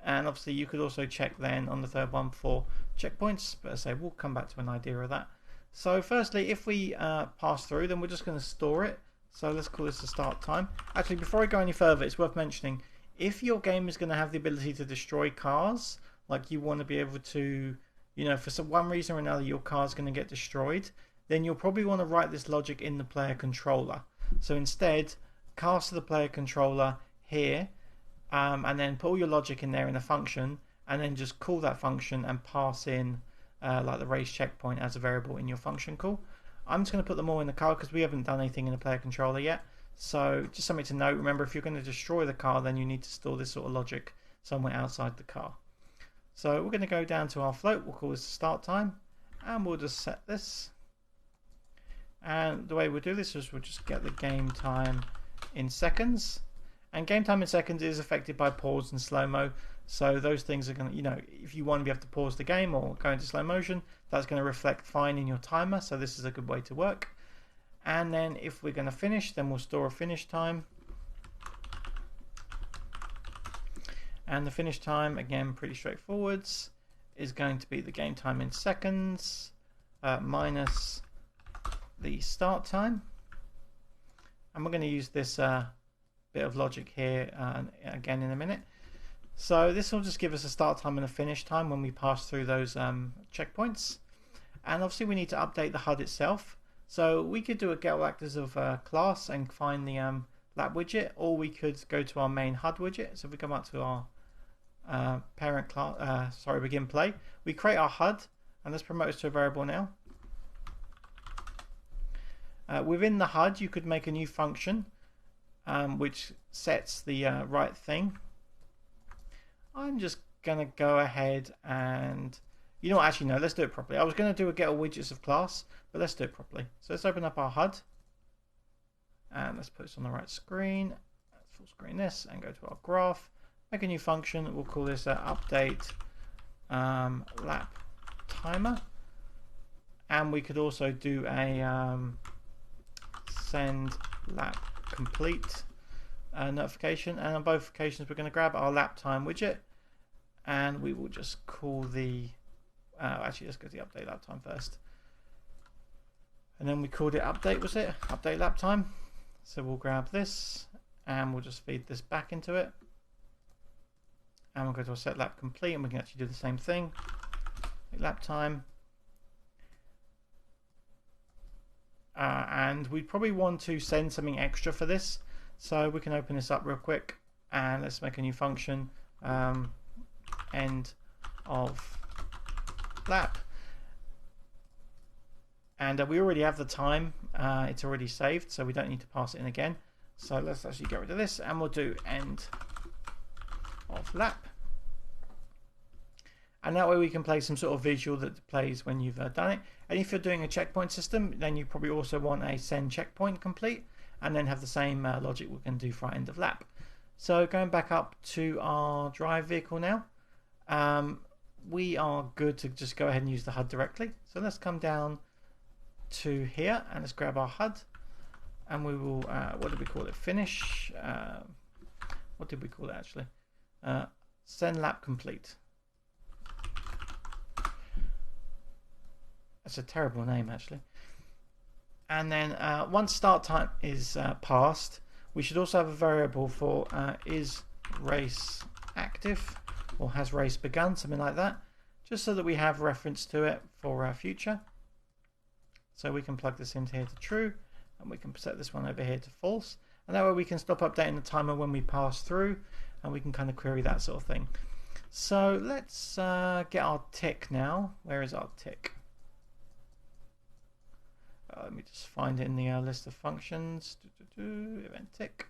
And obviously you could also check then on the third one for checkpoints, but as I say, we'll come back to an idea of that. So firstly, if we pass through, then we're just going to store it. So let's call this the start time. Actually, before I go any further, it's worth mentioning, if your game is going to have the ability to destroy cars, like you want to be able to, you know, for some one reason or another, your car's going to get destroyed, then you'll probably want to write this logic in the player controller. So instead, cast to the player controller here, and then put all your logic in there in a function, and then just call that function and pass in like the race checkpoint as a variable in your function call. I'm just going to put them all in the car because we haven't done anything in the player controller yet. So just something to note, remember, if you're going to destroy the car, then you need to store this sort of logic somewhere outside the car. So we're going to go down to our float, we'll call this the start time, and we'll just set this. And the way we'll do this is we'll just get the game time in seconds. And game time in seconds is affected by pause and slow-mo. So those things are going to, you know, if you want to be able to pause the game or go into slow motion, that's going to reflect fine in your timer. So this is a good way to work. And then if we're going to finish, then we'll store a finish time. And the finish time, again, pretty straightforward, is going to be the game time in seconds minus the start time. And we're going to use this bit of logic here again in a minute. So this will just give us a start time and a finish time when we pass through those checkpoints. And obviously we need to update the HUD itself. So we could do a get all actors of class and find the lap widget, or we could go to our main HUD widget. So if we come up to our parent class, begin play, we create our HUD, and let's promote this to a variable now. Within the HUD, you could make a new function which sets the right thing. I'm just going to go ahead and, you know what, actually no, let's do it properly. I was going to do a get all widgets of class, but let's do it properly. So let's open up our HUD and let's put this on the right screen. Let's full screen this and go to our graph, make a new function. We'll call this update lap timer, and we could also do a send lap complete notification, and on both occasions we're going to grab our lap time widget, and we will just call the actually let's go to the update lap time first, and then we called it update, was it update lap time? So we'll grab this and we'll just feed this back into it, and we'll go to our set lap complete, and we can actually do the same thing, lap time. And we probably want to send something extra for this, so we can open this up real quick and let's make a new function, end of lap, and we already have the time, it's already saved, so we don't need to pass it in again. So let's actually get rid of this and we'll do end of lap, and that way we can play some sort of visual that plays when you've done it. And if you're doing a checkpoint system, then you probably also want a send checkpoint complete, and then have the same logic we can do for our end of lap. So going back up to our drive vehicle now, we are good to just go ahead and use the HUD directly. So let's come down to here and let's grab our HUD, and we will what did we call it, finish, what did we call it actually, send lap complete. That's a terrible name actually. And then once start time is passed, we should also have a variable for is race active, or has race begun, something like that, just so that we have reference to it for our future. So we can plug this into here to true, and we can set this one over here to false, and that way we can stop updating the timer when we pass through, and we can kind of query that sort of thing. So let's get our tick now. Where is our tick? Let me just find it in the list of functions. Event tick.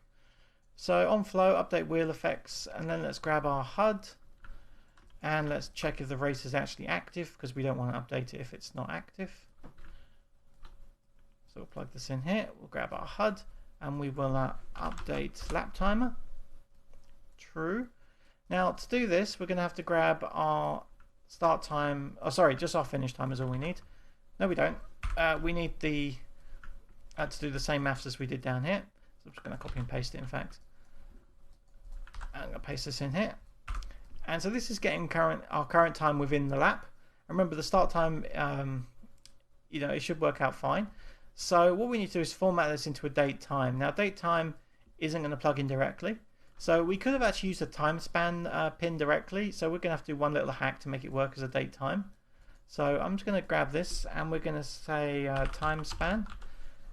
So on flow, update wheel effects, and then let's grab our HUD and let's check if the race is actually active, because we don't want to update it if it's not active. So we'll plug this in here, we'll grab our HUD, and we will update lap timer. True. Now to do this, we're going to have to grab our start time, oh sorry, just our finish time is all we need. No, we don't. We need the to do the same maths as we did down here. So I'm just going to copy and paste it, in fact. I'm going to paste this in here. And so this is getting our current time within the lap. Remember the start time, you know, it should work out fine. So what we need to do is format this into a date time. Now date time isn't going to plug in directly. So we could have actually used a time span pin directly. So we're going to have to do one little hack to make it work as a date time. So I'm just going to grab this and we're going to say time span,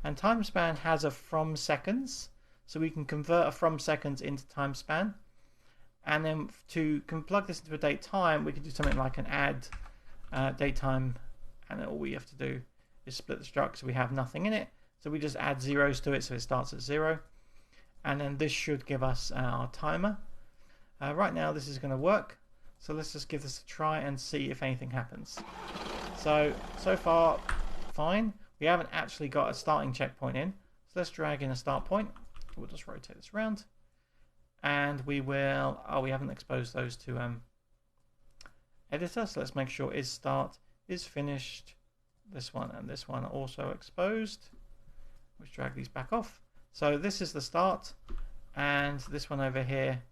and time span has a from seconds, so we can convert a from seconds into time span, and then to plug this into a date time we can do something like an add date time, and then all we have to do is split the struct so we have nothing in it, so we just add zeros to it so it starts at 0, and then this should give us our timer. Right now this is going to work. So let's just give this a try and see if anything happens. So far, fine. We haven't actually got a starting checkpoint in. So let's drag in a start point. We'll just rotate this around. And we will, oh, we haven't exposed those to editor. So let's make sure is start, is finished. This one and this one are also exposed. Let's drag these back off. So this is the start, and this one over here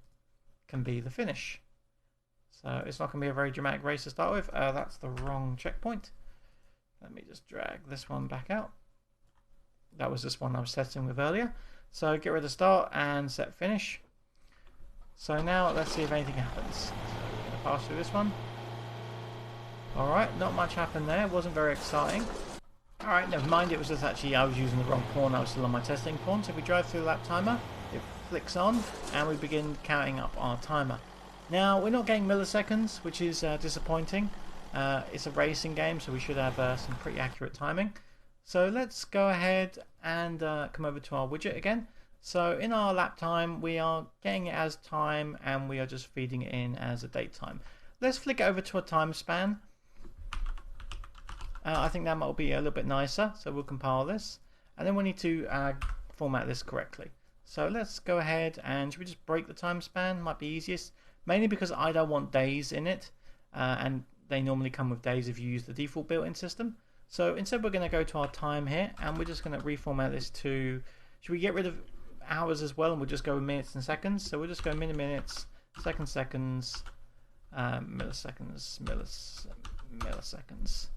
can be the finish. So it's not going to be a very dramatic race to start with. That's the wrong checkpoint. Let me just drag this one back out. That was this one I was testing with earlier. So get rid of start and set finish. So now let's see if anything happens. I'm going to pass through this one. Alright, not much happened there. It wasn't very exciting. Alright, never mind. It was just actually I was using the wrong pawn. I was still on my testing pawn. So if we drive through the lap timer, it flicks on and we begin counting up our timer. Now, we're not getting milliseconds, which is disappointing. It's a racing game, so we should have some pretty accurate timing. So let's go ahead and come over to our widget again. So in our lap time, we are getting it as time, and we are just feeding it in as a date time. Let's flick it over to a time span. I think that might be a little bit nicer. So we'll compile this, and then we need to format this correctly. So let's go ahead and should we just break the time span? Might be easiest. Mainly because I don't want days in it. and they normally come with days if you use the default built-in system. So instead we're going to go to our time here, and we're just going to reformat this to, should we get rid of hours as well, and we'll just go with minutes and seconds. So we'll just go minutes, seconds, milliseconds, milliseconds.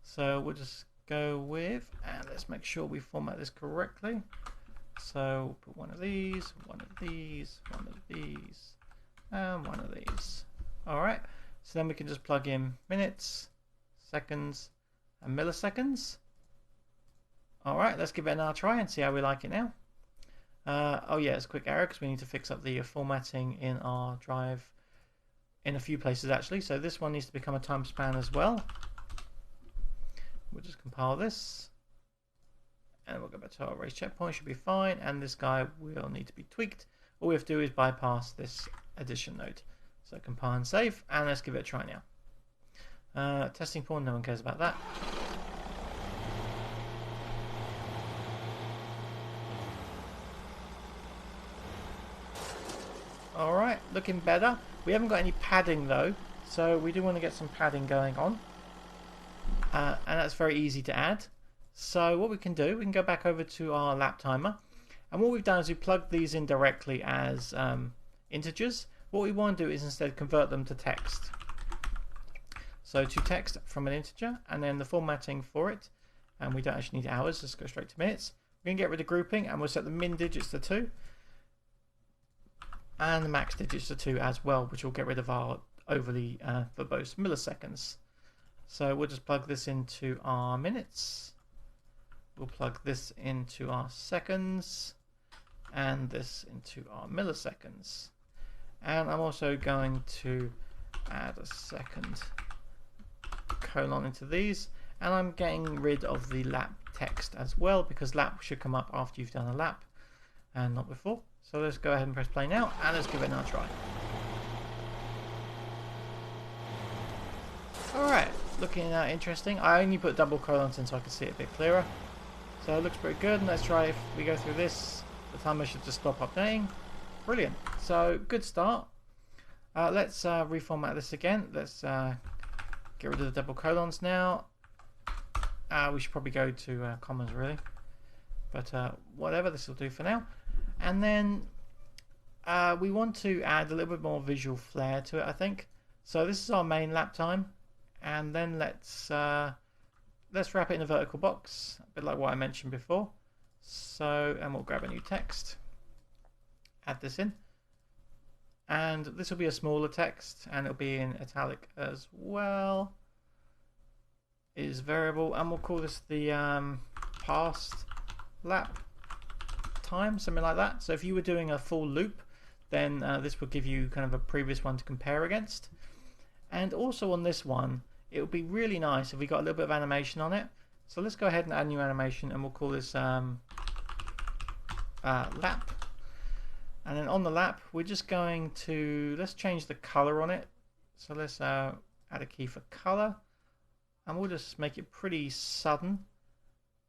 So we'll just go with, and let's make sure we format this correctly. So we'll put one of these, one of these, one of these, and one of these. Alright, so then we can just plug in minutes, seconds, and milliseconds. Alright, let's give it another try and see how we like it now. Oh yeah, it's a quick error because we need to fix up the formatting in our drive in a few places actually. So this one needs to become a time span as well. We'll just compile this, and we'll go back to our race checkpoint. Should be fine, and this guy will need to be tweaked. All we have to do is bypass this addition node. So compile and save, and let's give it a try now. Testing porn, no one cares about that. Alright, looking better. We haven't got any padding though, so we do want to get some padding going on. And that's very easy to add. So what we can do, we can go back over to our lap timer, and what we've done is we plugged these in directly as integers. What we want to do is instead convert them to text. So to text from an integer, and then the formatting for it, and we don't actually need hours, let's go straight to minutes. We're going to get rid of grouping, and we'll set the min digits to 2 and the max digits to 2 as well, which will get rid of our overly verbose milliseconds. So we'll just plug this into our minutes, we'll plug this into our seconds, and this into our milliseconds. And I'm also going to add a second colon into these, and I'm getting rid of the lap text as well, because lap should come up after you've done a lap and not before. So let's go ahead and press play now, and let's give it another try. Alright, looking interesting. I only put double colons in so I can see it a bit clearer. So it looks pretty good, and let's try if we go through this. The timer should just stop updating. Brilliant. So good start. Let's reformat this again. Let's get rid of the double colons now. We should probably go to commas really, but whatever, this will do for now. And then we want to add a little bit more visual flair to it, I think. So this is our main lap time, and then let's wrap it in a vertical box, a bit like what I mentioned before. So, and we'll grab a new text, add this in, and this will be a smaller text, and it'll be in italic as well. It is variable, and we'll call this the past lap time, something like that. So if you were doing a full loop, then this will give you kind of a previous one to compare against. And also on this one, it would be really nice if we got a little bit of animation on it. So let's go ahead and add new animation, and we'll call this lap. And then on the lap, we're just going to, let's change the color on it. So let's add a key for color, and we'll just make it pretty sudden.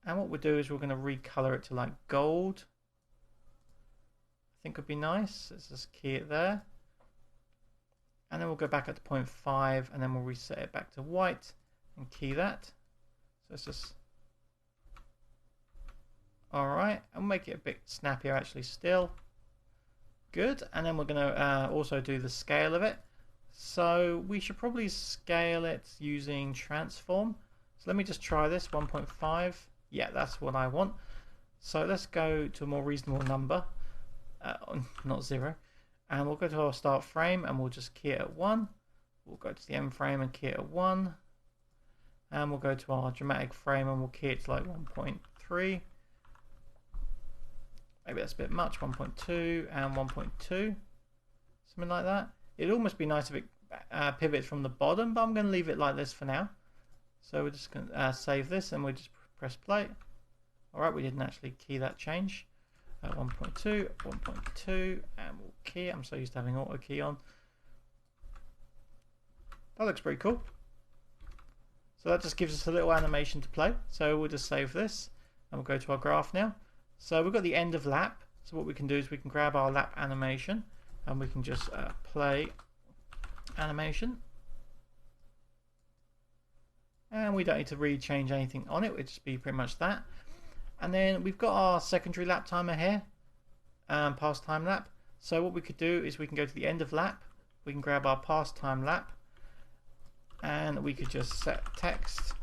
And what we'll do is we're going to recolor it to like gold. I think would be nice. Let's just key it there. And then we'll go back up to 0.5, and then we'll reset it back to white and key that. So it's just, alright, and we'll make it a bit snappier actually still. Good. And then we're going to also do the scale of it. So we should probably scale it using transform. So let me just try this, 1.5. Yeah, that's what I want. So let's go to a more reasonable number, not 0. And we'll go to our start frame, and we'll just key it at 1. We'll go to the end frame and key it at 1. And we'll go to our dramatic frame, and we'll key it to like 1.3. Maybe that's a bit much, 1.2 and 1.2. Something like that. It'd almost be nice if it pivots from the bottom, but I'm going to leave it like this for now. So we're just going to save this, and we'll just press play. Alright, we didn't actually key that change. 1.2, 1.2, and we'll key. I'm so used to having auto key on. That looks pretty cool. So that just gives us a little animation to play. So we'll just save this, and we'll go to our graph now. So we've got the end of lap. So what we can do is we can grab our lap animation, and we can just play animation. and we don't need to really change anything on it. It'll just be pretty much that. And then we've got our secondary lap timer here, past time lap. So what we could do is we can go to the end of lap, we can grab our past time lap, and we could just set text.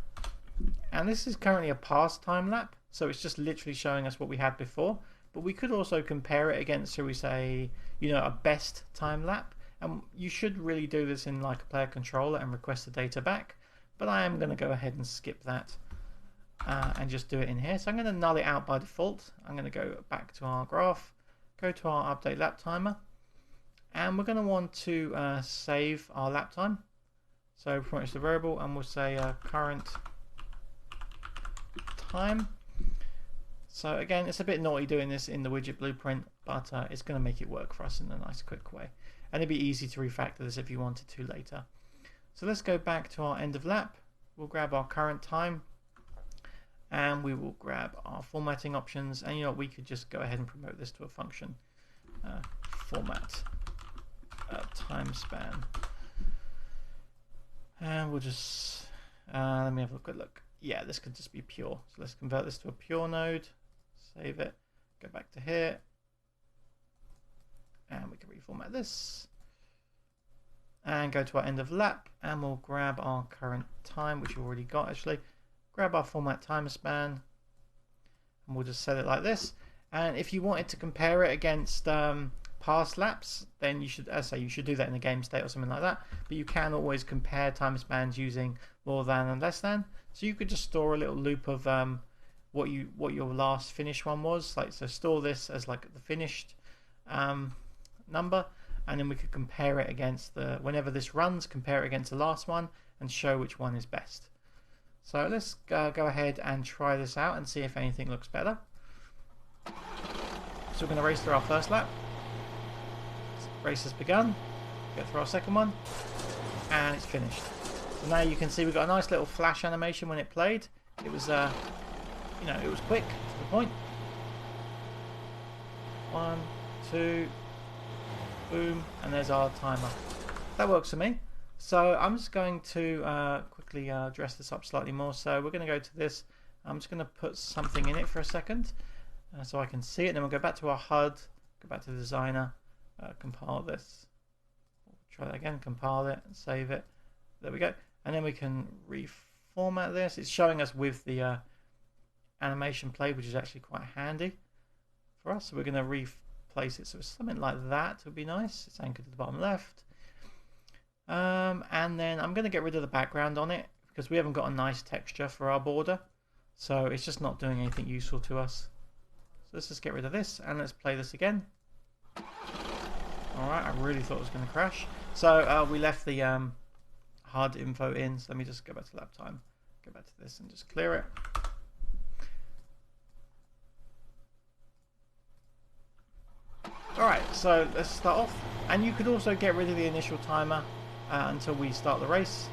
And this is currently a past time lap, so it's just literally showing us what we had before. But we could also compare it against, shall we say, a best time lap. And you should really do this in like a player controller and request the data back. But I am going to go ahead and skip that and just do it in here. So I'm going to null it out by default. I'm going to go back to our graph, go to our update lap timer, and we're going to want to save our lap time. So pretty much the variable, and we'll say current time. So again, it's a bit naughty doing this in the widget blueprint, but it's going to make it work for us in a nice quick way. And it'd be easy to refactor this if you wanted to later. So let's go back to our end of lap. We'll grab our current time, and we will grab our formatting options. And we could just go ahead and promote this to a function. Format time span. And we'll just, let me have a quick look. Yeah, this could just be pure. So let's convert this to a pure node, save it, go back to here, and we can reformat this. And go to our end of lap, and we'll grab our current time, which we've already got actually. Grab our format time span, and we'll just set it like this. And if you wanted to compare it against past laps, then you should, as I say, you should do that in the game state or something like that. But you can always compare time spans using more than and less than. So you could just store a little loop of what your last finished one was. Like, so store this as like the finished number, and then we could compare it against whenever this runs, compare it against the last one and show which one is best. So let's go ahead and try this out and see if anything looks better. So we're going to race through our first lap. Race has begun. Go through our second one, and it's finished. So now you can see we've got a nice little flash animation when it played. It was, it was quick to the point. 1, 2, boom, and there's our timer. That works for me. So I'm just going to quickly dress this up slightly more. So we're going to go to this. I'm just going to put something in it for a second so I can see it. Then we'll go back to our HUD, go back to the designer, compile this. Try that again, compile it, and save it. There we go. And then we can reformat this. It's showing us with the animation played, which is actually quite handy for us. So we're going to replace it. So something like that would be nice. It's anchored to the bottom left. And then I'm going to get rid of the background on it because we haven't got a nice texture for our border. So it's just not doing anything useful to us. So let's just get rid of this and let's play this again. Alright, I really thought it was going to crash. So we left the HUD info in. So let me just go back to lap time. Go back to this and just clear it. Alright, so let's start off. And you could also get rid of the initial timer until we start the race.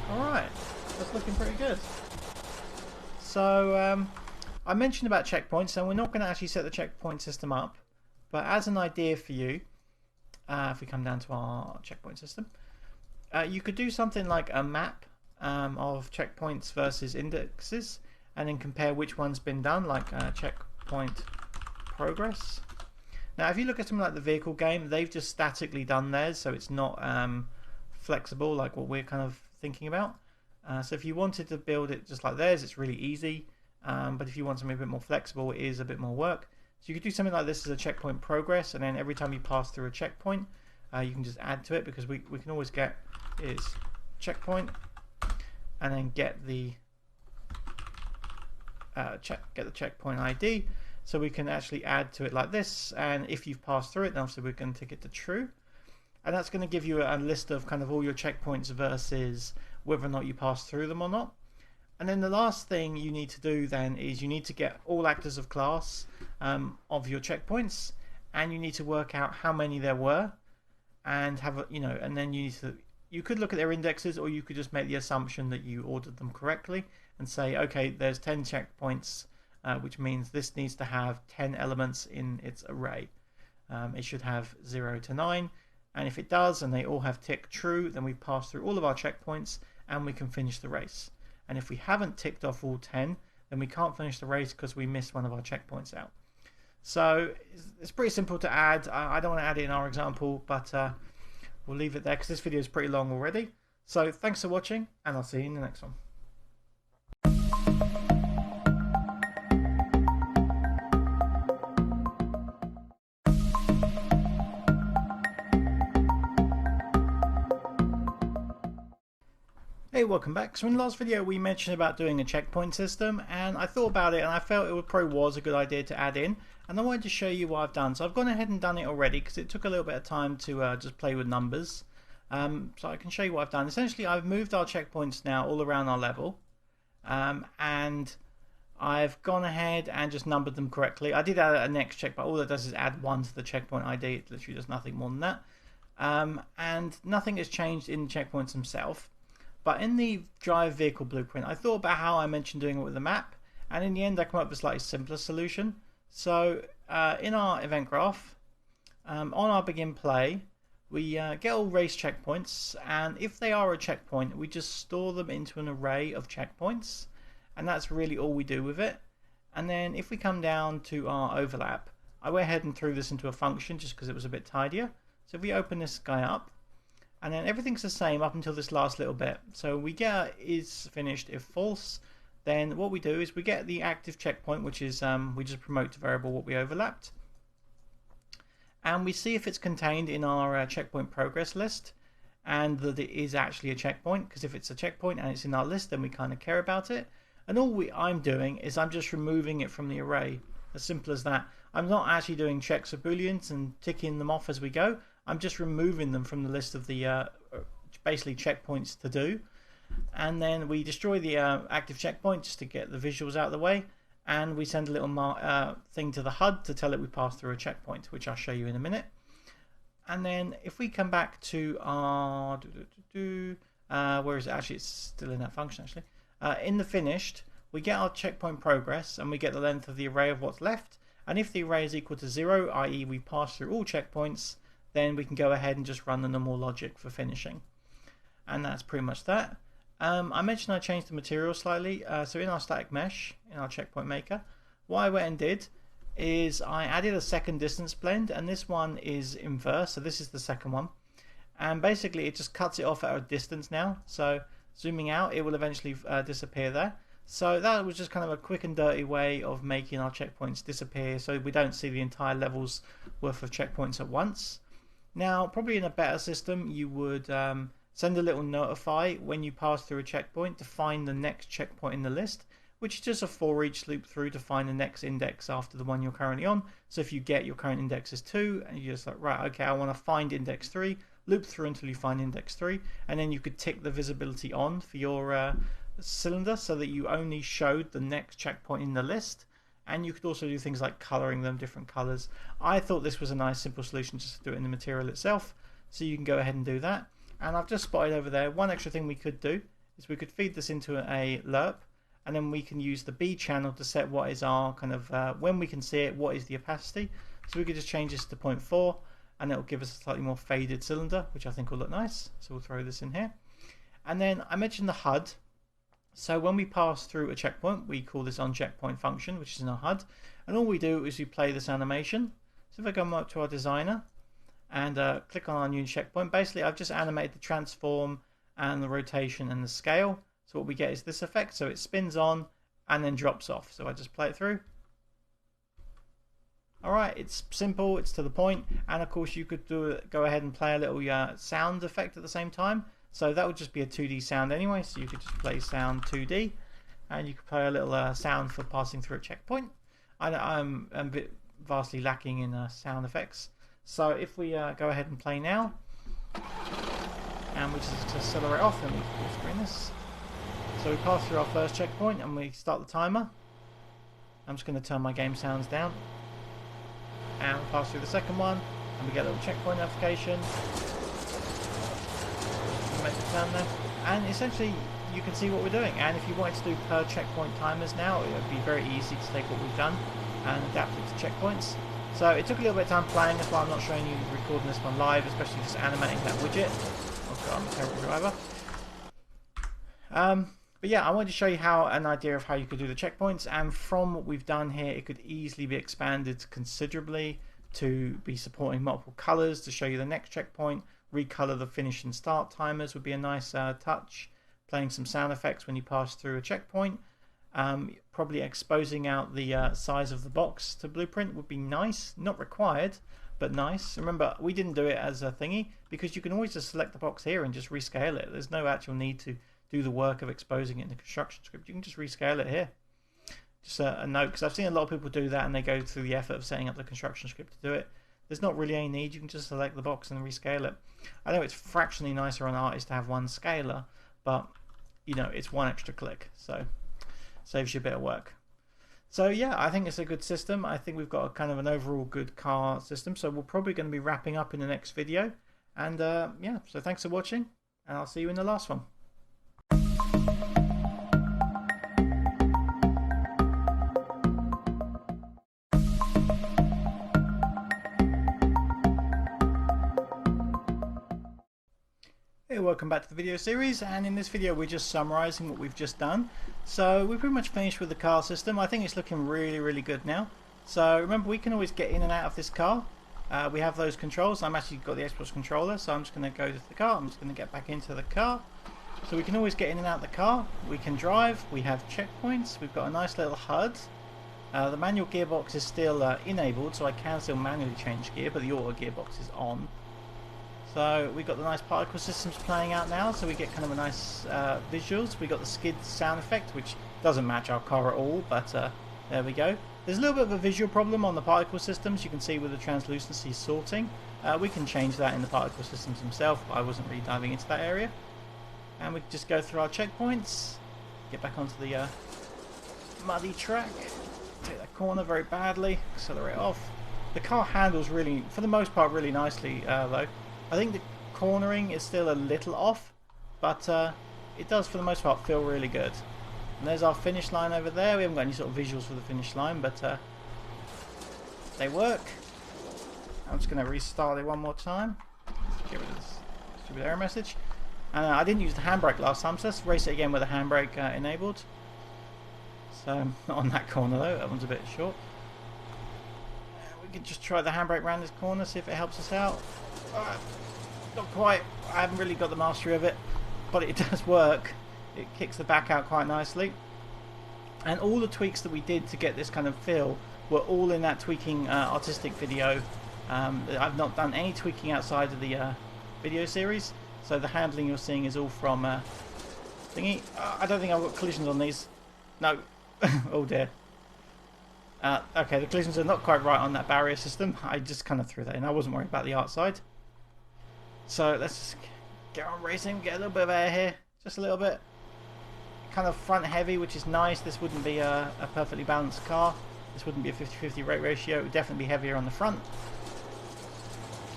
Alright, that's looking pretty good. So I mentioned about checkpoints, and we're not going to actually set the checkpoint system up. But as an idea for you, if we come down to our checkpoint system, you could do something like a map of checkpoints versus indexes, and then compare which one's been done, like checkpoint progress. Now if you look at something like the vehicle game, they've just statically done theirs, so it's not flexible like what we're kind of thinking about. So if you wanted to build it just like theirs, it's really easy, but if you want something a bit more flexible, it is a bit more work. So you could do something like this as a checkpoint progress, and then every time you pass through a checkpoint, you can just add to it, because we can always get is checkpoint and then get the checkpoint ID. So we can actually add to it like this, and if you've passed through it, then obviously we're going to tick it to true. And that's going to give you a list of kind of all your checkpoints versus whether or not you pass through them or not. And then the last thing you need to do then is you need to get all actors of class of your checkpoints, and you need to work out how many there were, and have a, and then you could look at their indexes, or you could just make the assumption that you ordered them correctly and say, okay, there's 10 checkpoints, which means this needs to have 10 elements in its array. It should have 0 to 9, and if it does and they all have tick true, then we've passed through all of our checkpoints, and we can finish the race. And if we haven't ticked off all 10, then we can't finish the race because we missed one of our checkpoints out. So it's pretty simple to add. I don't want to add it in our example, but we'll leave it there because this video is pretty long already. So thanks for watching, and I'll see you in the next one. Hey, welcome back. So in the last video we mentioned about doing a checkpoint system, and I thought about it and I felt it probably was a good idea to add in, and I wanted to show you what I've done. So I've gone ahead and done it already because it took a little bit of time to just play with numbers. So I can show you what I've done. Essentially I've moved our checkpoints now all around our level, and I've gone ahead and just numbered them correctly. I did add a next check, but all it does is add 1 to the checkpoint ID. It literally does nothing more than that, and nothing has changed in the checkpoints themselves. But in the drive vehicle blueprint, I thought about how I mentioned doing it with the map, and in the end I come up with a slightly simpler solution. So in our event graph, on our begin play, we get all race checkpoints, and if they are a checkpoint, we just store them into an array of checkpoints, and that's really all we do with it. And then if we come down to our overlap, I went ahead and threw this into a function just because it was a bit tidier. So if we open this guy up, and then everything's the same up until this last little bit. So we get is finished if false. Then what we do is we get the active checkpoint, which is we just promote to variable what we overlapped, and we see if it's contained in our checkpoint progress list, and that it is actually a checkpoint. Because if it's a checkpoint and it's in our list, then we kind of care about it. And all I'm doing is I'm just removing it from the array. As simple as that. I'm not actually doing checks or booleans and ticking them off as we go. I'm just removing them from the list of the basically checkpoints to do. And then we destroy the active checkpoint just to get the visuals out of the way, and we send a little thing to the HUD to tell it we passed through a checkpoint, which I'll show you in a minute. And then if we come back to our where is it? Actually, it's still in that function actually. In the finished, we get our checkpoint progress and we get the length of the array of what's left, and if the array is equal to 0, i.e. we pass through all checkpoints, then we can go ahead and just run the normal logic for finishing. And that's pretty much that. I mentioned I changed the material slightly. So in our static mesh, in our checkpoint maker, what I went and did is I added a second distance blend, and this one is inverse, so this is the second one. And basically it just cuts it off at a distance now. So zooming out, it will eventually disappear there. So that was just kind of a quick and dirty way of making our checkpoints disappear so we don't see the entire level's worth of checkpoints at once. Now, probably in a better system, you would send a little notify when you pass through a checkpoint to find the next checkpoint in the list, which is just a for each loop through to find the next index after the one you're currently on. So if you get your current index is 2, and you're just like, right, okay, I want to find index 3, loop through until you find index 3, and then you could tick the visibility on for your cylinder so that you only showed the next checkpoint in the list. And you could also do things like coloring them different colors. I thought this was a nice simple solution just to do it in the material itself. So you can go ahead and do that. And I've just spotted over there one extra thing we could do is we could feed this into a lerp, and then we can use the B channel to set what is our kind of when we can see it, what is the opacity. So we could just change this to 0.4, and it will give us a slightly more faded cylinder, which I think will look nice. So we'll throw this in here. And then I mentioned the HUD. So when we pass through a checkpoint, we call this onCheckpoint function, which is in our HUD, and all we do is we play this animation. So if I come up to our designer and click on our new checkpoint, basically I've just animated the transform and the rotation and the scale. So what we get is this effect. So it spins on and then drops off. So I just play it through. Alright, it's simple, it's to the point, and of course you could go ahead and play a little sound effect at the same time. So that would just be a 2D sound anyway, so you could just play sound 2D, and you could play a little sound for passing through a checkpoint. I'm a bit vastly lacking in sound effects. So if we go ahead and play now, and we just accelerate off, and we full screen this. So we pass through our first checkpoint and we start the timer. I'm just going to turn my game sounds down. And we pass through the second one, and we get a little checkpoint notification. Down there, and essentially you can see what we're doing. And if you wanted to do per checkpoint timers now, it would be very easy to take what we've done and adapt it to checkpoints. So it took a little bit of time playing, that's why I'm not showing you recording this one live, especially just animating that widget. Oh god, I'm a terrible driver. But yeah, I wanted to show you an idea of how you could do the checkpoints, and from what we've done here, it could easily be expanded considerably to be supporting multiple colors to show you the next checkpoint. Recolor the finish and start timers would be a nice touch. Playing some sound effects when you pass through a checkpoint. Probably exposing out the size of the box to blueprint would be nice. Not required, but nice. Remember, we didn't do it as a thingy because you can always just select the box here and just rescale it. There's no actual need to do the work of exposing it in the construction script. You can just rescale it here. Just a note, because I've seen a lot of people do that and they go through the effort of setting up the construction script to do it. There's not really any need. You can just select the box and rescale it. I know it's fractionally nicer on Artist to have one scaler, but you know, it's one extra click, so saves you a bit of work. So yeah, I think it's a good system. I think we've got a kind of an overall good car system, so we're probably going to be wrapping up in the next video. And yeah, so thanks for watching, and I'll see you in the last one. Hey, welcome back to the video series, and in this video we're just summarizing what we've just done. So we're pretty much finished with the car system. I think it's looking really good now. So remember, we can always get in and out of this car. We have those controls. I'm actually got the Xbox controller, so I'm just going to go to the car. I'm just going to get back into the car. So we can always get in and out of the car. We can drive. We have checkpoints. We've got a nice little HUD. The manual gearbox is still enabled, so I can still manually change gear, but the auto gearbox is on. So we've got the nice particle systems playing out now, so we get kind of a nice visuals. We got the skid sound effect, which doesn't match our car at all, but there we go. There's a little bit of a visual problem on the particle systems. You can see with the translucency sorting. We can change that in the particle systems themselves. I wasn't really diving into that area. And we just go through our checkpoints, get back onto the muddy track, take that corner very badly, accelerate off. The car handles really, for the most part, really nicely though. I think the cornering is still a little off, but it does for the most part feel really good. And there's our finish line over there. We haven't got any sort of visuals for the finish line, but they work. I'm just going to restart it one more time. Get rid of this stupid error message. And I didn't use the handbrake last time, so let's race it again with the handbrake enabled. So, not on that corner though, that one's a bit short. We can just try the handbrake around this corner, see if it helps us out. Not quite. I haven't really got the mastery of it, but it does work. It kicks the back out quite nicely. And all the tweaks that we did to get this kind of feel were all in that tweaking artistic video. I've not done any tweaking outside of the video series, so the handling you're seeing is all from thingy. I don't think I've got collisions on these. No. Oh dear. Okay, the collisions are not quite right on that barrier system. I just kind of threw that in. I wasn't worried about the art side. So let's just get on racing, get a little bit of air here. Just a little bit. Kind of front heavy, which is nice. This wouldn't be a perfectly balanced car. This wouldn't be a 50-50 rate ratio. It would definitely be heavier on the front.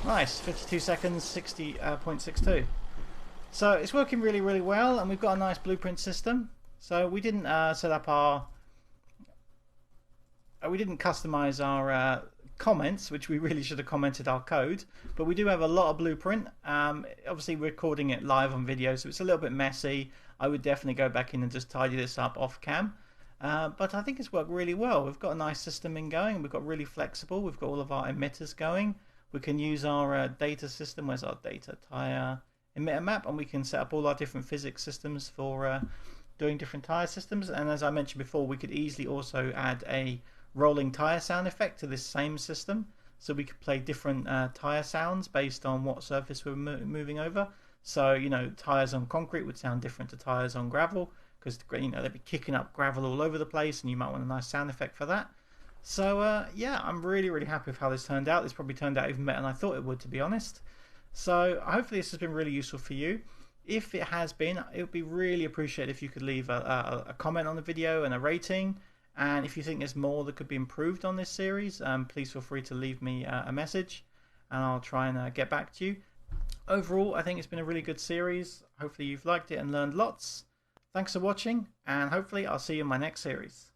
Nice, 52 seconds, 60.62. So it's working really well, and we've got a nice blueprint system. So we didn't set up our... we didn't customize our comments, which we really should have commented our code, but we do have a lot of blueprint. Obviously we're recording it live on video, so it's a little bit messy. I would definitely go back in and just tidy this up off cam. But I think it's worked really well. We've got a nice system in going. We've got really flexible. We've got all of our emitters going. We can use our data system. Where's our data? Tire emitter map, and we can set up all our different physics systems for doing different tire systems. And as I mentioned before, we could easily also add a rolling tire sound effect to this same system, so we could play different tire sounds based on what surface we're moving over. So, you know, tires on concrete would sound different to tires on gravel, because, you know, they'd be kicking up gravel all over the place, and you might want a nice sound effect for that. So yeah, I'm really happy with how this turned out. This probably turned out even better than I thought it would, to be honest. So hopefully this has been really useful for you. If it has been, it would be really appreciated if you could leave a comment on the video and a rating. And if you think there's more that could be improved on this series, please feel free to leave me a message, and I'll try and get back to you. Overall, I think it's been a really good series. Hopefully you've liked it and learned lots. Thanks for watching, and hopefully I'll see you in my next series.